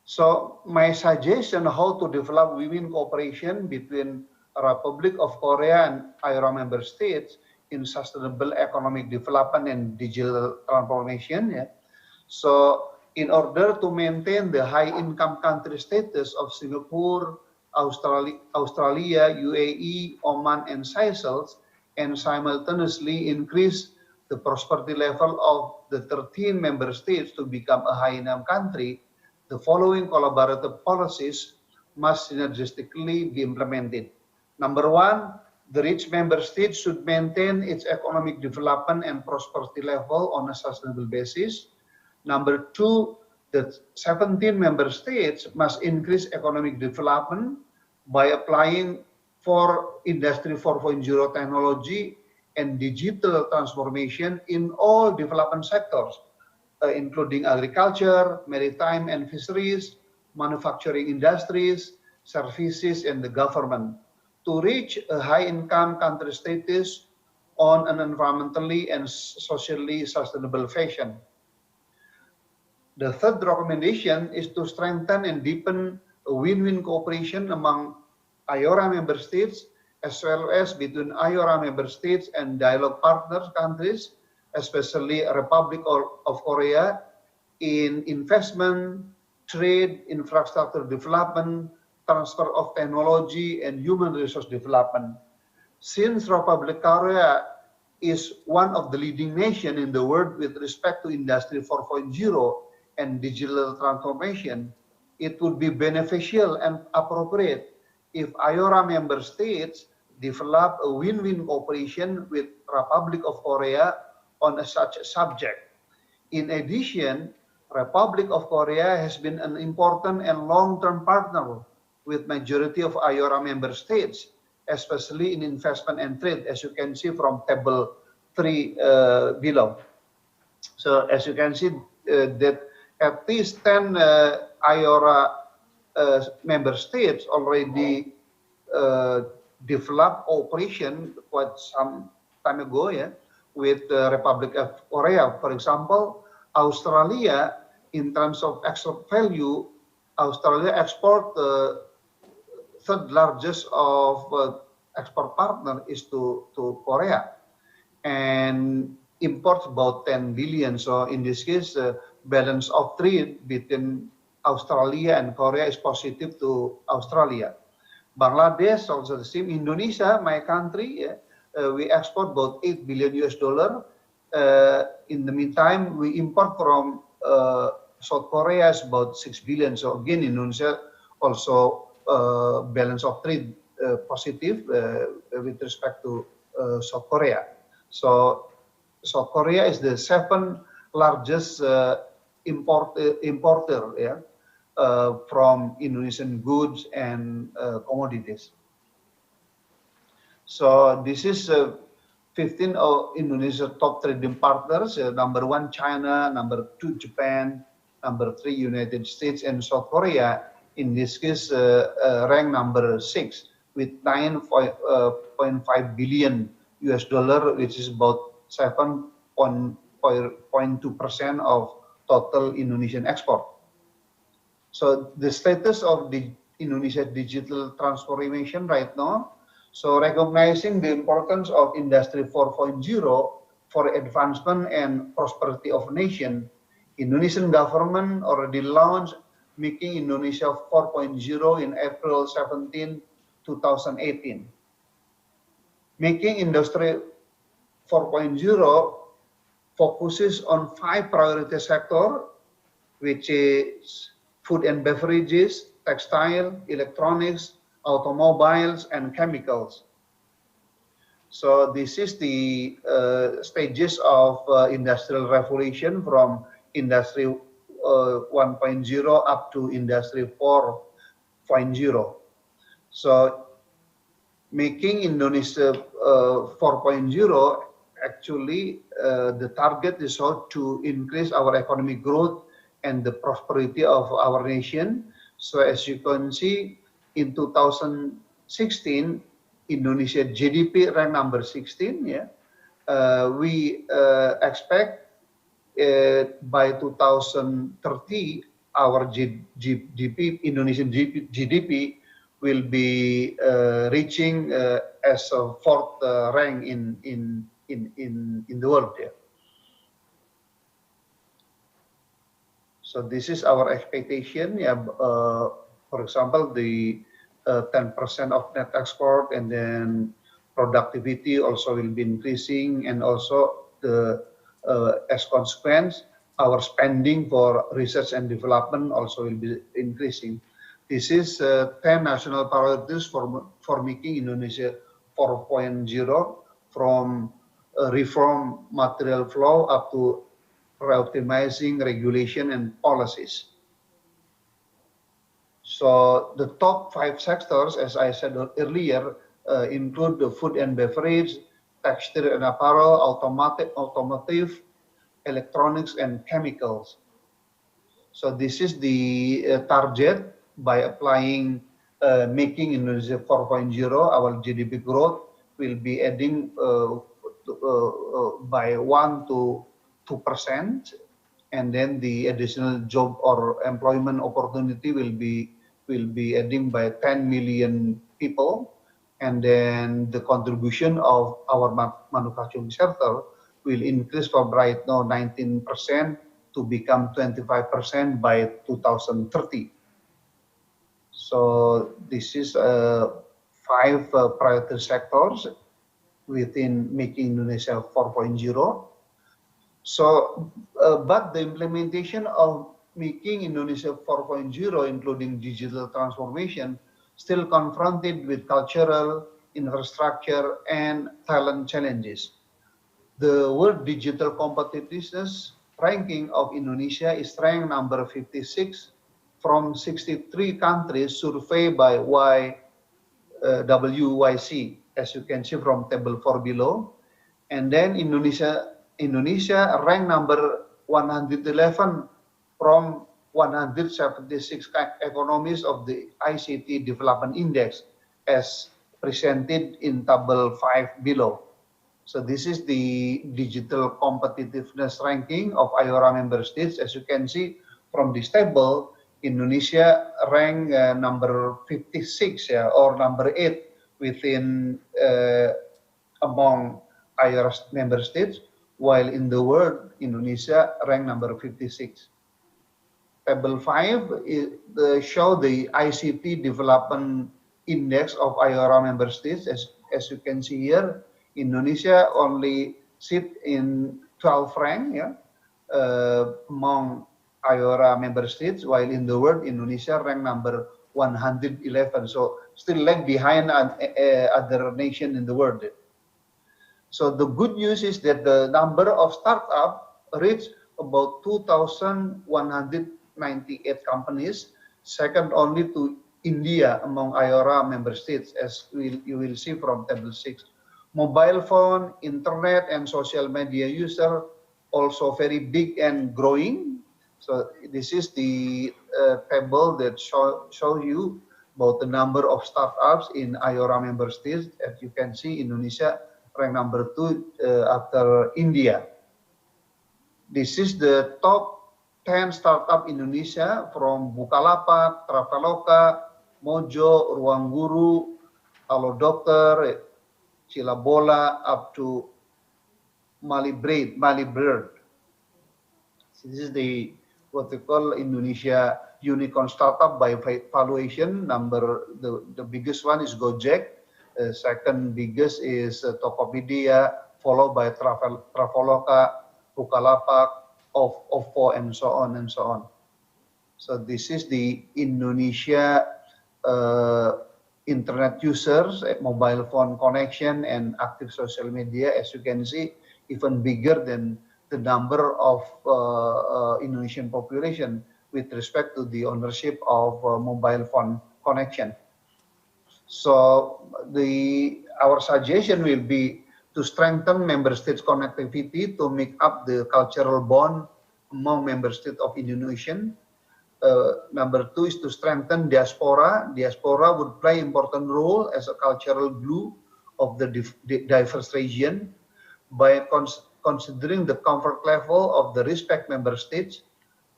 So my suggestion how to develop women cooperation between Republic of Korea and IORA member states in sustainable economic development and digital transformation. Yeah. So in order to maintain the high income country status of Singapore, Australia, UAE, Oman, and Seychelles, and simultaneously increase the prosperity level of the 13 member states to become a high income country, the following collaborative policies must synergistically be implemented. Number one, the rich member states should maintain its economic development and prosperity level on a sustainable basis. Number two, the 17 member states must increase economic development by applying for Industry 4.0 technology and digital transformation in all development sectors, including agriculture, maritime and fisheries, manufacturing industries, services, and the government, to reach a high-income country status on an environmentally and socially sustainable fashion. The third recommendation is to strengthen and deepen a win-win cooperation among IORA member states, as well as between IORA member states and dialogue partner countries, especially Republic of Korea, in investment, trade, infrastructure development, transfer of technology, and human resource development. Since Republic of Korea is one of the leading nations in the world with respect to Industry 4.0 and digital transformation, it would be beneficial and appropriate if IORA member states develop a win-win cooperation with Republic of Korea on such a subject. In addition, Republic of Korea has been an important and long-term partner with majority of IORA member states, especially in investment and trade, as you can see from table 3 below. So as you can see that at least 10 IORA member states already developed cooperation quite some time ago, yeah, with the Republic of Korea. For example, Australia, in terms of export value, Australia export third largest of export partner is to Korea, and imports about 10 billion. So in this case, balance of trade between Australia and Korea is positive to Australia. Bangladesh also the same. Indonesia, my country, we export about 8 billion US dollar. In the meantime, we import from South Korea is about 6 billion. So again, Indonesia also balance of trade positive with respect to South Korea. So South Korea is the 7th largest importer, yeah, from Indonesian goods and commodities. So this is 15 of Indonesia's top trading partners. Number 1, China. Number 2, Japan. Number 3, United States, and South Korea. In this case, rank number 6 with 9.5 billion US dollar, which is about 7.2% of total Indonesian export. So the status of the Indonesia digital transformation right now, so recognizing the importance of Industry 4.0 for advancement and prosperity of nation, Indonesian government already launched Making Indonesia 4.0 in April 17, 2018. Making Industry 4.0 focuses on 5 priority sectors, which is food and beverages, textile, electronics, automobiles, and chemicals. So this is the stages of industrial revolution from Industry 1.0 up to Industry 4.0. So making Indonesia 4.0, actually the target is how to increase our economic growth and the prosperity of our nation. So as you can see, in 2016, Indonesia GDP ranked number 16. Yeah, we expect by 2030 our GDP, Indonesian GDP will be reaching as a fourth rank in the world. Yeah. So this is our expectation. Yeah, for example, the 10% of net export, and then productivity also will be increasing, and also the as consequence, our spending for research and development also will be increasing. This is 10 national priorities for making Indonesia 4.0, from reform material flow up to optimizing regulation and policies. So the top 5 sectors, as I said earlier, include the food and beverage, textile and apparel, automotive, electronics, and chemicals. So this is the target by applying making Indonesia 4.0. Our GDP growth will be adding by 1 to 2%, and then the additional job or employment opportunity will be adding by 10 million people, and then the contribution of our manufacturing sector will increase from right now 19% to become 25% by 2030. So this is 5 priority sectors within making Indonesia 4.0. So, but the implementation of making Indonesia 4.0, including digital transformation, still confronted with cultural, infrastructure, and talent challenges. The World Digital Competitiveness ranking of Indonesia is ranked number 56 from 63 countries surveyed by WYC, as you can see from table 4 below. And then Indonesia ranked number 111 from 176 economies of the ICT Development Index, as presented in table 5 below. So this is the digital competitiveness ranking of IORA member states. As you can see from this table, Indonesia ranked number 56, yeah, or number 8 within among IORA member states, while in the world, Indonesia ranked number 56. Table 5 show the ICT Development Index of IORA member states. As you can see here, Indonesia only sit in 12th rank, yeah, among IORA member states, while in the world, Indonesia ranked number 111. So still lag behind other nations in the world. So the good news is that the number of startups reached about 2,198 companies, second only to India among IORA member states, as you will see from table 6. Mobile phone, internet, and social media user also very big and growing. So this is the table that show you about the number of startups in IORA member states. As you can see, Indonesia ranked number 2 after India. This is the top 10 startup Indonesia, from Bukalapak, Traveloka, Mojo, Ruang Guru, Halo Dokter, Cilabola, up to Malibird. This is the what we call Indonesia unicorn startup by valuation. The biggest one is Gojek. Second biggest is Tokopedia, followed by Traveloka, Bukalapak, OVO, and so on and so on. So this is the Indonesia internet users, mobile phone connection, and active social media. As you can see, even bigger than the number of Indonesian population with respect to the ownership of mobile phone connection. So our suggestion will be to strengthen member states' connectivity to make up the cultural bond among member states of Indian Ocean. Number 2 is to strengthen diaspora. Diaspora would play an important role as a cultural glue of the diverse region by considering the comfort level of the respective member states,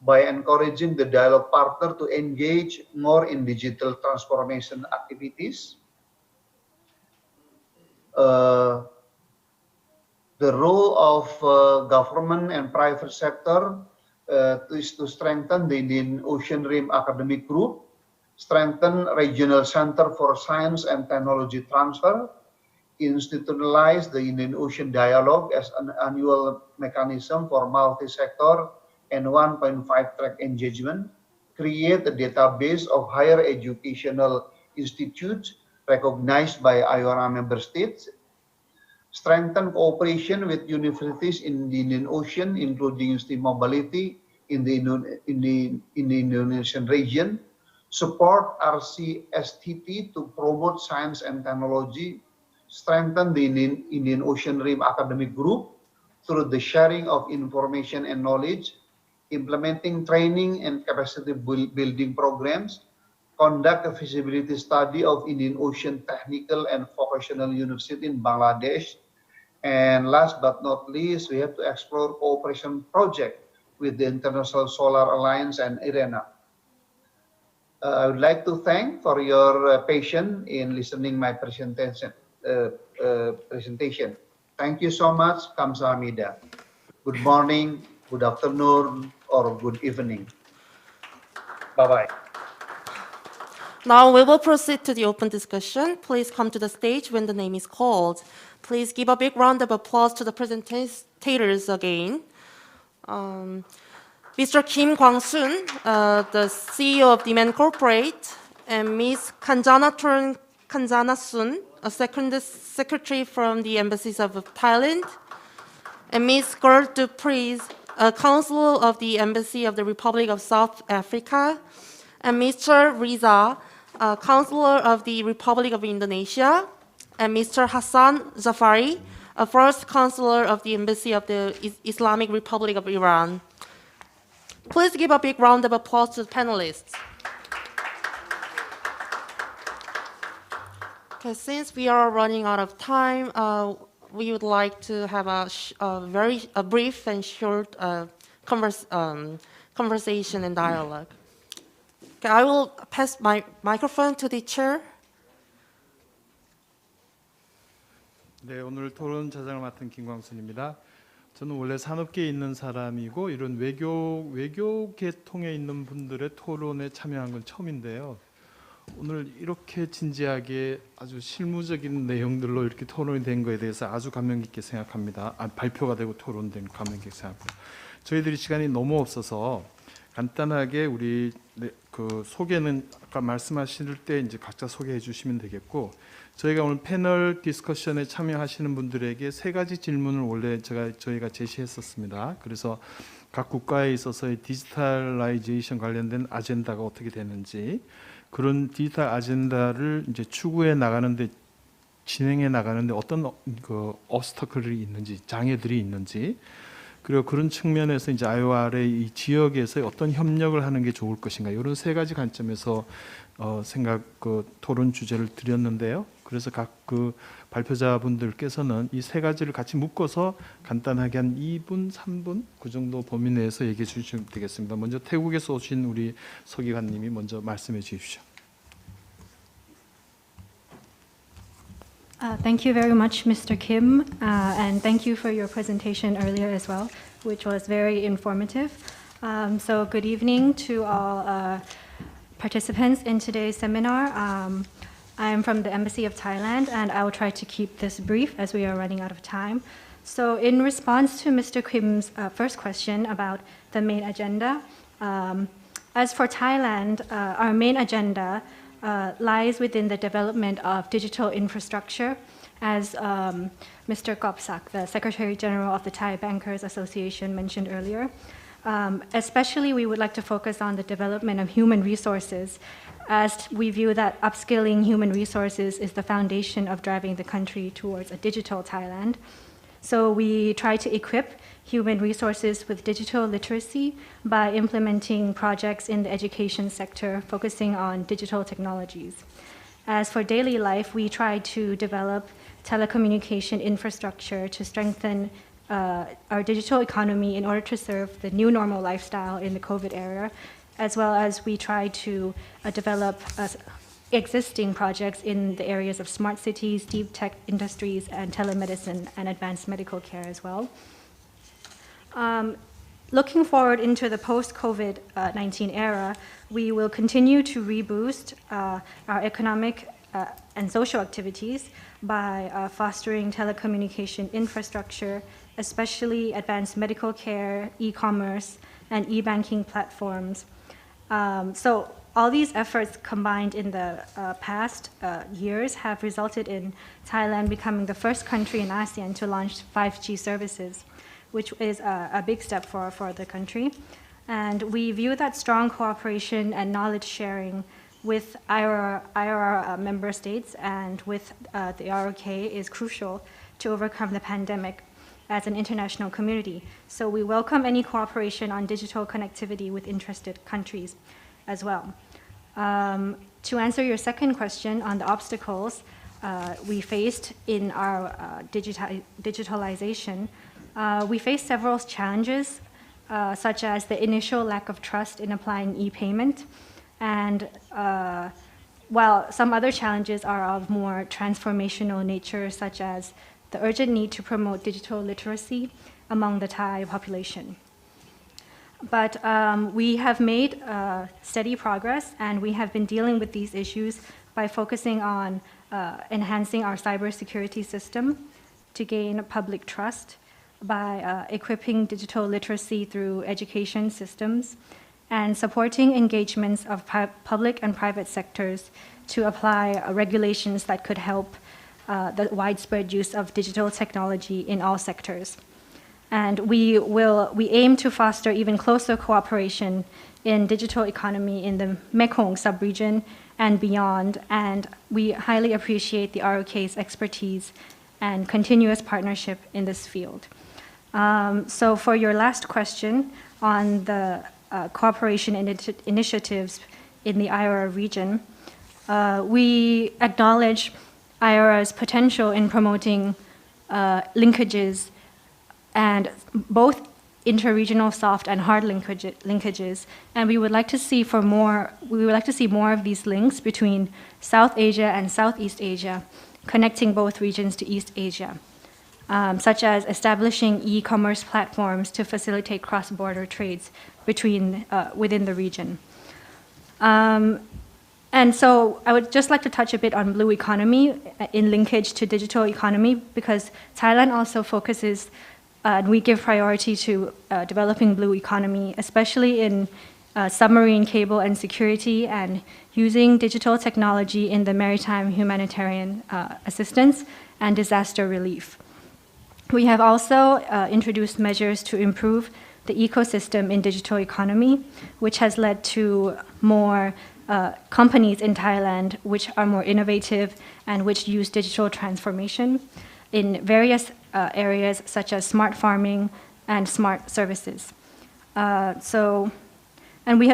by encouraging the dialogue partner to engage more in digital transformation activities. The role of government and private sector is to strengthen the Indian Ocean Rim Academic Group, strengthen regional center for science and technology transfer, institutionalize the Indian Ocean Dialogue as an annual mechanism for multi-sector and 1.5-track engagement, create a database of higher educational institutes recognized by IORA member states, strengthen cooperation with universities in the Indian Ocean, including student mobility in the Indonesian region, support RCSTT to promote science and technology, strengthen the Indian Ocean Rim Academic Group through the sharing of information and knowledge, implementing training and capacity building programs, conduct a feasibility study of Indian Ocean Technical and Vocational University in Bangladesh, and last but not least, we have to explore cooperation project with the International Solar Alliance and IRENA. I would like to thank for your patience in listening my presentation. Thank you so much. Kamsahamnida. Good morning, good afternoon, or good evening. Bye-bye. Now we will proceed to the open discussion. Please come to the stage when the name is called. Please give a big round of applause to the presentators again. Mr. Kim Kwang-soon, the CEO of Demand Corporate, and Ms. Kanjana Soon, a secretary from the embassies of Thailand, and Ms. Gert Dupries, a consul of the Embassy of the Republic of South Africa, and Mr. Riza, Counselor of the Republic of Indonesia, and Mr. Hassan Zafari, a first Counselor of the Embassy of the Islamic Republic of Iran. Please give a big round of applause to the panelists. Okay, since we are running out of time, we would like to have a brief and short conversation and dialogue. Okay, I will pass my microphone to the chair. 네, 오늘 토론 자장을 맡은 김광순입니다. 저는 원래 산업계에 있는 사람이고 이런 외교 계통에 있는 분들의 토론에 참여한 건 처음인데요. 오늘 이렇게 진지하게 아주 실무적인 내용들로 이렇게 토론이 된 거에 대해서 아주 감명 깊게 생각합니다. 발표가 되고 토론된 감명 깊게 생각합니다. 저희들이 시간이 너무 없어서 간단하게 우리 그 소개는 아까 말씀하실 때 이제 각자 소개해 주시면 되겠고, 저희가 오늘 패널 디스커션에 참여하시는 분들에게 3가지 질문을 원래 저희가 제시했었습니다. 그래서 각 국가에 있어서의 디지털라이제이션 관련된 아젠다가 어떻게 되는지, 그런 디지털 아젠다를 이제 추구해 나가는데, 진행해 나가는데 어떤 그 obstacle이 있는지, 장애들이 있는지, 그리고 그런 측면에서 이제 IOR의 이 지역에서 어떤 협력을 하는 게 좋을 것인가, 이런 3가지 관점에서 토론 주제를 드렸는데요. 그래서 각 그 발표자분들께서는 이 3가지를 같이 묶어서 간단하게 한 2분, 3분 그 정도 범위 내에서 얘기해 주시면 되겠습니다. 먼저 태국에서 오신 우리 서기관님이 먼저 말씀해 주십시오. Thank you very much, Mr. Kim, and thank you for your presentation earlier as well, which was very informative. So good evening to all participants in today's seminar. I am from the Embassy of Thailand, and I will try to keep this brief as we are running out of time. So in response to Mr. Kim's first question about the main agenda, as for Thailand, our main agenda lies within the development of digital infrastructure, as Mr. Kopsak, the Secretary General of the Thai Bankers Association, mentioned earlier. Especially, we would like to focus on the development of human resources, as we view that upskilling human resources is the foundation of driving the country towards a digital Thailand. So we try to equip human resources with digital literacy by implementing projects in the education sector focusing on digital technologies. As for daily life, we try to develop telecommunication infrastructure to strengthen our digital economy in order to serve the new normal lifestyle in the COVID era, as well as we try to develop existing projects in the areas of smart cities, deep tech industries, and telemedicine and advanced medical care as well. Looking forward into the post-COVID-19 era, we will continue to reboost our economic and social activities by fostering telecommunication infrastructure, especially advanced medical care, e-commerce, and e-banking platforms. So all these efforts combined in the past years have resulted in Thailand becoming the first country in ASEAN to launch 5G services, which is a big step for the country. And we view that strong cooperation and knowledge sharing with IORA member states and with the R.O.K. is crucial to overcome the pandemic as an international community. So we welcome any cooperation on digital connectivity with interested countries as well. To answer your second question on the obstacles we faced in our digitalization, we faced several challenges, such as the initial lack of trust in applying e-payment, and while some other challenges are of more transformational nature, such as the urgent need to promote digital literacy among the Thai population. But we have made steady progress, and we have been dealing with these issues by focusing on enhancing our cybersecurity system to gain public trust, by equipping digital literacy through education systems, and supporting engagements of public and private sectors to apply regulations that could help the widespread use of digital technology in all sectors. And we aim to foster even closer cooperation in digital economy in the Mekong sub-region and beyond, and we highly appreciate the R.O.K.'s expertise and continuous partnership in this field. So for your last question on the cooperation initiatives in the IORA region, we acknowledge IORA's potential in promoting linkages, and both interregional soft and hard linkages, and we would like to see more of these links between South Asia and Southeast Asia, connecting both regions to East Asia, such as establishing e-commerce platforms to facilitate cross-border trades within the region. And so I would just like to touch a bit on blue economy in linkage to digital economy, because Thailand also focuses, and we give priority to developing blue economy, especially in submarine cable and security, and using digital technology in the maritime humanitarian assistance and disaster relief. We have also introduced measures to improve the ecosystem in digital economy, which has led to more companies in Thailand which are more innovative and which use digital transformation in various areas such as smart farming and smart services. And we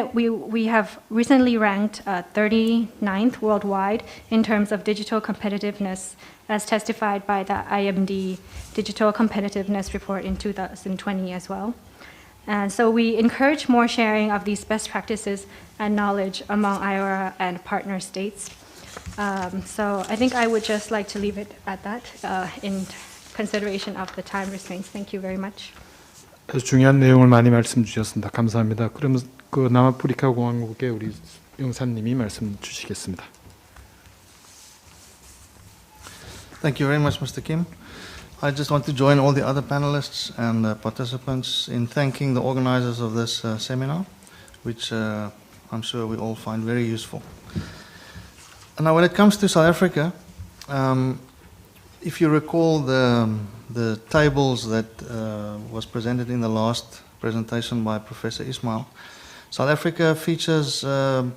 have recently ranked 39th worldwide in terms of digital competitiveness, as testified by the IMD Digital Competitiveness Report in 2020 as well. And so we encourage more sharing of these best practices and knowledge among IORA and partner states. So I think I would just like to leave it at that in consideration of the time restraints. Thank you very much. 아주 중요한 내용을 많이 말씀 주셨습니다. 감사합니다. 그러면 그 남아프리카 공화국의 우리 용사님이 말씀 주시겠습니다. Thank you very much, Mr. Kim. I just want to join all the other panelists and participants in thanking the organizers of this seminar, which I'm sure we all find very useful. And now when it comes to South Africa, if you recall the tables that was presented in the last presentation by Professor Ismail, South Africa features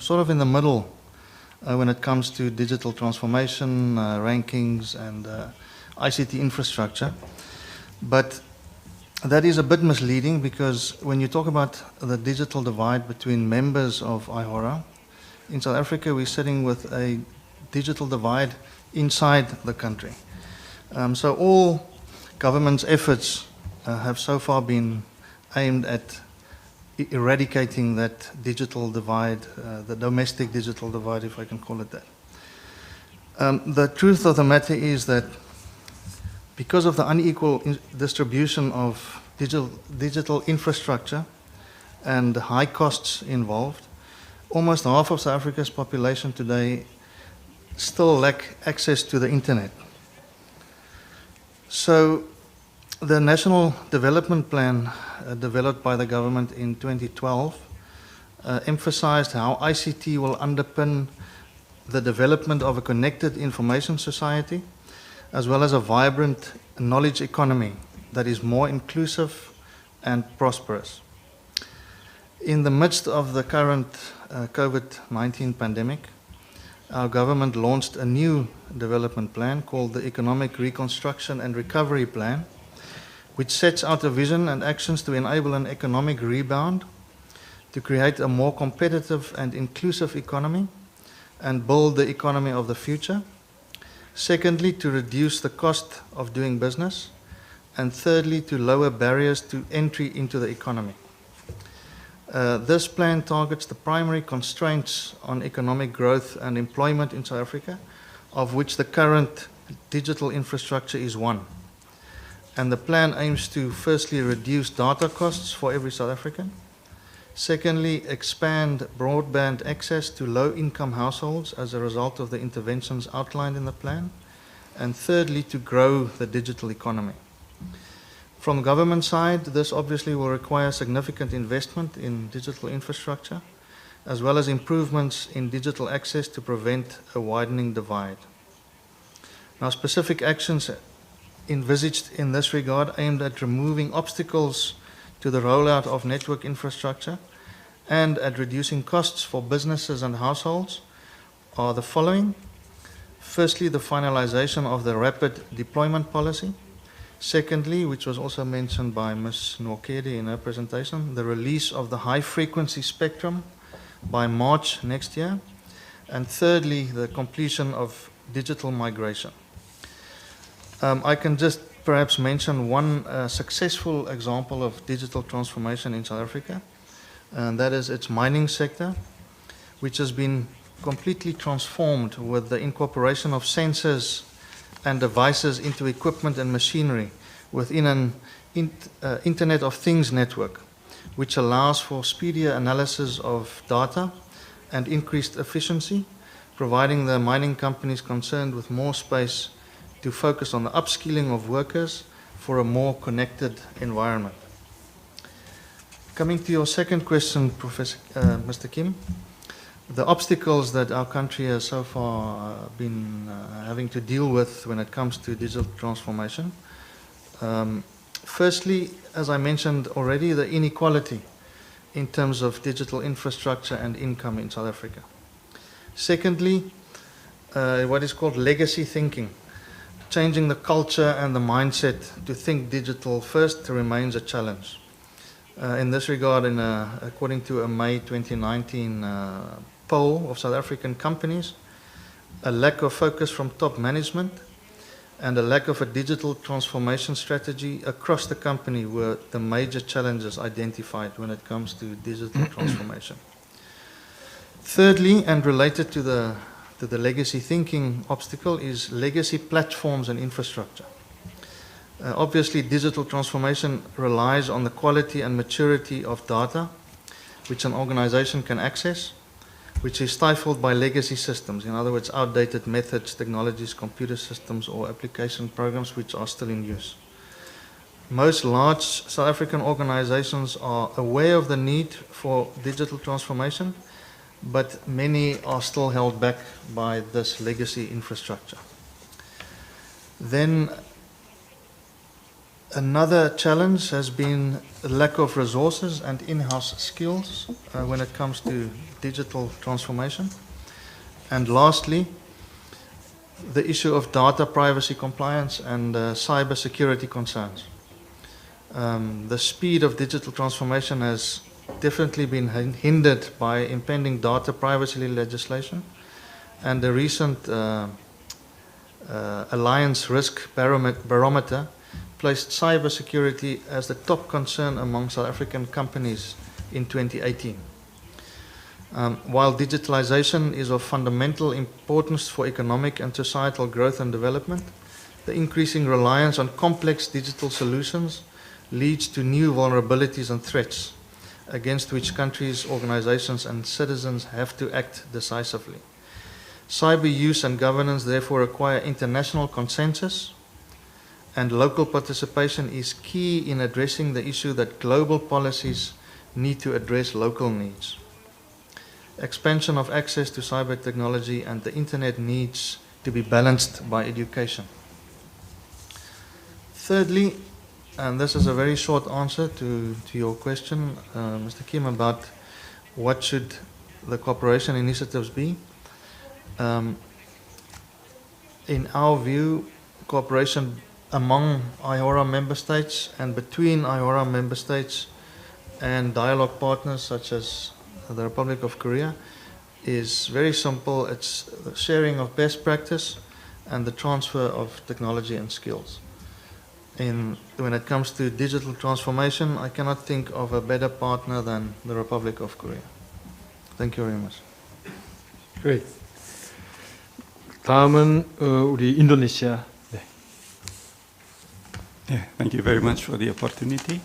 sort of in the middle when it comes to digital transformation, rankings, and ICT infrastructure. But that is a bit misleading, because when you talk about the digital divide between members of I-ORA, in South Africa we're sitting with a digital divide inside the country. So all government's efforts have so far been aimed at eradicating that digital divide, the domestic digital divide, if I can call it that. The truth of the matter is that because of the unequal distribution of digital infrastructure and the high costs involved, almost half of South Africa's population today still lack access to the internet. So the National Development Plan developed by the government in 2012 emphasized how ICT will underpin the development of a connected information society, as well as a vibrant knowledge economy that is more inclusive and prosperous. In the midst of the current COVID-19 pandemic, our government launched a new development plan called the Economic Reconstruction and Recovery Plan, which sets out a vision and actions to enable an economic rebound, to create a more competitive and inclusive economy, and build the economy of the future. Secondly, to reduce the cost of doing business. And thirdly, to lower barriers to entry into the economy. This plan targets the primary constraints on economic growth and employment in South Africa, of which the current digital infrastructure is one. And the plan aims to firstly reduce data costs for every South African. Secondly, expand broadband access to low-income households as a result of the interventions outlined in the plan. And thirdly, to grow the digital economy. From the government side, this obviously will require significant investment in digital infrastructure, as well as improvements in digital access to prevent a widening divide. Now, specific actions envisaged in this regard aimed at removing obstacles to the rollout of network infrastructure and at reducing costs for businesses and households are the following. Firstly, the finalization of the rapid deployment policy. Secondly, which was also mentioned by Ms. Nwokedi in her presentation, the release of the high-frequency spectrum by March next year. And thirdly, the completion of digital migration. I can just perhaps mention one successful example of digital transformation in South Africa, and that is its mining sector, which has been completely transformed with the incorporation of sensors and devices into equipment and machinery within an Internet of Things network, which allows for speedier analysis of data and increased efficiency, providing the mining companies concerned with more space to focus on the upskilling of workers for a more connected environment. Coming to your second question, Professor Mr. Kim, the obstacles that our country has so far been having to deal with when it comes to digital transformation. Firstly, as I mentioned already, the inequality in terms of digital infrastructure and income in South Africa. Secondly, what is called legacy thinking. Changing the culture and the mindset to think digital first remains a challenge. In this regard, according to a May 2019 poll of South African companies, a lack of focus from top management and a lack of a digital transformation strategy across the company were the major challenges identified when it comes to digital transformation. Thirdly, and related to the legacy thinking obstacle, is legacy platforms and infrastructure. Obviously, digital transformation relies on the quality and maturity of data which an organization can access, which is stifled by legacy systems. In other words, outdated methods, technologies, computer systems, or application programs which are still in use. Most large South African organizations are aware of the need for digital transformation, but many are still held back by this legacy infrastructure. Then Another challenge has been a lack of resources and in-house skills when it comes to digital transformation. And lastly, the issue of data privacy compliance and cyber security concerns. The speed of digital transformation has definitely been hindered by impending data privacy legislation, and the recent Alliance Risk Barometer placed cybersecurity as the top concern among South African companies in 2018. While digitalization is of fundamental importance for economic and societal growth and development, the increasing reliance on complex digital solutions leads to new vulnerabilities and threats against which countries, organizations, and citizens have to act decisively. Cyber use and governance therefore require international consensus, and local participation is key in addressing the issue that global policies need to address local needs. Expansion of access to cyber technology and the internet needs to be balanced by education. Thirdly, and this is a very short answer to your question, Mr. Kim, about what should the cooperation initiatives be. In our view, cooperation among IORA member states and between IORA member states and dialogue partners such as the Republic of Korea is very simple. It's the sharing of best practice and the transfer of technology and skills. When it comes to digital transformation, I cannot think of a better partner than the Republic of Korea. Thank you very much. Great. 다음은 우리 인도네시아. 네. Yeah, thank you very much for the opportunity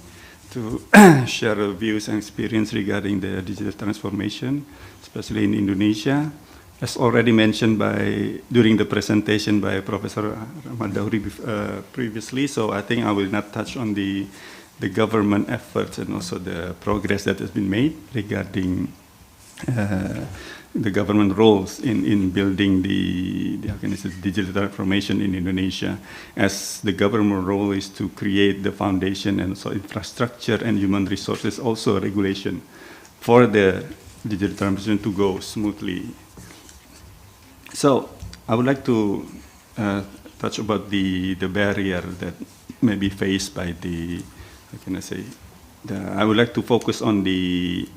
to share views and experience regarding the digital transformation, especially in Indonesia. As already mentioned during the presentation by Professor Ahmad Dauri previously, so I think I will not touch on the government efforts and also the progress that has been made regarding the government roles in building the digital transformation in Indonesia, as the government role is to create the foundation and also infrastructure and human resources, also regulation for the digital transformation to go smoothly. So I would like to touch about the barrier that may be faced by I would like to focus on the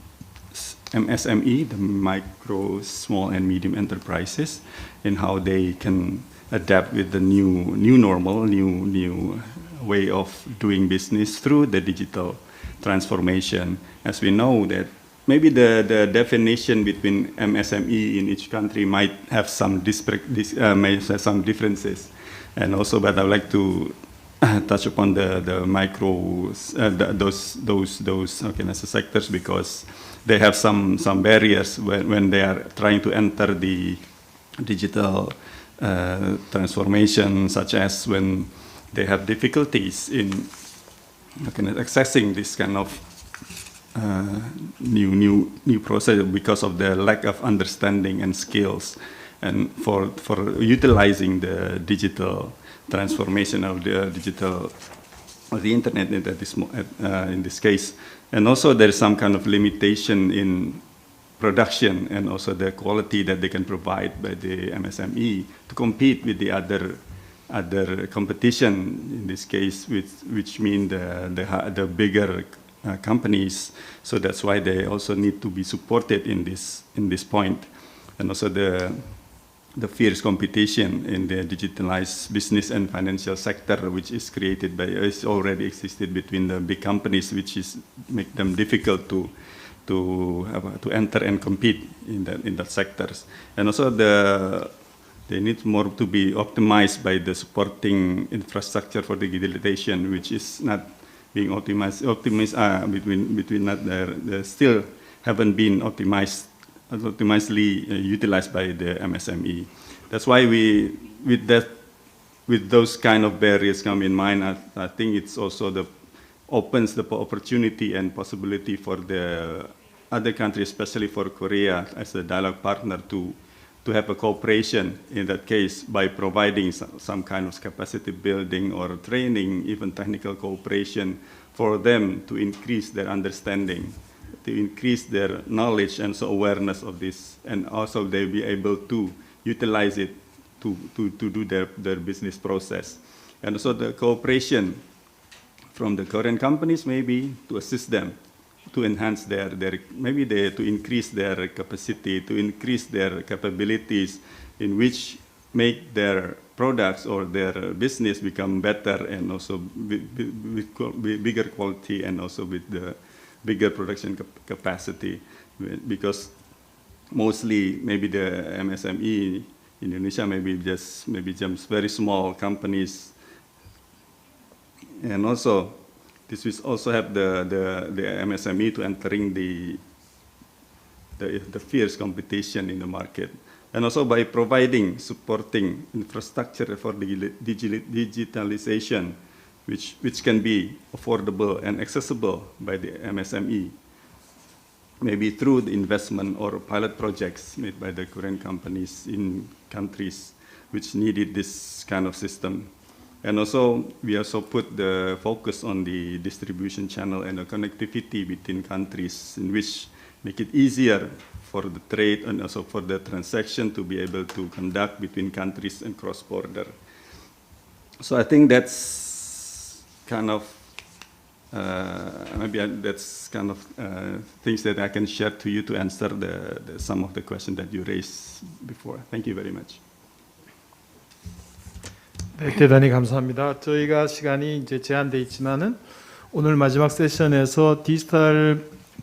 MSME, the micro, small, and medium enterprises, and how they can adapt with the new normal, new way of doing business through the digital transformation. As we know that maybe the definition between MSME in each country might have some differences, and also, but I would like to touch upon the micro, those sectors, because they have some barriers when they are trying to enter the digital transformation, such as when they have difficulties in accessing this kind of new process because of the lack of understanding and skills, and for utilizing the digital transformation of the internet in this case. And also there is some kind of limitation in production and also the quality that they can provide by the MSME to compete with the other competition in this case, which mean the bigger companies. So that's why they also need to be supported in this point. And also the fierce competition in the digitalized business and financial sector, which is created is already existed between the big companies, which is make them difficult to enter and compete in that sectors. And also they need more to be optimized by the supporting infrastructure for digitalization, which is not being they still haven't been optimizedly utilized by the MSME. That's why with those kind of barriers come in mind, I think it's also opens the opportunity and possibility for the other countries, especially for Korea as a dialogue partner, to to have a cooperation in that case by providing some kind of capacity building or training, even technical cooperation for them to increase their understanding, to increase their knowledge and so awareness of this, and also they be able to utilize it to do their business process. And so the cooperation from the Korean companies maybe to assist them to enhance to increase their capacity, to increase their capabilities, in which make their products or their business become better and also with bigger quality and also with the bigger production capacity. Because mostly maybe the MSME in Indonesia maybe just very small companies, and also this will also help the MSME to entering the fierce competition in the market, and also by supporting infrastructure for the digitalization, which can be affordable and accessible by the MSME, maybe through the investment or pilot projects made by the Korean companies in countries which needed this kind of system. And also, we also put the focus on the distribution channel and the connectivity between countries, in which make it easier for the trade and also for the transaction to be able to conduct between countries and cross-border. So I think that's kind of things that I can share to you to answer some of the questions that you raised before. Thank you very much. 네, 대단히 감사합니다. 저희가 시간이 이제 제한돼 있지만은 오늘 마지막 세션에서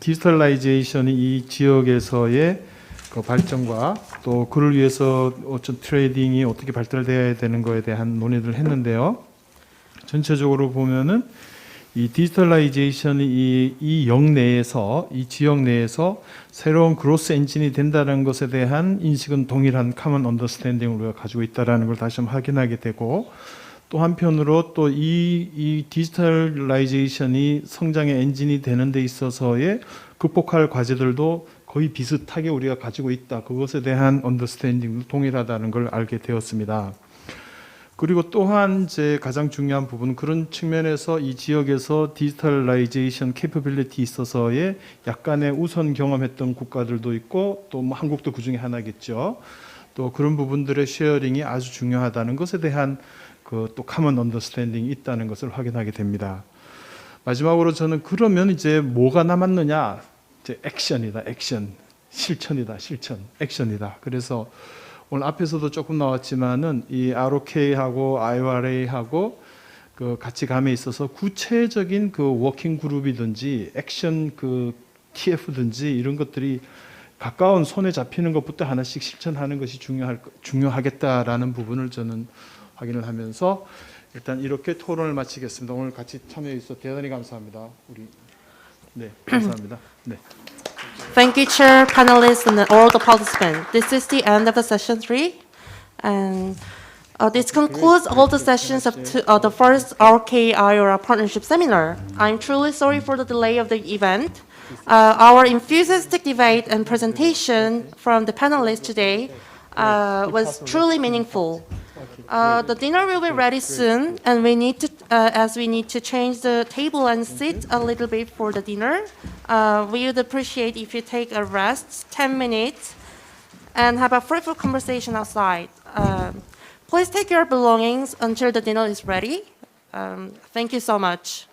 디지털라이제이션이 이 지역에서의 그 발전과 또 그를 위해서 어떤 트레이딩이 어떻게 발달돼야 되는 거에 대한 논의를 했는데요. 전체적으로 보면은 이 디지털라이제이션이 이 영내에서, 이 지역 내에서 새로운 그로스 엔진이 된다는 것에 대한 인식은 동일한 커먼 언더스탠딩을 우리가 가지고 있다는 걸 다시 한번 확인하게 되고, 또 한편으로 또 이 디지털라이제이션이 성장의 엔진이 되는 데 있어서의 극복할 과제들도 거의 비슷하게 우리가 가지고 있다. 그것에 대한 언더스탠딩도 동일하다는 걸 알게 되었습니다. 그리고 또한 이제 가장 중요한 부분은 그런 측면에서 이 지역에서 디지털라이제이션 캐퍼빌리티 있어서의 약간의 우선 경험했던 국가들도 있고 또 뭐 한국도 그 중에 하나겠죠. 또 그런 부분들의 쉐어링이 아주 중요하다는 것에 대한 그 또 커먼 언더스탠딩이 있다는 것을 확인하게 됩니다. 마지막으로 저는 그러면 이제 뭐가 남았느냐? 이제 액션이다, 액션. 실천이다, 실천. 액션이다. 그래서 오늘 앞에서도 조금 나왔지만은 이 R.O.K-하고 IORA하고 그 같이 감에 있어서 구체적인 그 워킹 그룹이든지 액션 그 TF든지 이런 것들이 가까운 손에 잡히는 것부터 하나씩 실천하는 것이 중요하겠다라는 부분을 저는 확인을 하면서 일단 이렇게 토론을 마치겠습니다. 오늘 같이 참여해 주셔서 대단히 감사합니다. 네, 감사합니다. 네. Thank you, Chair, panelists, and all the participants. This is the end of the session 3. And this concludes all the sessions of the first R.O.K-IORA Partnership Seminar. I'm truly sorry for the delay of the event. Our enthusiastic debate and presentation from the panelists today was truly meaningful. The dinner will be ready soon, and we need to, as we need to change the table and sit a little bit for the dinner. We would appreciate if you take a rest, 10 minutes, and have a fruitful conversation outside. Please take your belongings until the dinner is ready. Thank you so much.